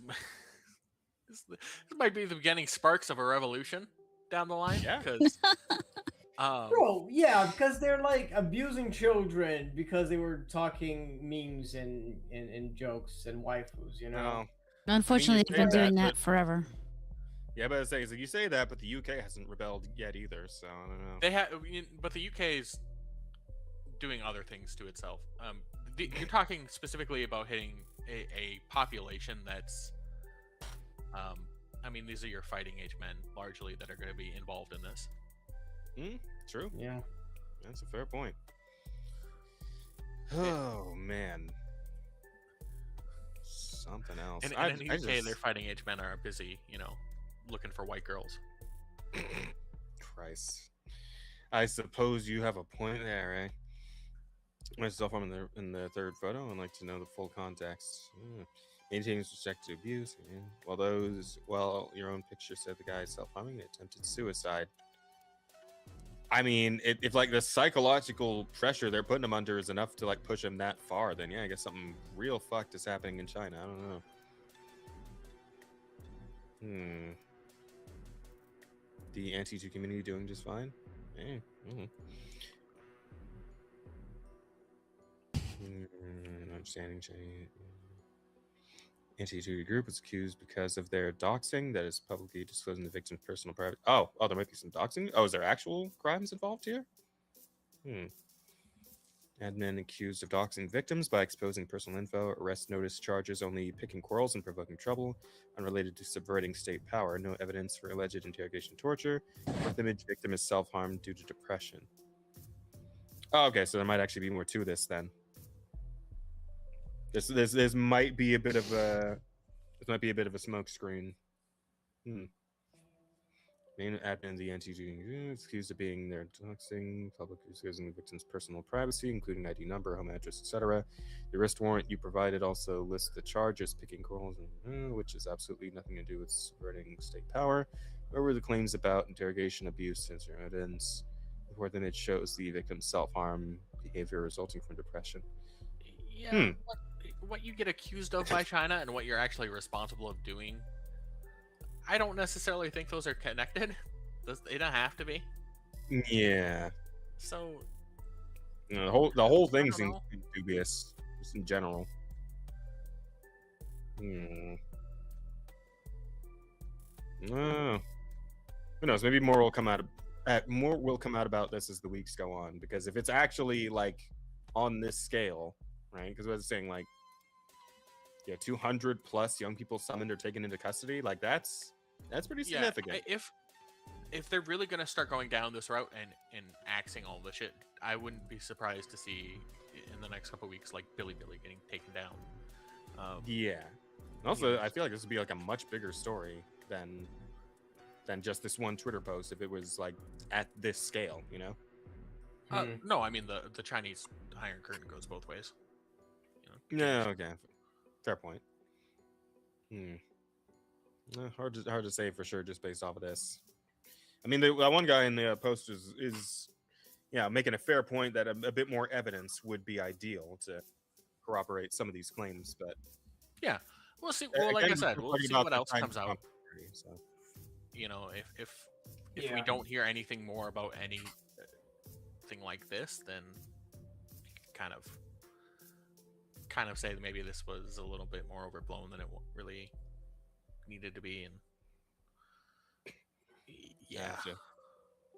Speaker 3: might be the beginning sparks of a revolution down the line.
Speaker 1: Yeah.
Speaker 3: Because
Speaker 2: bro, yeah, because they're like abusing children because they were talking memes and jokes and waifus, you know.
Speaker 4: Unfortunately, they've been doing that forever.
Speaker 1: Yeah, but I say, you say that, but the UK hasn't rebelled yet either, so I don't know.
Speaker 3: They have, but the UK is doing other things to itself. You're talking specifically about hitting a population that's, I mean, these are your fighting age men largely that are going to be involved in this.
Speaker 1: True.
Speaker 2: Yeah,
Speaker 1: that's a fair point. Oh man, something else.
Speaker 3: And in the UK, their fighting age men are busy, looking for white girls.
Speaker 1: Christ. I suppose you have a point there, eh? Myself, I'm in the third photo and like to know the full context. Maintaining respect to abuse. Well, your own picture said the guy self-harming and attempted suicide. I mean, if like the psychological pressure they're putting him under is enough to like push him that far, then yeah, I guess something real fucked is happening in China. I don't know. The anti-2 community doing just fine? Understanding anti-2 group was accused because of their doxing, that is publicly disclosing the victim's personal private. Oh, there might be some doxing. Oh, is there actual crimes involved here? Admin accused of doxing victims by exposing personal info. Arrest notice charges only picking quarrels and provoking trouble, unrelated to subverting state power. No evidence for alleged interrogation torture. Fourth image victim is self-harm due to depression. Oh, okay, so there might actually be more to this then. This might be a bit of a smoke screen. Main admin, the anti-doing accused of being there doxing, public exposing the victim's personal privacy, including ID number, home address, etc. The arrest warrant you provided also lists the charges, picking quarrels, which has absolutely nothing to do with subverting state power. However, the claims about interrogation, abuse, censor evidence. The fourth image shows the victim's self-harm behavior resulting from depression.
Speaker 3: Yeah, what you get accused of by China and what you're actually responsible of doing, I don't necessarily think those are connected. They don't have to be.
Speaker 1: Yeah.
Speaker 3: So
Speaker 1: the whole thing's dubious, just in general. Who knows? Maybe more will come out about this as the weeks go on. Because if it's actually like on this scale, right? Because I was saying like, 200 plus young people summoned or taken into custody. Like that's pretty significant.
Speaker 3: If they're really gonna start going down this route and axing all the shit, I wouldn't be surprised to see in the next couple of weeks like Billy getting taken down.
Speaker 1: And also, I feel like this would be like a much bigger story than just this one Twitter post if it was like at this scale, you know?
Speaker 3: No, I mean the Chinese Iron Curtain goes both ways.
Speaker 1: No, okay. Fair point. Hard to say for sure just based off of this. I mean, that one guy in the post is making a fair point that a bit more evidence would be ideal to corroborate some of these claims, but
Speaker 3: yeah, we'll see. Well, like I said, we'll see what else comes out. So. If we don't hear anything more about anything like this, then kind of say that maybe this was a little bit more overblown than it really needed to be. And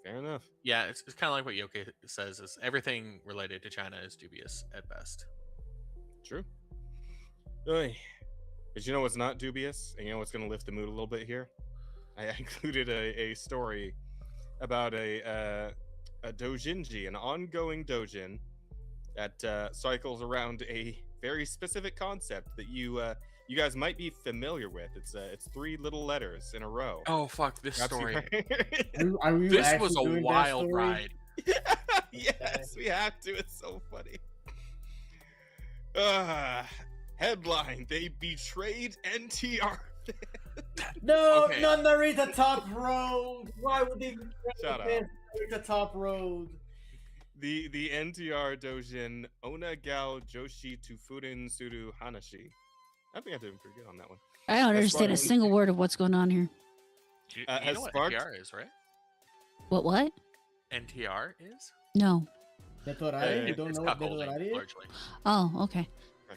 Speaker 1: fair enough.
Speaker 3: Yeah, it's kind of like what Yoke says, is everything related to China is dubious at best.
Speaker 1: True. But you know what's not dubious, and you know what's going to lift the mood a little bit here? I included a story about a doujinji, an ongoing doujin that cycles around a very specific concept that you guys might be familiar with. It's 3 little letters in a row.
Speaker 3: Oh fuck, this story.
Speaker 2: This
Speaker 3: was a wild ride.
Speaker 1: Yes, we have to. It's so funny. Headline: They betrayed NTR.
Speaker 2: No, not Narita Top Road. Why would they
Speaker 1: Shut up.
Speaker 2: Narita Top Road?
Speaker 1: The NTR doujin Onagao Joshi Tufurin Suru Hanashi. I think I'm doing pretty good on that one.
Speaker 4: I don't understand a single word of what's going on here.
Speaker 3: You know what NTR is, right?
Speaker 4: What?
Speaker 3: NTR is?
Speaker 4: No.
Speaker 2: Netorari? You don't know what Netorari is?
Speaker 3: Largely.
Speaker 4: Oh, okay.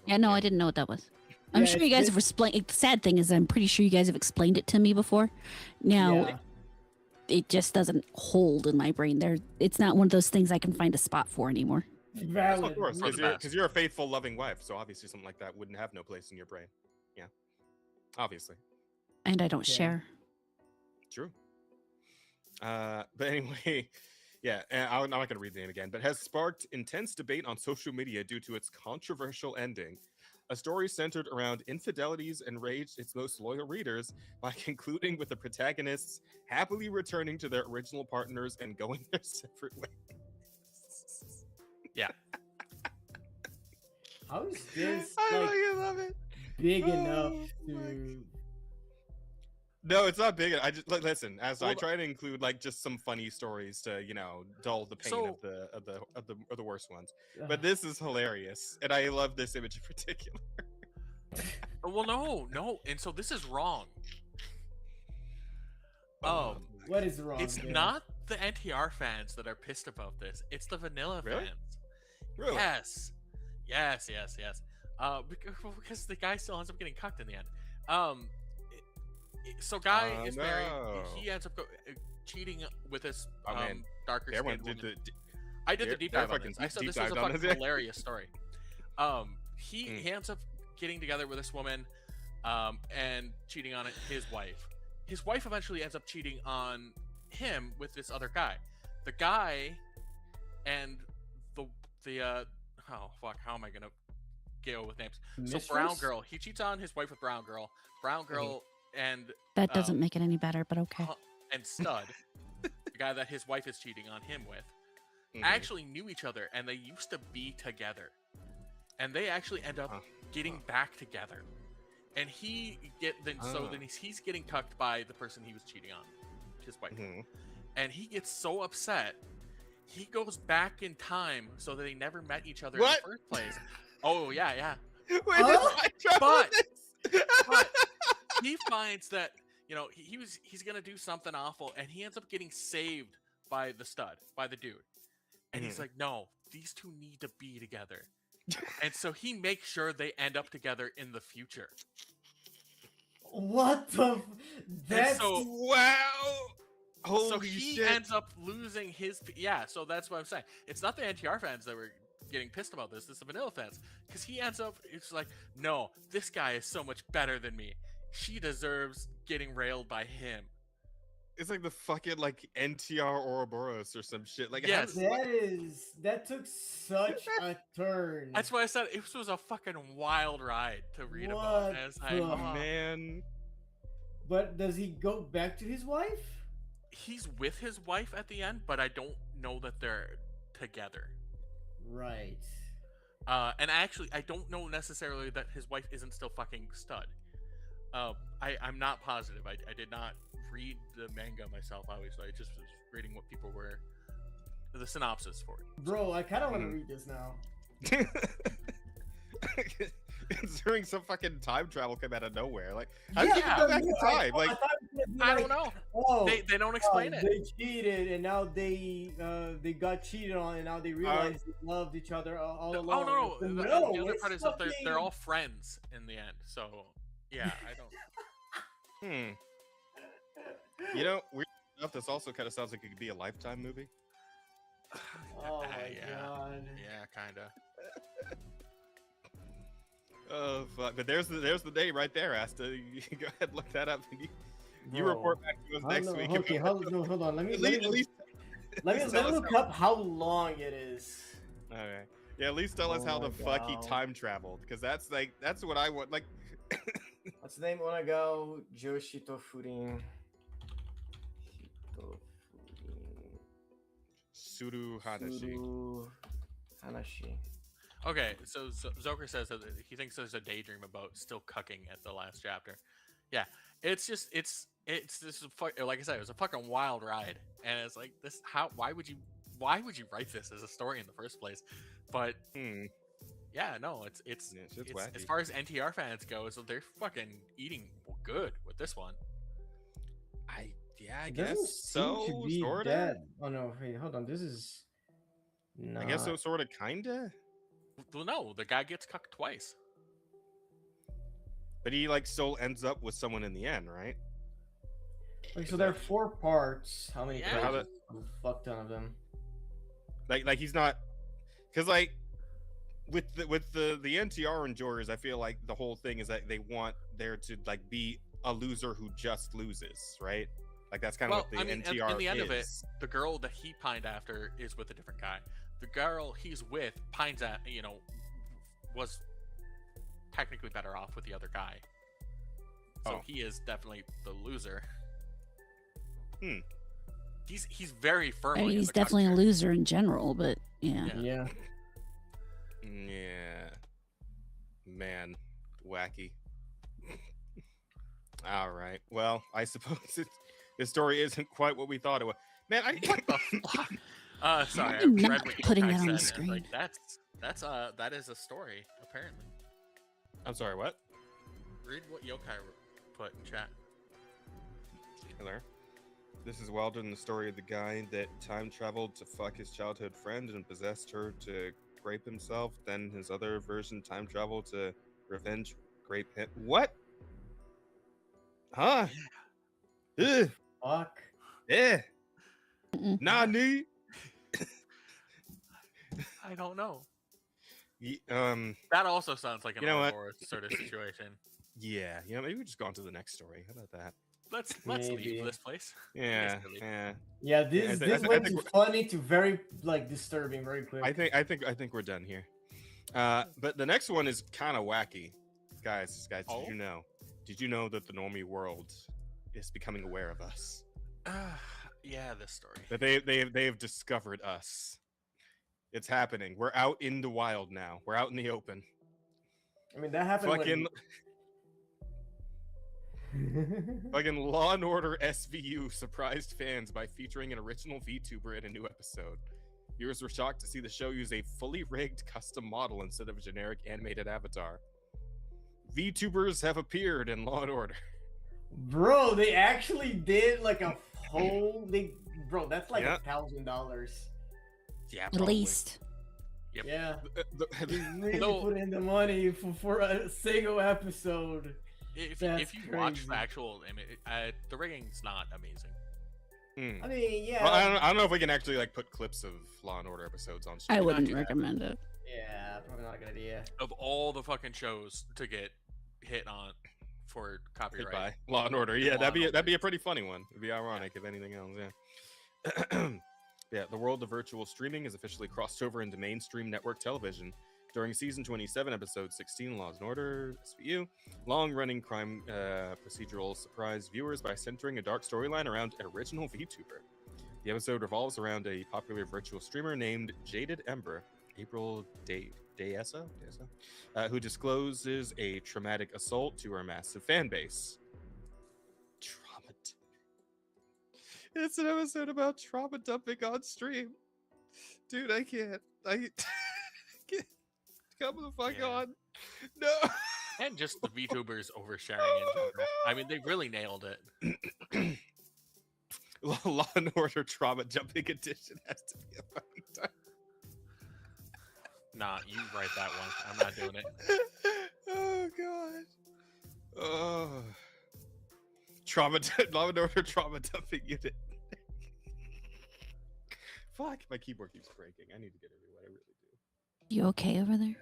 Speaker 4: Yeah, no, I didn't know what that was. I'm sure you guys have explained. The sad thing is, I'm pretty sure you guys have explained it to me before. Now, it just doesn't hold in my brain. It's not one of those things I can find a spot for anymore.
Speaker 2: Valid.
Speaker 1: Of course, because you're a faithful, loving wife, so obviously something like that wouldn't have no place in your brain. Yeah, obviously.
Speaker 4: And I don't share.
Speaker 1: True. But anyway, I'm not going to read the name again, but has sparked intense debate on social media due to its controversial ending. A story centered around infidelities enraged its most loyal readers by concluding with the protagonists happily returning to their original partners and going their separate ways.
Speaker 3: Yeah.
Speaker 2: How is this
Speaker 1: I fucking love it.
Speaker 2: Big enough to?
Speaker 1: No, it's not big. I just listen. As I try to include like just some funny stories to dull the pain of the worst ones. But this is hilarious, and I love this image in particular.
Speaker 3: Well, no, and so this is wrong.
Speaker 2: What is wrong?
Speaker 3: It's not the NTR fans that are pissed about this. It's the vanilla fans.
Speaker 1: Really?
Speaker 3: Yes. Because the guy still ends up getting cucked in the end. So guy is married. He ends up cheating with his darker skinned woman. I did the deep dive on this. I said this was a fucking hilarious story. He ends up getting together with this woman and cheating on his wife. His wife eventually ends up cheating on him with this other guy. The guy and how am I gonna go with names?
Speaker 2: Mistress?
Speaker 3: So Brown Girl, he cheats on his wife with Brown Girl. Brown Girl and
Speaker 4: That doesn't make it any better, but okay.
Speaker 3: And Stud, the guy that his wife is cheating on him with, actually knew each other, and they used to be together. And they actually end up getting back together. And he's getting cucked by the person he was cheating on, his wife. And he gets so upset, he goes back in time so that they never met each other in the first place. Oh yeah. But he finds that he's gonna do something awful, and he ends up getting saved by the stud, by the dude. And he's like, no, these two need to be together. And so he makes sure they end up together in the future.
Speaker 2: What the? That's
Speaker 1: wow. Holy
Speaker 3: so he
Speaker 1: shit.
Speaker 3: ends up losing his. Yeah, so that's what I'm saying. It's not the NTR fans that were getting pissed about this. It's the vanilla fans. Because he ends up, it's like, no, this guy is so much better than me. She deserves getting railed by him.
Speaker 1: It's like the fucking like NTR Ouroboros or some shit. Like
Speaker 3: yes,
Speaker 2: that took such a turn.
Speaker 3: That's why I said it was a fucking wild ride to read about.
Speaker 1: Man.
Speaker 2: But does he go back to his wife?
Speaker 3: He's with his wife at the end, but I don't know that they're together.
Speaker 2: Right.
Speaker 3: And actually, I don't know necessarily that his wife isn't still fucking Stud. I'm not positive. I did not read the manga myself, obviously. I just was reading what people were, the synopsis for it.
Speaker 2: Bro, I kind of want to read this now.
Speaker 1: Considering some fucking time travel came out of nowhere, like how did you go back in time?
Speaker 3: I don't know.
Speaker 2: Oh,
Speaker 3: they don't explain it.
Speaker 2: They cheated, and now they got cheated on, and now they realize they loved each other all along.
Speaker 3: Oh no! The other part is that they're all friends in the end. So yeah, I don't.
Speaker 1: Weird enough, this also kind of sounds like it could be a Lifetime movie.
Speaker 2: Oh my god.
Speaker 3: Yeah, kinda.
Speaker 1: Oh fuck! But there's the day right there, Asta. You go ahead, look that up. You report back to us next week.
Speaker 2: Okay, hold on. Let me look up how long it is.
Speaker 1: Okay. Yeah, at least tell us how the fuck he time traveled, because that's what I want. Like,
Speaker 2: what's the name? Wanna go Joshito Furin.
Speaker 1: Suru Hanashi.
Speaker 3: Okay, so Zoker says that he thinks there's a daydream about still cucking at the last chapter. Yeah, it's just it's this like I said, it was a fucking wild ride, and it's like this. Why would you write this as a story in the first place? But yeah, no, it's as far as NTR fans go, so they're fucking eating good with this one.
Speaker 1: I guess so. Sort of.
Speaker 2: Oh no, wait, hold on. This is.
Speaker 1: I guess so. Sort of, kinda.
Speaker 3: Well, no, the guy gets cucked twice.
Speaker 1: But he still ends up with someone in the end, right?
Speaker 2: Okay, so there are 4 parts. How many pages? A fuck ton of them.
Speaker 1: Like he's not, because with the NTR enjoyers, I feel like the whole thing is that they want there to be a loser who just loses, right? Like that's kind of what the NTR
Speaker 3: in the end
Speaker 1: is.
Speaker 3: Of it, the girl that he pined after is with a different guy. The girl he's with pines at, was technically better off with the other guy. So he is definitely the loser. He's very firm.
Speaker 4: I mean, he's definitely a loser in general, but
Speaker 2: Yeah.
Speaker 1: Man, wacky. All right. Well, I suppose this story isn't quite what we thought it was. Man, what the fuck?
Speaker 3: Sorry, I
Speaker 4: I'm
Speaker 3: read
Speaker 4: not
Speaker 3: what
Speaker 4: putting
Speaker 3: yokai
Speaker 4: that on the
Speaker 3: said, and,
Speaker 4: screen.
Speaker 3: like, that is a story apparently.
Speaker 1: I'm sorry. What?
Speaker 3: Read what yokai put in chat.
Speaker 1: Hello. This is Wilder in the story of the guy that time traveled to fuck his childhood friend and possessed her to rape himself. Then his other version time traveled to revenge rape him. What? Huh? Ugh.
Speaker 2: Fuck.
Speaker 1: Yeah. Nani?
Speaker 3: I don't know.
Speaker 1: Yeah,
Speaker 3: That also sounds like an
Speaker 1: You know what?
Speaker 3: Ouroboros sort of situation.
Speaker 1: yeah. Maybe we just go on to the next story. How about that?
Speaker 3: Let's
Speaker 2: Maybe.
Speaker 3: leave this place.
Speaker 1: Yeah.
Speaker 3: Yes,
Speaker 1: Yeah.
Speaker 2: Yeah, this
Speaker 1: I
Speaker 2: went
Speaker 1: think
Speaker 2: to funny to very like disturbing very quick.
Speaker 1: I think we're done here. But the next one is kind of wacky, guys. Did you know? Did you know that the normie world is becoming aware of us?
Speaker 3: Yeah, this story.
Speaker 1: That they have discovered us. It's happening. We're out in the wild now. We're out in the open.
Speaker 2: I mean, that happened.
Speaker 1: Fucking Law and Order SVU surprised fans by featuring an original VTuber in a new episode. Viewers were shocked to see the show use a fully rigged custom model instead of a generic animated avatar. VTubers have appeared in Law and Order.
Speaker 2: Bro, they actually did like a whole bro, that's like
Speaker 1: Yeah.
Speaker 2: $1,000.
Speaker 1: Yeah,
Speaker 4: At
Speaker 1: probably.
Speaker 4: least.
Speaker 3: Yep.
Speaker 2: Yeah. They really
Speaker 3: No.
Speaker 2: put in the money for a single episode.
Speaker 3: If
Speaker 2: That's
Speaker 3: you watch
Speaker 2: crazy.
Speaker 3: the actual image, the rigging's not amazing.
Speaker 2: I mean, yeah.
Speaker 1: Well, I don't know if we can actually like put clips of Law and Order episodes on stream.
Speaker 4: I wouldn't recommend it.
Speaker 2: Yeah, probably not a good idea.
Speaker 3: Of all the fucking shows to get hit on for
Speaker 1: Hit
Speaker 3: copyright,
Speaker 1: by Law and Order. Yeah,
Speaker 3: Law and Order.
Speaker 1: that'd be a pretty funny one. It'd be ironic if anything else. Yeah. Yeah, the world of virtual streaming has officially crossed over into mainstream network television. During season 27, episode 16, Laws and Order, SVU, long-running crime procedural surprised viewers by centering a dark storyline around an original VTuber. The episode revolves around a popular virtual streamer named Jaded Ember, April Deesa, who discloses a traumatic assault to her massive fan base. It's an episode about trauma dumping on stream. Dude, I can't. Can't. Come the fuck on. No.
Speaker 3: and just the VTubers oversharing in general. I mean, they really nailed it.
Speaker 1: Law and Order Trauma Jumping Edition has to be a fucking time.
Speaker 3: Nah, you write that one. I'm not doing it.
Speaker 1: Oh god. Oh. Law and Order Trauma Dumping Unit. Fuck, my keyboard keeps breaking. I need to get it rewired. I really do.
Speaker 4: You okay over there?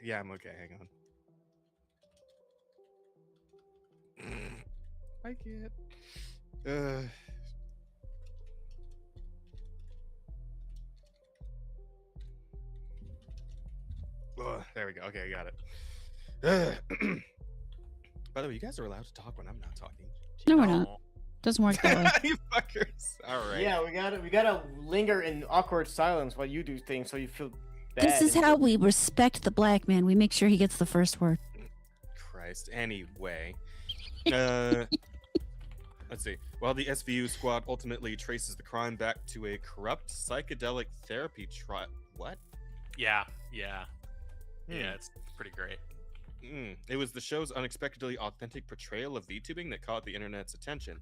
Speaker 1: Yeah, I'm okay. Hang on. I can't. There we go. Okay, I got it. By the way, you guys are allowed to talk when I'm not talking.
Speaker 4: No, we're not. Doesn't work that way.
Speaker 1: You fuckers. All right.
Speaker 2: Yeah, we gotta linger in awkward silence while you do things, so you feel bad.
Speaker 4: This is how we respect the black man. We make sure he gets the first word.
Speaker 1: Christ. Anyway. Let's see. While the SVU squad ultimately traces the crime back to a corrupt psychedelic therapy trial. What?
Speaker 3: Yeah. Yeah, it's pretty great.
Speaker 1: It was the show's unexpectedly authentic portrayal of VTubing that caught the internet's attention.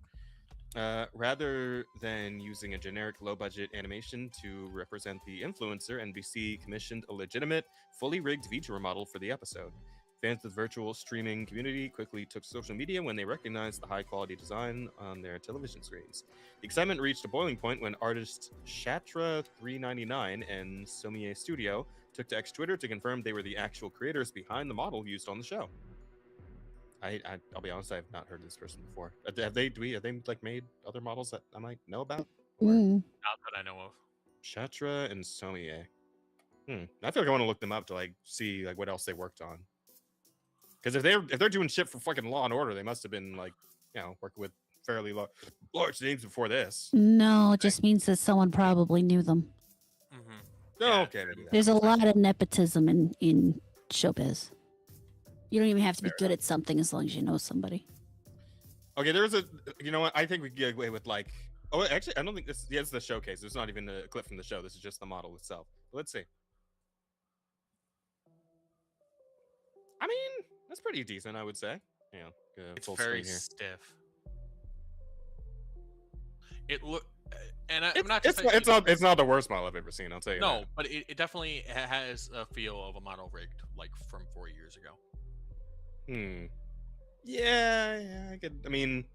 Speaker 1: Rather than using a generic low-budget animation to represent the influencer, NBC commissioned a legitimate, fully rigged VTuber model for the episode. Fans of the virtual streaming community quickly took to social media when they recognized the high-quality design on their television screens. The excitement reached a boiling point when artists Shatra399 and Somie Studio took to X Twitter to confirm they were the actual creators behind the model used on the show. I'll be honest, I have not heard of this person before. Have they like made other models that I might know about?
Speaker 3: Not that I know of.
Speaker 1: Shatra and Somie. I feel like I want to look them up to like see like what else they worked on. Because if they're doing shit for fucking Law and Order, they must have been like, working with fairly large names before this.
Speaker 4: No, it just means that someone probably knew them.
Speaker 1: Oh, okay.
Speaker 4: There's a lot of nepotism in showbiz. You don't even have to be good at something as long as you know somebody.
Speaker 1: Okay, there's a, you know what? I think we can get away with like, oh, actually, I don't think this, it's the showcase. It's not even a clip from the show. This is just the model itself. Let's see. I mean, that's pretty decent, I would say.
Speaker 3: It's very stiff. It look, and I'm not just
Speaker 1: it's not the worst model I've ever seen. I'll tell you.
Speaker 3: No,
Speaker 1: that.
Speaker 3: But it definitely has a feel of a model rigged like from 4 years ago.
Speaker 1: Yeah, I could. I mean,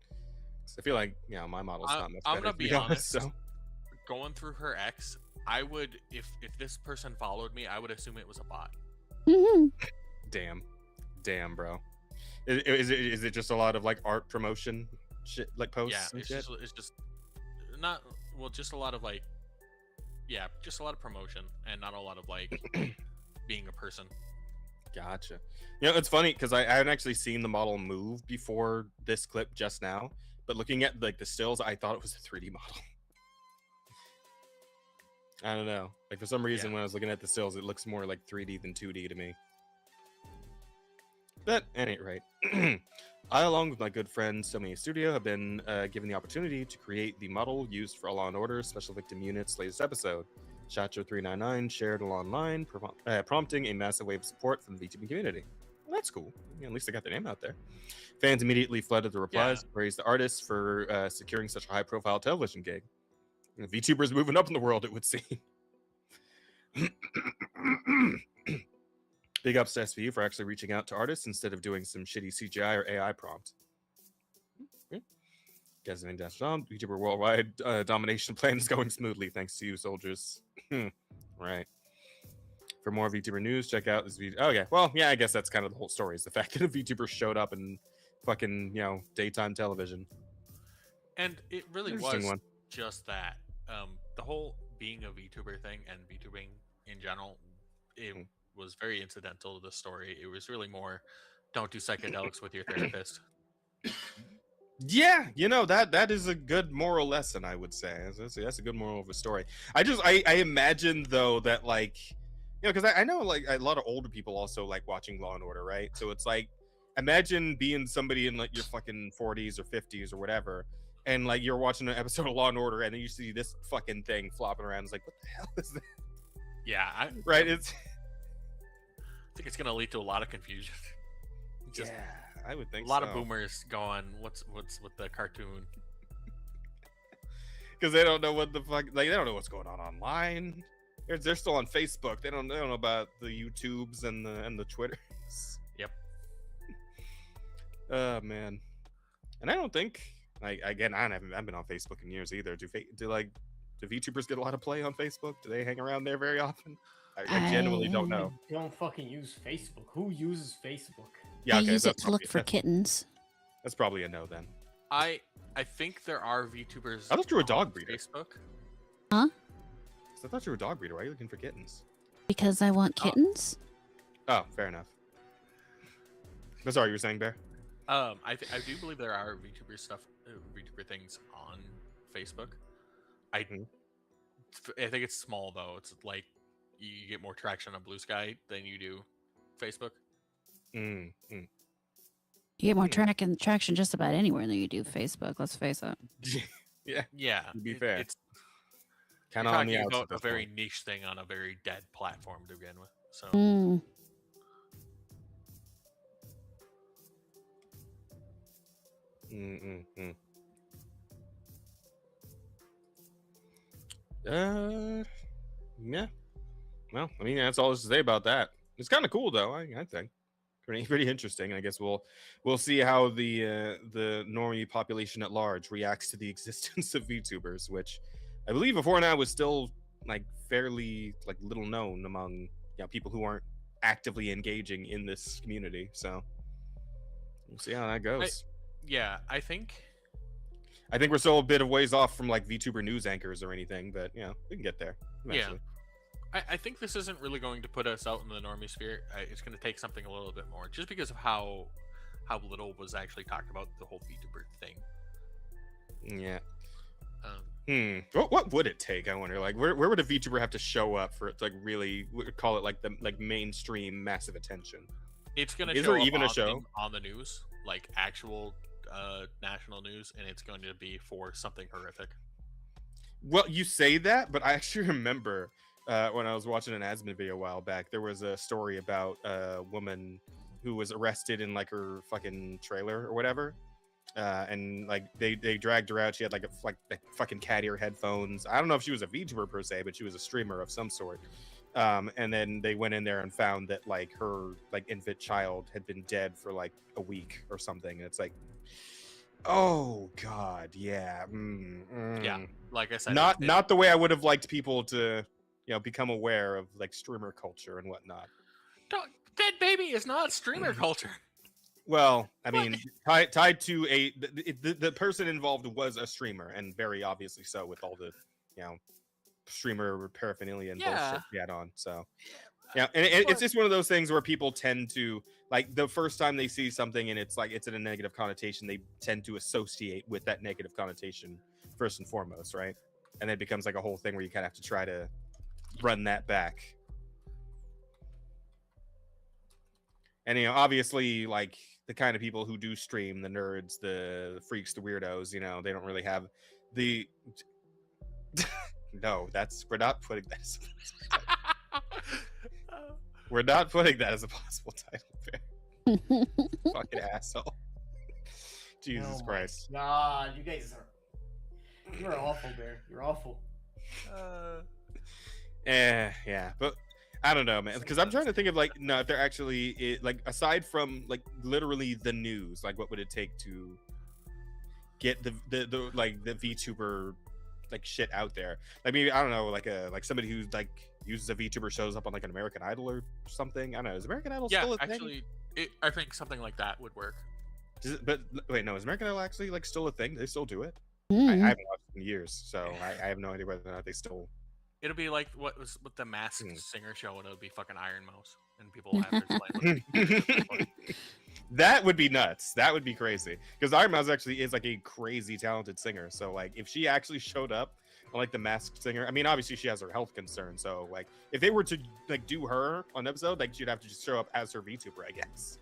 Speaker 1: I feel like my model's not much better.
Speaker 3: I'm gonna be honest. So, going through her X, I would if this person followed me, I would assume it was a bot.
Speaker 1: Damn, bro. Is it just a lot of like art promotion shit, like posts?
Speaker 3: Yeah, it's just not just a lot of like, just a lot of promotion and not a lot of like being a person.
Speaker 1: Gotcha. It's funny because I hadn't actually seen the model move before this clip just now, but looking at like the stills, I thought it was a 3D model. I don't know. Like for some reason, when I was looking at the stills, it looks more like 3D than 2D to me. But at any rate, I, along with my good friend Somi Studio, have been given the opportunity to create the model used for Law & Order Special Victim Unit's latest episode. Shacho 399 shared it online, prompting a massive wave of support from the VTuber community. Well, that's cool. At least they got their name out there. Fans immediately flooded the replies to praise the artists for securing such a high-profile television gig. VTubers moving up in the world, it would seem. Big ups to SVU for actually reaching out to artists instead of doing some shitty CGI or AI prompt. VTuber worldwide domination plan is going smoothly thanks to you, soldiers. Right. For more VTuber news, check out this video. Oh yeah, well yeah, I guess that's kind of the whole story. Is the fact that a VTuber showed up in fucking daytime television.
Speaker 3: And it really was just that. The whole being a VTuber thing and VTubing in general, it was very incidental to the story. It was really more, don't do psychedelics with your therapist.
Speaker 1: Yeah, that is a good moral lesson, I would say. That's a good moral of a story. I imagine though that like, because I know like a lot of older people also like watching Law and Order, right? So it's like, imagine being somebody in like your fucking 40s or 50s or whatever, and like you're watching an episode of Law and Order, and then you see this fucking thing flopping around. It's like, what the hell is that?
Speaker 3: Yeah,
Speaker 1: right. I
Speaker 3: think it's gonna lead to a lot of confusion.
Speaker 1: Yeah, I would think
Speaker 3: a lot of boomers going, "What's with the cartoon?"
Speaker 1: Because they don't know what the fuck, like they don't know what's going on online. They're still on Facebook. They don't know about the YouTubes and the Twitters.
Speaker 3: Yep.
Speaker 1: Oh man, and I don't think I haven't been on Facebook in years either. Do VTubers get a lot of play on Facebook? Do they hang around there very often? I genuinely don't know.
Speaker 2: Don't fucking use Facebook. Who uses Facebook?
Speaker 1: Yeah,
Speaker 4: I use it to look for kittens.
Speaker 1: That's probably a no then.
Speaker 3: I think there are VTubers.
Speaker 1: I thought you were a dog breeder.
Speaker 3: Facebook.
Speaker 4: Huh?
Speaker 1: I thought you were a dog breeder. Why are you looking for kittens?
Speaker 4: Because I want kittens.
Speaker 1: Oh, fair enough. I'm sorry, you were saying, Bear?
Speaker 3: I do believe there are VTuber things on Facebook. I think it's small though. It's like you get more traction on Blue Sky than you do Facebook.
Speaker 4: You get more traction just about anywhere than you do Facebook. Let's face it.
Speaker 3: Yeah.
Speaker 1: To be fair,
Speaker 3: it's
Speaker 1: kind of on the outside.
Speaker 3: A very niche thing on a very dead platform to begin with. So.
Speaker 1: Yeah. Well, I mean, that's all there's to say about that. It's kind of cool, though. I think pretty interesting. I guess we'll see how the normie population at large reacts to the existence of VTubers, which I believe before now was still like fairly like little known among people who aren't actively engaging in this community. So we'll see how that goes.
Speaker 3: I think
Speaker 1: we're still a bit of ways off from like VTuber news anchors or anything, but we can get there eventually.
Speaker 3: Yeah, I think this isn't really going to put us out in the normie sphere. It's going to take something a little bit more, just because of how little was actually talked about the whole VTuber thing.
Speaker 1: Yeah. What would it take? I wonder. Like, where would a VTuber have to show up for it to, like, really call it like the mainstream massive attention?
Speaker 3: It's going to show up even a show on the news, like actual national news, and it's going to be for something horrific.
Speaker 1: Well, you say that, but I actually remember when I was watching an Asmon video a while back, there was a story about a woman who was arrested in like her fucking trailer or whatever. And like they dragged her out. She had like fucking cat ear headphones. I don't know if she was a VTuber per se, but she was a streamer of some sort. And then they went in there and found that like her like infant child had been dead for like a week or something. And it's like, oh god, yeah,
Speaker 3: yeah. Like I said,
Speaker 1: not the way I would have liked people to, become aware of like streamer culture and whatnot.
Speaker 3: Dead baby is not streamer culture.
Speaker 1: Well, I mean, tied to the person involved was a streamer, and very obviously so, with all the, streamer paraphernalia and bullshit he had on. So, yeah, and it's just one of those things where people tend to, like, the first time they see something and it's like it's in a negative connotation, they tend to associate with that negative connotation first and foremost, right? And then it becomes like a whole thing where you kind of have to try to run that back. And obviously, like, the kind of people who do stream, the nerds, the freaks, the weirdos, they don't really have the no, we're not putting that as we're not putting that as a possible title, Bear. Fucking asshole. Jesus Christ.
Speaker 2: God, you're awful, Bear. You're awful.
Speaker 1: Yeah, but I don't know, man, because I'm trying to think of like, no, if they're actually like, aside from like literally the news, like what would it take to get the like the VTuber like shit out there? Like maybe, I don't know, like somebody who's like uses a VTuber, shows up on like an American Idol or something. I don't know. Is American Idol still a thing?
Speaker 3: Actually, I think something like that would work.
Speaker 1: But wait, no, is American Idol actually like still a thing? They still do it?
Speaker 4: Mm.
Speaker 1: I haven't watched in years, so I have no idea whether or not they still.
Speaker 3: It'll be like what was with the Masked Singer show, and it'll be fucking Iron Mouse, and people will have to explain.
Speaker 1: That would be nuts. That would be crazy. Because Iron Mouse actually is like a crazy talented singer. So like, if she actually showed up on like the Masked Singer, I mean, obviously she has her health concerns. So like, if they were to like do her on an episode, like she'd have to just show up as her VTuber, I guess.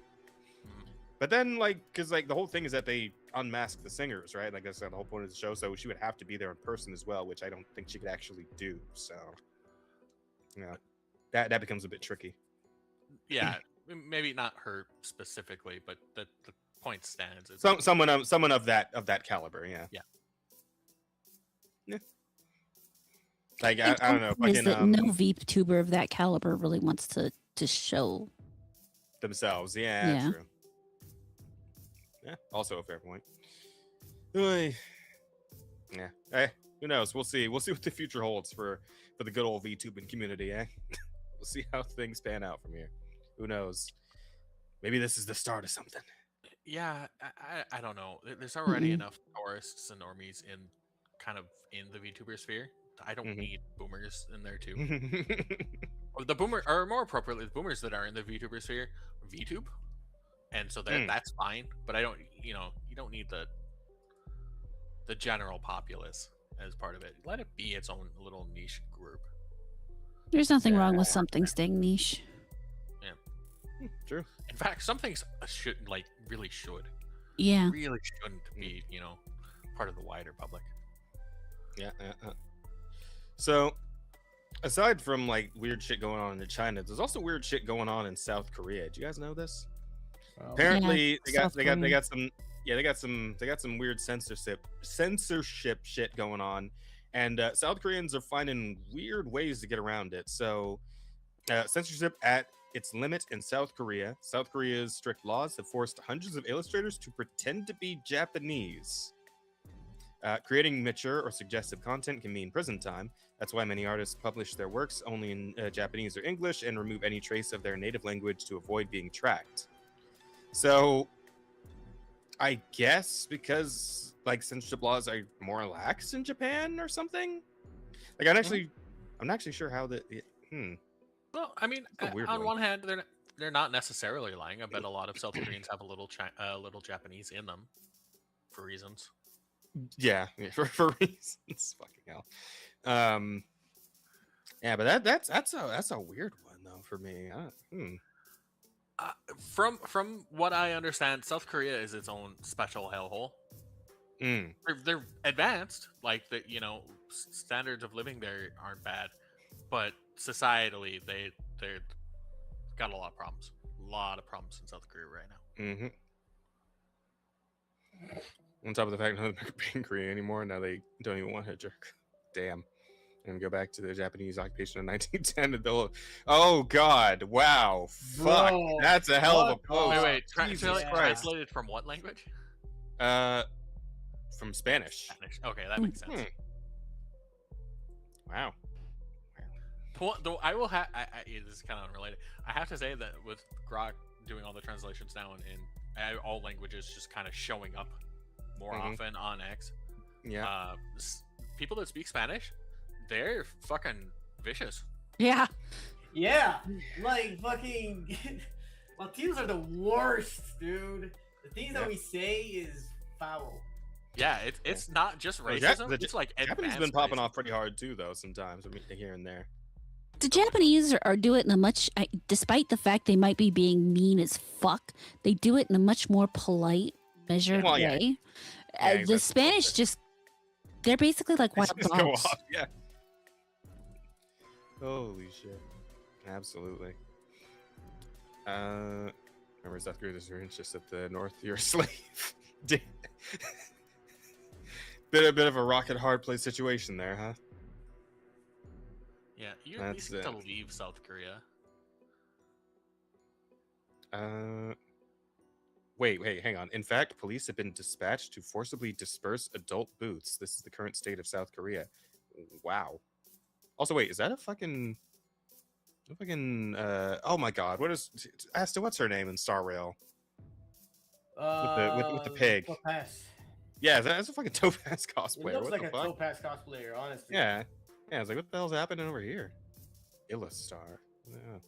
Speaker 1: But then, like, because like the whole thing is that they unmask the singers, right? Like that's the whole point of the show. So she would have to be there in person as well, which I don't think she could actually do. So, that becomes a bit tricky.
Speaker 3: Yeah, maybe not her specifically, but the point stands.
Speaker 1: Someone of that caliber, yeah. Like I don't know.
Speaker 4: Is that no VTuber of that caliber really wants to show
Speaker 1: themselves? Yeah. True. Yeah, also a fair point. Yeah. Hey, who knows? We'll see. We'll see what the future holds for the good old VTubing community, eh? We'll see how things pan out from here. Who knows? Maybe this is the start of something.
Speaker 3: Yeah, I don't know. There's already enough tourists and normies in the VTuber sphere. I don't need boomers in there too. Or more appropriately, the boomers that are in the VTuber sphere, VTube. And so that's fine, but I don't, you don't need the general populace as part of it. Let it be its own little niche group.
Speaker 4: There's nothing wrong with something staying niche.
Speaker 3: Yeah,
Speaker 1: true.
Speaker 3: In fact, some things really should.
Speaker 4: Yeah.
Speaker 3: Really shouldn't be, part of the wider public.
Speaker 1: Yeah. So, aside from like weird shit going on in China, there's also weird shit going on in South Korea. Do you guys know this? Apparently, they got some weird censorship shit going on, and South Koreans are finding weird ways to get around it. So, censorship at its limit in South Korea. South Korea's strict laws have forced hundreds of illustrators to pretend to be Japanese. Creating mature or suggestive content can mean prison time. That's why many artists publish their works only in Japanese or English and remove any trace of their native language to avoid being tracked. So, I guess because like censorship laws are more lax in Japan or something. Like I'm not actually sure how that.
Speaker 3: Well, I mean, on one hand, they're not necessarily lying. I bet a lot of South Koreans have a little Japanese in them, for reasons.
Speaker 1: Yeah, for reasons. Fucking hell. Yeah, but that's a weird one though for me.
Speaker 3: From what I understand, South Korea is its own special hellhole. They're advanced, like standards of living there aren't bad, but societally they're got a lot of problems. A lot of problems in South Korea right now.
Speaker 1: On top of the fact they're not being Korea anymore, now they don't even want to jerk. Damn. And go back to the Japanese occupation in 1910 and they'll, oh god, wow, fuck, bro, that's a hell of a post.
Speaker 3: Wait, translated from what language?
Speaker 1: From Spanish.
Speaker 3: Okay, that makes sense.
Speaker 1: Wow.
Speaker 3: Though I will have, this is kind of unrelated. I have to say that with Grok doing all the translations now in all languages, just kind of showing up more often on X.
Speaker 1: Yeah.
Speaker 3: People that speak Spanish, they're fucking vicious.
Speaker 4: Yeah.
Speaker 2: Yeah. Like fucking Latinos are the worst, dude. The things that we say is foul.
Speaker 3: Yeah, it's not just racism. It's like
Speaker 1: Japanese been popping off pretty hard too, though. Sometimes here and there.
Speaker 4: The Japanese are do it in a much, despite the fact they might be being mean as fuck, they do it in a much more polite, measured way. The Spanish they're basically like wild dogs.
Speaker 1: Go off. Yeah. Holy shit. Absolutely. Remember South Korea, it's just at the north, you're a slave. Bit of a rocket hard place situation there, huh?
Speaker 3: Yeah, you need to leave South Korea.
Speaker 1: Wait, hang on. In fact, police have been dispatched to forcibly disperse adult booths. This is the current state of South Korea. Wow. Also, wait, is that a fucking oh my god, what is Asta, what's her name in Star Rail? With the pig.
Speaker 2: Topaz.
Speaker 1: Yeah, that's a fucking Topaz cosplayer.
Speaker 2: It looks like a Topaz cosplayer, honestly.
Speaker 1: Yeah. Yeah, I was like, what the hell's happening over here? Illustar. Yeah.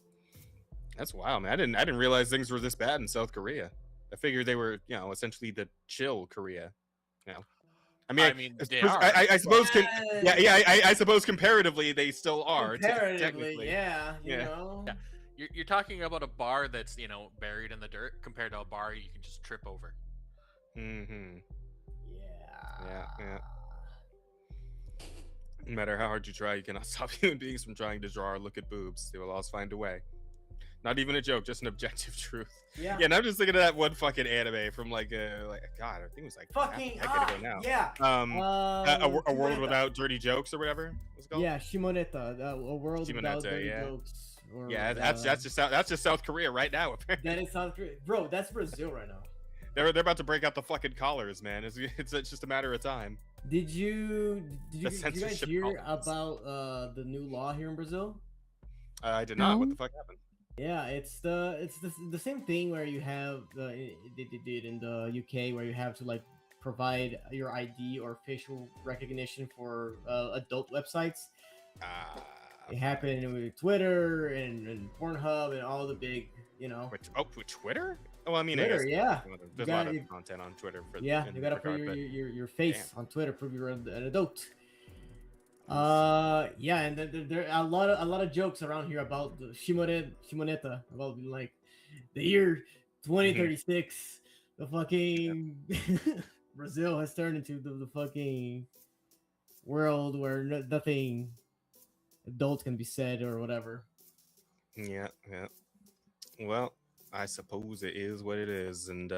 Speaker 1: That's wild, man. I didn't realize things were this bad in South Korea. I figured they were, essentially the chill Korea. I mean, I suppose, I suppose comparatively they still are.
Speaker 2: Technically, yeah, you know.
Speaker 3: Yeah. You're talking about a bar that's buried in the dirt compared to a bar you can just trip over.
Speaker 1: Mm-hmm. Yeah. No matter how hard you try, you cannot stop human beings from trying to draw or look at boobs. They will always find a way. Not even a joke, just an objective truth.
Speaker 2: Yeah.
Speaker 1: Yeah, and I'm just thinking of that one fucking anime from God, I think it was like
Speaker 2: fucking
Speaker 1: ago now.
Speaker 2: Yeah.
Speaker 1: A World Without Dirty Jokes or whatever it's called.
Speaker 2: Yeah, Shimoneta, a world without dirty jokes. Or,
Speaker 1: yeah, that's just South Korea right now. Apparently.
Speaker 2: That is South Korea, bro. That's Brazil right now.
Speaker 1: They're about to break out the fucking collars, man. It's just a matter of time.
Speaker 2: Did you guys hear about the new law here in Brazil?
Speaker 1: I did not. What the fuck happened?
Speaker 2: Yeah, it's the same thing where you have they did in the UK where you have to provide your ID or facial recognition for adult websites. It happened with Twitter and Pornhub and all the big,
Speaker 1: with Twitter? Oh, I mean,
Speaker 2: Twitter, yeah.
Speaker 1: There's a lot of content on Twitter for
Speaker 2: you gotta put your face on Twitter, prove you're an adult. Yeah, and there are a lot of jokes around here about the Shimoneta, about the year 2036, the fucking Brazil has turned into the fucking world where nothing adult can be said or whatever.
Speaker 1: Yeah. Well, I suppose it is what it is, and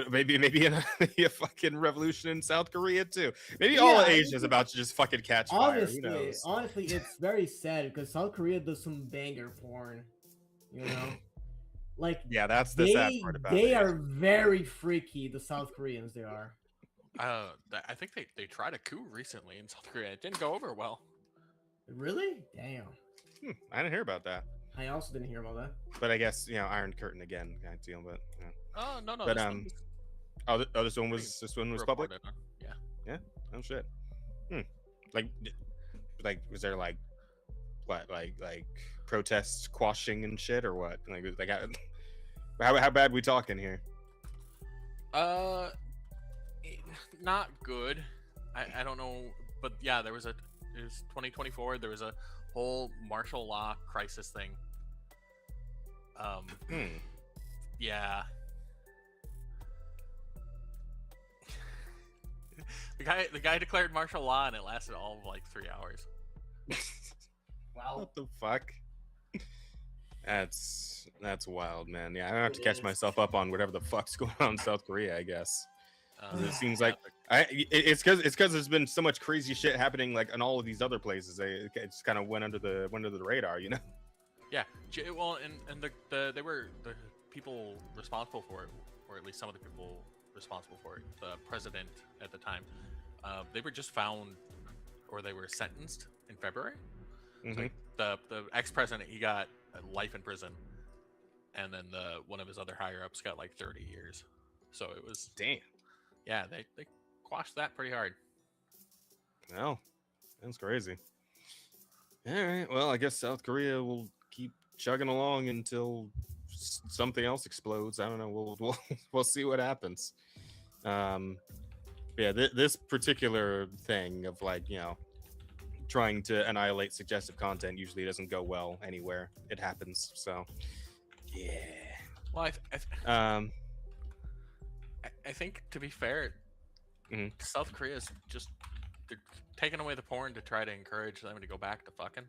Speaker 1: maybe a fucking revolution in South Korea too. Maybe all of Asia is about to just fucking catch fire. Who knows?
Speaker 2: Honestly, it's very sad because South Korea does some banger porn.
Speaker 1: Yeah, that's the sad part about it.
Speaker 2: They are very freaky. The South Koreans, they are.
Speaker 3: I think they tried a coup recently in South Korea. It didn't go over well.
Speaker 2: Really? Damn.
Speaker 1: I didn't hear about that.
Speaker 2: I also didn't hear about that.
Speaker 1: But I guess Iron Curtain again kind of deal. But
Speaker 3: oh no.
Speaker 1: But this one was public. Yeah. Oh shit. Like was there what, like protests quashing and shit, or what? Like how bad we talking here?
Speaker 3: Not good. I don't know, but yeah, it was 2024. There was a whole martial law crisis thing. Yeah. The guy declared martial law, and it lasted all of like 3 hours.
Speaker 2: Wow.
Speaker 1: What the fuck? That's wild, man. Yeah, I don't have to catch myself up on whatever the fuck's going on in South Korea, I guess. It seems like it's because there's been so much crazy shit happening like in all of these other places. It just kind of went under the radar, you know.
Speaker 3: Yeah, well, and they were the people responsible for it, or at least some of the people responsible for it. The president at the time, they were just found, or they were sentenced in February.
Speaker 1: Mm-hmm.
Speaker 3: So the ex-president, he got life in prison, and then one of his other higher ups got like 30 years. So it was
Speaker 1: damn.
Speaker 3: Yeah, they quashed that pretty hard.
Speaker 1: Well, that's crazy. All right, well, I guess South Korea will keep chugging along until something else explodes. I don't know. We'll see what happens. Yeah, this particular thing of like, you know, trying to annihilate suggestive content usually doesn't go well anywhere. It happens. So, yeah.
Speaker 3: Well, I think, to be fair, South Korea's they're taking away the porn to try to encourage them to go back to fucking.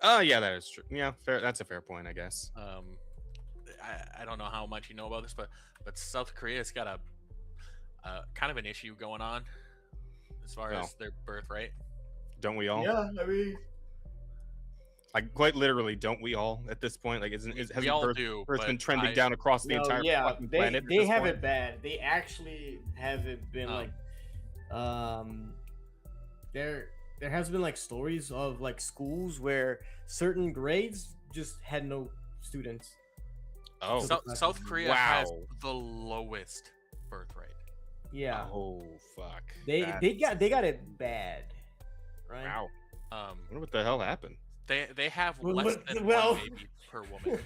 Speaker 1: Oh, yeah, that is true. Yeah, fair. That's a fair point, I guess.
Speaker 3: I don't know how much you know about this, but South Korea's got a kind of an issue going on as far as their birth rate.
Speaker 1: Don't we all?
Speaker 2: Yeah, I mean,
Speaker 1: like quite literally, don't we all at this point? Like, has Earth been trending down across the entire fucking planet?
Speaker 2: They have it bad. They actually have it been like, there has been like stories of like schools where certain grades just had no students.
Speaker 3: Oh, South Korea has the lowest birth rate.
Speaker 2: Yeah.
Speaker 1: Oh fuck.
Speaker 2: They got it bad. Right.
Speaker 1: Wow. I wonder what the hell happened.
Speaker 3: They have less than one baby per woman.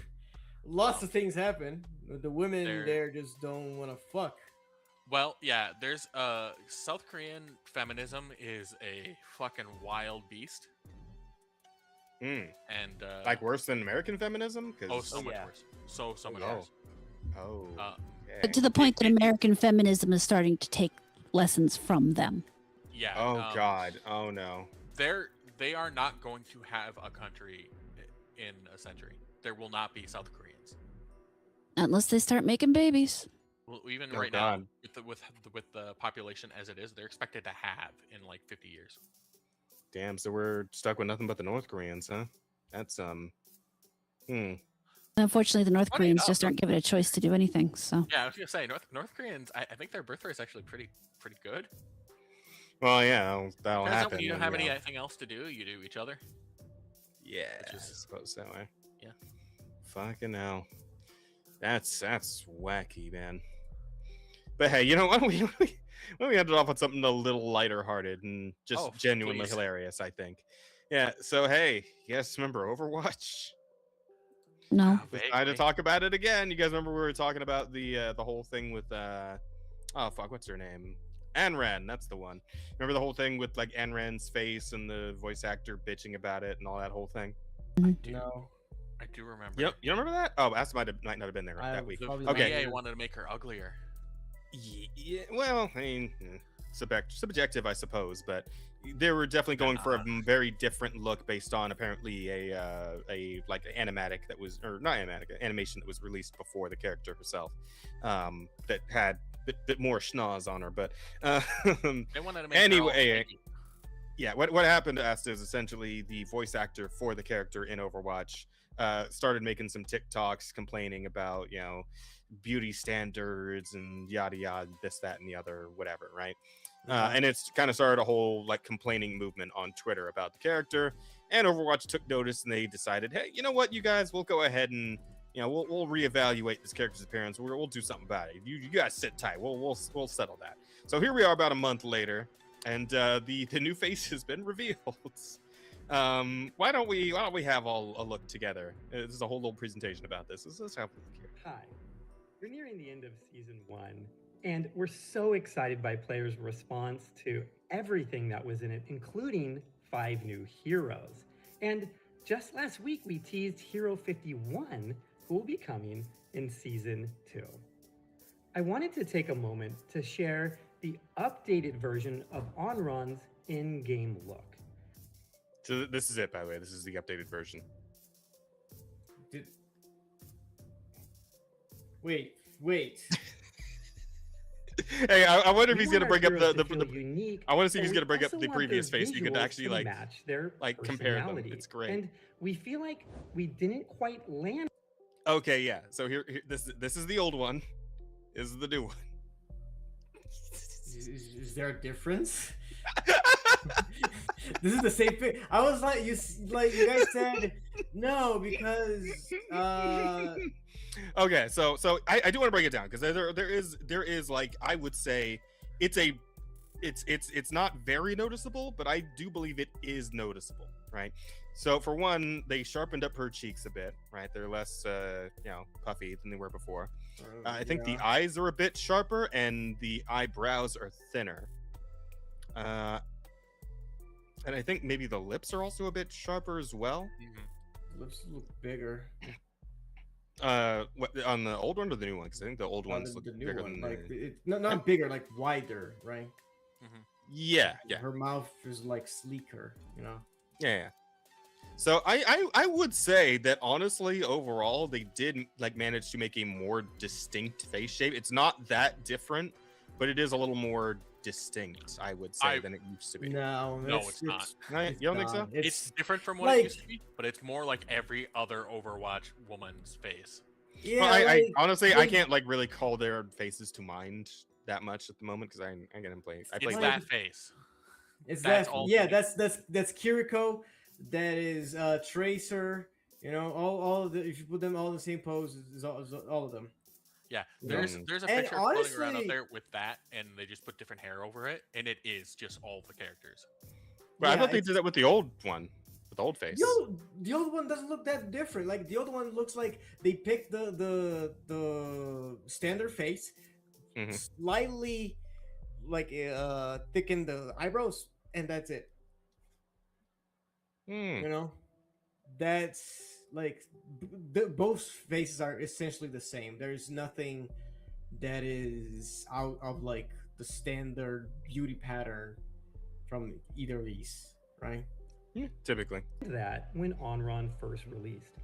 Speaker 2: Lots of things happen. The women there just don't want to fuck.
Speaker 3: Well, yeah. There's South Korean feminism is a fucking wild beast.
Speaker 1: And
Speaker 3: like
Speaker 1: worse than American feminism?
Speaker 3: So much worse. So much worse.
Speaker 1: Oh.
Speaker 4: But to the point that American feminism is starting to take lessons from them.
Speaker 3: Yeah.
Speaker 1: Oh God. Oh no.
Speaker 3: They are not going to have a country in a century. There will not be South Koreans
Speaker 4: unless they start making babies.
Speaker 3: Well, even right now, with the population as it is, they're expected to have in like 50 years.
Speaker 1: Damn. So we're stuck with nothing but the North Koreans, huh? That's
Speaker 4: Unfortunately, the North Koreans just aren't given a choice to do anything. So
Speaker 3: yeah, I was gonna say North Koreans. I think their birth rate is actually pretty good.
Speaker 1: Well, yeah, that'll happen.
Speaker 3: You don't have anything else to do. You do each other.
Speaker 1: Yeah, I suppose that way.
Speaker 3: Yeah.
Speaker 1: Fucking hell. That's wacky, man. But hey, you know, why don't we end it off on something a little lighter hearted and just genuinely hilarious, I think. Yeah, so hey, you guys remember Overwatch?
Speaker 4: No.
Speaker 1: I had to talk about it again. You guys remember we were talking about the whole thing with what's her name? Anran, that's the one. Remember the whole thing with like Anran's face and the voice actor bitching about it and all that whole thing?
Speaker 3: I do remember.
Speaker 1: Yep, you remember that? Oh, Ast might not have been there that week.
Speaker 3: Okay, I wanted to make her uglier.
Speaker 1: Yeah, well, I mean, subjective, I suppose, but they were definitely going for a very different look based on apparently a like animatic that was, or not animatic, animation that was released before the character herself, that had a bit more schnoz on her. But
Speaker 3: they wanted to make
Speaker 1: anyway, yeah, what happened to Asta is essentially the voice actor for the character in Overwatch started making some TikToks complaining about, you know, beauty standards and yada yada, this, that, and the other, whatever, right? And it's kind of started a whole like complaining movement on Twitter about the character, and Overwatch took notice and they decided, hey, you know what, you guys, we'll go ahead and, you know, we'll reevaluate this character's appearance. We'll do something about it. You guys sit tight. We'll settle that. So here we are about a month later, and the new face has been revealed. Why don't we have all a look together? This is a whole little presentation about this. Let's have a look here.
Speaker 10: Hi, we're nearing the end of season 1, and we're so excited by players' response to everything that was in it, including 5 new heroes. And just last week, we teased Hero 51, who will be coming in season 2. I wanted to take a moment to share the updated version of Onron's in-game look.
Speaker 1: So this is it, by the way. This is the updated version.
Speaker 2: Wait.
Speaker 1: Hey, I wonder if he's gonna bring up the
Speaker 10: unique.
Speaker 1: I want to see if he's gonna bring up the previous face. You could actually
Speaker 10: match their
Speaker 1: compare them. It's great.
Speaker 10: And we feel like we didn't quite land.
Speaker 1: Okay, yeah. So here this is the old one. This is the new one.
Speaker 2: Is there a difference? This is the same thing. I was like, you guys said no because.
Speaker 1: Okay, so I do want to break it down because there is like, I would say it's not very noticeable, but I do believe it is noticeable, right? So for one, they sharpened up her cheeks a bit, right? They're less puffy than they were before. I think the eyes are a bit sharper and the eyebrows are thinner. And I think maybe the lips are also a bit sharper as well.
Speaker 2: Lips look bigger.
Speaker 1: What, on the old one or the new one? Because I think the old ones look bigger than
Speaker 2: not bigger, like wider, right?
Speaker 1: Yeah.
Speaker 2: Her mouth is like sleeker, you know.
Speaker 1: Yeah. So I would say that honestly, overall, they did manage to make a more distinct face shape. It's not that different, but it is a little more distinct, I would say, than it used to be.
Speaker 10: No,
Speaker 3: it's not.
Speaker 1: You don't think so?
Speaker 3: It's different from what it used to be, but it's more like every other Overwatch woman's face.
Speaker 2: Yeah,
Speaker 1: well, I honestly I can't really call their faces to mind that much at the moment because I get to play. I play
Speaker 3: that face.
Speaker 2: It's that's that's Kiriko. That is Tracer. You know, all of the, if you put them all in the same pose, is all of them.
Speaker 3: Yeah, there's a picture floating around out there with that, and they just put different hair over it, and it is just all the characters.
Speaker 1: But I thought they did that with the old one, with the old face.
Speaker 2: The old one doesn't look that different. Like the old one looks like they picked the standard face, slightly thickened the eyebrows, and that's it. You know, that's like both faces are essentially the same. There's nothing that is out of like the standard beauty pattern from either of these, right?
Speaker 1: Yeah, typically.
Speaker 10: That when Onron first released,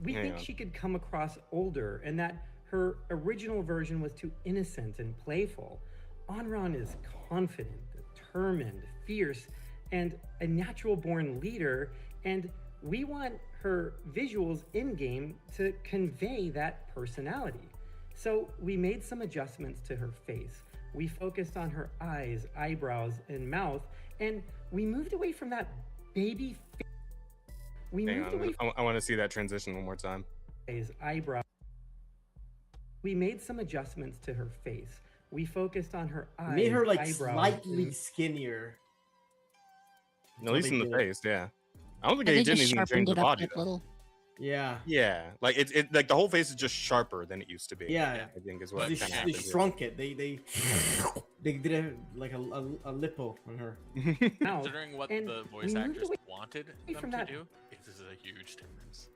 Speaker 10: we think she could come across older, and that her original version was too innocent and playful. Onron is confident, determined, fierce, and a natural-born leader, and we want her visuals in-game to convey that personality. So we made some adjustments to her face. We focused on her eyes, eyebrows, and mouth, and we moved away from that baby face.
Speaker 1: I want to see that transition one more time.
Speaker 10: Eyebrow. We made some adjustments to her face. We focused on her eyes.
Speaker 2: Made her like
Speaker 10: eyebrows,
Speaker 2: slightly skinnier.
Speaker 1: At least in the face, yeah. I don't think they did anything to change the body though.
Speaker 2: Yeah.
Speaker 1: Yeah, like it's like the whole face is just sharper than it used to be.
Speaker 2: Yeah,
Speaker 1: I think is what
Speaker 2: they shrunk it. They did a lipo on her.
Speaker 3: Considering what the voice actors wanted them to do, this is a huge difference.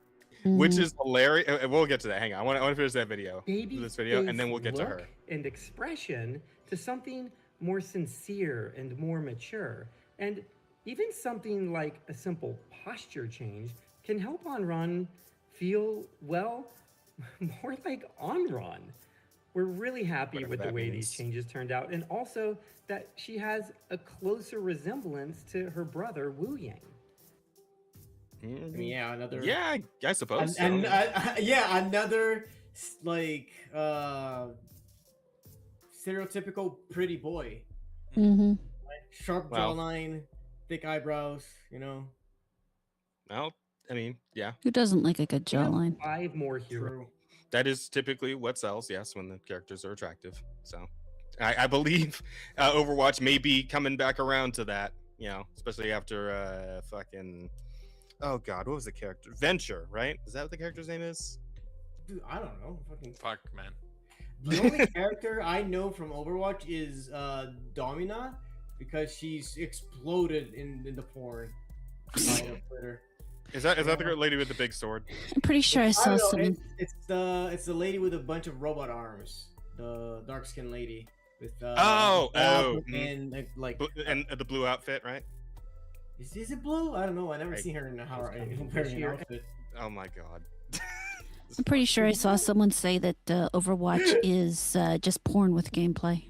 Speaker 1: Which is hilarious. We'll get to that. Hang on, I want to finish that video. And then we'll get to her.
Speaker 10: And expression to something more sincere and more mature, and even something like a simple posture change can help Onron feel, well, more like Onron. We're really happy with the way these changes turned out, and also that she has a closer resemblance to her brother, Wu Yang.
Speaker 2: Yeah, another.
Speaker 1: Yeah, I suppose.
Speaker 2: Another like stereotypical pretty boy. Sharp jawline, thick eyebrows. You know.
Speaker 1: Well, I mean, yeah.
Speaker 4: Who doesn't like a good jawline?
Speaker 10: 5 more heroes.
Speaker 1: That is typically what sells, yes, when the characters are attractive. So, I believe Overwatch may be coming back around to that You know, especially after fucking. Oh God, what was the character? Venture, right? Is that what the character's name is?
Speaker 2: Dude, I don't know.
Speaker 3: Fuck, man.
Speaker 2: The only character I know from Overwatch is Domina, because she's exploded in the porn. On Twitter.
Speaker 1: Is that the girl lady with the big sword?
Speaker 4: I'm pretty sure I saw someone.
Speaker 2: It's the lady with a bunch of robot arms, the dark skinned lady with and like
Speaker 1: and the blue outfit, right?
Speaker 2: Is it blue? I don't know. I never seen her in wearing an outfit.
Speaker 1: Oh my God.
Speaker 4: I'm pretty sure I saw someone say that Overwatch is just porn with gameplay.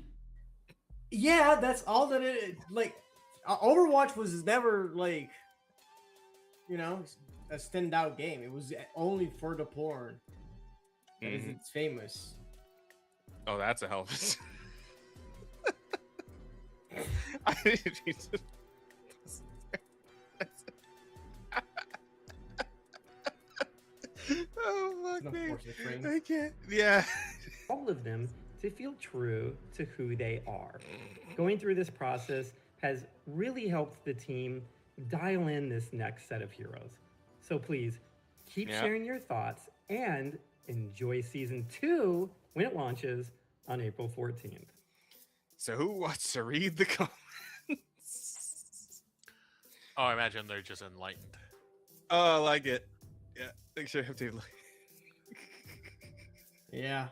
Speaker 2: Yeah, that's all that it like. Overwatch was never like, you know, a standout game. It was only for the porn. Because it's famous.
Speaker 1: Oh, that's a hell of a. Oh fuck me! I can't. Yeah.
Speaker 10: All of them to feel true to who they are. Going through this process has really helped the team dial in this next set of heroes. So please keep sharing your thoughts and enjoy season 2 when it launches on April 14th.
Speaker 1: So who wants to read the comments?
Speaker 3: Oh, I imagine they're just enlightened.
Speaker 1: Oh, I like it. Yeah, make sure I have to.
Speaker 2: Yeah.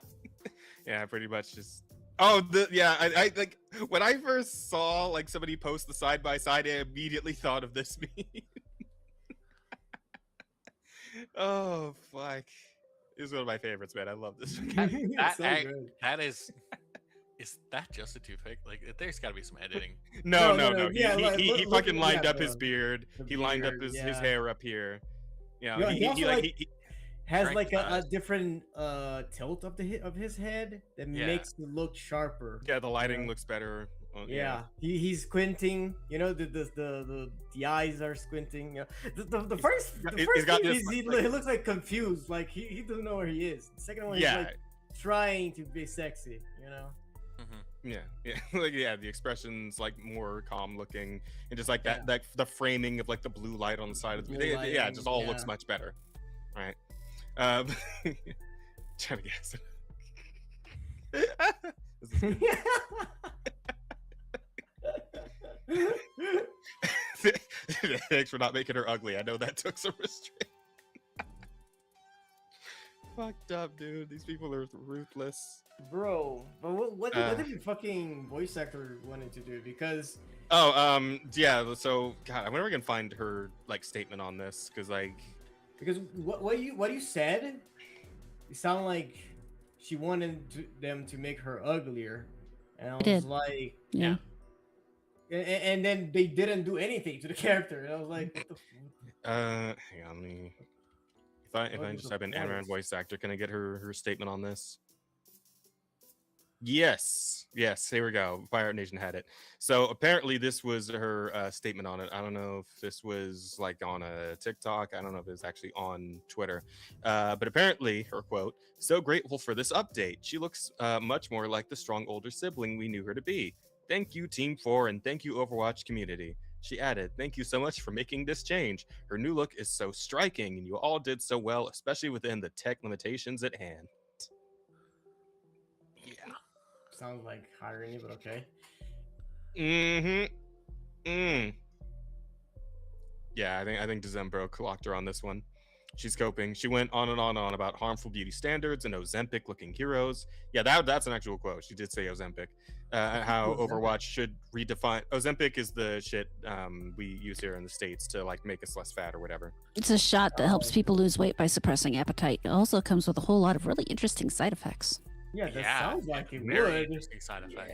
Speaker 1: Yeah, pretty much just. Oh, I like when I first saw like somebody post the side by side, I immediately thought of this meme. Oh fuck! This is one of my favorites, man. I love this.
Speaker 3: That is that just a toothpick? Like, there's got to be some editing.
Speaker 1: No. Yeah, he fucking lined up his beard. He lined up his hair up here. You know, he
Speaker 2: has like a different tilt of his head that makes it look sharper.
Speaker 1: Yeah, the lighting looks better.
Speaker 2: Yeah, he's squinting. You know, the eyes are squinting. You know, the first thing he looks like confused, like he doesn't know where he is. The second one, he's like trying to be sexy. You know.
Speaker 1: Yeah, like the expressions like more calm looking, and just like that the framing of like the blue light on the side of the it just all looks much better, right? Trying to guess. Thanks for not making her ugly. I know that took some restraint. Fucked up, dude. These people are ruthless.
Speaker 2: Bro, but what did the fucking voice actor wanted to do? Because
Speaker 1: so God, I wonder if we can find her like statement on this, because
Speaker 2: what you said, it sounded like she wanted them to make her uglier, and I was like,
Speaker 4: yeah.
Speaker 2: And then they didn't do anything to the character, and I was like, what the
Speaker 1: hang on, let me. If I just type in Amaran voice actor, can I get her statement on this? Yes, here we go. Fire Art Nation had it. So apparently this was her statement on it. I don't know if this was like on a TikTok. I don't know if it was actually on Twitter. But apparently her quote, "So grateful for this update. She looks much more like the strong older sibling we knew her to be. Thank you, Team 4, and thank you, Overwatch community." She added, "Thank you so much for making this change. Her new look is so striking, and you all did so well, especially within the tech limitations at hand."
Speaker 2: Yeah. Sounds like irony, but okay.
Speaker 1: Yeah, I think Dezembro clocked her on this one. She's coping. She went on and on about harmful beauty standards and Ozempic looking heroes. Yeah, that's an actual quote. She did say Ozempic. How Overwatch should redefine Ozempic is the shit we use here in the States to like make us less fat or whatever.
Speaker 4: It's a shot that helps people lose weight by suppressing appetite. It also comes with a whole lot of really interesting side effects.
Speaker 2: Yeah, that sounds like it
Speaker 3: very
Speaker 2: would.
Speaker 3: Interesting side effect.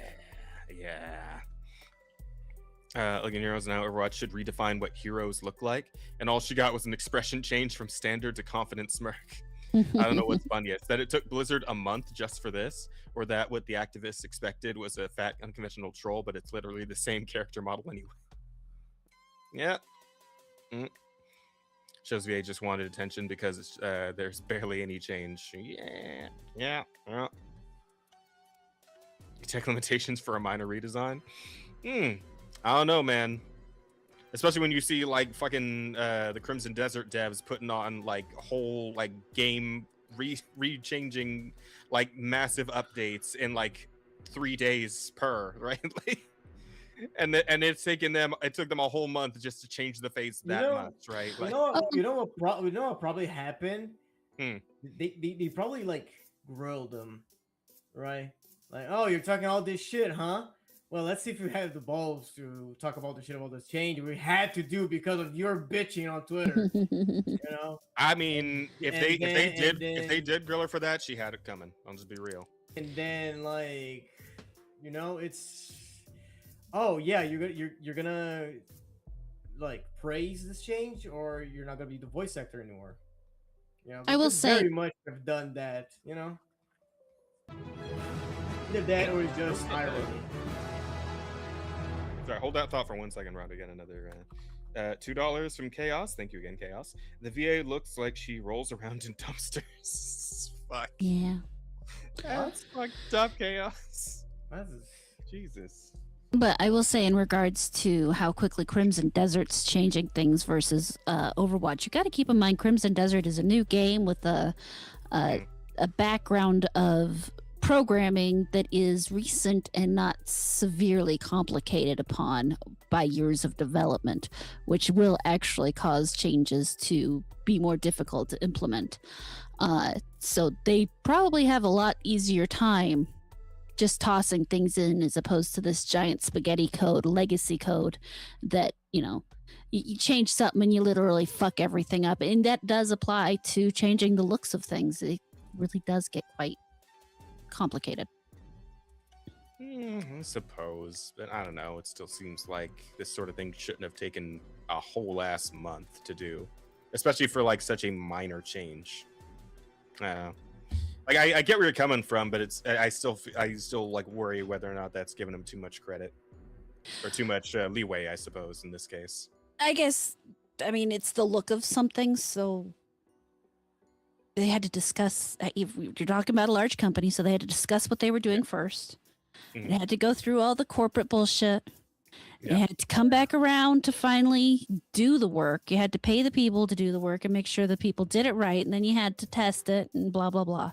Speaker 1: Yeah. Like in Heroes Now, Overwatch should redefine what heroes look like, and all she got was an expression change from standard to confident smirk. I don't know what's funny. It's that it took Blizzard a month just for this, or that what the activists expected was a fat, unconventional troll, but it's literally the same character model anyway. Yeah. Shows VA just wanted attention because it's, there's barely any change. Yeah. Tech limitations for a minor redesign? I don't know, man. Especially when you see like fucking the Crimson Desert devs putting on like whole like game re-changing like massive updates in like 3 days per, right? Like, and it took them a whole month just to change the face that much, right? Like,
Speaker 2: you know what probably happened? They probably like grilled them, right? Like, oh, you're talking all this shit, huh? Well, let's see if you have the balls to talk about the shit about this change we had to do because of your bitching on Twitter. You know?
Speaker 1: I mean, if they did grill her for that, she had it coming. I'll just be real.
Speaker 2: And then, like, you know, it's, oh yeah, you're gonna like praise this change, or you're not gonna be the voice actor anymore. You know,
Speaker 4: I will say
Speaker 2: very much have done that. You know, either that or it's just irony.
Speaker 1: Sorry, hold that thought for 1 second, Rod. Again, another $2 from Chaos. Thank you again, Chaos. The VA looks like she rolls around in dumpsters. Fuck.
Speaker 4: Yeah.
Speaker 1: That's fucked up, Chaos. Jesus.
Speaker 4: But I will say, in regards to how quickly Crimson Desert's changing things versus Overwatch, you got to keep in mind Crimson Desert is a new game with a background of programming that is recent and not severely complicated upon by years of development, which will actually cause changes to be more difficult to implement. So they probably have a lot easier time just tossing things in as opposed to this giant spaghetti code, legacy code that, you know, you change something and you literally fuck everything up. And that does apply to changing the looks of things. It really does get quite complicated.
Speaker 1: I suppose, but I don't know. It still seems like this sort of thing shouldn't have taken a whole ass month to do, especially for like such a minor change. Like I get where you're coming from, but it's I still like worry whether or not that's giving them too much credit or too much leeway, I suppose, in this case.
Speaker 4: I guess, I mean, it's the look of something, so they had to discuss. You're talking about a large company, so they had to discuss what they were doing first. It had to go through all the corporate bullshit. You had to come back around to finally do the work. You had to pay the people to do the work and make sure the people did it right, and then you had to test it and blah blah blah.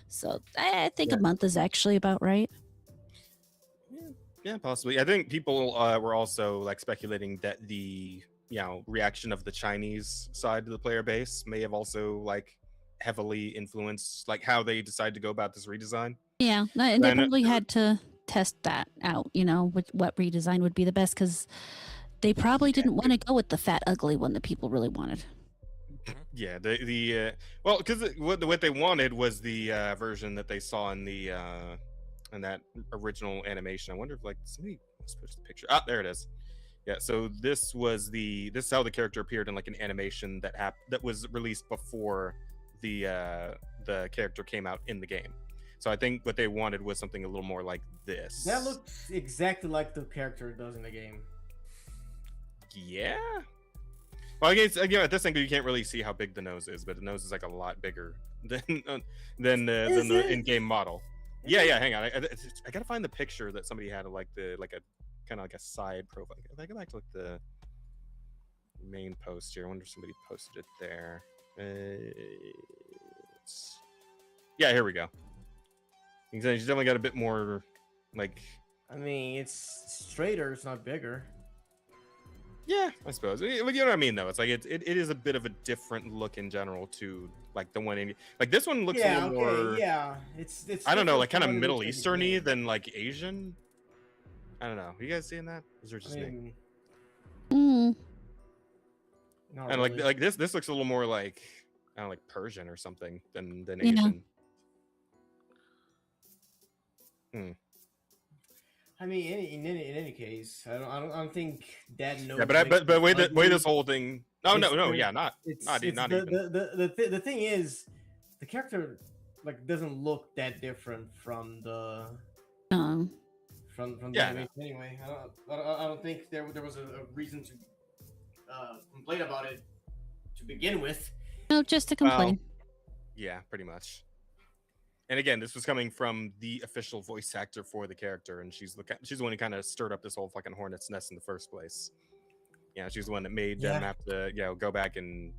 Speaker 4: So I think a month is actually about right.
Speaker 1: Yeah, possibly. I think people were also like speculating that the reaction of the Chinese side of the player base may have also like heavily influenced like how they decide to go about this redesign.
Speaker 4: Yeah, and they probably had to test that out, you know, what redesign would be the best, because they probably didn't want to go with the fat ugly one that people really wanted.
Speaker 1: Yeah, well, because what they wanted was the version that they saw in the in that original animation. I wonder if like somebody let's push the picture. Ah, there it is. Yeah, so this is how the character appeared in like an animation that was released before the character came out in the game. So I think what they wanted was something a little more like this.
Speaker 2: That looks exactly like the character does in the game.
Speaker 1: Yeah. Well, I guess again at this angle you can't really see how big the nose is, but the nose is like a lot bigger than the in-game model. Yeah. Hang on, I gotta find the picture that somebody had of like a kind of like a side profile. If I go back to like the main post here, I wonder if somebody posted it there. Yeah, here we go. She's definitely got a bit more, like.
Speaker 2: I mean, it's straighter. It's not bigger.
Speaker 1: Yeah, I suppose. You know what I mean, though. It's like it is a bit of a different look in general to like the one in like this one looks a little more.
Speaker 2: Yeah, it's.
Speaker 1: I don't know, like kind of Middle Eastern-y than like Asian. I don't know. Are you guys seeing that? Is there just me?
Speaker 4: Mm.
Speaker 1: And really. like this looks a little more like I don't know, like Persian or something than Asian.
Speaker 2: I mean, in any case, I don't think that knows.
Speaker 1: Yeah, but way this whole thing. No, yeah, not even.
Speaker 2: The thing is, the character like doesn't look that different from the from the animation anyway. I don't think there was a reason to complain about it to begin with. No,
Speaker 4: just to complain.
Speaker 1: Yeah, pretty much. And again, this was coming from the official voice actor for the character, and she's the one who kind of stirred up this whole fucking hornet's nest in the first place. she's the one that made them have to go back and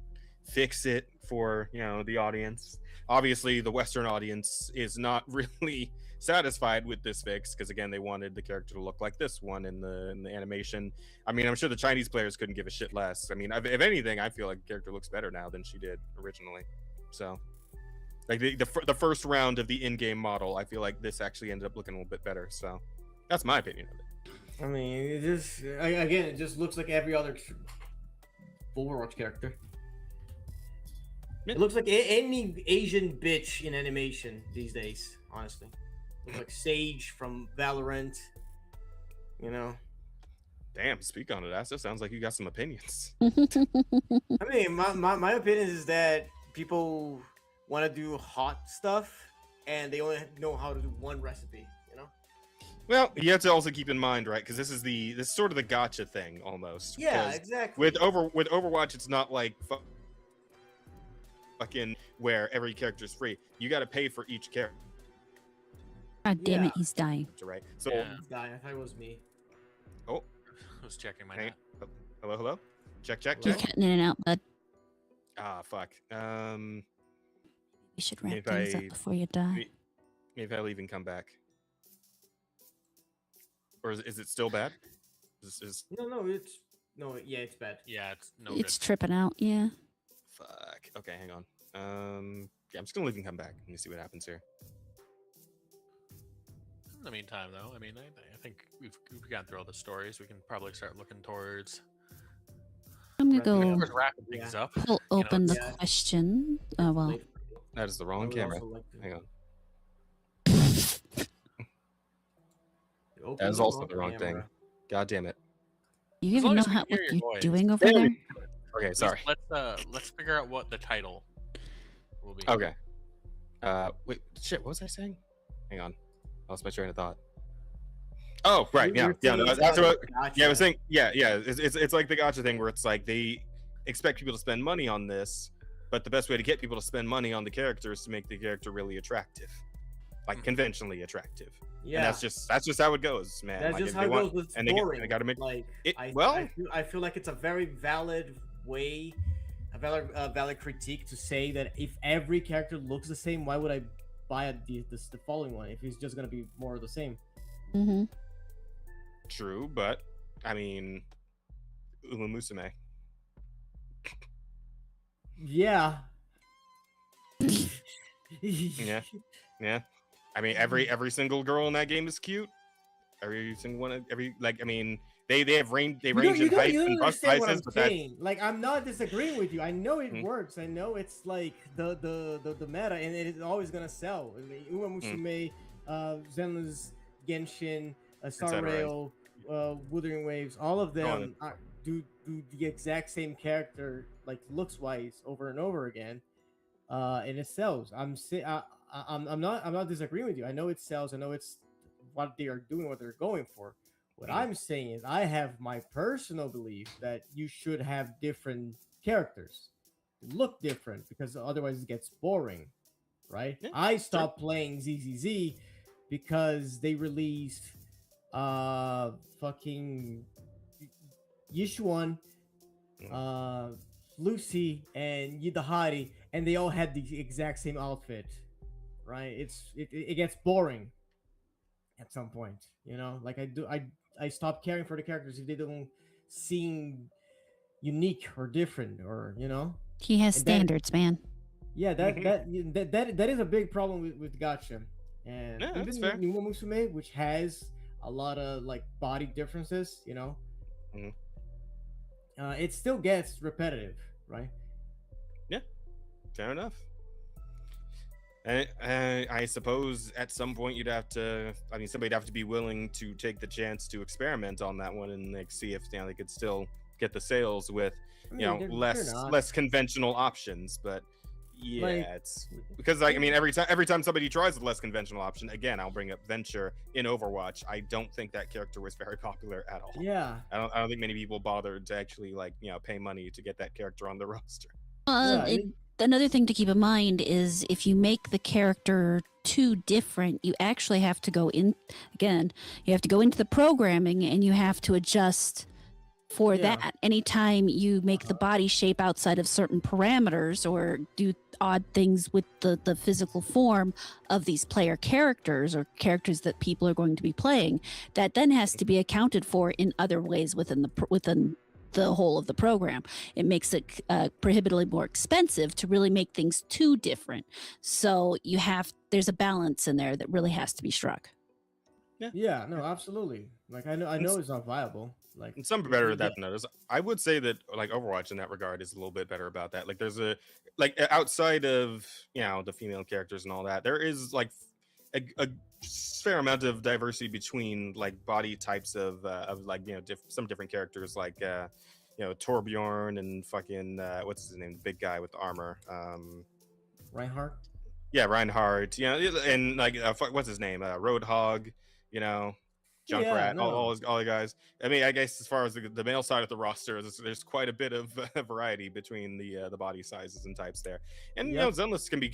Speaker 1: fix it for the audience. Obviously, the Western audience is not really satisfied with this fix because again, they wanted the character to look like this one in the animation. I mean, I'm sure the Chinese players couldn't give a shit less. I mean, if anything, I feel like the character looks better now than she did originally. So, like the first round of the in-game model, I feel like this actually ended up looking a little bit better. So, that's my opinion of it.
Speaker 2: I mean, it just looks like every other Overwatch character. It looks like any Asian bitch in animation these days, honestly. Looks like Sage from Valorant,
Speaker 1: Damn, speak on it, Asta. Sounds like you got some opinions.
Speaker 2: I mean, my opinion is that people want to do hot stuff, and they only know how to do one recipe,
Speaker 1: Well, you have to also keep in mind, right? Because this is sort of the gotcha thing, almost.
Speaker 2: Yeah, exactly.
Speaker 1: With Overwatch, it's not like fucking where every character is free. You got to pay for each character.
Speaker 4: God damn it, he's dying.
Speaker 1: Right. So
Speaker 2: he's dying. I thought it was me.
Speaker 1: Oh,
Speaker 3: I was checking my net.
Speaker 1: Hello. Check.
Speaker 4: You're cutting in and out, bud.
Speaker 1: Ah, fuck.
Speaker 4: You should wrap things up before you die.
Speaker 1: Maybe I'll even come back. Or is it still bad?
Speaker 2: No, it's bad.
Speaker 3: Yeah,
Speaker 4: it's tripping out. Yeah.
Speaker 1: Fuck. Okay, hang on. I'm just gonna leave and come back. Let me see what happens here.
Speaker 3: In the meantime, though, I mean, I think we've gone through all the stories. We can probably start looking towards.
Speaker 4: I'm gonna go
Speaker 3: wrapping things up.
Speaker 4: Pull open the question. Well,
Speaker 1: that is the wrong camera. Hang on. That is also the wrong thing. God damn it.
Speaker 4: You even know what you're doing over there?
Speaker 1: Okay, sorry.
Speaker 3: Let's figure out what the title will be.
Speaker 1: Okay. Wait, shit. What was I saying? Hang on. I lost my train of thought. Oh, right. Yeah. No, that's what. Yeah, I was saying. Yeah. It's like the gotcha thing where it's like they expect people to spend money on this, but the best way to get people to spend money on the character is to make the character really attractive, like conventionally attractive. Yeah, and that's just how it goes, man.
Speaker 2: That's
Speaker 1: like,
Speaker 2: just how it goes with scoring.
Speaker 1: They got to make
Speaker 2: like
Speaker 1: it.
Speaker 2: I feel like it's a very valid way, a valid critique to say that if every character looks the same, why would I buy the following one if it's just gonna be more of the same?
Speaker 4: Mm-hmm.
Speaker 1: True, but I mean, Uma Musume.
Speaker 2: Yeah.
Speaker 1: Yeah. I mean, every single girl in that game is cute. Every single one, they range in height and bust sizes, but that's
Speaker 2: like I'm not disagreeing with you. I know it works. I know it's like the meta, and it is always gonna sell. I mean, Uma Musume, Zenless, Genshin, Star Rail, Wuthering Waves, all of them do the exact same character, like looks wise, over and over again, and it sells. I'm not disagreeing with you. I know it sells. I know it's what they are doing, what they're going for. What I'm saying is, I have my personal belief that you should have different characters, look different, because otherwise it gets boring, right? Yeah, I stopped playing ZZZ because they released fucking Yishuan, Lucy, and Yidahari, and they all had the exact same outfit, right? It gets boring at some point, like I stopped caring for the characters if they don't seem unique or different, or
Speaker 4: he has standards, man.
Speaker 2: Yeah, that is a big problem with gacha. And even Uma Musume, which has a lot of like body differences, it still gets repetitive, right?
Speaker 1: Yeah, fair enough. And I suppose at some point somebody'd have to be willing to take the chance to experiment on that one and like see if they could still get the sales with less conventional options. But yeah, it's because every time somebody tries a less conventional option, again, I'll bring up Venture in Overwatch. I don't think that character was very popular at all.
Speaker 2: Yeah,
Speaker 1: I don't think many people bothered to actually pay money to get that character on the roster.
Speaker 4: Another thing to keep in mind is if you make the character too different, you actually have to go into the programming and you have to adjust for that. Anytime you make the body shape outside of certain parameters or do odd things with the physical form of these player characters or characters that people are going to be playing, that then has to be accounted for in other ways within the whole of the program. It makes it prohibitively more expensive to really make things too different. So there's a balance in there that really has to be struck.
Speaker 2: Yeah, no, absolutely. Like I know it's not viable. Like
Speaker 1: and some are better at that than others. I would say that like Overwatch in that regard is a little bit better about that. Like there's outside of the female characters and all that, there is like a fair amount of diversity between like body types of like some different characters like Torbjorn and fucking what's his name, the big guy with the armor,
Speaker 2: Reinhardt.
Speaker 1: Yeah, Reinhardt. And like what's his name, Roadhog. Junkrat, all the guys. I mean, I guess as far as the male side of the roster, there's quite a bit of variety between the body sizes and types there. And Zenless can be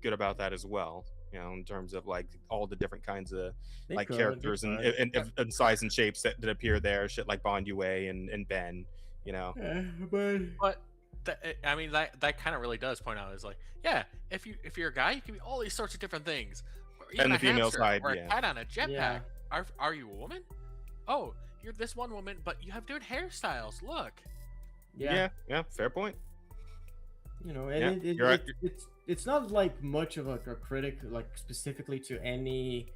Speaker 1: good about that as well. In terms of like all the different kinds of characters and size and shapes that appear there. Shit like Bond Yue and Ben.
Speaker 3: But I mean that kind of really does point out is like, if you're a guy, you can be all these sorts of different things. Even
Speaker 1: and the female side,
Speaker 3: or a cat on a jetpack. Are you a woman? Oh, you're this one woman, but you have different hairstyles. Look.
Speaker 1: Yeah, fair point.
Speaker 2: It's not like much of a critic, like specifically to any.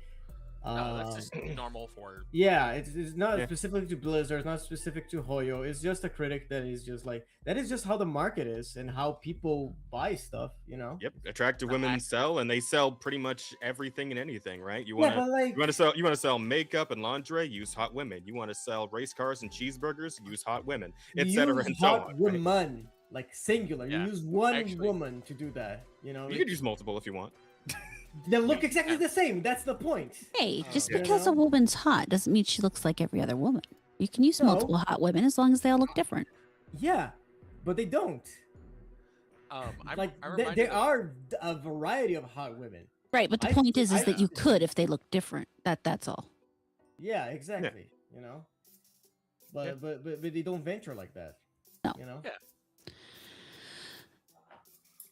Speaker 3: No, that's just normal for.
Speaker 2: Yeah, it's not specifically to Blizzard. It's not specific to Hoyo. It's just a critic that is just like that is just how the market is and how people buy stuff.
Speaker 1: Yep, attractive women sell, and they sell pretty much everything and anything, right? You want to sell makeup and lingerie, use hot women. You want to sell race cars and cheeseburgers, use hot women, etc. and so on.
Speaker 2: Woman, right? Like singular. You use one woman to do that. You
Speaker 1: could use multiple if you want.
Speaker 2: They look exactly the same. That's the point.
Speaker 4: Hey, just because a woman's hot doesn't mean she looks like every other woman. You can use multiple hot women as long as they all look different.
Speaker 2: Yeah, but they don't. There are a variety of hot women.
Speaker 4: Right, but the point is that you could if they look different. That's all.
Speaker 2: Yeah, exactly. But they don't venture like that.
Speaker 4: No.
Speaker 3: Yeah.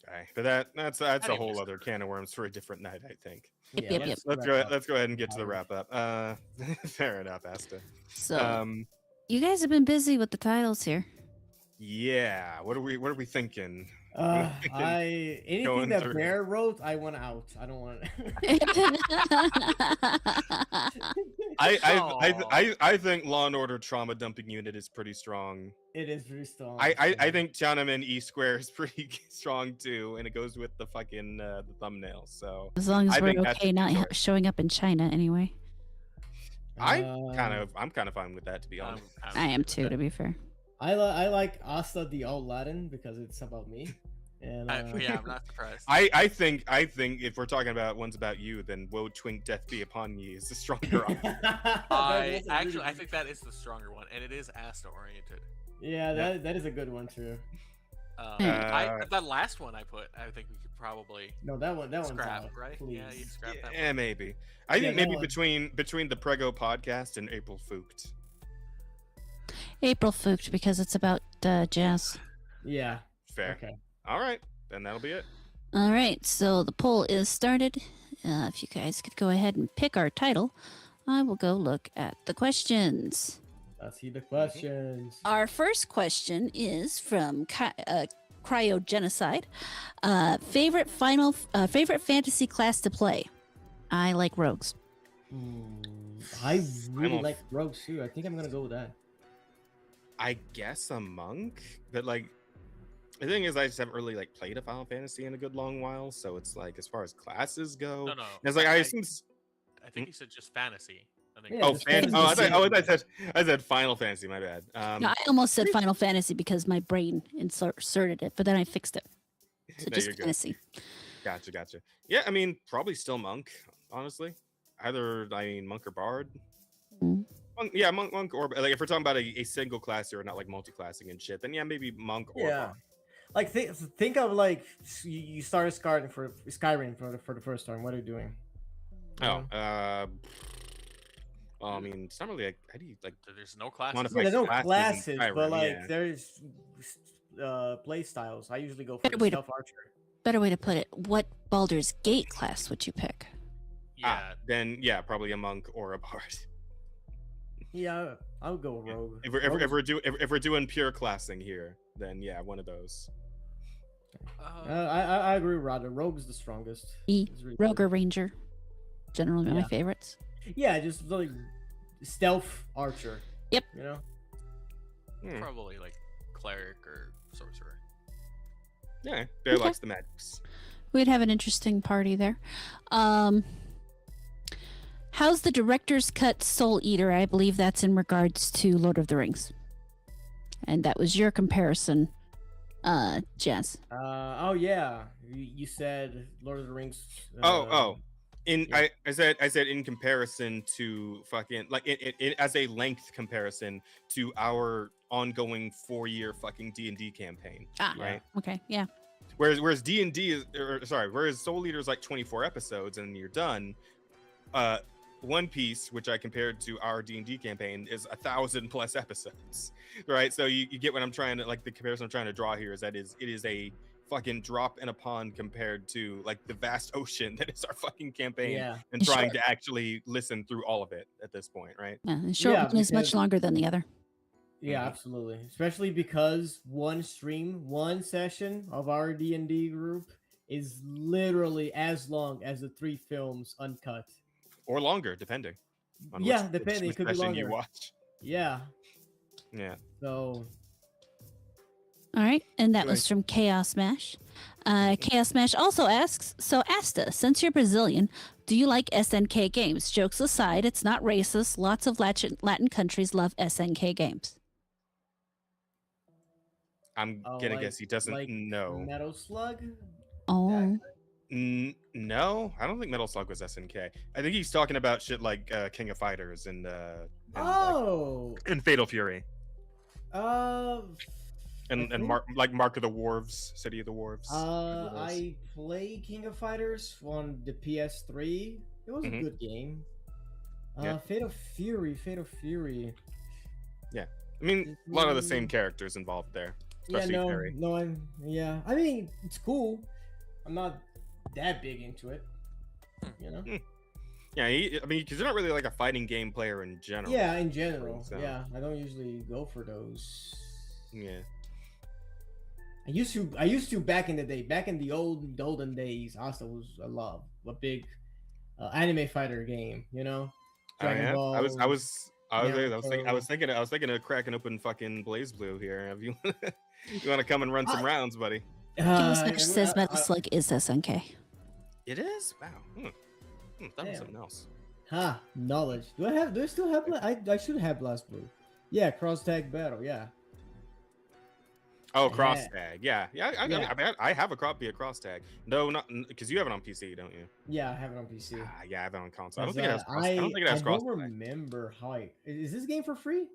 Speaker 1: Okay, but that's a whole other can of worms for a different night, I think.
Speaker 4: Yep.
Speaker 1: Let's go ahead and get to the wrap up. Fair enough, Asta.
Speaker 4: So, you guys have been busy with the titles here.
Speaker 1: Yeah. What are we thinking?
Speaker 2: Anything that Bear wrote, I want out. I don't want.
Speaker 1: I think Law and Order Trauma Dumping Unit is pretty strong.
Speaker 2: It is pretty strong.
Speaker 1: I think Tiananmen E Square is pretty strong too, and it goes with the fucking the thumbnail. So
Speaker 4: as long as we're okay not showing up in China anyway.
Speaker 1: I'm kind of fine with that, to be honest.
Speaker 4: I am too, to be fair.
Speaker 2: I like Asta the Old Latin because it's about me. And
Speaker 3: I'm not surprised.
Speaker 1: I think if we're talking about ones about you, then Woe Twink Death Be Upon Ye is the stronger option.
Speaker 3: I think that is the stronger one, and it is Asta oriented.
Speaker 2: Yeah, that is a good one too.
Speaker 3: That last one I put, I think we could probably
Speaker 2: that one's
Speaker 3: scrap,
Speaker 2: out,
Speaker 3: right?
Speaker 2: please.
Speaker 3: Yeah, you scrap that one.
Speaker 1: Yeah, maybe. I think maybe between the Prego podcast and April Fooked.
Speaker 4: April Fooked because it's about jazz.
Speaker 2: Yeah.
Speaker 1: Fair.
Speaker 2: Okay.
Speaker 1: All right, then that'll be it.
Speaker 4: All right, so the poll is started. If you guys could go ahead and pick our title, I will go look at the questions.
Speaker 2: Let's see the questions.
Speaker 4: Our first question is from Cryogenocide. Favorite fantasy class to play? I like rogues.
Speaker 2: I really like rogues too. I think I'm gonna go with that.
Speaker 1: I guess a monk, but like the thing is, I just haven't really like played a Final Fantasy in a good long while, so it's like as far as classes go,
Speaker 3: no.
Speaker 1: It's like I assume.
Speaker 3: I think you said just fantasy. I said Final Fantasy. My bad.
Speaker 4: No, I almost said Final Fantasy because my brain inserted it, but then I fixed it. So just fantasy.
Speaker 1: Gotcha. Yeah, I mean, probably still monk. Honestly, either monk or bard.
Speaker 4: Mm-hmm.
Speaker 1: Monk or like if we're talking about a single class or not like multi-classing and shit, then maybe monk or bard.
Speaker 2: Like think of like you started Skyrim for the first time. What are you doing?
Speaker 1: Well, I mean, it's not really like how do you like?
Speaker 3: There's no classes.
Speaker 1: quantify
Speaker 2: Yeah, there's no
Speaker 1: classes in
Speaker 2: classes, but
Speaker 1: Skyrim,
Speaker 2: like
Speaker 1: yeah.
Speaker 2: there's play styles. I usually go for
Speaker 4: Better
Speaker 2: the
Speaker 4: way to-
Speaker 2: stealth archer.
Speaker 4: Better way to put it, what Baldur's Gate class would you pick?
Speaker 3: Yeah.
Speaker 1: Then yeah, probably a monk or a bard.
Speaker 2: Yeah, I would go rogue.
Speaker 1: If we're doing pure classing here, then yeah, one of those.
Speaker 2: I agree, Rod. Rogue is the strongest.
Speaker 4: Rogue or Ranger, generally my favorites.
Speaker 2: Yeah, just like stealth archer.
Speaker 4: Yep.
Speaker 2: You know.
Speaker 3: Probably like cleric or sorcerer.
Speaker 1: Yeah, Bear likes the magics.
Speaker 4: We'd have an interesting party there. How's the director's cut Soul Eater? I believe that's in regards to Lord of the Rings. And that was your comparison, Jazz.
Speaker 2: Oh yeah, you said Lord of the Rings.
Speaker 1: I said in comparison to fucking like it as a length comparison to our ongoing 4-year fucking D&D campaign. Right.
Speaker 4: Okay. Yeah.
Speaker 1: Whereas D&D is whereas Soul Eater is like 24 episodes and you're done. One Piece, which I compared to our D&D campaign, is 1,000+ episodes, right? So you get what I'm trying to, like, the comparison I'm trying to draw here is that it is a fucking drop in a pond compared to like the vast ocean that is our fucking campaign, and trying to actually listen through all of it at this point, right?
Speaker 4: Yeah, the short one is much longer than the other.
Speaker 2: Yeah, absolutely. Especially because one session of our D&D group is literally as long as the 3 films uncut.
Speaker 1: Or longer, depending. On
Speaker 2: depending. It could be longer.
Speaker 1: You watch.
Speaker 2: Yeah.
Speaker 1: Yeah.
Speaker 2: So.
Speaker 4: All right, and that was from Chaos Smash. Chaos Smash also asks, so Asta, since you're Brazilian, do you like SNK games? Jokes aside, it's not racist. Lots of Latin countries love SNK games.
Speaker 1: I'm gonna guess he doesn't know.
Speaker 2: Metal Slug?
Speaker 4: Oh.
Speaker 1: No, I don't think Metal Slug was SNK. I think he's talking about shit like King of Fighters and Fatal Fury. And Mark of the Wharves, City of the Wharves.
Speaker 2: I play King of Fighters on the PS3. It was a good game. Fatal Fury. Yeah,
Speaker 1: I mean a lot of the same characters involved there.
Speaker 2: I mean it's cool. I'm not that big into it, you know.
Speaker 1: Yeah, I mean, because you're not really like a fighting game player in general.
Speaker 2: Yeah, in general. So. Yeah, I don't usually go for those.
Speaker 1: Yeah.
Speaker 2: I used to back in the day, back in the olden days. Asta was a big anime fighter game, you know. Dragon Ball, I was thinking of cracking open fucking Blaze Blue here. If you want to come and run some rounds, buddy.
Speaker 4: Chaos says Metal Slug is SNK.
Speaker 1: It is? Wow. That was something else.
Speaker 2: Knowledge. Do I still have? I should have Blast Blue. Yeah, cross tag battle. Yeah.
Speaker 1: Oh, cross tag. Yeah. I have a cross tag. No, not because you have it on PC, don't you?
Speaker 2: Yeah, I have it on PC.
Speaker 1: Yeah, I have it on console. I don't think it has cross. I don't think it has cross tag.
Speaker 2: I don't remember how. Is this game for free?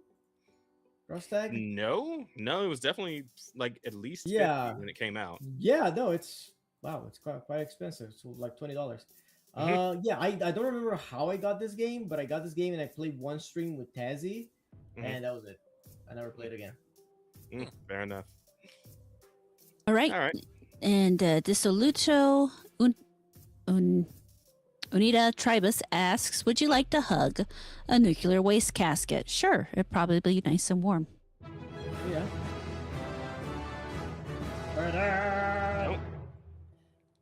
Speaker 2: Cross tag?
Speaker 1: No, it was definitely like at least 50 when it came out.
Speaker 2: Yeah, no, it's quite expensive. It's like $20. I don't remember how I got this game, but I got this game and I played one stream with Tazzy, and that was it. I never played again.
Speaker 1: Fair enough.
Speaker 4: All right. And Dissoluto Unida Tribus asks, would you like to hug a nuclear waste casket? Sure, it'd probably be nice and warm.
Speaker 2: Yeah.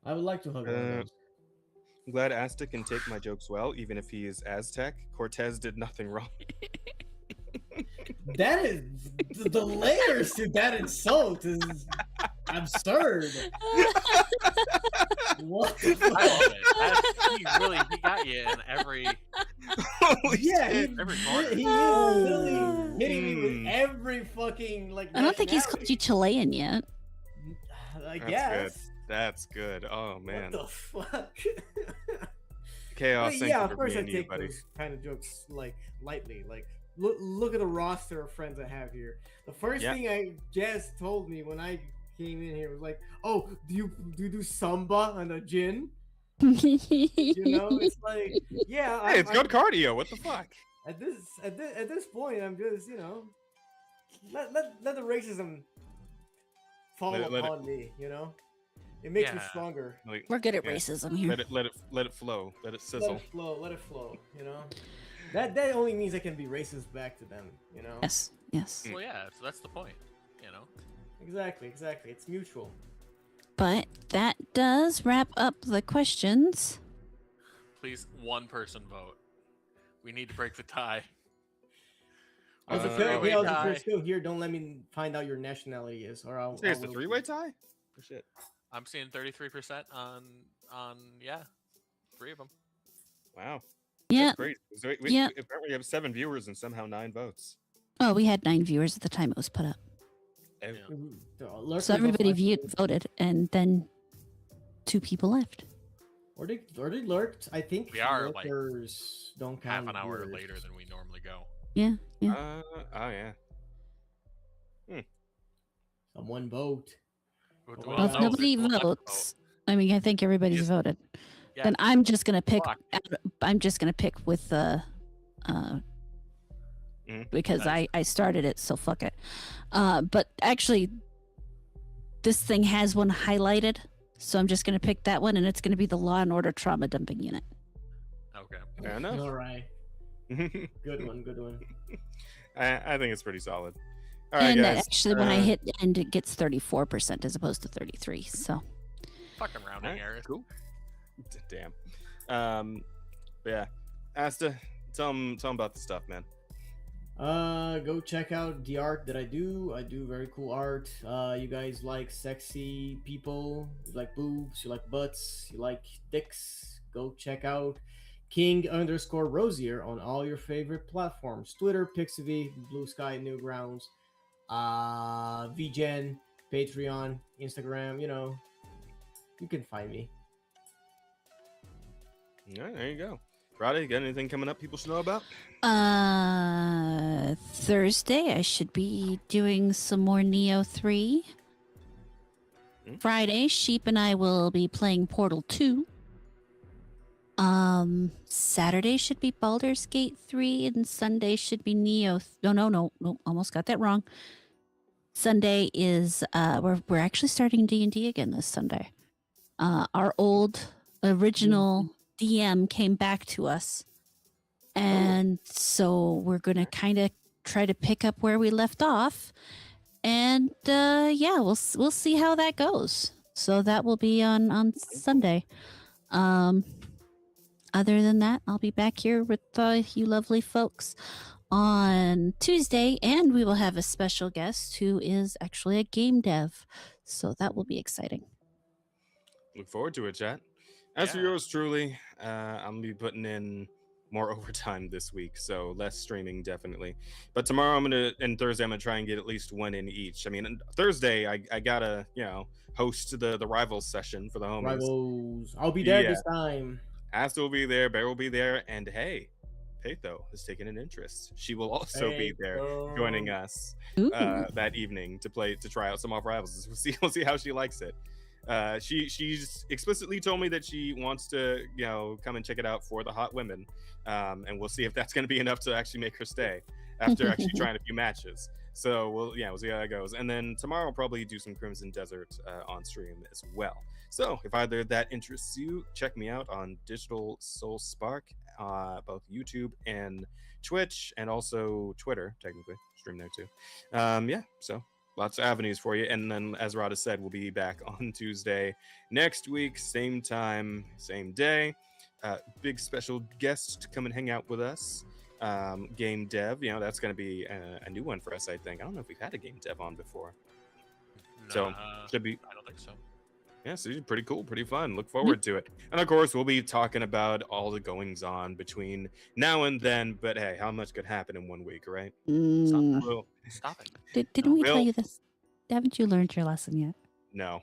Speaker 2: I would like to hug one of those.
Speaker 1: I'm glad Asta can take my jokes well, even if he is Aztec. Cortez did nothing wrong.
Speaker 2: That is the layers to that insult is absurd. What the fuck?
Speaker 3: I love it. He got you in every.
Speaker 2: Every corner. He is literally hitting me with every fucking like.
Speaker 4: I don't think he's called you Chilean yet.
Speaker 2: I guess.
Speaker 1: That's good. Oh man.
Speaker 2: What the fuck?
Speaker 1: Chaos.
Speaker 2: Yeah, of course I take those kind of jokes like lightly. Like look at the roster of friends I have here. The first thing Jazz told me when I came in here was like, "Oh, do you do samba on a gin?" You know, it's like, yeah.
Speaker 1: Hey, it's good cardio. What the fuck?
Speaker 2: At this point, I'm just let the racism fall upon me. It makes me stronger.
Speaker 4: We're good at racism here.
Speaker 1: Let it flow. Let it sizzle.
Speaker 2: Let it flow. That only means I can be racist back to them.
Speaker 4: Yes.
Speaker 3: Well, yeah, so that's the point.
Speaker 2: Exactly. It's mutual.
Speaker 4: But that does wrap up the questions.
Speaker 3: Please, one person vote. We need to break the tie.
Speaker 2: If you're still here, don't let me find out your nationality is, or I'll.
Speaker 1: It's a three-way tie. For shit.
Speaker 3: I'm seeing 33% on 3 of them.
Speaker 1: Wow.
Speaker 4: Yeah.
Speaker 1: That's crazy. We have 7 viewers and somehow 9 votes.
Speaker 4: Oh, we had 9 viewers at the time it was put up.
Speaker 1: Yeah.
Speaker 4: So everybody voted, and then 2 people left.
Speaker 2: Or they lurked. I think
Speaker 3: we are
Speaker 2: lurkers don't count
Speaker 3: half an hour
Speaker 2: viewers.
Speaker 3: later than we normally go.
Speaker 4: Yeah.
Speaker 1: Oh yeah.
Speaker 2: Someone vote.
Speaker 4: Well, if nobody votes, I mean, I think everybody's voted. Yeah. Then I'm just gonna pick. I'm just gonna pick with the, because I started it, so fuck it. But actually, this thing has one highlighted, so I'm just gonna pick that one, and it's gonna be the Law and Order Trauma Dumping Unit.
Speaker 3: Okay.
Speaker 1: Fair enough.
Speaker 2: All right. Good one.
Speaker 1: I think it's pretty solid.
Speaker 4: All right, guys. Actually, when I hit end, it gets 34% as opposed to 33. So.
Speaker 3: Fucking rounding errors.
Speaker 1: Cool. Damn. But yeah, Asta, tell them about the stuff, man.
Speaker 2: Go check out the art that I do. I do very cool art. You guys like sexy people, you like boobs, you like butts, you like dicks. Go check out King_Rosier on all your favorite platforms: Twitter, Pixivy, Blue Sky, Newgrounds, VGen, Patreon, Instagram. You can find me.
Speaker 1: Yeah, there you go. Roddy, you got anything coming up people should know about?
Speaker 4: Thursday, I should be doing some more Neo 3. Friday, Sheep and I will be playing Portal 2. Saturday should be Baldur's Gate 3, and Sunday should be Neo. No, almost got that wrong. Sunday is we're actually starting D&D again this Sunday. Our old original DM came back to us, and so we're gonna kind of try to pick up where we left off, and we'll see how that goes. So that will be on Sunday. Other than that, I'll be back here with you lovely folks on Tuesday, and we will have a special guest who is actually a game dev, so that will be exciting.
Speaker 1: Look forward to it, chat. As for yours truly, I'm gonna be putting in more overtime this week, so less streaming definitely. But tomorrow and Thursday I'm gonna try and get at least 1 in each. I mean, Thursday I gotta host the rivals session for the homies.
Speaker 2: Rivals, I'll be there this time.
Speaker 1: Asta will be there, Bear will be there, and hey, Patho has taken an interest. She will also be there joining us that evening to try out some off rivals. We'll see how she likes it. She's explicitly told me that she wants to come and check it out for the hot women, and we'll see if that's going to be enough to actually make her stay after actually trying a few matches. So we'll see how that goes. And then tomorrow I'll probably do some Crimson Desert on stream as well. So if either that interests you, check me out on Digital Soul Spark, both YouTube and Twitch, and also Twitter, technically. Stream there too. So lots of avenues for you. And then, as Rada said, we'll be back on Tuesday next week, same time, same day. Big special guest to come and hang out with us. Game dev, that's going to be a new one for us, I think. I don't know if we've had a game dev on before.
Speaker 3: No,
Speaker 1: so should be.
Speaker 3: I don't think so.
Speaker 1: Yeah, so it's pretty cool, pretty fun. Look forward to it. And of course, we'll be talking about all the goings on between now and then. But hey, how much could happen in 1 week, right?
Speaker 3: Stop it.
Speaker 4: Didn't we tell you this? Haven't you learned your lesson yet?
Speaker 1: No.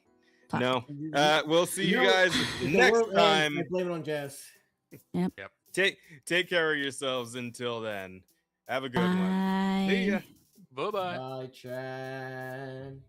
Speaker 4: Fuck.
Speaker 1: No. We'll see you guys next time.
Speaker 2: I blame it on Jess.
Speaker 4: Yep.
Speaker 1: Take care of yourselves until then. Have a good one.
Speaker 4: Bye.
Speaker 1: See ya.
Speaker 3: Bye-bye.
Speaker 2: Bye, Chad.